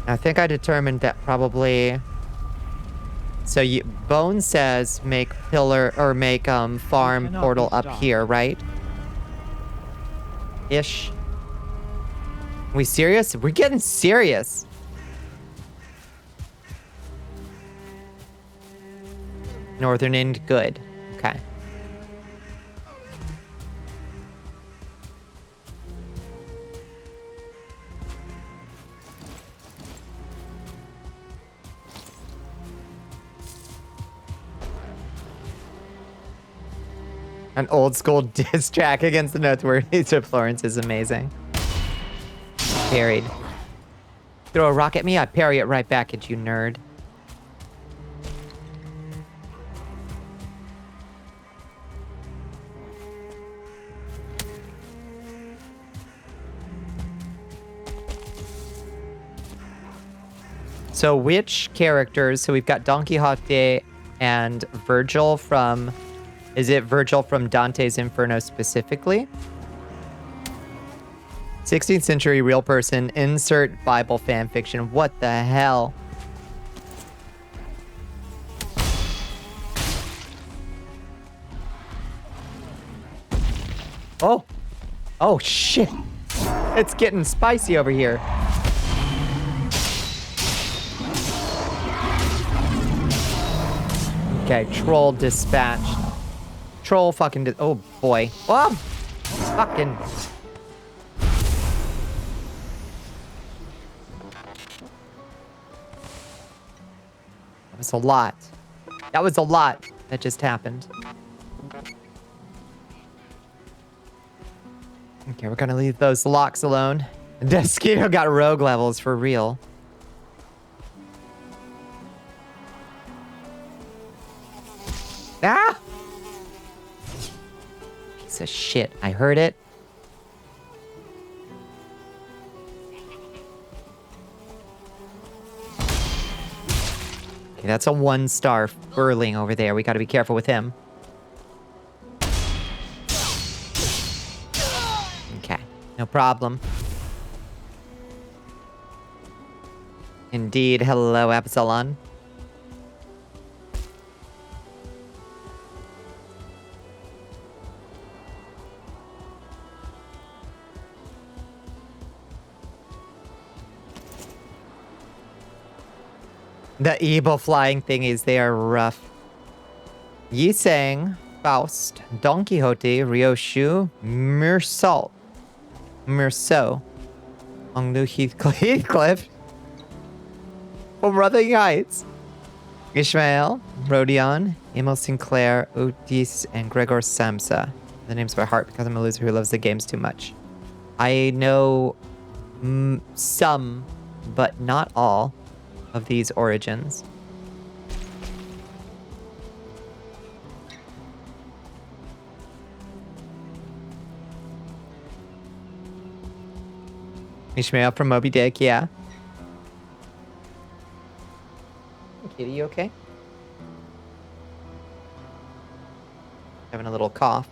Speaker 2: I think I determined that probably... So Bone says make pillar or make farm portal up here, right? Ish. We serious? We're getting serious. Northern end, good. Okay. An old school diss track against the noteworthy to Florence is amazing. Parried. Throw a rock at me, I parry it right back at you, nerd. So which characters, so we've got Don Quixote and Virgil from, is it Virgil from Dante's Inferno specifically? 16th century real person, insert Bible fan fiction. What the hell? Oh. Oh, shit. It's getting spicy over here. Okay, troll dispatched. Troll fucking oh boy. Oh! Fucking. That was a lot. That was a lot that just happened. Okay, we're gonna leave those locks alone. Desquito got rogue levels for real. Ah! Piece of shit. I heard it. Okay, that's a 1-star Furling over there. We gotta be careful with him. Okay, no problem. Indeed. Hello, Epsilon. The evil flying thingies, they are rough. Yisang, Faust, Don Quixote, Ryoshu, Meursault, Onglu Heathcliff, from Wuthering Heights, Ishmael, Rodion, Emil Sinclair, Otis, and Gregor Samsa. The names by heart because I'm a loser who loves the games too much. I know some, but not all, of these origins. Ishmael from Moby Dick, yeah. Kitty, you okay? Having a little cough.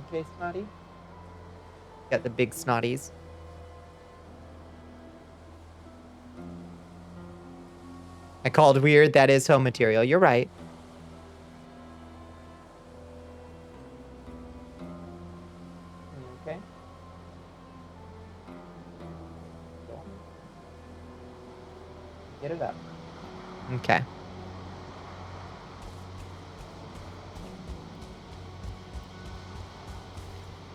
Speaker 2: Okay, Snotty? Got the big snotties. I called weird, that is home material. You're right. Okay. Get it up. Okay.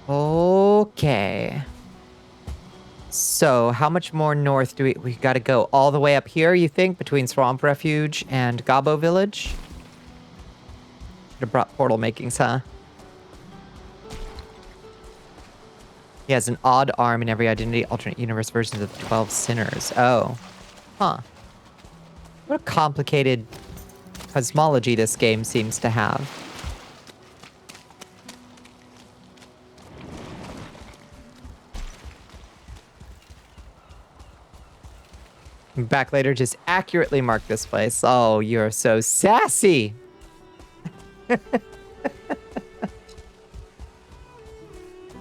Speaker 2: Okay. So, how much more north do we gotta go? All the way up here, you think? Between Swamp Refuge and Gabo Village? Should have brought portal makings, huh? He has an odd arm in every identity, alternate universe versions of the 12 Sinners. Oh. Huh. What a complicated cosmology this game seems to have. Back later, just accurately mark this place. Oh, you're so sassy. All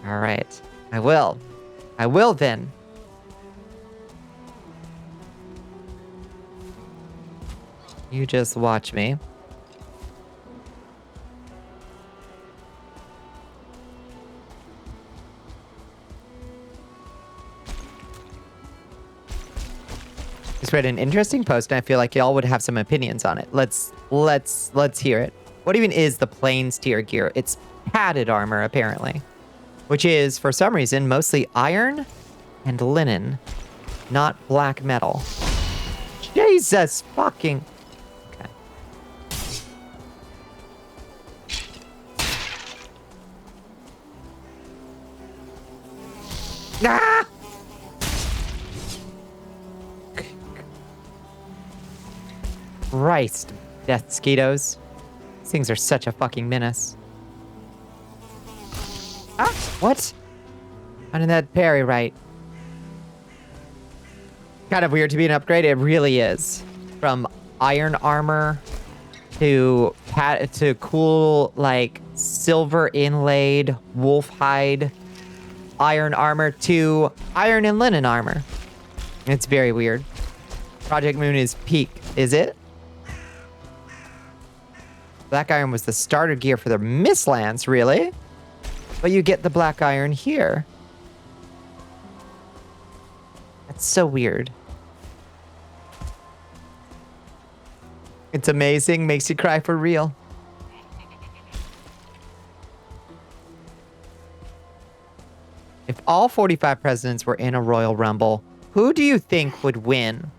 Speaker 2: right. I will. I will then. You just watch me. Just read an interesting post, and I feel like y'all would have some opinions on it. Let's hear it. What even is the Plains tier gear? It's padded armor, apparently. Which is, for some reason, mostly iron and linen, not black metal. Jesus fucking... Okay. Ah! Christ, death mosquitoes. These things are such a fucking menace. Ah, what? How did that parry right? Kind of weird to be an upgrade. It really is. From iron armor to cool, like, silver inlaid wolf hide iron armor to iron and linen armor. It's very weird. Project Moon is peak, is it? Black iron was the starter gear for the Mistlands, really? But you get the black iron here. That's so weird. It's amazing, makes you cry for real. If all 45 presidents were in a Royal Rumble, who do you think would win?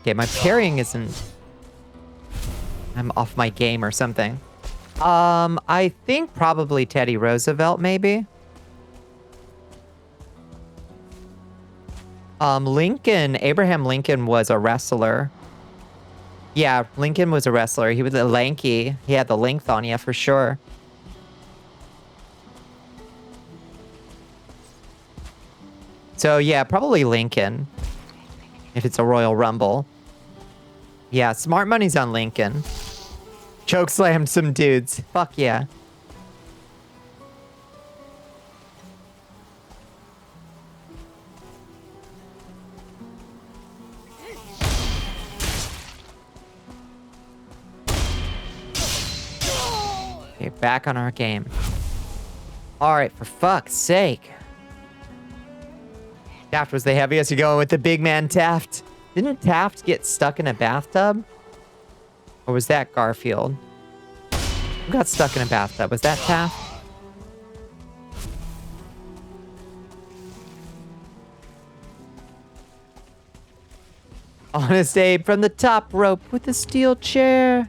Speaker 2: Okay, my parrying isn't... I'm off my game or something. I think probably Teddy Roosevelt, maybe. Abraham Lincoln was a wrestler. Yeah, Lincoln was a wrestler. He was lanky. He had the length on you for sure. So yeah, probably Lincoln. If it's a Royal Rumble. Yeah, smart money's on Lincoln. Chokeslammed some dudes. Fuck yeah. Okay, back on our game. Alright, for fuck's sake. Taft was the heaviest. You're going with the big man Taft. Didn't Taft get stuck in a bathtub? Or was that Garfield? Who got stuck in a bathtub? Was that Taft? Honest Abe from the top rope with the steel chair.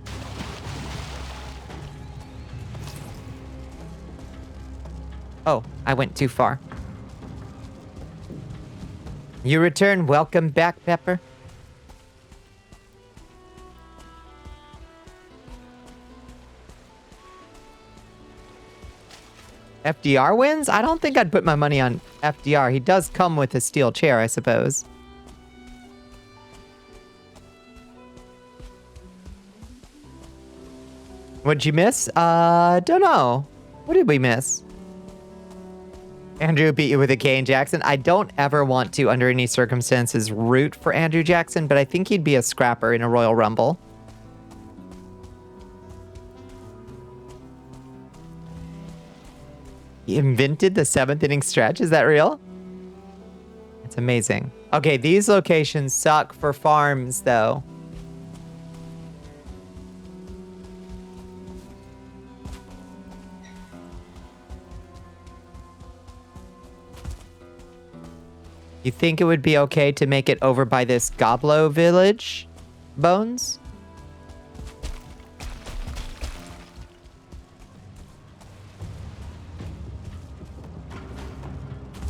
Speaker 2: Oh, I went too far. You return. Welcome back, Pepper. FDR wins? I don't think I'd put my money on FDR. He does come with a steel chair, I suppose. What'd you miss? Don't know. What did we miss? Andrew beat you with a Kane Jackson. I don't ever want to, under any circumstances, root for Andrew Jackson, but I think he'd be a scrapper in a Royal Rumble. He invented the 7th inning stretch. Is that real? It's amazing. Okay, these locations suck for farms, though. You think it would be okay to make it over by this Goblo village, Bones?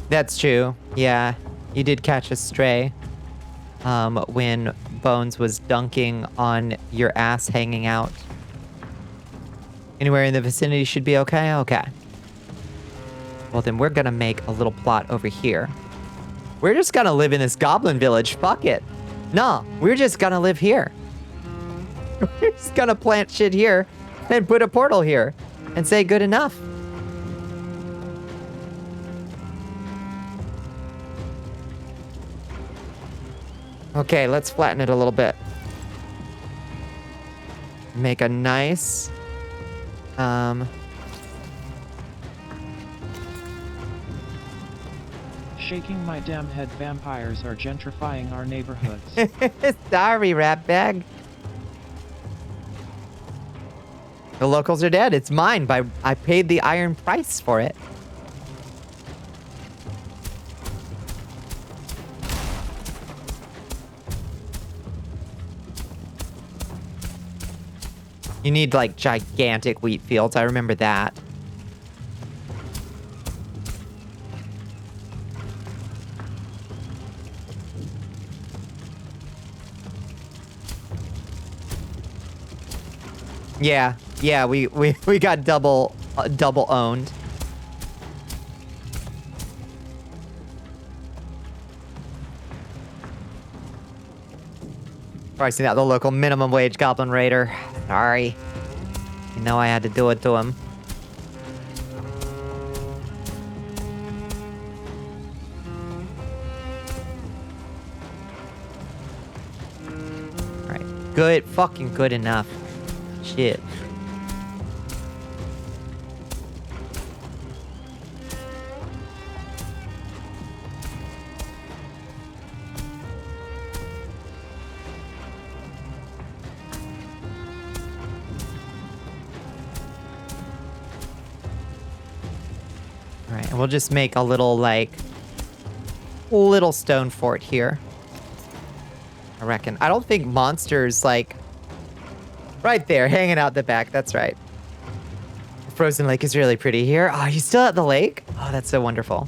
Speaker 2: That's true. Yeah, you did catch a stray when Bones was dunking on your ass hanging out. Anywhere in the vicinity should be okay? Okay. Well, then we're gonna make a little plot over here. We're just gonna live in this goblin village. Fuck it. No, we're just gonna live here. We're just gonna plant shit here and put a portal here and say good enough. Okay, let's flatten it a little bit. Make a nice,
Speaker 4: Shaking my damn head, vampires are gentrifying our neighborhoods.
Speaker 2: Sorry, rat bag. The locals are dead. It's mine. I paid the iron price for it. You need, like, gigantic wheat fields. I remember that. Yeah, we got double owned. Pricing out the local minimum wage goblin raider. Sorry. You know I had to do it to him. Alright. Good. Fucking good enough. Shit. Alright, and we'll just make a little, like, little stone fort here. I reckon. I don't think monsters, like, right there, hanging out the back. That's right. The frozen lake is really pretty here. Oh, you still at the lake? Oh, that's so wonderful.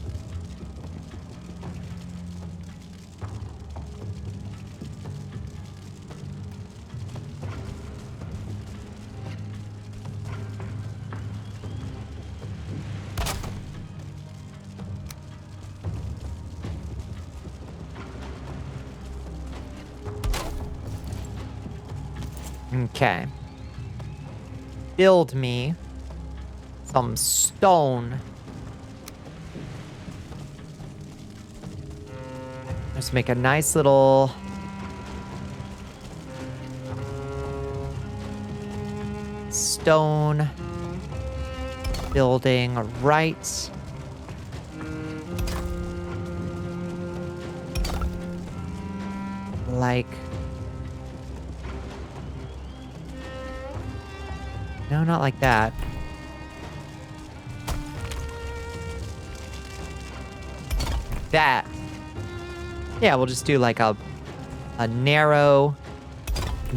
Speaker 2: Okay. Build me some stone. Let's make a nice little stone building right like no, not like that. That. Yeah, we'll just do like a narrow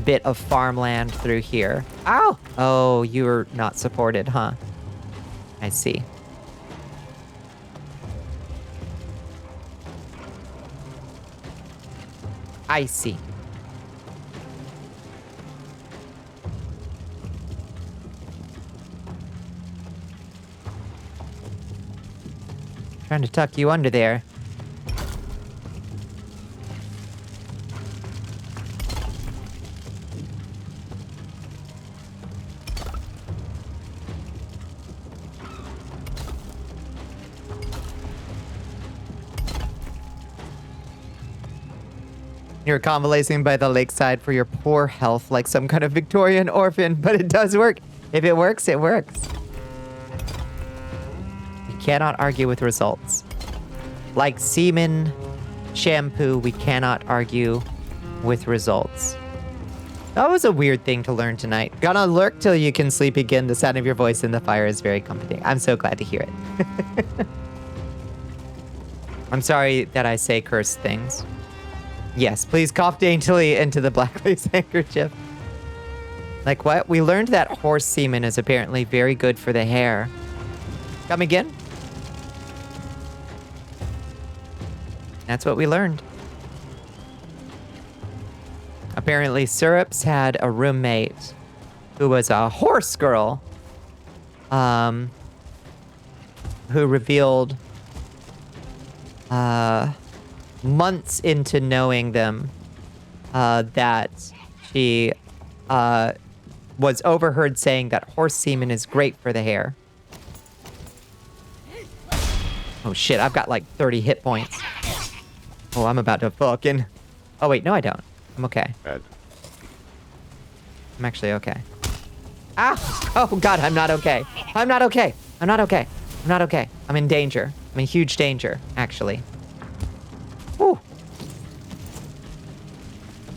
Speaker 2: bit of farmland through here. Ow! Oh, you're not supported, huh? I see. I see. Trying to tuck you under there. You're convalescing by the lakeside for your poor health like some kind of Victorian orphan, but it does work. If it works, it works. You cannot argue with results. Like semen shampoo, we cannot argue with results. That was a weird thing to learn tonight. Gonna lurk till you can sleep again. The sound of your voice in the fire is very comforting. I'm so glad to hear it. I'm sorry that I say cursed things. Yes, please cough daintily into the black lace handkerchief. Like what? We learned that horse semen is apparently very good for the hair. Come again? That's what we learned. Apparently, Syrups had a roommate who was a horse girl, who revealed, months into knowing them, that she, was overheard saying that horse semen is great for the hair. Oh shit, I've got like 30 hit points. Oh, I'm about to fucking... Oh wait, no I don't. I'm okay.
Speaker 3: Bad.
Speaker 2: I'm actually okay. Ah! Oh god, I'm not okay. I'm not okay. I'm not okay. I'm not okay. I'm in danger. I'm in huge danger, actually. Whew.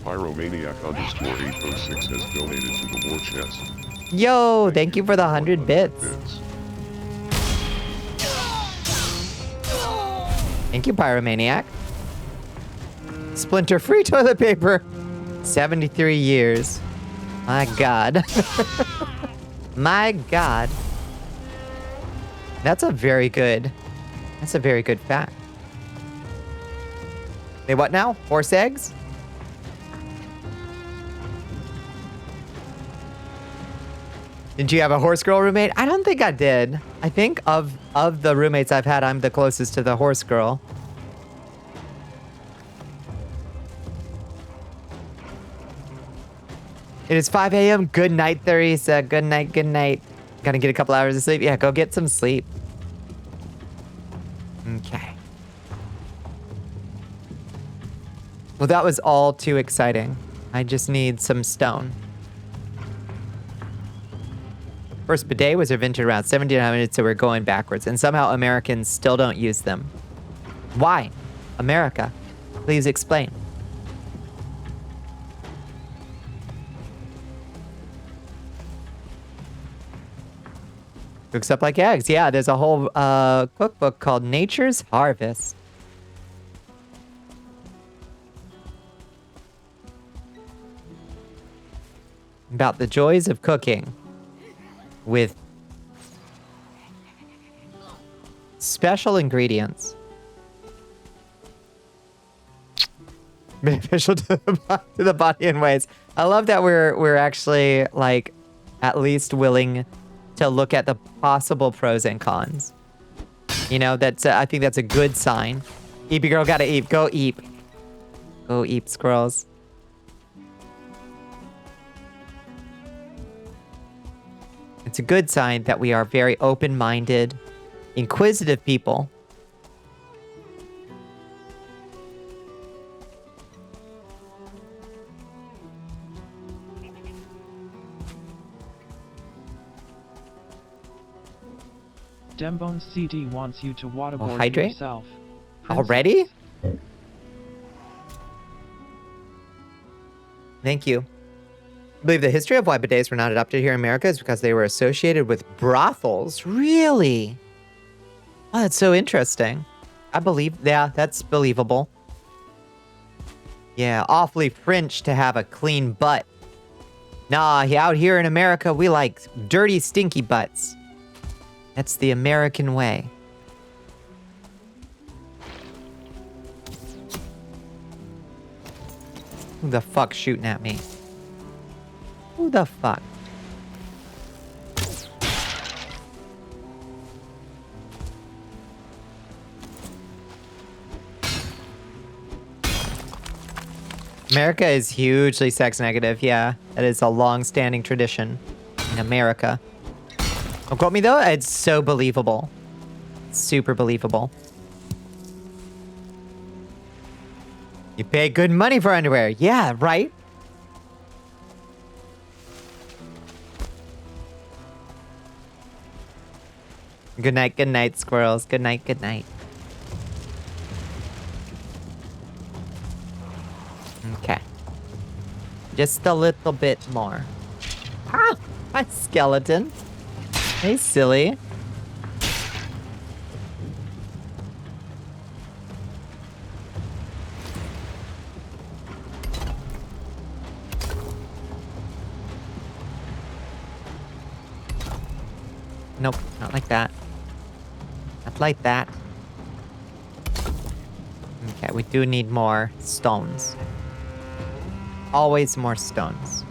Speaker 3: Pyromaniac _806 has donated to the war chest.
Speaker 2: Yo, thank you for the 100 bits. Thank you, Pyromaniac. Splinter free toilet paper. 73 years. My God. My God. That's a very good fact. They what now? Horse eggs? Did you have a horse girl roommate? I don't think I did. I think of the roommates I've had, I'm the closest to the horse girl. It is 5 a.m. Good night, Theresa. Good night, good night. Gotta get a couple hours of sleep. Yeah, go get some sleep. Okay. Well, that was all too exciting. I just need some stone. First bidet was invented around 1700, so we're going backwards. And somehow Americans still don't use them. Why? America, please explain. Cooks up like eggs. Yeah, there's a whole cookbook called Nature's Harvest. About the joys of cooking with special ingredients. Beneficial to the body in ways. I love that we're actually like at least willing to look at the possible pros and cons. You know, that's I think that's a good sign. Eepy girl gotta eat. Go eep. Go eep, squirrels. It's a good sign that we are very open-minded, inquisitive people.
Speaker 4: Dembone CD wants you to waterboard
Speaker 2: hydrate?
Speaker 4: yourself.
Speaker 2: Already? Thank you. I believe the history of why bidets were not adopted here in America is because they were associated with brothels. Really? Oh, that's so interesting. I believe, yeah, that's believable. Yeah, awfully French to have a clean butt. Nah, out here in America, we like dirty, stinky butts. That's the American way. Who the fuck's shooting at me? Who the fuck? America is hugely sex negative, yeah. That is a long-standing tradition in America. Don't quote me though, it's so believable. Super believable. You pay good money for underwear. Yeah, right? Good night, squirrels. Good night, good night. Okay. Just a little bit more. Ah, my skeleton. Hey, silly. Nope, not like that. Not like that. Okay, we do need more stones. Always more stones.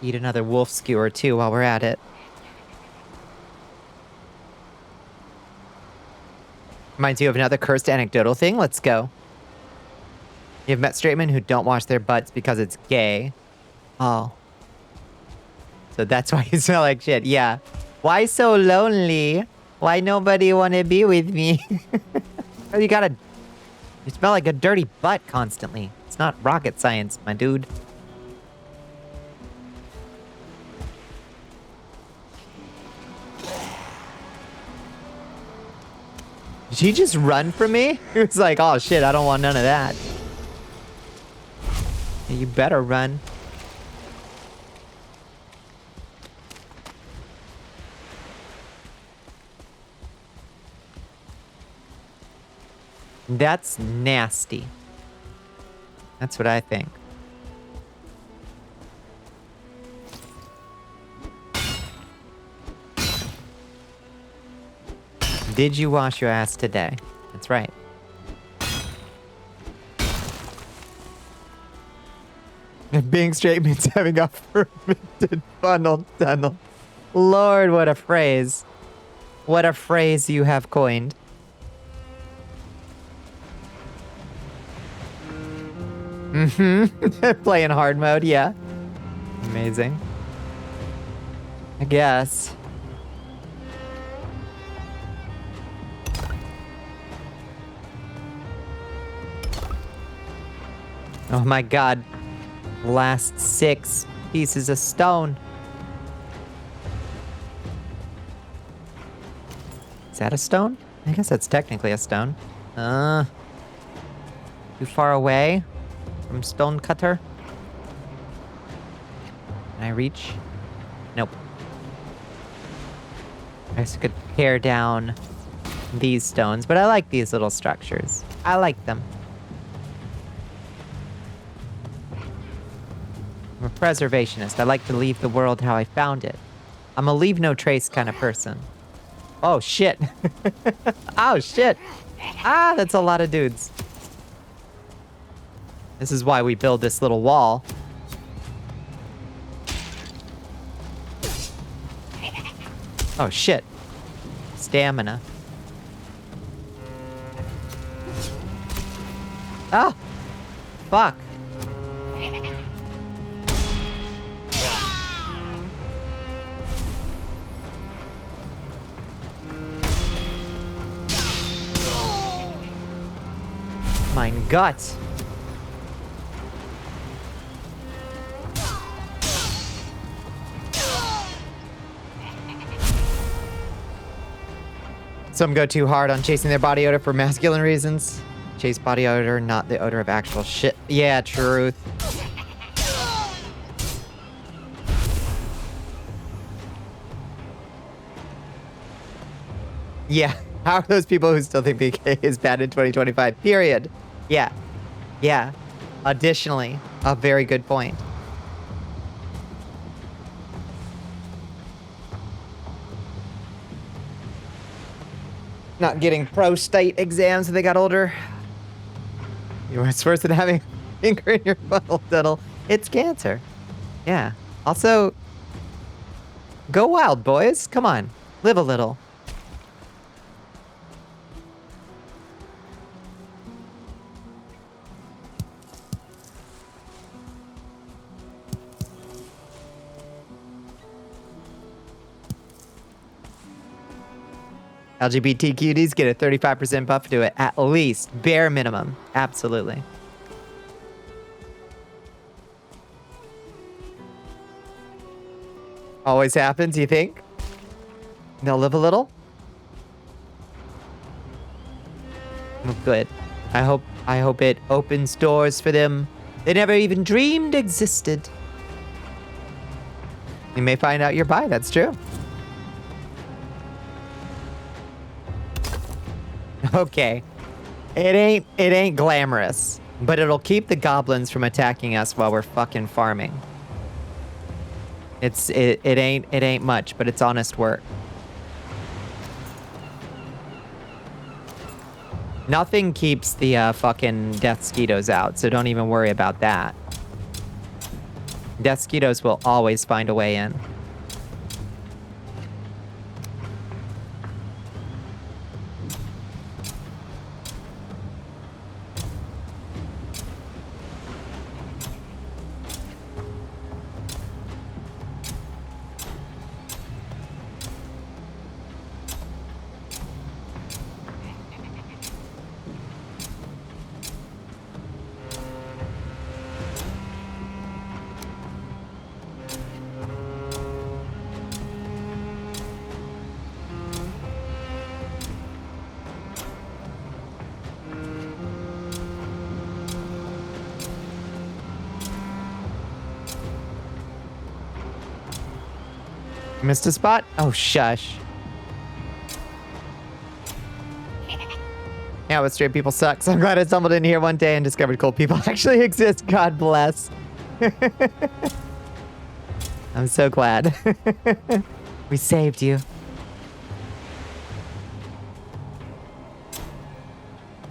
Speaker 2: Eat another wolf skewer too while we're at it. Reminds you of another cursed anecdotal thing? Let's go. You've met straight men who don't wash their butts because it's gay. Oh. So that's why you smell like shit. Yeah. Why so lonely? Why nobody want to be with me? You smell like a dirty butt constantly. It's not rocket science, my dude. Did he just run from me? He was like, oh shit, I don't want none of that. Yeah, you better run. That's nasty. That's what I think. Did you wash your ass today? That's right. Being straight means having a fermented funnel tunnel. Lord, what a phrase. What a phrase you have coined. Mm-hmm. Playing hard mode, yeah. Amazing. I guess. Oh my god. Last 6 pieces of stone. Is that a stone? I guess that's technically a stone. Too far away from stone cutter. Can I reach? Nope. I guess I could tear down these stones, but I like these little structures. I like them. I'm a preservationist. I like to leave the world how I found it. I'm a leave no trace kind of person. Oh, shit. Oh, shit. Ah, that's a lot of dudes. This is why we build this little wall. Oh, shit. Stamina. Oh! Fuck. Mein Gott. Some go too hard on chasing their body odor for masculine reasons. Chase body odor, not the odor of actual shit. Yeah, truth. Yeah. How are those people who still think BK is bad in 2025? Period. Yeah. Yeah. Additionally, a very good point. Not getting pro-state exams when they got older. You know, it's worse than having a finger in your funnel tunnel. It's cancer. Yeah. Also, go wild, boys. Come on. Live a little. LGBTQDs get a 35% buff to it, at least. Bare minimum. Absolutely. Always happens, you think? They'll live a little? Oh, good. I hope it opens doors for them they never even dreamed existed. You may find out you're bi, that's true. Okay. It ain't glamorous, but it'll keep the goblins from attacking us while we're fucking farming. It ain't much, but it's honest work. Nothing keeps the fucking death skeetos out, so don't even worry about that. Death skeetos will always find a way in. Missed a spot? Oh, shush. Yeah, what straight people sucks. I'm glad I stumbled in here one day and discovered cool people actually exist. God bless. I'm so glad. We saved you.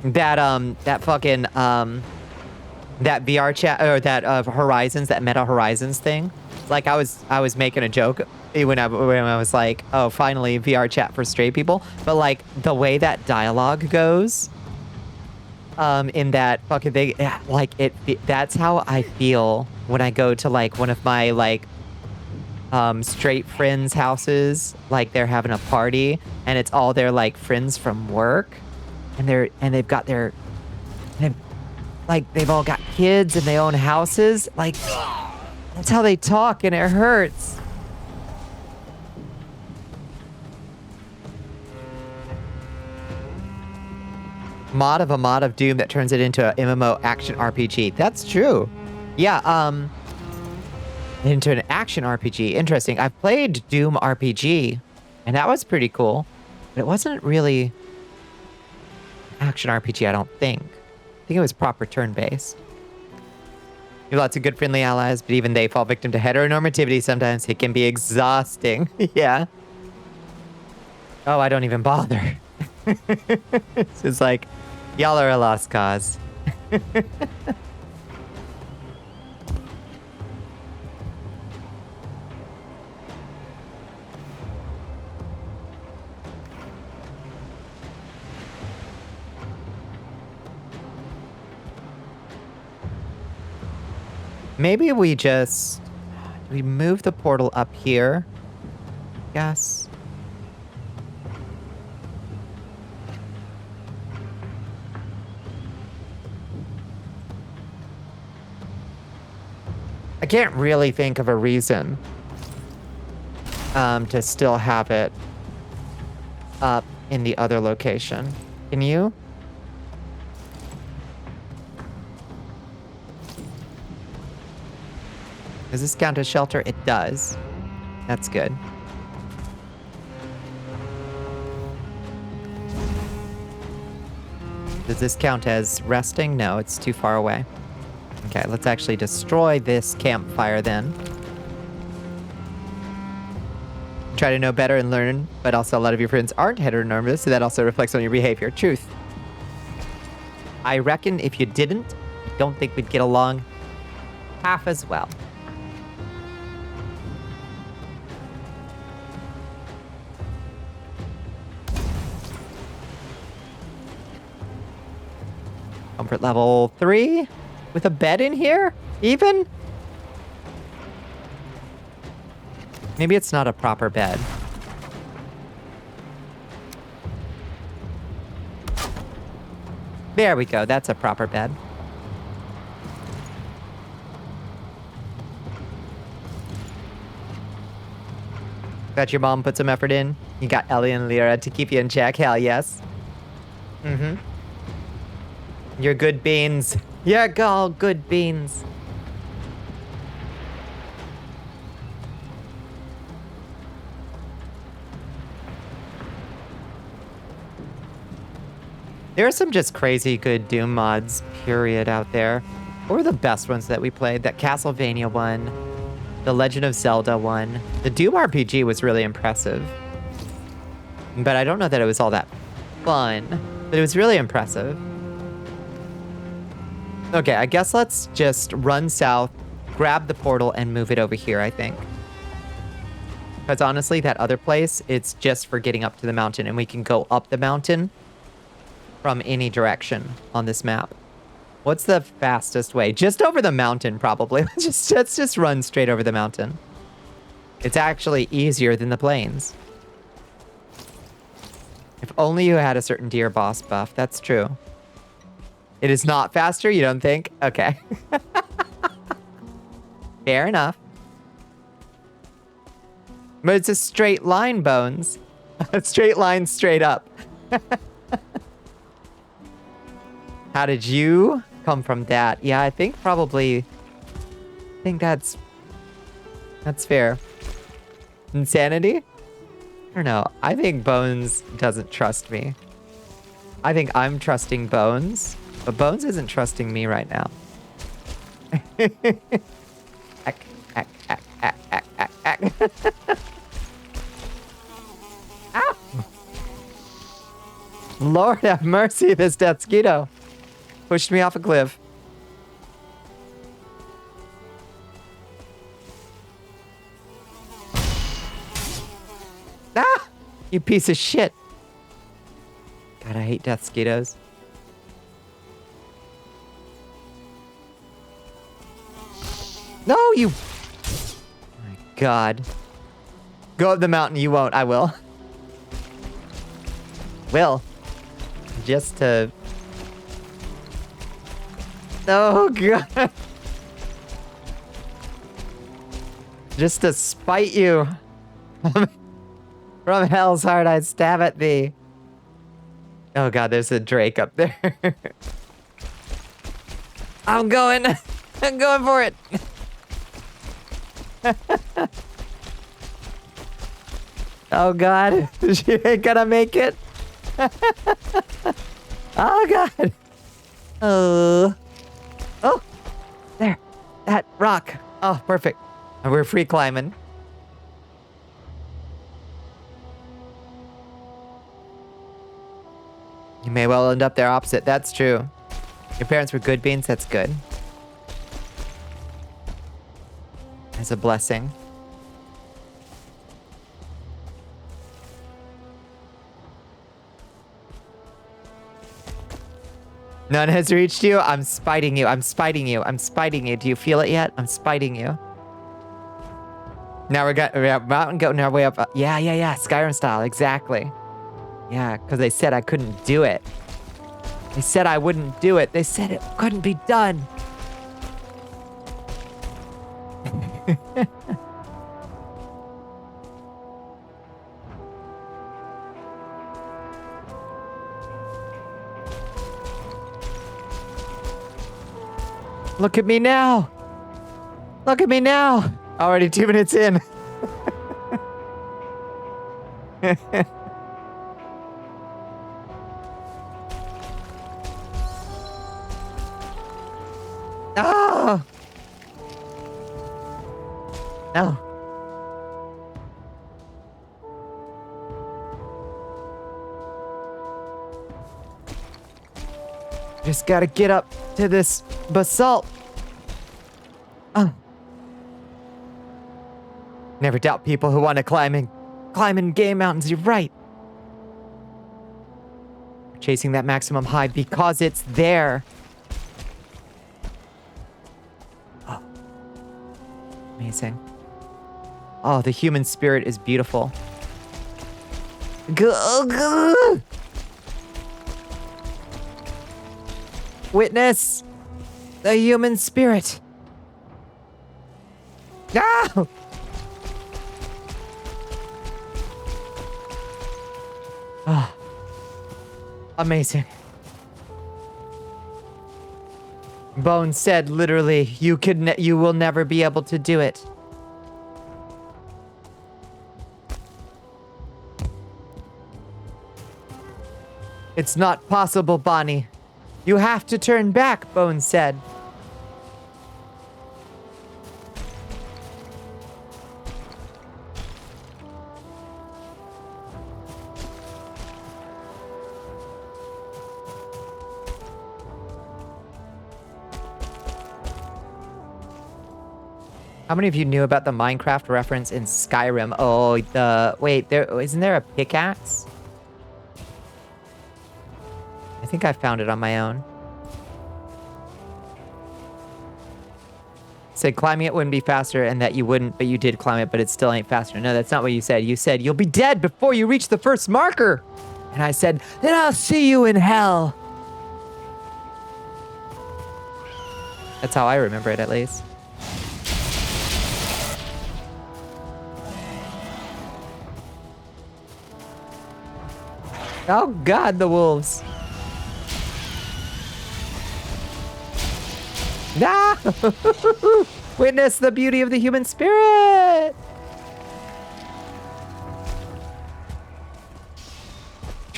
Speaker 2: That fucking, that VR chat, or that, Horizons, that Meta Horizons thing. Like, I was making a joke when I was like, oh, finally VR chat for straight people. But, like, the way that dialogue goes, in that fucking thing, like, that's how I feel when I go to, like, one of my, like, straight friends' houses. Like, they're having a party, and it's all their, like, friends from work. And they've got their, they've all got kids and they own houses. Like, that's how they talk, and it hurts. Mod of Doom that turns it into an MMO action RPG. That's true. Yeah, into an action RPG. Interesting. I've played Doom RPG, and that was pretty cool. But it wasn't really action RPG, I don't think. I think it was proper turn-based. You have lots of good friendly allies, but even they fall victim to heteronormativity sometimes. It can be exhausting. Yeah. Oh, I don't even bother. It's just like, y'all are a lost cause. Maybe we just... we move the portal up here? Yes. I can't really think of a reason to still have it up in the other location. Can you? Does this count as shelter? It does. That's good. Does this count as resting? No, it's too far away. Okay, let's actually destroy this campfire then. Try to know better and learn, but also a lot of your friends aren't heteronormative, so that also reflects on your behavior. Truth. I reckon if you didn't, I don't think we'd get along half as well. Comfort level 3 with a bed in here? Even? Maybe it's not a proper bed. There we go. That's a proper bed. Bet your mom put some effort in. You got Ellie and Lyra to keep you in check. Hell yes. Mm-hmm. You're good beans. You're all good beans. There are some just crazy good Doom mods, period, out there. What were the best ones that we played? That Castlevania one, the Legend of Zelda one. The Doom RPG was really impressive. But I don't know that it was all that fun. But it was really impressive. Okay, I guess let's just run south, grab the portal, and move it over here, I think. Because honestly, that other place, it's just for getting up to the mountain, and we can go up the mountain from any direction on this map. What's the fastest way? Just over the mountain, probably. Let's just run straight over the mountain. It's actually easier than the plains. If only you had a certain deer boss buff. That's true. It is not faster, you don't think? Okay. Fair enough. But it's a straight line, Bones. A straight line straight up. How did you come from that? Yeah, I think probably... I think that's fair. Insanity? I don't know. I think Bones doesn't trust me. I think I'm trusting Bones, but Bones isn't trusting me right now. Ack, ack, ack, ack, ack, ack, ack. Ow! Lord have mercy, this Deathsquito pushed me off a cliff. Ah! You piece of shit. God, I hate Deathsquitos. No, you... My God. Go up the mountain, you won't. I will. Will. Just to... Oh, God. Just to spite you. From hell's heart, I'd stab at thee. Oh, God, there's a Drake up there. I'm going. I'm going for it. Oh, God. She ain't gonna make it. Oh, God. Oh. Oh. There. That rock. Oh, perfect. And we're free climbing. You may well end up there opposite. That's true. Your parents were good beans. That's good. That's a blessing. None has reached you. I'm spiting you. I'm spiting you. I'm spiting you. Do you feel it yet? I'm spiting you. Now we're mountain goating our way up. Yeah. Skyrim style. Exactly. Yeah, because they said I couldn't do it. They said I wouldn't do it. They said it couldn't be done. Look at me now. Look at me now. Already 2 minutes in. Oh! No. Just gotta get up to this basalt. Oh. Never doubt people who want to climb in game mountains. You're right. We're chasing that maximum high because it's there. Oh. Amazing. Oh, the human spirit is beautiful. Witness the human spirit. No! Oh, amazing. Bones said literally, you will never be able to do it. It's not possible, Bonnie. You have to turn back, Bones said. How many of you knew about the Minecraft reference in Skyrim? Oh, wait, isn't there a pickaxe? I think I found it on my own. Said climbing it wouldn't be faster and that you wouldn't, but you did climb it, but it still ain't faster. No, that's not what you said. You said, you'll be dead before you reach the first marker. And I said, then I'll see you in hell. That's how I remember it, at least. Oh God, the wolves. No! Witness the beauty of the human spirit!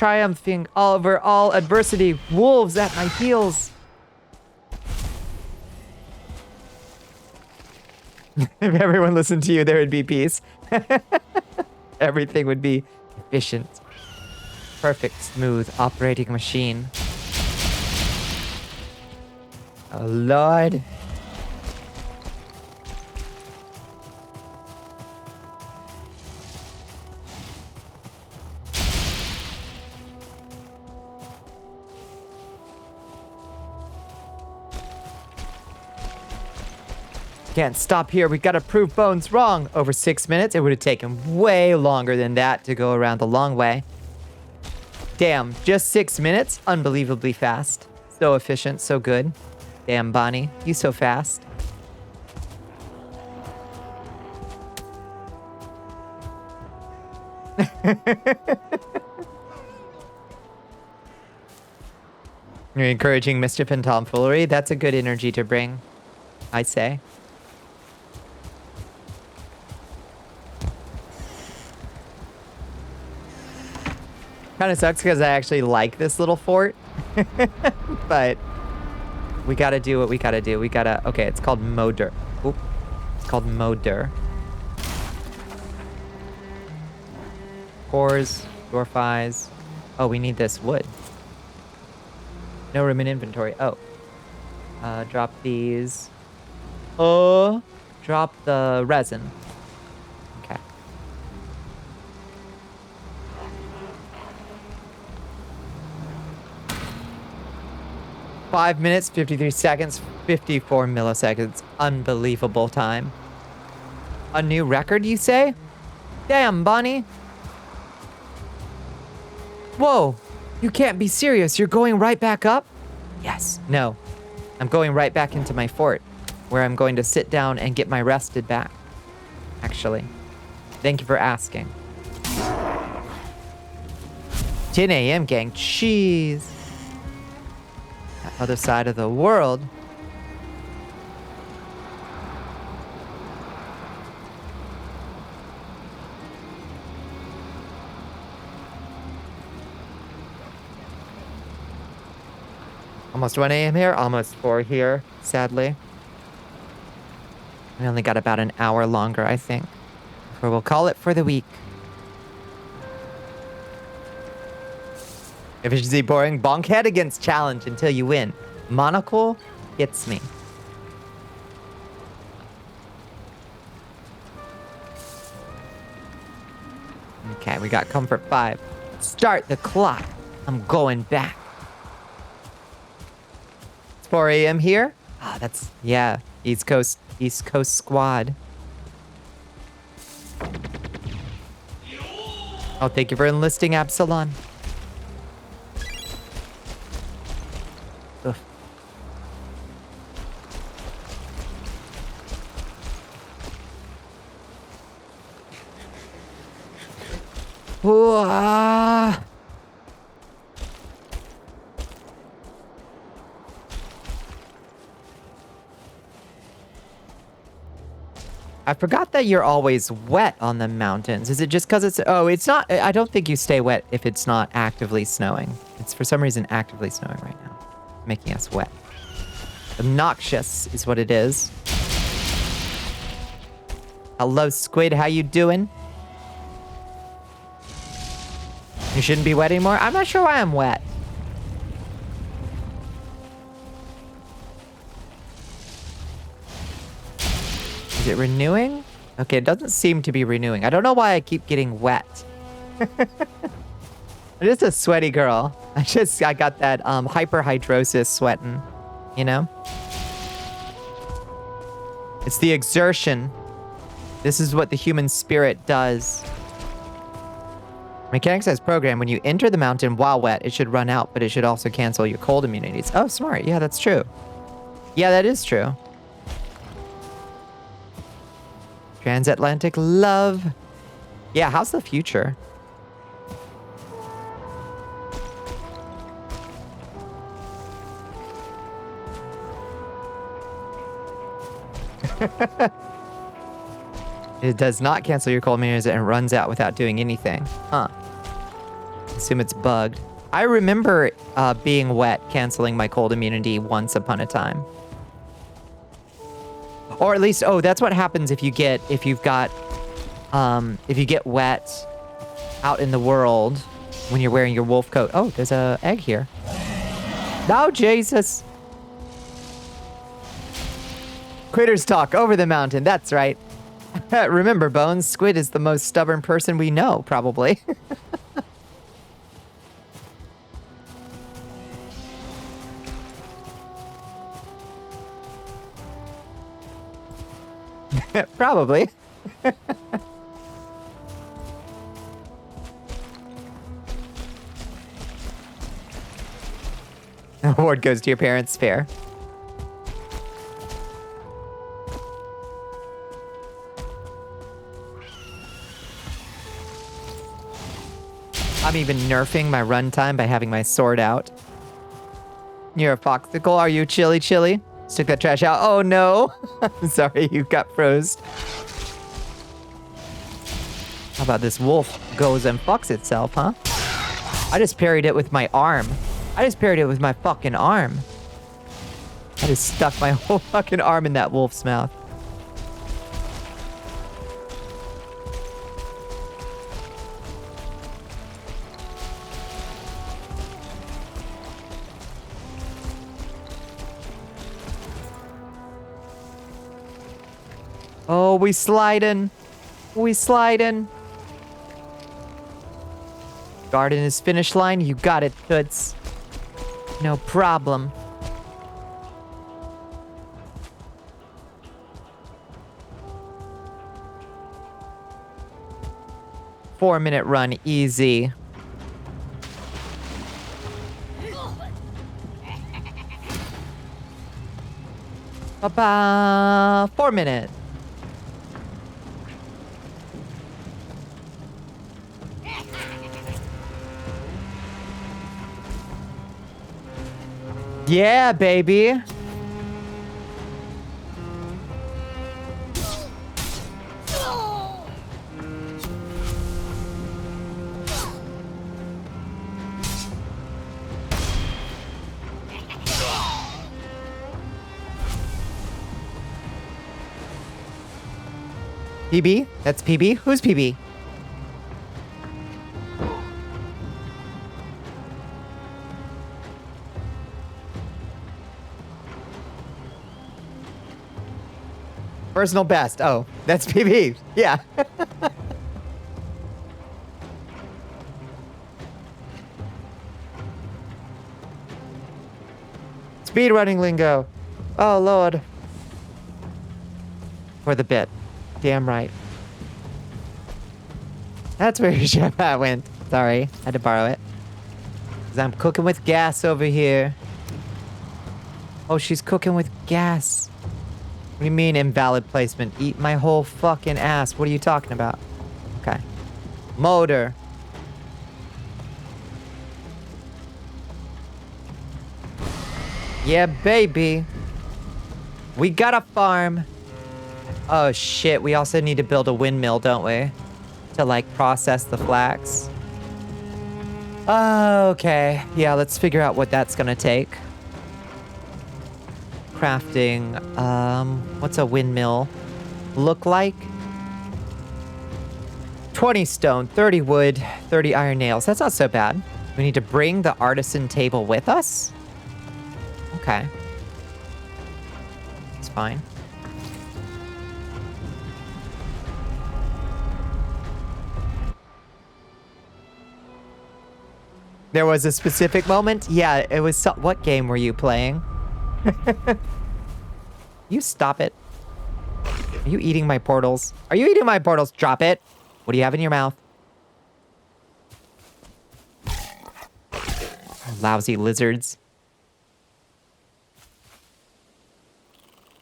Speaker 2: triumphing over all adversity. Wolves at my heels. If everyone listened to you, there would be peace. Everything would be efficient. Perfect, smooth operating machine. Oh, Lord. Can't stop here. We gotta prove Bones wrong. Over 6 minutes. It would have taken way longer than that to go around the long way. Damn, just 6 minutes? Unbelievably fast. So efficient, so good. Damn, Bonnie, you so fast. You're encouraging mischief and tomfoolery. That's a good energy to bring, I say. Kind of sucks because I actually like this little fort. But we gotta do what we gotta do. We gotta... Okay, it's called Moder. Oop. It's called Moder. Cores, dwarf eyes. Oh, we need this wood. No room in inventory. Oh. Drop these. Oh. Drop the resin. Okay. Five minutes, 53 seconds, 54 milliseconds. Unbelievable time. A new record, you say? Damn, Bonnie. Whoa. You can't be serious. You're going right back up? Yes. No. I'm going right back into my fort, where I'm going to sit down and get my rested back. Actually. Thank you for asking. 10 a.m. gang. Jeez. That other side of the world. Almost 1 a.m. here, almost 4 here, sadly. We only got about an hour longer, I think, before we'll call it for the week. Efficiency boring, bonk head against challenge until you win. Monocle gets me. Okay, we got comfort 5. Start the clock. I'm going back. 4 a.m. here? Ah, that's, yeah, East Coast squad. Oh, thank you for enlisting Absalon. Ugh. Ooh, ah. I forgot that you're always wet on the mountains. Is it just because it's... Oh, it's not... I don't think you stay wet if it's not actively snowing. It's for some reason actively snowing right now. Making us wet. Obnoxious is what it is. Hello, Squid. How you doing? You shouldn't be wet anymore? I'm not sure why I'm wet. Is it renewing? Okay, it doesn't seem to be renewing. I don't know why I keep getting wet. I'm just a sweaty girl. I got that hyperhidrosis sweating, you know? It's the exertion. This is what the human spirit does. Mechanics says program, when you enter the mountain while wet, it should run out, but it should also cancel your cold immunities. Oh, smart. Yeah, that's true. Yeah, that is true. Transatlantic love. Yeah, how's the future? It does not cancel your cold immunities and runs out without doing anything. Huh. Assume it's bugged. I remember being wet canceling my cold immunity once upon a time. Or at least, oh, that's what happens if you get wet out in the world when you're wearing your wolf coat. Oh, there's a egg here. No, Jesus. Critters talk over the mountain. That's right. Remember, Bones, Squid is the most stubborn person we know, probably. Probably. Award goes to your parents. Fair. I'm even nerfing my runtime by having my sword out. You're a foxicle. Are you chilly? Stick that trash out. Oh no. I'm sorry, you got froze. How about this wolf goes and fucks itself, huh? I just parried it with my arm. I just parried it with my fucking arm. I just stuck my whole fucking arm in that wolf's mouth. Oh, we sliding. We sliding. Garden is finish line. You got it, Toots. No problem. Four-minute run, easy. Ba-ba! 4 minutes. Yeah, baby. PB? That's PB? Who's PB? Personal best. Oh, that's PB. Yeah. Speedrunning lingo. Oh, Lord. For the bit. Damn right. That's where your chef hat went. Sorry, had to borrow it. Because I'm cooking with gas over here. Oh, she's cooking with gas. What do you mean invalid placement? Eat my whole fucking ass. What are you talking about? Okay. Motor. Yeah, baby. We got a farm. Oh, shit. We also need to build a windmill, don't we? To, like, process the flax. Okay. Yeah, let's figure out what that's gonna take. Crafting. What's a windmill look like? 20 stone, 30 wood, 30 iron nails. That's not so bad. We need to bring the artisan table with us? Okay. It's fine. There was a specific moment? Yeah, it was what game were you playing? You stop it. Are you eating my portals? Are you eating my portals? Drop it. What do you have in your mouth? Lousy lizards.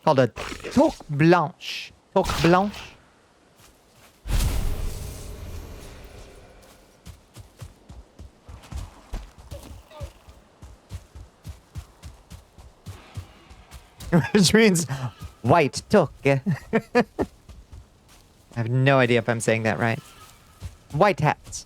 Speaker 2: Called a toque blanche. Toque blanche. Which means white toque. I have no idea if I'm saying that right. White hats.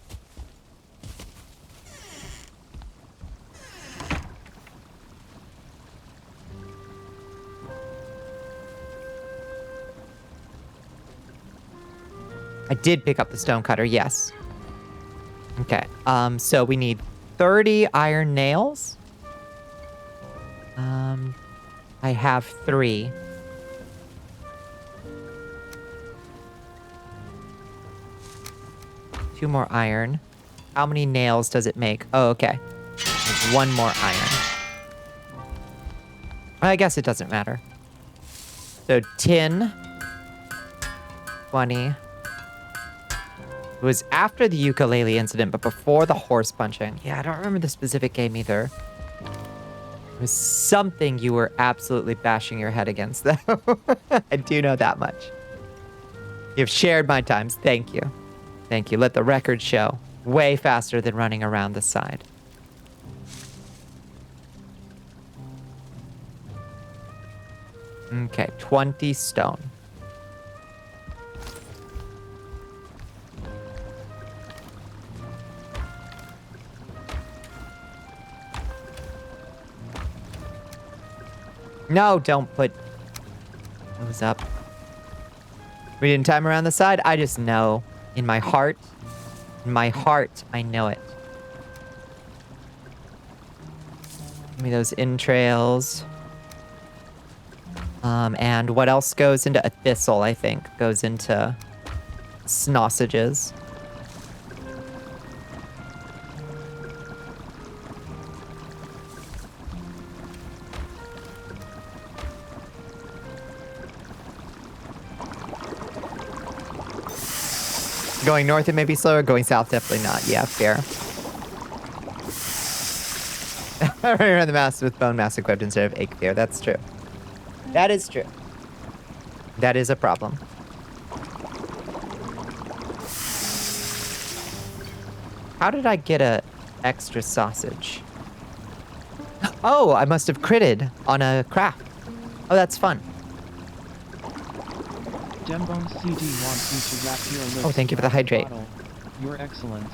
Speaker 2: I did pick up the stonecutter, yes. Okay, so we need 30 iron nails. I have 3. Two more iron. How many nails does it make? Oh, okay. There's 1 more iron. I guess it doesn't matter. So 10, 20. It was after the ukulele incident, but before the horse punching. Yeah, I don't remember the specific game either. It was something you were absolutely bashing your head against, though. I do know that much. You've shared my times. Thank you. Thank you. Let the record show. Way faster than running around the side. Okay, 20 stone. No, don't put those up. We didn't time around the side? I just know. In my heart, I know it. Give me those entrails. And what else goes into a thistle, I think? Goes into sausages. Going north it may be slower, going south definitely not. Yeah, fair. Running around the mouse with bone mass equipped instead of ache fear. That's true. That is true. That is a problem. How did I get a extra sausage? Oh, I must have critted on a craft. Oh, that's fun.
Speaker 4: Dembone CD wants you to wrap your lips.
Speaker 2: Oh, thank you for the hydrate.
Speaker 4: bottle. Your excellence.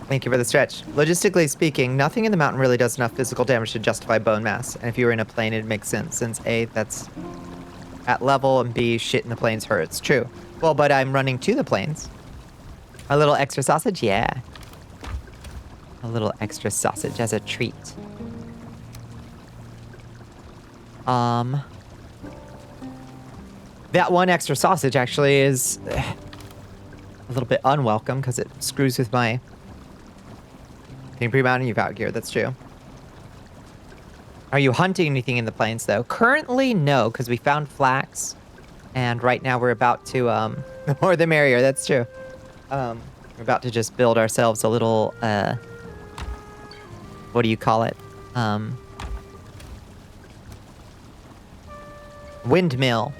Speaker 2: Thank you for the stretch. Logistically speaking, nothing in the mountain really does enough physical damage to justify bone mass. And if you were in a plane, it makes sense, since A, that's at level, and B, shit in the plains hurts. True. Well, but I'm running to the plains. A little extra sausage? Yeah. A little extra sausage as a treat. That one extra sausage actually is a little bit unwelcome because it screws with my getting pre-mounted you've out gear. That's true. Are you hunting anything in the plains though? Currently, no, because we found flax, and right now we're about to the more the merrier. That's true. We're about to just build ourselves a little what do you call it? Windmill.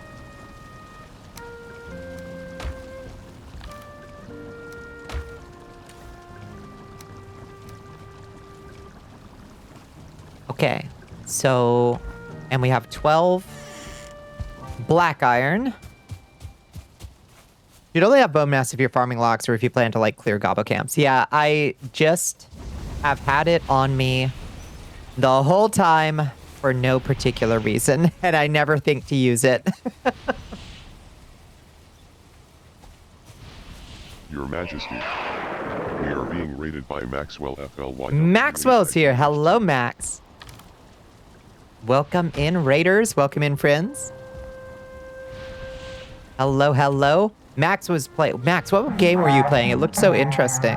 Speaker 2: Okay, so, and we have 12 black iron. You'd only have bone mass if you're farming logs or if you plan to, like, clear gobbo camps. Yeah, I just have had it on me the whole time for no particular reason, and I never think to use it.
Speaker 3: Your Majesty, we are being raided by Maxwell FLY.
Speaker 2: Maxwell's here. Hello, Max. Welcome in, raiders. Welcome in, friends. Hello, hello. Max was playing. Max, what game were you playing? It looked so interesting.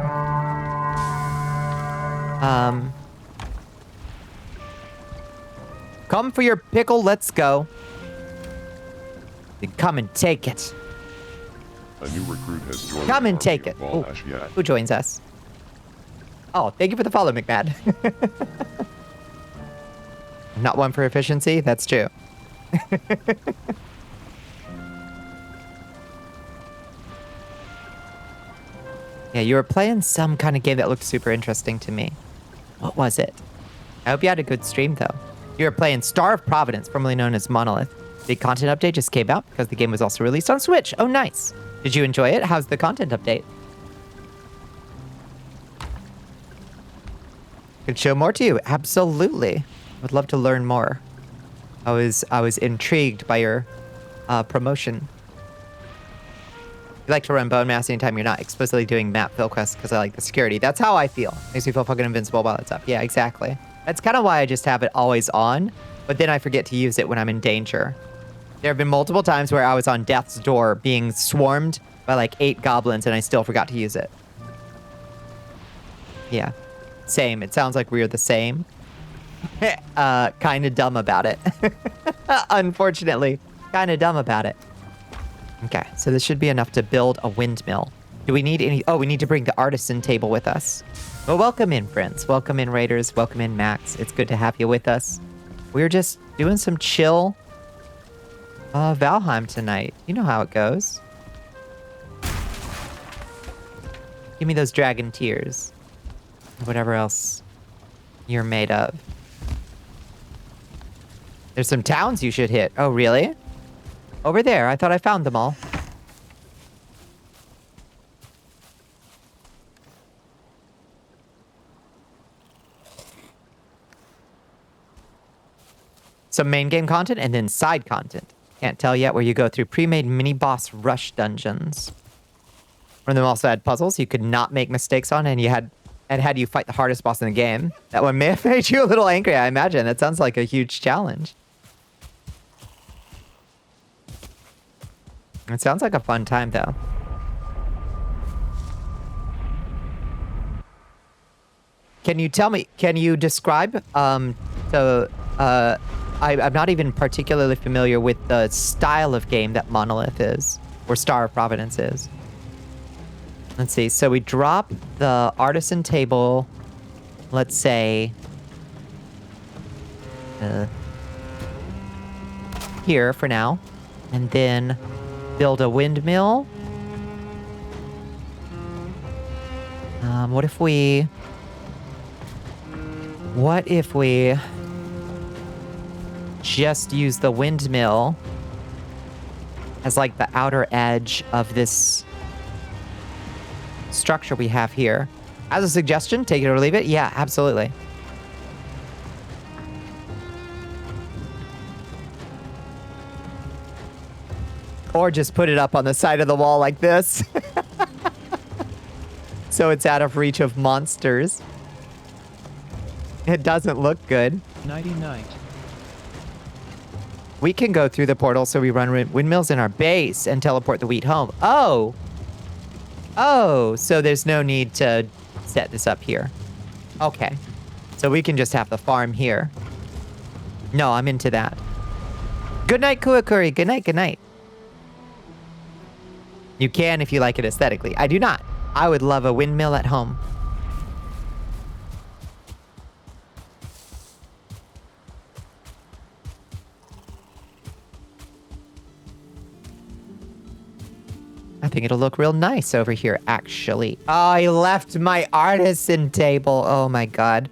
Speaker 2: Come for your pickle. Let's go. Then come and take it.
Speaker 3: A new recruit has joined.
Speaker 2: Come and
Speaker 3: the
Speaker 2: take it.
Speaker 3: army of
Speaker 2: Ooh,
Speaker 3: Ashiyat.
Speaker 2: who joins us? Oh, thank you for the follow, McMad. Not one for efficiency? That's true. Yeah, you were playing some kind of game that looked super interesting to me. What was it? I hope you had a good stream, though. You were playing Star of Providence, formerly known as Monolith. The content update just came out because the game was also released on Switch. Oh, nice. Did you enjoy it? How's the content update? Could show more to you. Absolutely. Would love to learn more. I was intrigued by your promotion. You like to run bone mass anytime you're not explicitly doing map fill quests because I like the security. That's how I feel. Makes me feel fucking invincible while it's up. Yeah, exactly. That's kind of why I just have it always on, but then I forget to use it when I'm in danger. There have been multiple times where I was on death's door being swarmed by like 8 goblins and I still forgot to use it. Yeah. Same. It sounds like we're the same. Kind of dumb about it. Unfortunately. Kind of dumb about it. Okay, so this should be enough to build a windmill. Do we need any... Oh, we need to bring the artisan table with us. Well, welcome in, friends. Welcome in, Raiders. Welcome in, Max. It's good to have you with us. We're just doing some chill Valheim tonight. You know how it goes. Give me those dragon tears. Whatever else you're made of. There's some towns you should hit. Oh, really? Over there. I thought I found them all. Some main game content and then side content. Can't tell yet where you go through pre-made mini-boss rush dungeons. One of them also had puzzles you could not make mistakes on, and had you fight the hardest boss in the game. That one may have made you a little angry, I imagine. That sounds like a huge challenge. It sounds like a fun time, though. Can you tell me, can you describe, I'm not even particularly familiar with the style of game that Monolith is, or Star of Providence is. Let's see, so we drop the artisan table, let's say, here for now, and then build a windmill. What if we just use the windmill as like the outer edge of this structure we have here? As a suggestion, take it or leave it. Yeah, absolutely. Or just put it up on the side of the wall like this. So it's out of reach of monsters. It doesn't look good.
Speaker 4: Nighty-night.
Speaker 2: We can go through the portal, so we run windmills in our base and teleport the wheat home. Oh! Oh, so there's no need to set this up here. Okay. So we can just have the farm here. No, I'm into that. Good night, Kuakuri. Good night, good night. You can if you like it aesthetically. I do not. I would love a windmill at home. I think it'll look real nice over here, actually. Oh, I left my artisan table. Oh my god.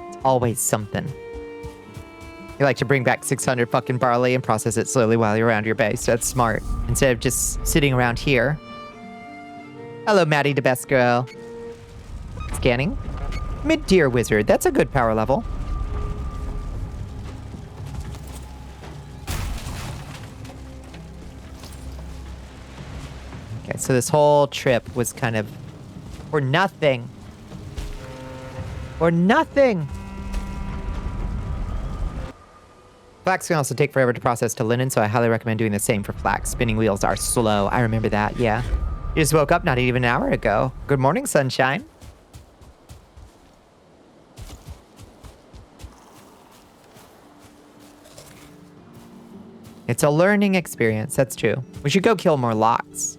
Speaker 2: It's always something. You like to bring back 600 fucking barley and process it slowly while you're around your base. That's smart. Instead of just sitting around here. Hello, Maddie, the best girl. Scanning. Mid-tier wizard. That's a good power level. Okay, so this whole trip was kind of for nothing. For nothing. Flax can also take forever to process to linen, so I highly recommend doing the same for flax. Spinning wheels are slow. I remember that, yeah. You just woke up not even an hour ago. Good morning, sunshine. It's a learning experience, that's true. We should go kill more lox.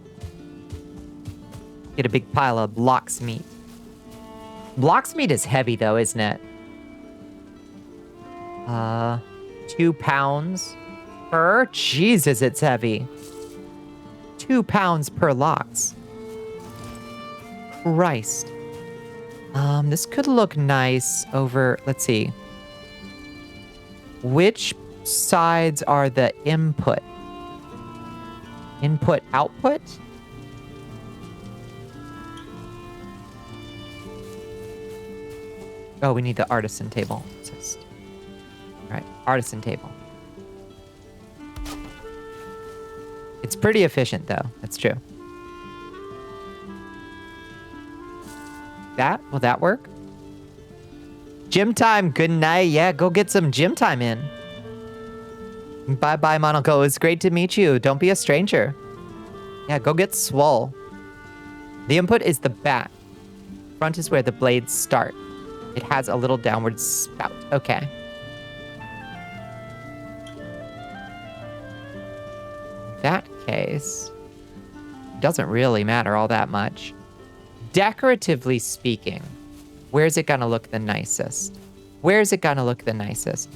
Speaker 2: Get a big pile of lox meat. Lox meat is heavy though, isn't it? 2 pounds per? Jesus, it's heavy. 2 pounds per lox. Christ. This could look nice over, let's see. Which sides are the input? Input, output? Oh, we need the artisan table. All right, artisan table. It's pretty efficient, though. That's true. Will that work? Gym time. Good night. Yeah, go get some gym time in. Bye-bye, Monaco. It's great to meet you. Don't be a stranger. Yeah, go get swole. The input is the back. Front is where the blades start. It has a little downward spout. Okay. In that case, it doesn't really matter all that much. Decoratively speaking, where's it gonna look the nicest? Where's it gonna look the nicest?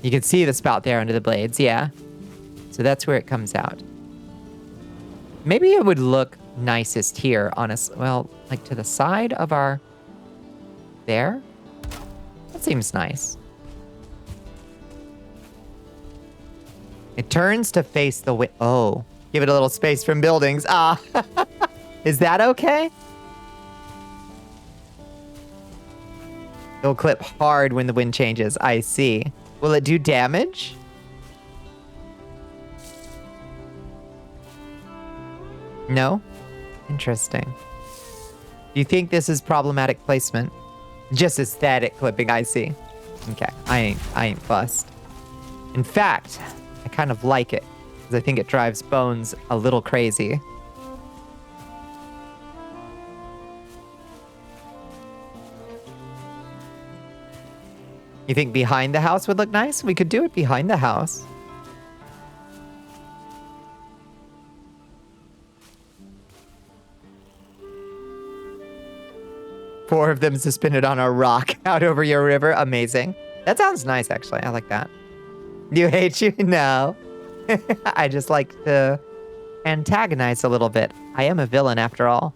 Speaker 2: You can see the spout there under the blades, yeah. So that's where it comes out. Maybe it would look nicest here, honestly. Well, like to the side of our... There? That seems nice. It turns to face the way. Oh, give it a little space from buildings. Ah, is that okay? It'll clip hard when the wind changes. I see. Will it do damage? No? Interesting. Do you think this is problematic placement? Just aesthetic clipping, I see. Okay, I ain't fussed. In fact, I kind of like it, because I think it drives Bones a little crazy. You think behind the house would look nice? We could do it behind the house. Four of them suspended on a rock out over your river. Amazing. That sounds nice, actually. I like that. Do you hate you? No. I just like to antagonize a little bit. I am a villain after all.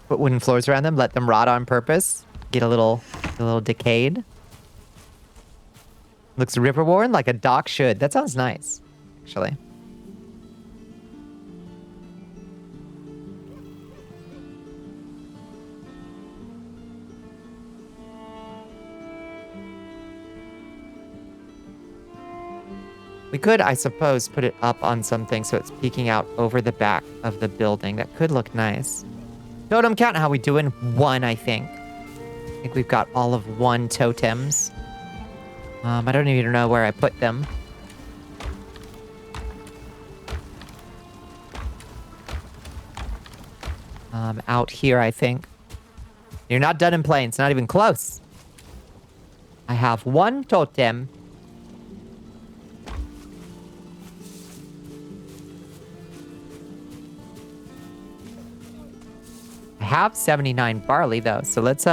Speaker 2: Put wooden floors around them, let them rot on purpose. Get a little decayed. Looks river worn like a dock should. That sounds nice, actually. We could, I suppose, put it up on something so it's peeking out over the back of the building. That could look nice. Totem count, how we doing? 1, I think. I think we've got all of 1 totems. I don't even know where I put them. Out here, I think. You're not done in playing. It's not even close. I have 1 totem. I have 79 barley, though, so let's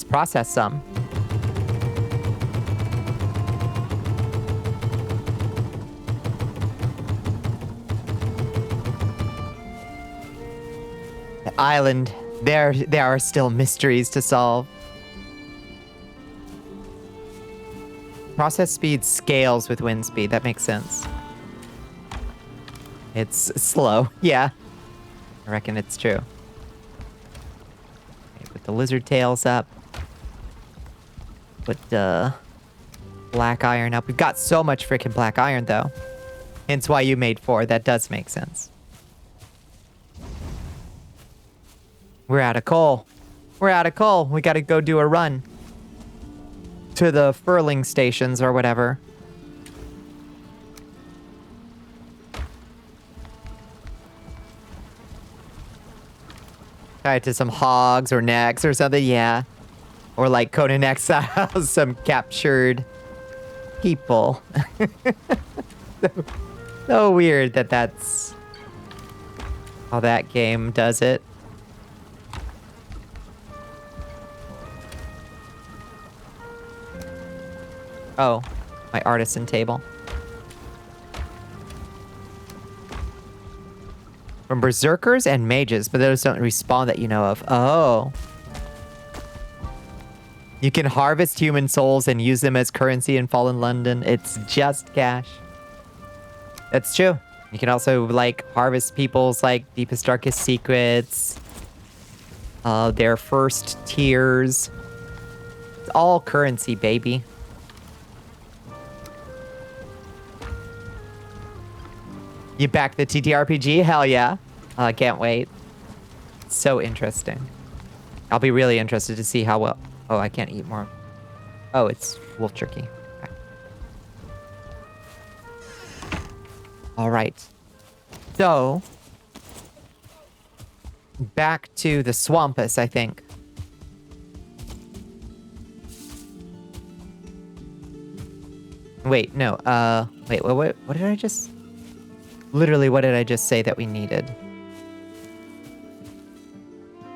Speaker 2: process some. Island, there are still mysteries to solve. Process speed scales with wind speed. That makes sense. It's slow. Yeah. I reckon it's true. Okay, put the lizard tails up. Put black iron up. We've got so much freaking black iron, though. Hence why you made 4. That does make sense. We're out of coal. We're out of coal. We gotta go do a run. To the furling stations or whatever. Tie it to some hogs or necks or something, yeah. Or like Conan Exiles, some captured people. So weird that that's how that game does it. Oh, my artisan table. From berserkers and mages, but those don't respawn that you know of. Oh. You can harvest human souls and use them as currency in Fallen London. It's just cash. That's true. You can also, like, harvest people's, like, deepest, darkest secrets. Their first tiers. It's all currency, baby. You back the TTRPG? Hell yeah. I can't wait. So interesting. I'll be really interested to see how well... Oh, I can't eat more. Oh, it's wolf jerky. Okay. All right. So... back to the Swampus, I think. Wait, no. Wait, what did I just... Literally, what did I just say that we needed?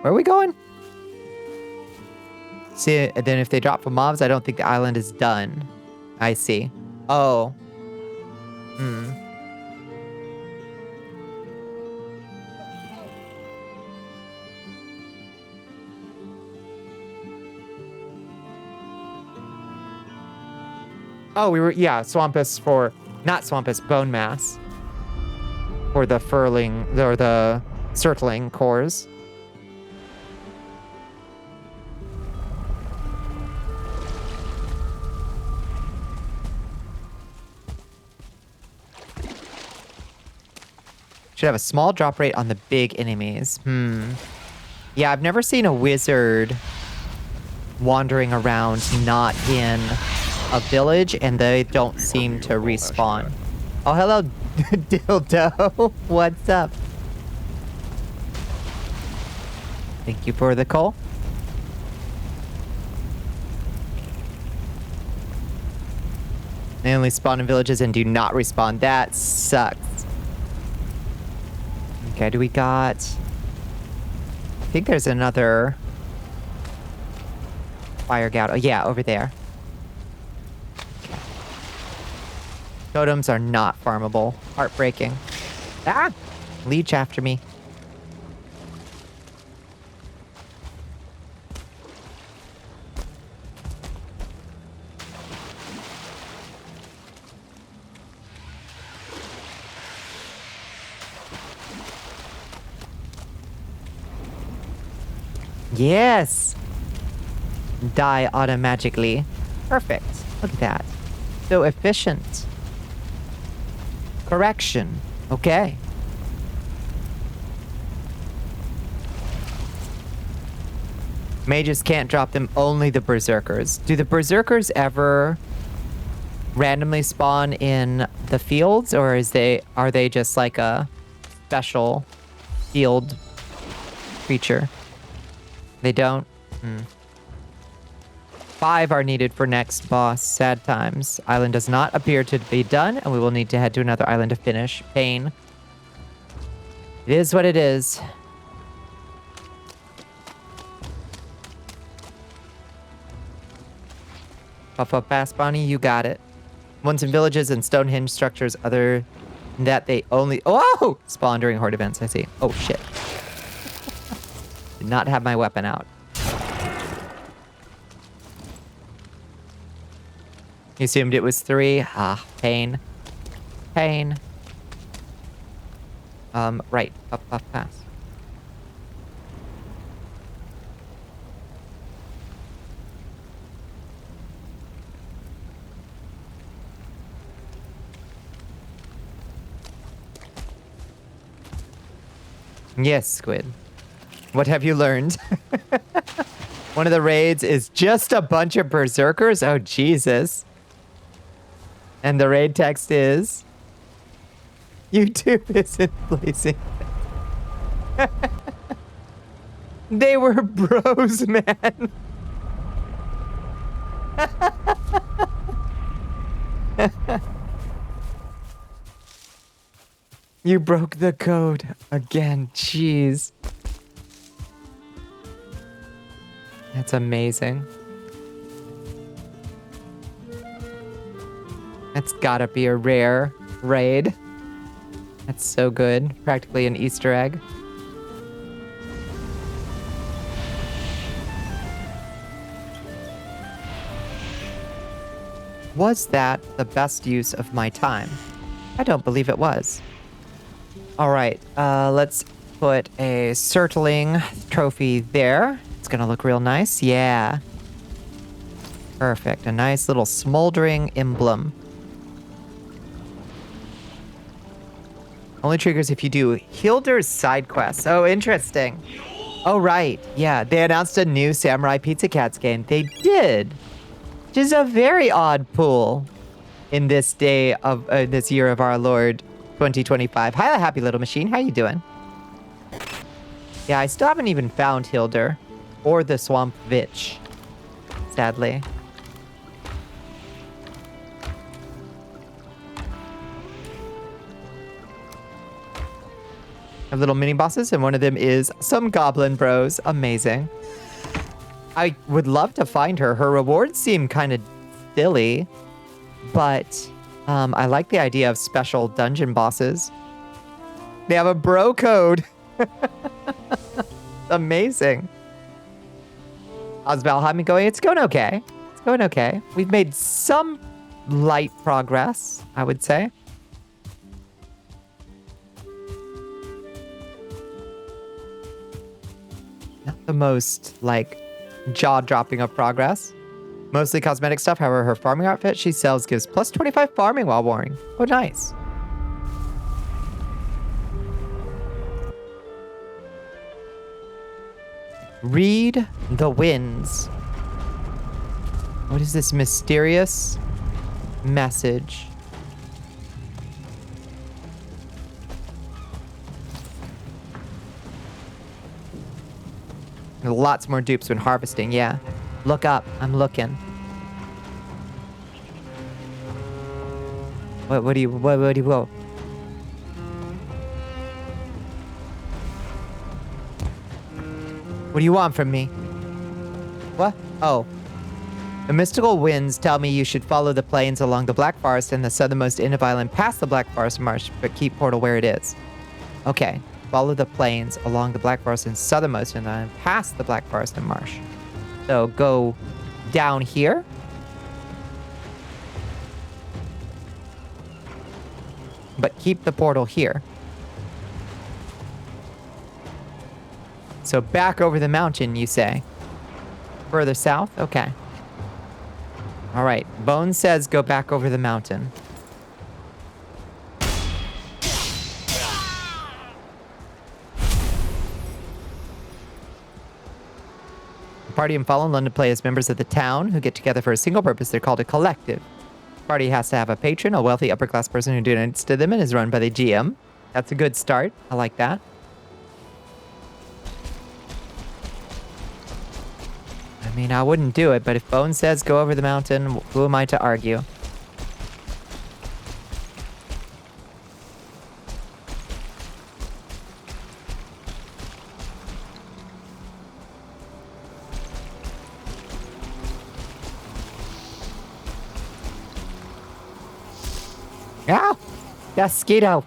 Speaker 2: Where are we going? See, and then if they drop from mobs, I don't think the island is done. I see. Oh. Hmm. Oh, we were, yeah, Swampus for, not Swampus, Bone Mass. For the furling, or the circling cores. Should have a small drop rate on the big enemies. Yeah, I've never seen a wizard wandering around not in a village, and they don't seem to respawn. Oh, hello, Dildo. What's up? Thank you for the call. They only spawn in villages and do not respawn. That sucks. Okay, do we got... I think there's another... fire gout. Oh, yeah, over there. Okay. Totems are not farmable. Heartbreaking. Ah! Leech after me. Yes! Die automagically. Perfect. Look at that. So efficient. Correction. Okay. Mages can't drop them, only the berserkers. Do the berserkers ever randomly spawn in the fields, or are they just like a special field creature? They don't? 5 are needed for next boss. Sad times. Island does not appear to be done, and we will need to head to another island to finish. Pain. It is what it is. Puff up fast, Bonnie. You got it. Once in villages and Stonehenge structures, other than that, they only... Oh! Spawn during horde events, I see. Oh, shit. Did not have my weapon out. You assumed it was 3? Ah, pain. Pain. Right. Up, pass. Yes, Squid. What have you learned? One of the raids is just a bunch of berserkers? Oh, Jesus. And the raid text is... YouTube isn't blazing. They were bros, man. You broke the code again. Jeez. That's amazing. That's gotta be a rare raid. That's so good. Practically an Easter egg. Was that the best use of my time? I don't believe it was. All right, let's put a Surtling trophy there. It's gonna look real nice. Yeah. Perfect. A nice little smoldering emblem. Only triggers if you do Hilder's side quests. Oh, interesting. Oh, right. Yeah, they announced a new Samurai Pizza Cats game. They did. Which is a very odd pool in this day of this year of our Lord 2025. Hi, happy little machine. How you doing? Yeah, I still haven't even found Hilder or the Swamp Vitch, sadly. Have little mini bosses, and one of them is some goblin bros. Amazing. I would love to find her. Her rewards seem kind of silly, but I like the idea of special dungeon bosses. They have a bro code. Amazing. How's Valheim going? It's going okay. It's going okay. We've made some light progress, I would say. Not the most, like, jaw-dropping of progress. Mostly cosmetic stuff. However, her farming outfit she sells gives plus 25 farming while warring. Oh, nice. Read the winds. What is this mysterious message? Lots more dupes when harvesting, yeah. Look up, I'm looking. What do you, whoa. What do you want from me? What? Oh. The mystical winds tell me you should follow the plains along the Black Forest and the southernmost end of Island past the Black Forest Marsh, but keep Portal where it is. Okay. Follow the plains along the Black Forest and southernmost end of Island past the Black Forest and Marsh. So go down here. But keep the portal here. So back over the mountain, you say? Further south? Okay. All right. Bones says go back over the mountain. The party in Fallen London play as members of the town who get together for a single purpose. They're called a collective. The party has to have a patron, a wealthy upper-class person who donates to them and is run by the GM. That's a good start. I like that. I mean, I wouldn't do it, but if Bones says go over the mountain, who am I to argue? Ow! Mosquito!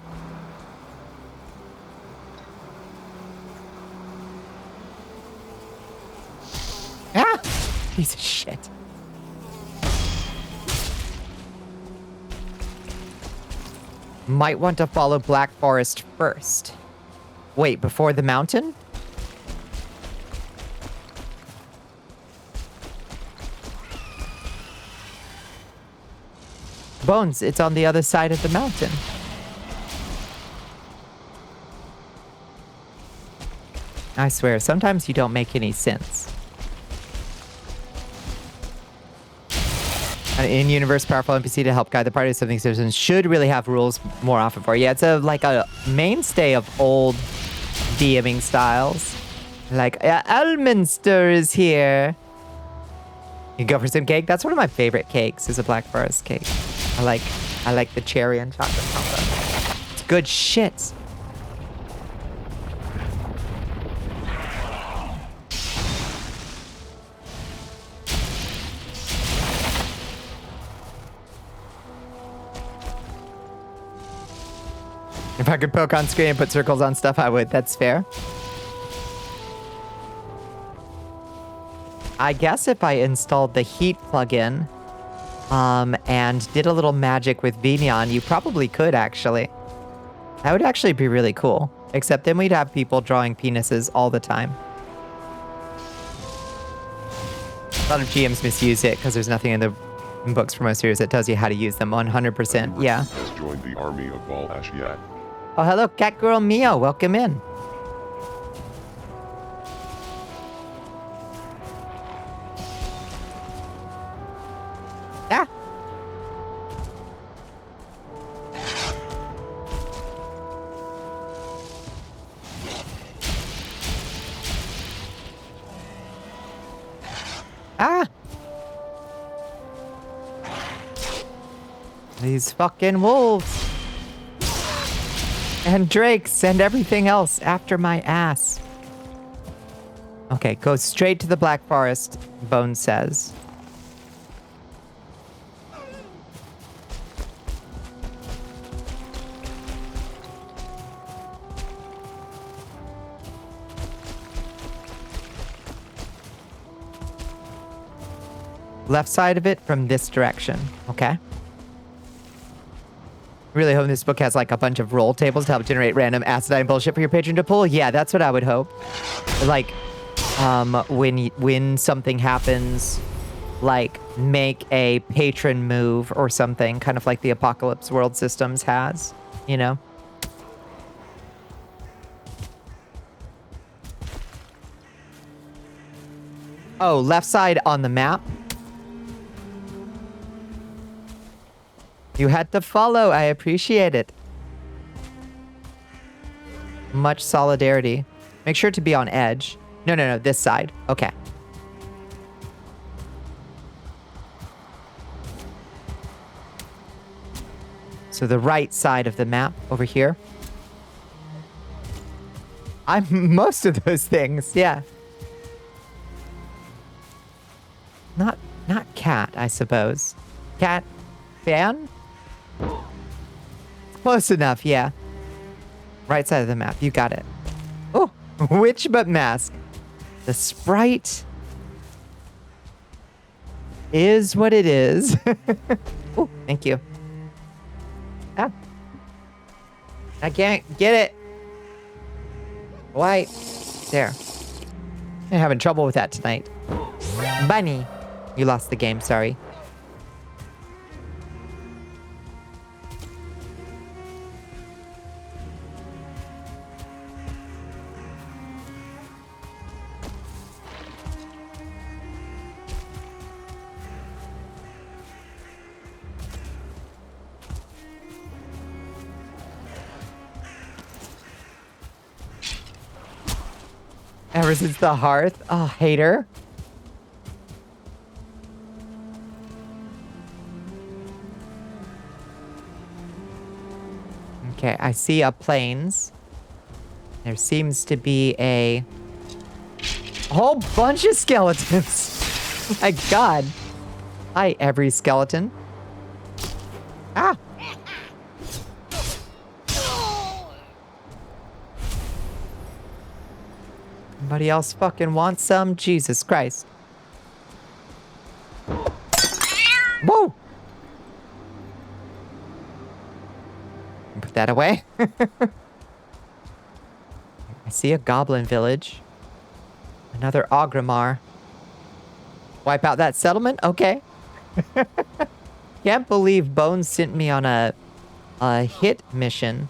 Speaker 2: Ah! Piece of shit. Might want to follow Black Forest first. Wait, before the mountain? Bones, it's on the other side of the mountain. I swear, sometimes you don't make any sense. An in-universe powerful NPC to help guide the party to something citizens should really have rules more often for. Yeah, it's like a mainstay of old DMing styles. Like, Elminster is here. You go for some cake? That's one of my favorite cakes, is a Black Forest cake. I like the cherry and chocolate combo. It's good shit. If I could poke on screen and put circles on stuff, I would. That's fair. I guess if I installed the heat plugin, and did a little magic with Vignon, you probably could, actually. That would actually be really cool. Except then we'd have people drawing penises all the time. A lot of GMs misuse it because there's nothing in the books for most series that tells you how to use them 100%. Yeah.
Speaker 3: Has joined the army of Bal Ashiat.
Speaker 2: Oh, hello, cat girl Mio. Welcome in. Ah. Ah. These fucking wolves. And drakes and everything else after my ass. Okay, go straight to the Black Forest, Bone says. Left side of it from this direction, okay? Really hoping this book has like a bunch of roll tables to help generate random acidine bullshit for your patron to pull. Yeah, that's what I would hope. Like, when something happens, like make a patron move or something, kind of like the Apocalypse World Systems has, you know? Oh, left side on the map. You had to follow. I appreciate it. Much solidarity. Make sure to be on edge. No, this side. Okay. So the right side of the map over here. I'm most of those things, yeah. Not cat, I suppose. Cat fan? Close enough, yeah. Right side of the map, you got it. Oh, witch but mask. The sprite is what it is. Oh, thank you. Ah. I can't get it. Why? There. I'm having trouble with that tonight. Bunny. You lost the game, sorry. Ever since the hearth. Oh, hater. Okay, I see a plains. There seems to be a whole bunch of skeletons. My God. Hi, every skeleton. Ah. Anybody else fucking want some? Jesus Christ. Whoa! Put that away. I see a goblin village. Another Ogrimmar. Wipe out that settlement? Okay. Can't believe Bones sent me on a hit mission.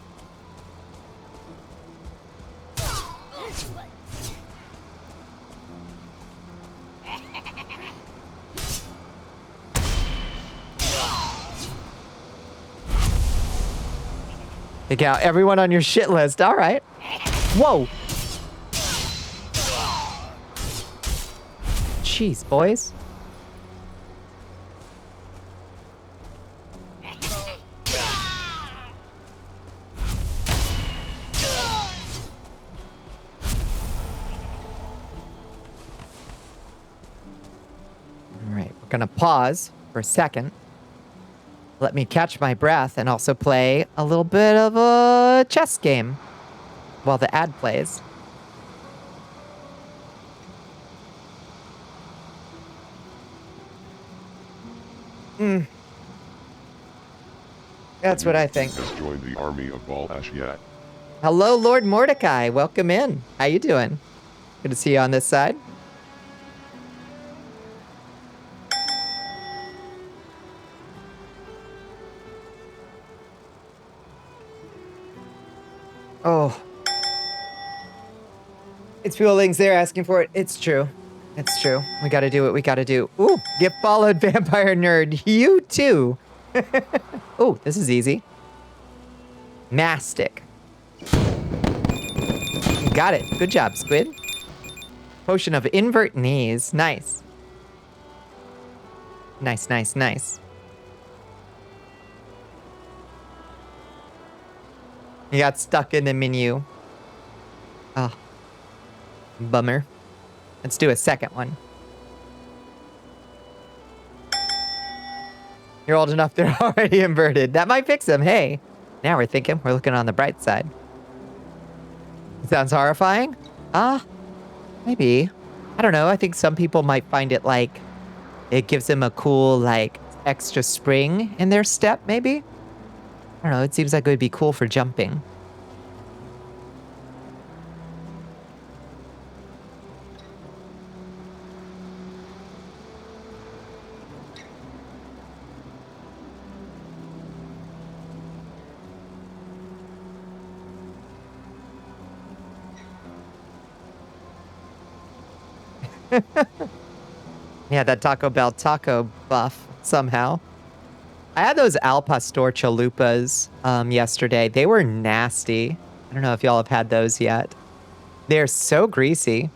Speaker 2: Take out everyone on your shit list. All right. Whoa. Jeez, boys. All right, we're gonna pause for a second. Let me catch my breath and also play a little bit of a chess game while the ad plays. That's what I think.
Speaker 3: Has joined the army of Balash yet.
Speaker 2: Hello, Lord Mordecai. Welcome in. How you doing? Good to see you on this side. Oh. It's Fuelings there asking for it. It's true. It's true. We gotta do what we gotta do. Ooh, get followed, Vampire Nerd. You too. Ooh, this is easy. Mastic. Got it. Good job, Squid. Potion of invert knees. Nice. Nice, nice, nice. You got stuck in the menu. Oh. Bummer. Let's do a second one. You're old enough, they're already inverted. That might fix them. Hey, now we're thinking. We're looking on the bright side. Sounds horrifying? Maybe. I don't know. I think some people might find it like, it gives them a cool, like, extra spring in their step, maybe? I don't know. It seems like it would be cool for jumping. Yeah, that Taco Bell taco buff somehow. I had those Al Pastor chalupas yesterday. They were nasty. I don't know if y'all have had those yet. They're so greasy.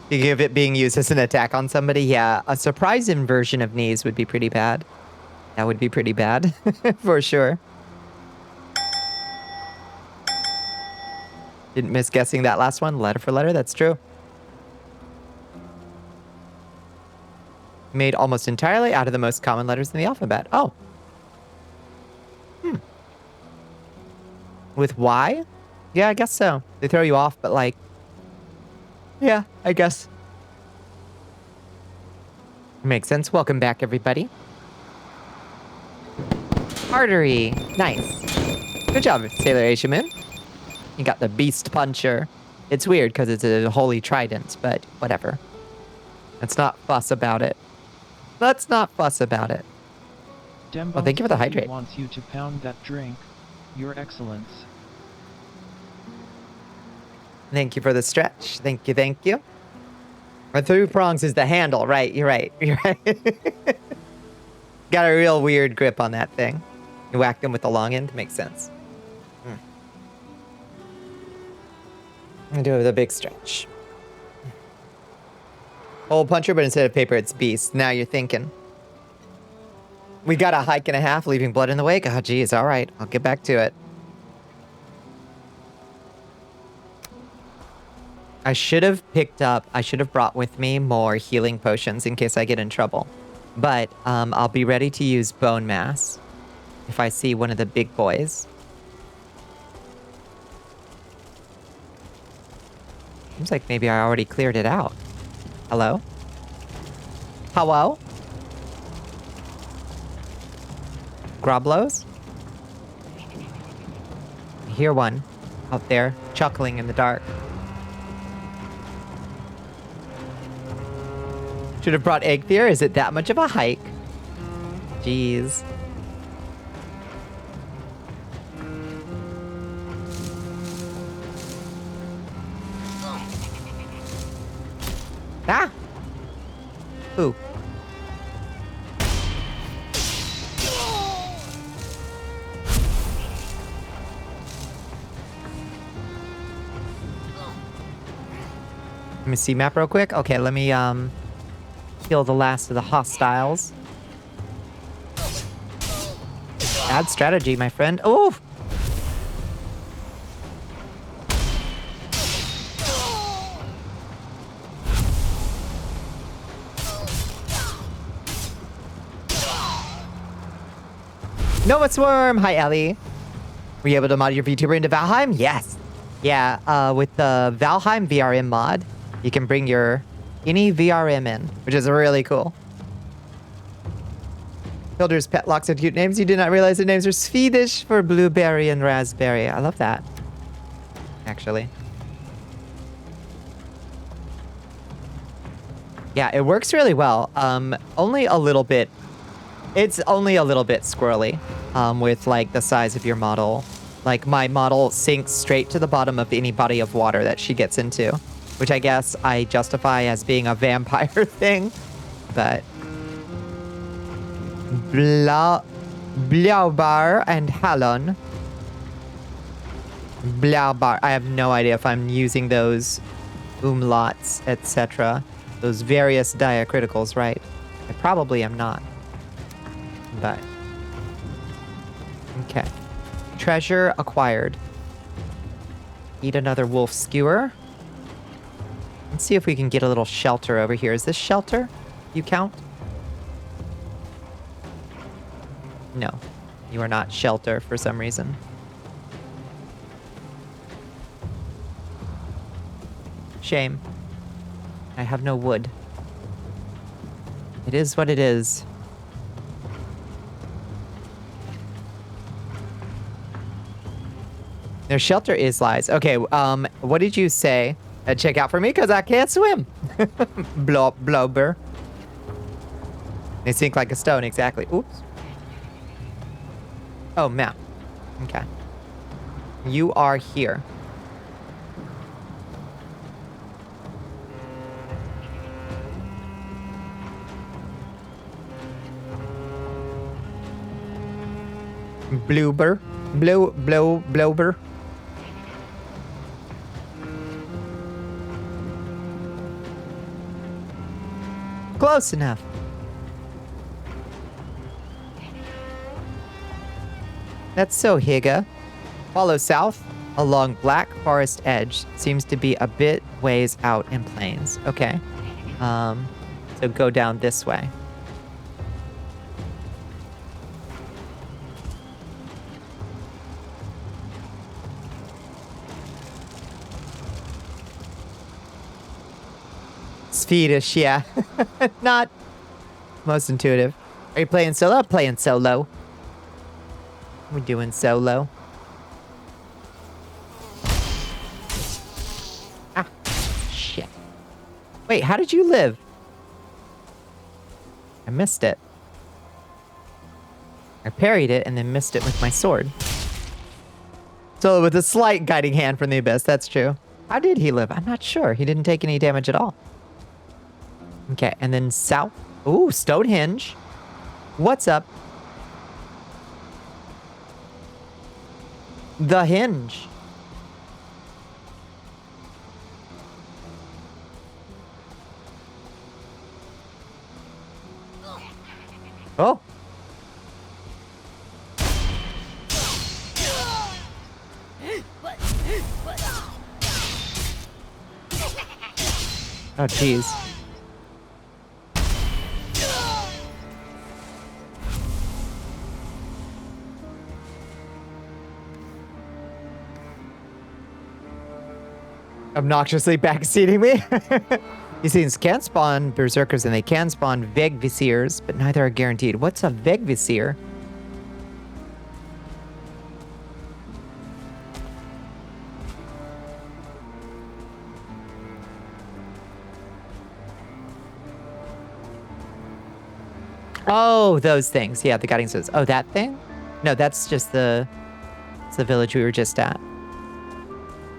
Speaker 2: You give it being used as an attack on somebody? Yeah, a surprise inversion of knees would be pretty bad. That would be pretty bad, for sure. Didn't miss guessing that last one. Letter for letter, that's true. Made almost entirely out of the most common letters in the alphabet. Oh. With Y? Yeah, I guess so. They throw you off, but like... Yeah, I guess. Makes sense. Welcome back, everybody. Artery. Nice. Good job, Sailor Aishaman. You got the Beast Puncher. It's weird because it's a holy trident, but whatever. Let's not fuss about it. Let's not fuss about it. Well, thank you for the hydrate.
Speaker 4: Wants you to pound that drink. Your Excellence.
Speaker 2: Thank you for the stretch. Thank you, thank you. Our 3 prongs is the handle, right? You're right. You're right. Got a real weird grip on that thing. You whack them with the long end. Makes sense. I do the big stretch. Hole puncher, but instead of paper, it's beast. Now you're thinking. We got a hike and a half, leaving blood in the wake. Oh, geez. All right. I'll get back to it. I should have brought with me more healing potions in case I get in trouble. But I'll be ready to use bone mass if I see one of the big boys. Seems like maybe I already cleared it out. Hello? Hello? Groblos? I hear one out there chuckling in the dark. Should have brought egg fear. Is it that much of a hike? Jeez. Ah! Ooh. Let me see map real quick. Okay, let me kill the last of the hostiles. Bad strategy, my friend. Oh! Nova Swarm! Hi, Ellie. Were you able to mod your VTuber into Valheim? Yes. Yeah, with the Valheim VRM mod, you can bring your any VRM in, which is really cool. Builders pet locks are cute names. You did not realize the names are Swedish for blueberry and raspberry. I love that, actually. Yeah, it works really well. Only a little bit. It's only a little bit squirrely with like the size of your model. Like my model sinks straight to the bottom of any body of water that she gets into, which I guess I justify as being a vampire thing, but Blaubar and Halon. Blaubar. I have no idea if I'm using those umlauts, etc. Those various diacriticals, right? I probably am not. But okay. Treasure acquired. Eat another wolf skewer. Let's see if we can get a little shelter over here. Is this shelter? You count? No. You are not shelter for some reason. Shame. I have no wood. It is what it is. Their shelter is lies. Okay, what did you say? Check out for me, because I can't swim. Blobber. They sink like a stone, exactly. Oops. Oh, map. Okay. You are here. Bloober. Blober. Close enough. That's so Higa. Follow south along Black Forest Edge. Seems to be a bit ways out in plains. Okay. So go down this way. Swedish, yeah. Not most intuitive. Are you playing solo? I'm playing solo. We're doing solo. Ah, shit. Wait, how did you live? I missed it. I parried it and then missed it with my sword. So with a slight guiding hand from the abyss, that's true. How did he live? I'm not sure. He didn't take any damage at all. Okay, and then south. Ooh, Stonehenge. What's up? The Hinge. Oh. Oh, jeez. Obnoxiously backseating me. These things can spawn berserkers and they can spawn Vegvisirs, but neither are guaranteed. What's a Vegvisir? Oh, those things. Yeah, the guiding stones. Oh, that thing? No, that's just it's the village we were just at.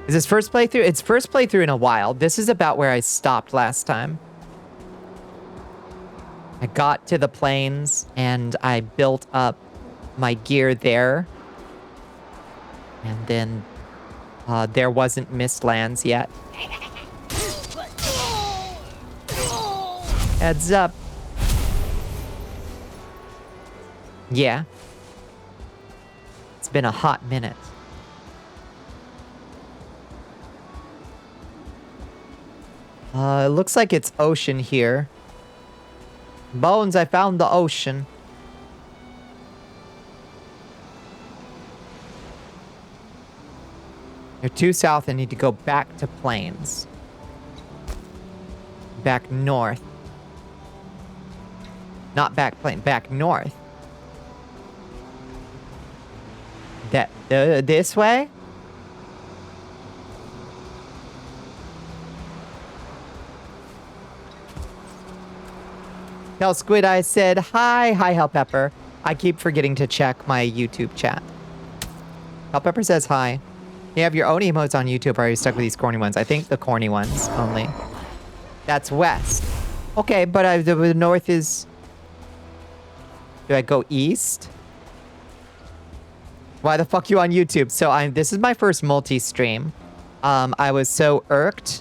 Speaker 2: Is this first playthrough? It's first playthrough in a while. This is about where I stopped last time. I got to the plains and I built up my gear there. And then there wasn't Mistlands yet. Heads up. Yeah. It's been a hot minute. It looks like it's ocean here. Bones, I found the ocean. You're too south and need to go back to plains. Back north. Not back plane, back north. That, this way? Tell Squid I said hi. Hi, Hellpepper. I keep forgetting to check my YouTube chat. Hellpepper says hi. You have your own emotes on YouTube, or are you stuck with these corny ones? I think the corny ones only. That's west. Okay, but the north is... Do I go east? Why the fuck you on YouTube? So this is my first multi-stream. I was so irked,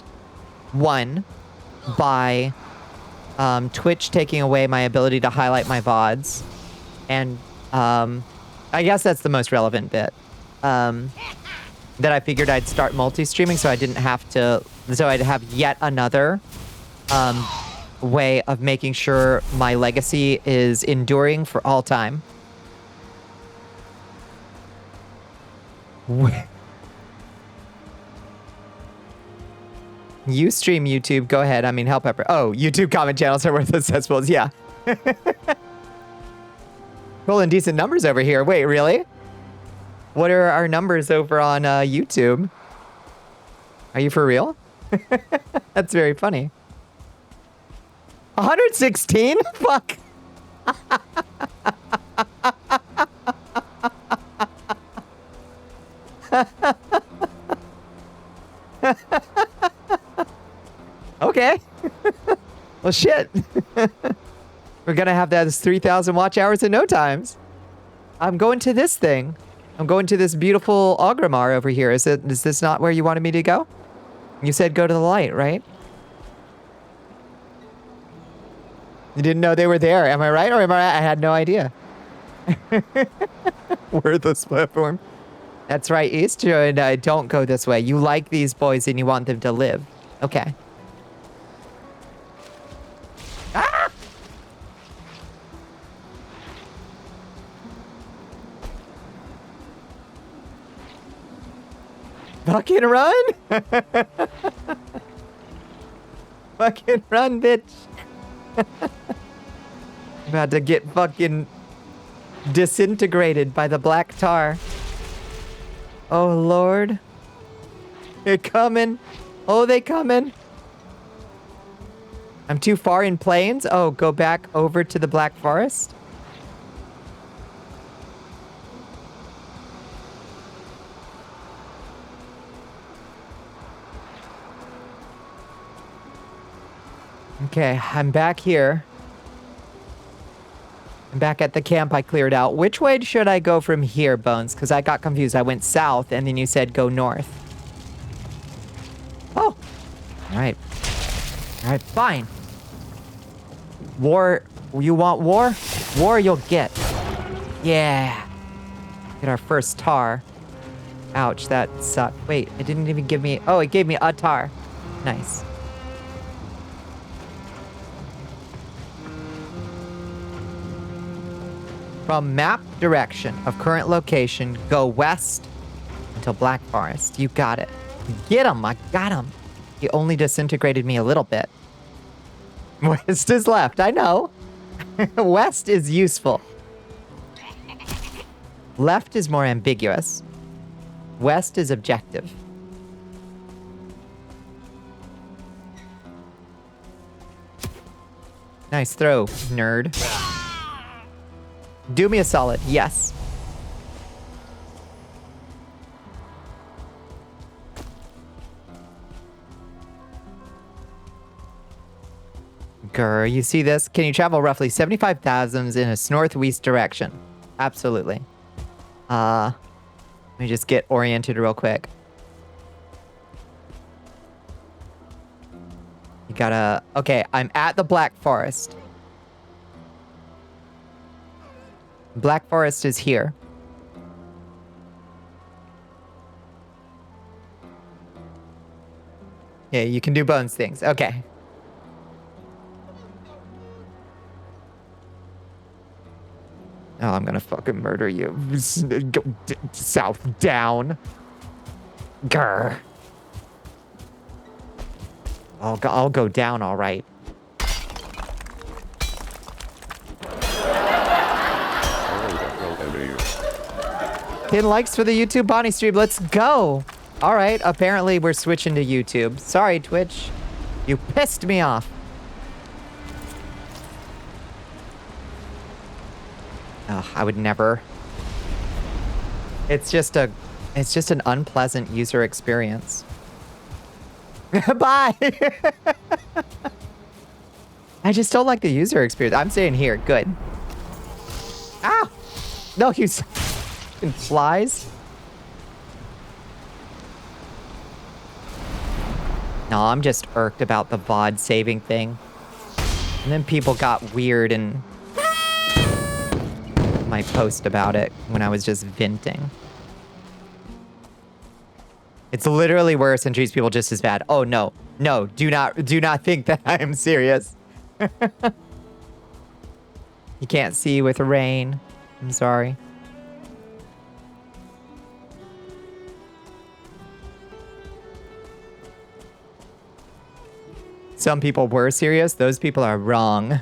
Speaker 2: one, by Twitch taking away my ability to highlight my VODs. And I guess that's the most relevant bit. That I figured I'd start multi-streaming so I didn't have to... So I'd have yet another way of making sure my legacy is enduring for all time. You stream YouTube, go ahead. I mean, Hellpepper. Oh, YouTube comment channels are worth cesspools. Yeah. Rolling decent numbers over here. Wait, really? What are our numbers over on YouTube? Are you for real? That's very funny. 116? Fuck. Okay. Well, shit. We're gonna have that as 3,000 watch hours in no times. I'm going to this thing. I'm going to this beautiful Ogrimmar over here. Is this not where you wanted me to go? You said go to the light, right? You didn't know they were there. Am I right or am I right? I had no idea. Worthless platform. That's right, East. And don't go this way. You like these boys and you want them to live. Okay. Ah! Fucking run! Fucking run, bitch! About to get fucking disintegrated by the black tar. Oh, Lord. They're coming. Oh, they coming. I'm too far in plains? Oh, go back over to the Black Forest? Okay, I'm back here. I'm back at the camp I cleared out. Which way should I go from here, Bones? Because I got confused. I went south, and then you said go north. Oh! Alright. Alright, fine. War. You want war? War you'll get. Yeah. Get our first tar. Ouch, that sucked. Wait, it didn't even give me... Oh, it gave me a tar. Nice. From map direction of current location, go west until Black Forest. You got it. Get him. I got him. He only disintegrated me a little bit. West is left. I know. West is useful. Left is more ambiguous. West is objective. Nice throw, nerd. Do me a solid, yes. Grr, you see this? Can you travel roughly 75,000 in a northwest direction? Absolutely. Let me just get oriented real quick. You gotta... Okay, I'm at the Black Forest. Black Forest is here. Yeah, you can do Bones things. Okay. Oh, I'm gonna fucking murder you. Go south down. Grr. I'll go down, all right. 10 likes for the YouTube Bonnie stream. Let's go. All right. Apparently, we're switching to YouTube. Sorry, Twitch. You pissed me off. Oh, I would never. It's just an unpleasant user experience. Bye. I just don't like the user experience. I'm staying here. Good. Ah! No, you fucking flies. No, I'm just irked about the VOD saving thing. And then people got weird in my post about it when I was just venting. It's literally worse and treats people just as bad. Oh no. No, do not think that I am serious. You can't see with rain. I'm sorry. Some people were serious. Those people are wrong.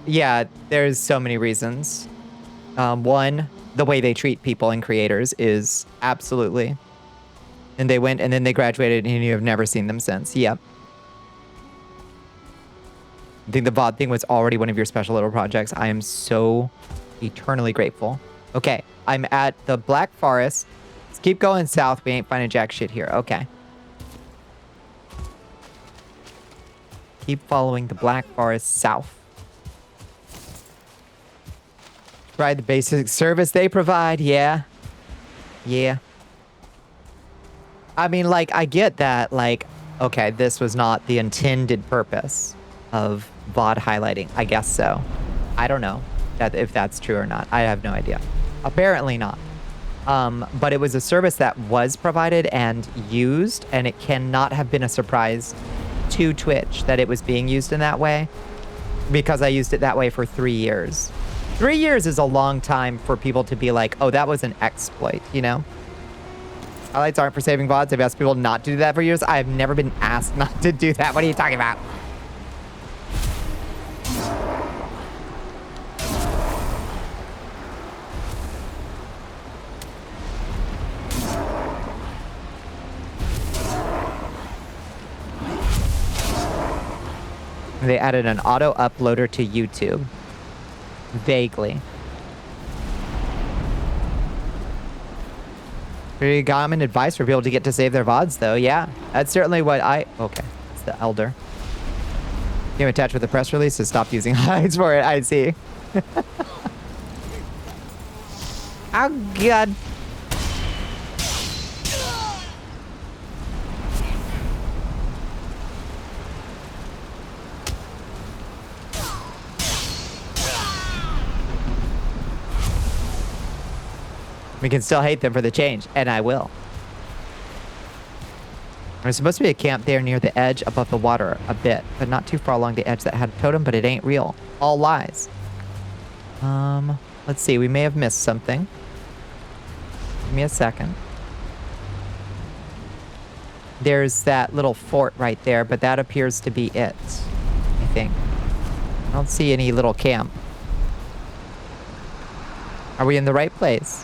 Speaker 2: Yeah, there's so many reasons. One, the way they treat people and creators is absolutely. And they went and then they graduated and you have never seen them since. Yep. I think the VOD thing was already one of your special little projects. I am so eternally grateful. Okay, I'm at the Black Forest. Let's keep going south. We ain't finding jack shit here. Okay. Keep following the Black Forest south. Provide the basic service they provide. Yeah. Yeah. I mean, like, I get that, like, okay, this was not the intended purpose of VOD highlighting. I guess so. I don't know if that's true or not. I have no idea. Apparently not. But it was a service that was provided and used, and it cannot have been a surprise to Twitch that it was being used in that way, because I used it that way for 3 years. 3 years is a long time for people to be like, oh, that was an exploit, you know? Highlights aren't for saving VODs. I've asked people not to do that for years. I have never been asked not to do that. What are you talking about? They added an auto uploader to YouTube. Vaguely. Pretty common advice for people to get to save their VODs, though. Yeah, that's certainly what I... Okay, it's the Elder. Game attached with the press release to stop using hides for it. I see. Oh, God. We can still hate them for the change, and I will. There's supposed to be a camp there near the edge above the water a bit, but not too far along the edge that had a totem, but it ain't real. All lies. Let's see. We may have missed something. Give me a second. There's that little fort right there, but that appears to be it, I think. I don't see any little camp. Are we in the right place?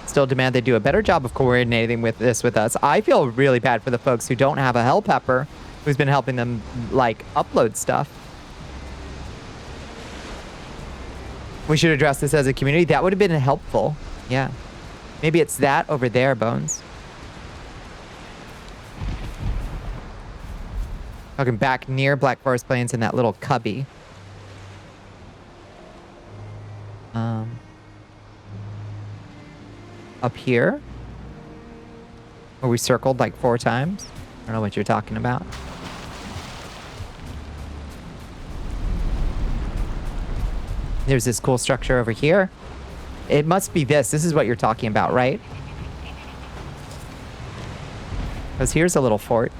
Speaker 2: Still demand they do a better job of coordinating with this with us. I feel really bad for the folks who don't have a hell pepper who's been helping them, like, upload stuff. We should address this as a community. That would have been helpful. Yeah. Maybe it's that over there, Bones. Talking back near Black Forest Plains in that little cubby. Up here? Where we circled like 4 times? I don't know what you're talking about. There's this cool structure over here. It must be this. This is what you're talking about, right? Because here's a little fort.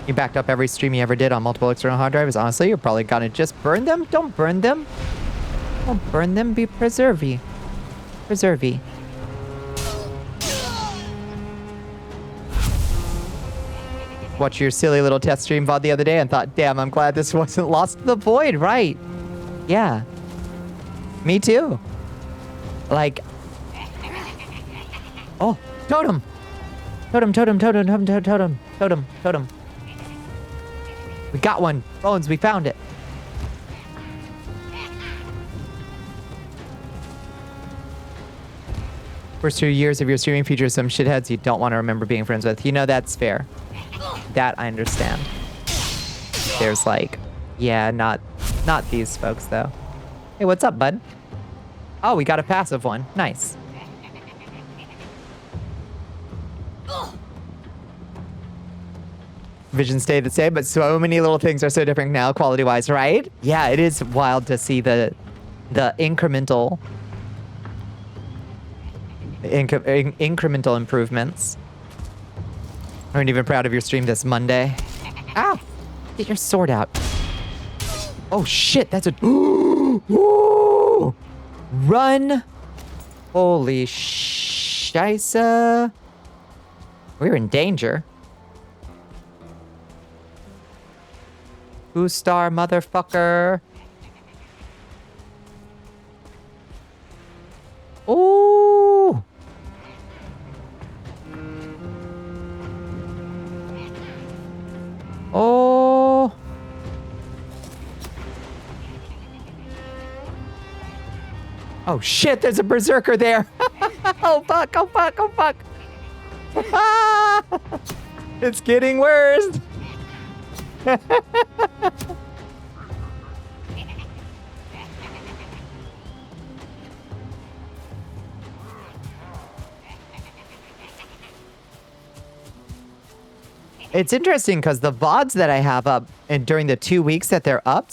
Speaker 2: You backed up every stream you ever did on multiple external hard drives. Honestly, you're probably gonna just burn them. Don't burn them. Don't burn them. Be preservy. Preservy. Watched your silly little test stream VOD the other day and thought, damn, I'm glad this wasn't lost to the void. Right. Yeah. Me too. Like, oh, totem. Totem, totem, totem, totem, totem, totem, totem, totem. We got one. Bones, we found it. First 2 years of your streaming features some shitheads you don't want to remember being friends with. You know, that's fair. That I understand. There's like, yeah, not these folks though. Hey, what's up, bud? Oh, we got a passive one. Nice. Vision stayed the same, but so many little things are so different now, quality-wise, right? Yeah, it is wild to see the incremental improvements. Aren't even proud of your stream this Monday. Ow! Get your sword out. Oh shit, that's a Ooh! Run! Holy scheisse. We're in danger. Star motherfucker. Ooh! Oh! Oh shit, there's a berserker there. Oh fuck, oh fuck, oh fuck. It's getting worse. It's interesting because the VODs that I have up and during the 2 weeks that they're up,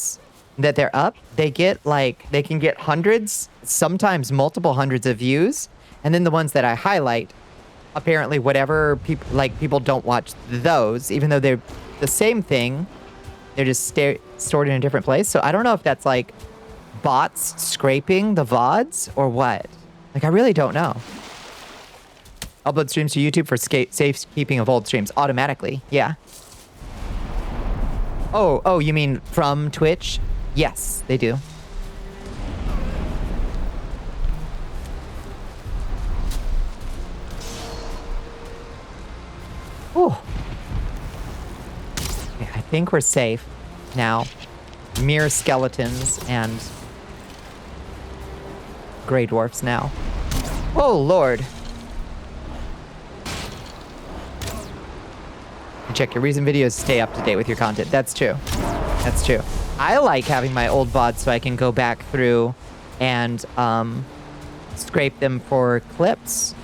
Speaker 2: they get like, they can get hundreds, sometimes multiple hundreds of views. And then the ones that I highlight, apparently whatever people don't watch those, even though they're the same thing, they're just stored in a different place. So I don't know if that's like bots scraping the VODs or what. Like, I really don't know. Upload streams to YouTube for safekeeping of old streams automatically. Yeah. Oh, you mean from Twitch? Yes, they do. Ooh. Okay, I think we're safe now. Mere skeletons and gray dwarfs now. Oh, Lord. Check your recent videos, stay up to date with your content. That's true. That's true. I like having my old VODs so I can go back through and scrape them for clips.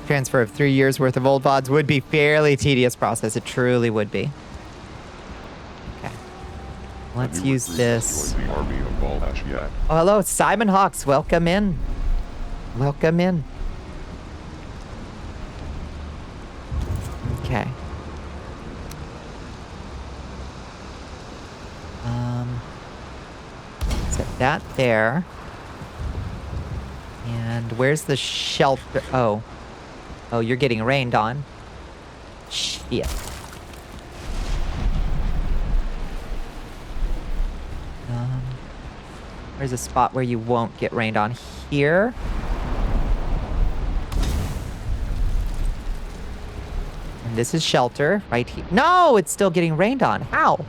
Speaker 2: Transfer of 3 years worth of old VODs would be fairly tedious process. It truly would be. Let's use this. Oh, hello, Simon Hawks. Welcome in. Welcome in. Okay. Set that there. And where's the shelter? Oh. Oh, you're getting rained on. Shit. Where's a spot where you won't get rained on? Here. And this is shelter right here. No, it's still getting rained on. How?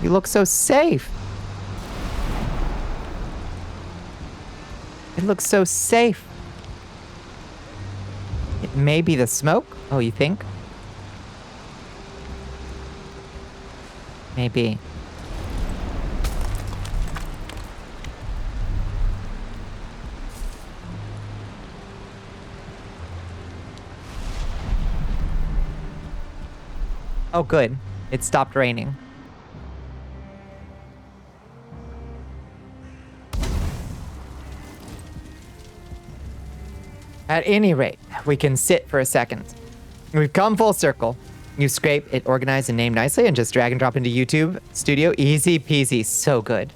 Speaker 2: You look so safe. It looks so safe. It may be the smoke. Oh, you think? Maybe. Oh, good. It stopped raining. At any rate, we can sit for a second. We've come full circle. You scrape it, organize, and name nicely, and just drag and drop into YouTube Studio. Easy peasy. So good.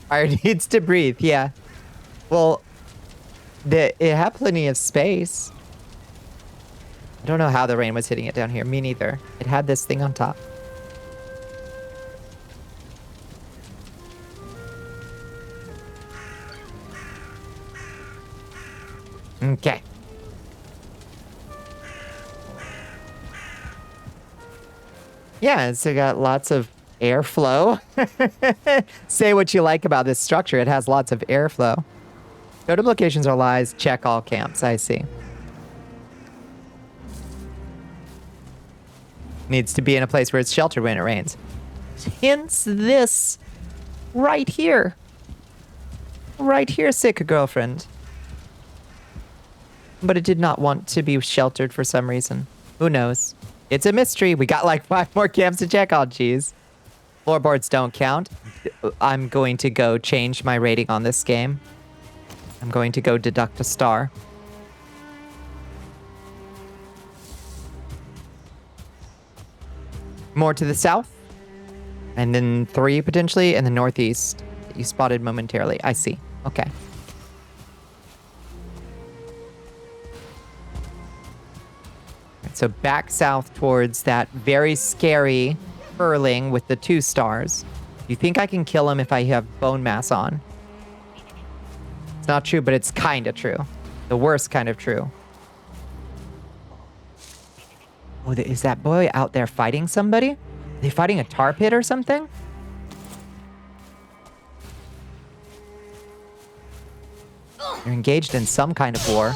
Speaker 2: Fire needs to breathe, yeah. Well, it had plenty of space. I don't know how the rain was hitting it down here. Me neither. It had this thing on top. Okay. Yeah, so got lots of airflow. Say what you like about this structure. It has lots of airflow. Totem locations are lies. Check all camps. I see. Needs to be in a place where it's sheltered when it rains. Hence this right here. Right here, sick girlfriend. But it did not want to be sheltered for some reason. Who knows? It's a mystery. We got like 5 more camps to check on, geez. Floorboards don't count. I'm going to go change my rating on this game. I'm going to go deduct a star. More to the south. And then 3 potentially in the northeast that you spotted momentarily. I see. Okay. So back south towards that very scary furling with the 2 stars. You think I can kill him if I have bone mass on? It's not true, but it's kind of true. The worst kind of true. Oh, is that boy out there fighting somebody? Are they fighting a tar pit or something? They're engaged in some kind of war.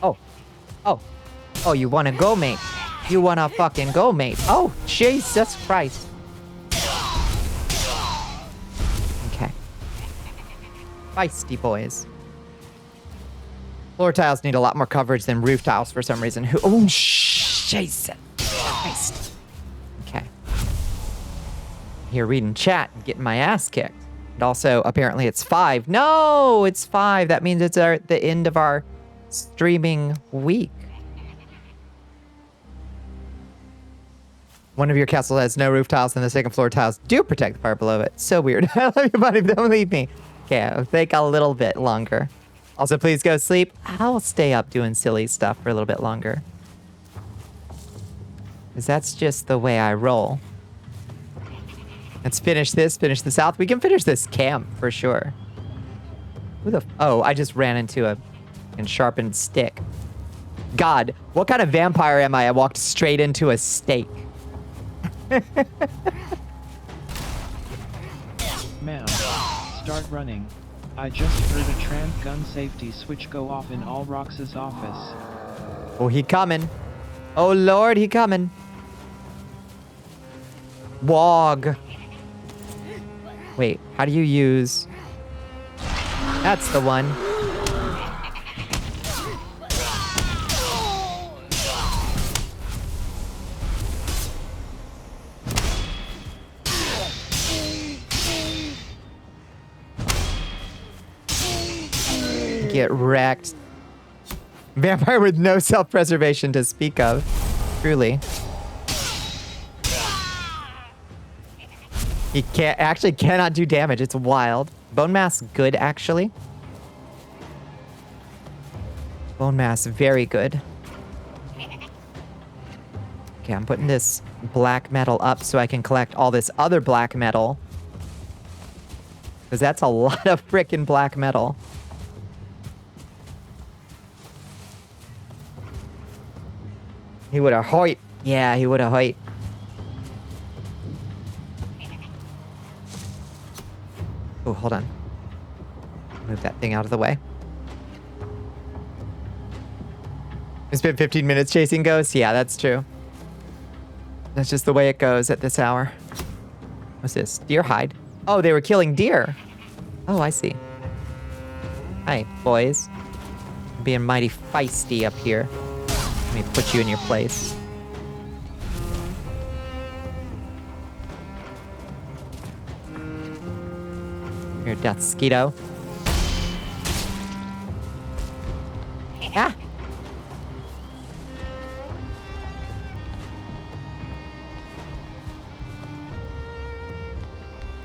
Speaker 2: Oh. Oh. Oh, you wanna go, mate? You wanna fucking go, mate? Oh, Jesus Christ. Okay. Feisty boys. Floor tiles need a lot more coverage than roof tiles for some reason. Oh, Jesus Christ. Okay. Here reading chat and getting my ass kicked. And also, apparently it's 5. No, it's 5. That means it's the end of our streaming week. One of your castles has no roof tiles, and the second floor tiles do protect the part below it. So weird. I love you, buddy. Don't leave me. Okay, I'll take a little bit longer. Also, please go sleep. I'll stay up doing silly stuff for a little bit longer. Because that's just the way I roll. Let's finish this, finish the south. We can finish this camp for sure. Who the... Oh, I just ran into a sharpened stick. God, what kind of vampire am I? I walked straight into a stake.
Speaker 4: Ma'am, start running. I just heard a tramp gun safety switch go off in Allrox's office.
Speaker 2: Oh, he coming. Oh, Lord, he coming. Wog. Wait, how do you use... That's the one. Get wrecked. Vampire with no self-preservation to speak of. Truly. He cannot do damage. It's wild. Bone mass good, actually. Bone mass very good. Okay, I'm putting this black metal up so I can collect all this other black metal. Because that's a lot of frickin' black metal. He would have hoit. Yeah, he would have hoit. Oh, hold on. Move that thing out of the way. We spent 15 minutes chasing ghosts? Yeah, that's true. That's just the way it goes at this hour. What's this? Deer hide. Oh, they were killing deer. Oh, I see. Hi, boys. Being mighty feisty up here. Let me put you in your place. Here, death mosquito. Ah!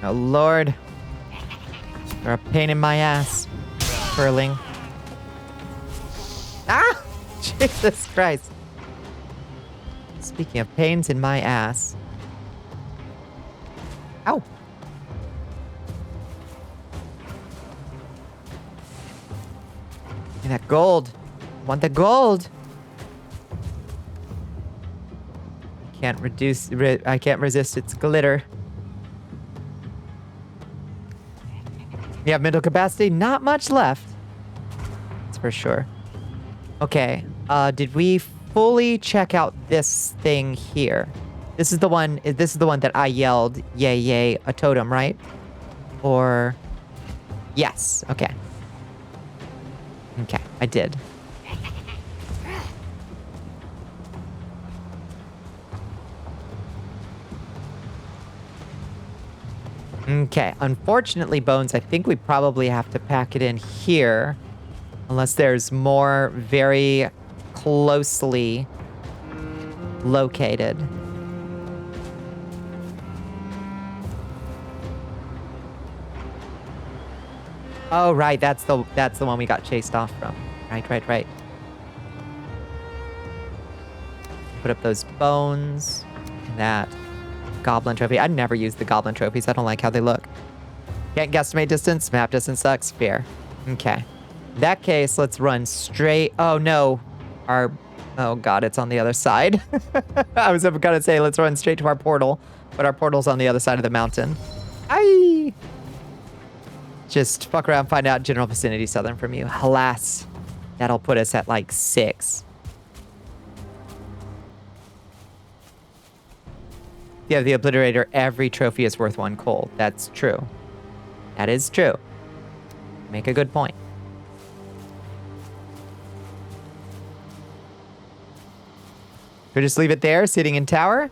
Speaker 2: Oh, Lord. They're a pain in my ass. Curling. Ah! Jesus Christ. Speaking of pains in my ass. Ow. Give me that gold. I want the gold. I can't resist its glitter. You have mental capacity? Not much left. That's for sure. Okay. Did we fully check out this thing here? This is the one that I yelled, yay, yay, a totem, right? Or... Yes. Okay. Okay, I did. Okay, unfortunately, Bones, I think we probably have to pack it in here. Unless there's more very closely located. Oh, right, that's the one we got chased off from. Right. Put up those bones. That goblin trophy. I never use the goblin trophies. I don't like how they look. Can't guesstimate distance. Map distance sucks. Fair. Okay. In that case, let's run straight. Oh, no. Oh, God, it's on the other side. I was going to say, let's run straight to our portal. But our portal's on the other side of the mountain. Aye. Just fuck around, find out general vicinity southern from you. Alas. That'll put us at like 6. If you have the obliterator, every trophy is worth 1 coal. That's true. That is true. Make a good point. Could just leave it there, sitting in tower?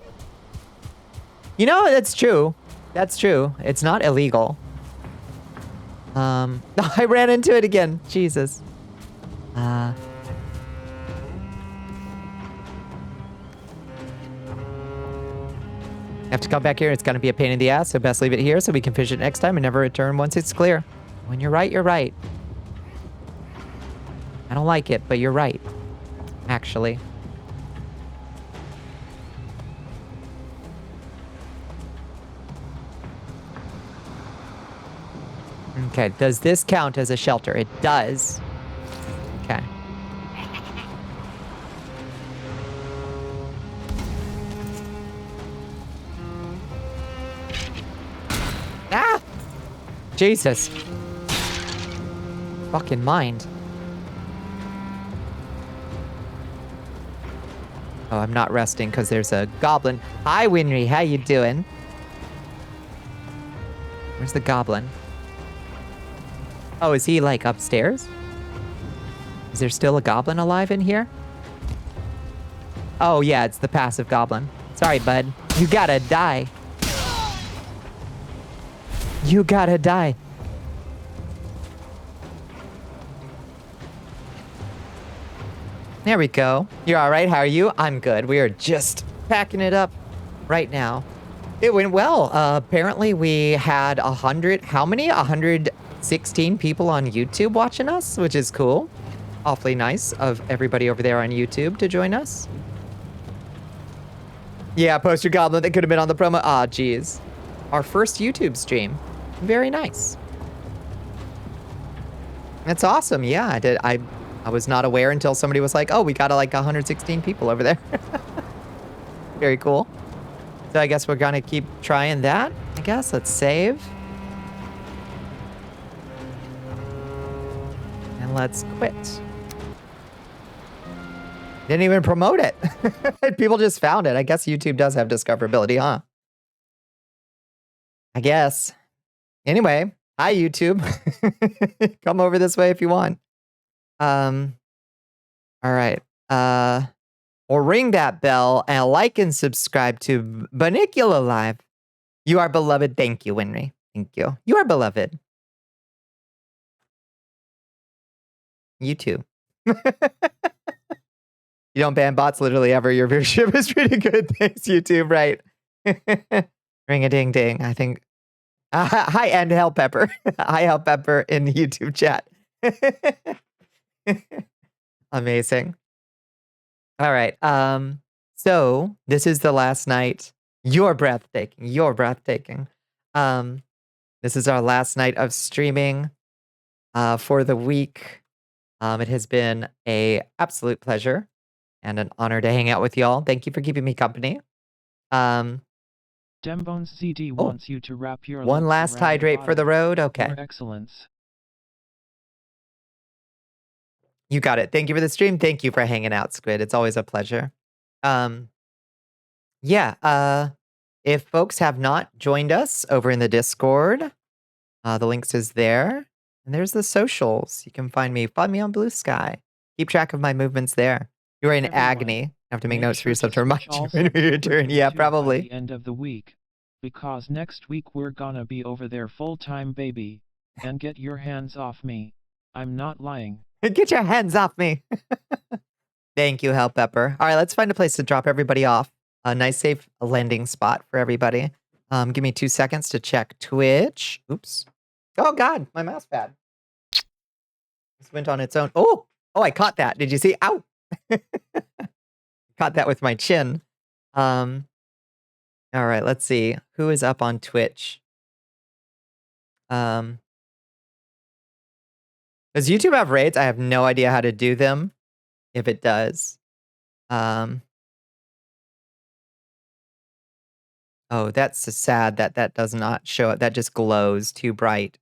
Speaker 2: You know, that's true. That's true. It's not illegal. I ran into it again. Jesus. Have to come back here. It's going to be a pain in the ass, so best leave it here so we can fish it next time and never return once it's clear. When you're right, you're right. I don't like it, but you're right. Actually. Okay, does this count as a shelter? It does. Okay. Ah! Jesus. Fucking mind. Oh, I'm not resting because there's a goblin. Hi, Winry. How you doing? Where's the goblin? Oh, is he, like, upstairs? Is there still a goblin alive in here? Oh, yeah, it's the passive goblin. Sorry, bud. You gotta die. You gotta die. There we go. You're all right? How are you? I'm good. We are just packing it up right now. It went well. Apparently, we had 100... How many? 116 people on YouTube watching us, which is cool. Awfully nice of everybody over there on YouTube to join us. Yeah, poster goblin that could have been on the promo. Ah, geez. Our first YouTube stream. Very nice. That's awesome. Yeah, I did. I was not aware until somebody was like, oh, we got like 116 people over there. Very cool. So I guess we're gonna keep trying that. I guess let's save. And let's quit. Didn't even promote it. People just found it. I guess YouTube does have discoverability, huh? I guess. Anyway, hi YouTube. Come over this way if you want. All right. Or ring that bell and like and subscribe to Bonnicula Live. You are beloved. Thank you, Winry. Thank you. You are beloved. YouTube. You don't ban bots literally ever. Your viewership is pretty good. Thanks, YouTube. Right. Ring a ding ding. I think. Hi, and Hell Pepper. Hi, Hell Pepper in the YouTube chat. Amazing. All right. So this is the last night. You're breathtaking. You're breathtaking. This is our last night of streaming for the week. It has been a absolute pleasure and an honor to hang out with y'all. Thank you for keeping me company.
Speaker 4: Dembones CD wants you to wrap your
Speaker 2: One
Speaker 4: lips
Speaker 2: last
Speaker 4: around
Speaker 2: hydrate for the
Speaker 4: bottle.
Speaker 2: road. Okay.
Speaker 4: Your excellence.
Speaker 2: You got it. Thank you for the stream. Thank you for hanging out, Squid. It's always a pleasure. Yeah, if folks have not joined us over in the Discord, the links is there. And there's the socials. You can find me on Blue Sky. Keep track of my movements there. You're in
Speaker 4: Everyone,
Speaker 2: agony. You have to make notes for
Speaker 4: sure
Speaker 2: yourself
Speaker 4: to
Speaker 2: to remind
Speaker 4: switch
Speaker 2: you
Speaker 4: all
Speaker 2: when we return. Yeah,
Speaker 4: by
Speaker 2: probably.
Speaker 4: the end of the week, because next week we're gonna be over there full-time, baby. And get your hands off me. I'm not lying.
Speaker 2: Get your hands off me. Thank you, Hell Pepper. All right, let's find a place to drop everybody off. A nice, safe landing spot for everybody. Give me 2 seconds to check Twitch. Oops. Oh, God, my mouse pad. This went on its own. Oh, I caught that. Did you see? Ow. Caught that with my chin. All right, let's see. Who is up on Twitch? Does YouTube have raids? I have no idea how to do them. If it does. Oh, that's sad that that does not show it. That just glows too bright.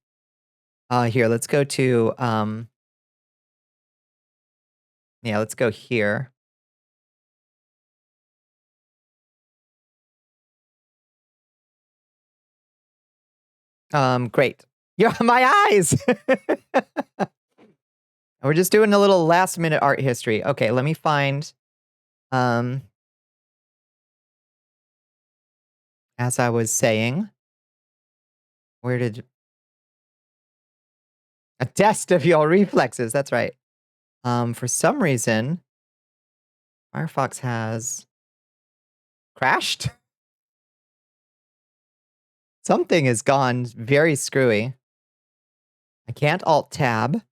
Speaker 2: Here, let's go to, yeah, let's go here. Great. Yeah, my eyes! We're just doing a little last minute art history. Okay, let me find, as I was saying, where did... A test of your reflexes, that's right. For some reason, Firefox has crashed. Something has gone very screwy. I can't Alt-Tab.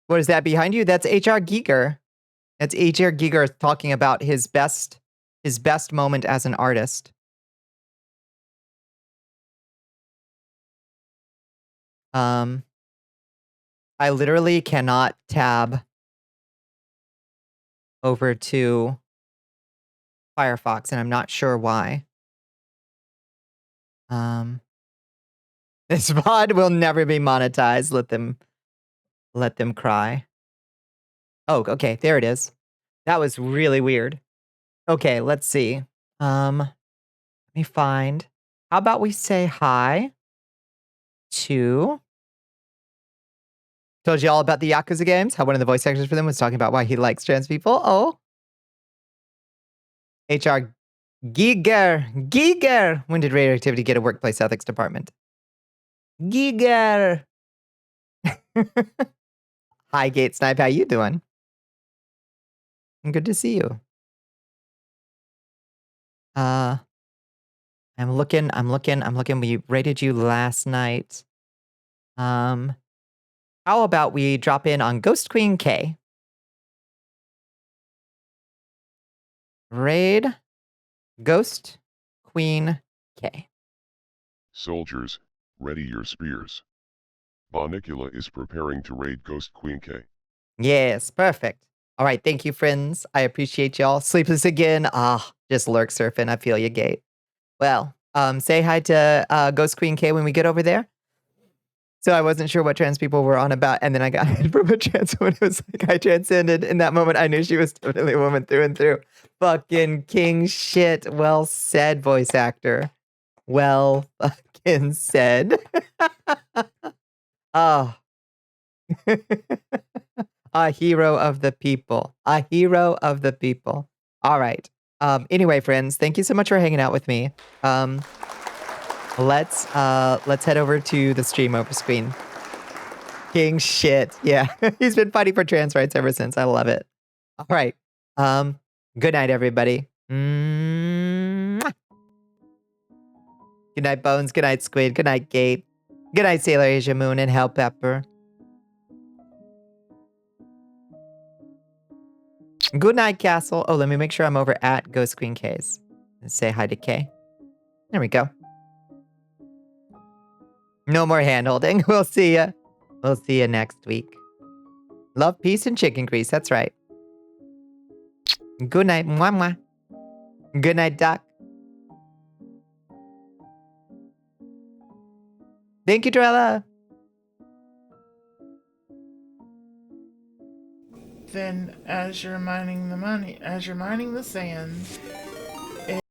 Speaker 2: What is that behind you? That's HR Giger. That's HR Giger talking about his best moment as an artist. I literally cannot tab over to Firefox, and I'm not sure why. This VOD will never be monetized. Let them cry. Oh, okay, there it is. That was really weird. Okay, let's see. Let me find. How about we say hi to... Told you all about the Yakuza games, how one of the voice actors for them was talking about why he likes trans people. Oh. HR Giger. When did Radioactivity get a workplace ethics department? Giger. Hi, Gate Snipe. How you doing? Good to see you. I'm looking. We rated you last night. How about we drop in on Ghost Queen K? Raid Ghost Queen K.
Speaker 3: Soldiers, ready your spears. Bonnicula is preparing to raid Ghost Queen K.
Speaker 2: Yes, perfect. All right, thank you, friends. I appreciate y'all. Sleepless again. Just lurk surfing. I feel you, Gate. Well, say hi to Ghost Queen K when we get over there. So I wasn't sure what trans people were on about, and then I got it from a trans woman who was like, I transcended. In that moment, I knew she was totally a woman through and through. Fucking king shit. Well said, voice actor. Well fucking said. Oh. A hero of the people. A hero of the people. All right. Anyway, friends, thank you so much for hanging out with me. Let's head over to the stream over screen. King shit. Yeah. He's been fighting for trans rights ever since. I love it. All right. Good night, everybody. Mwah. Good night, Bones. Good night, Squid. Good night, Gate. Good night, Sailor Asia Moon and Hell Pepper. Good night, Castle. Oh, let me make sure I'm over at Ghost Queen K's. And say hi to Kay. There we go. No more hand holding. We'll see ya. We'll see ya next week. Love, peace, and chicken grease. That's right. Good night. Mwah, mwah. Good night, Doc. Thank you, Drella.
Speaker 5: Then, as you're mining the sand,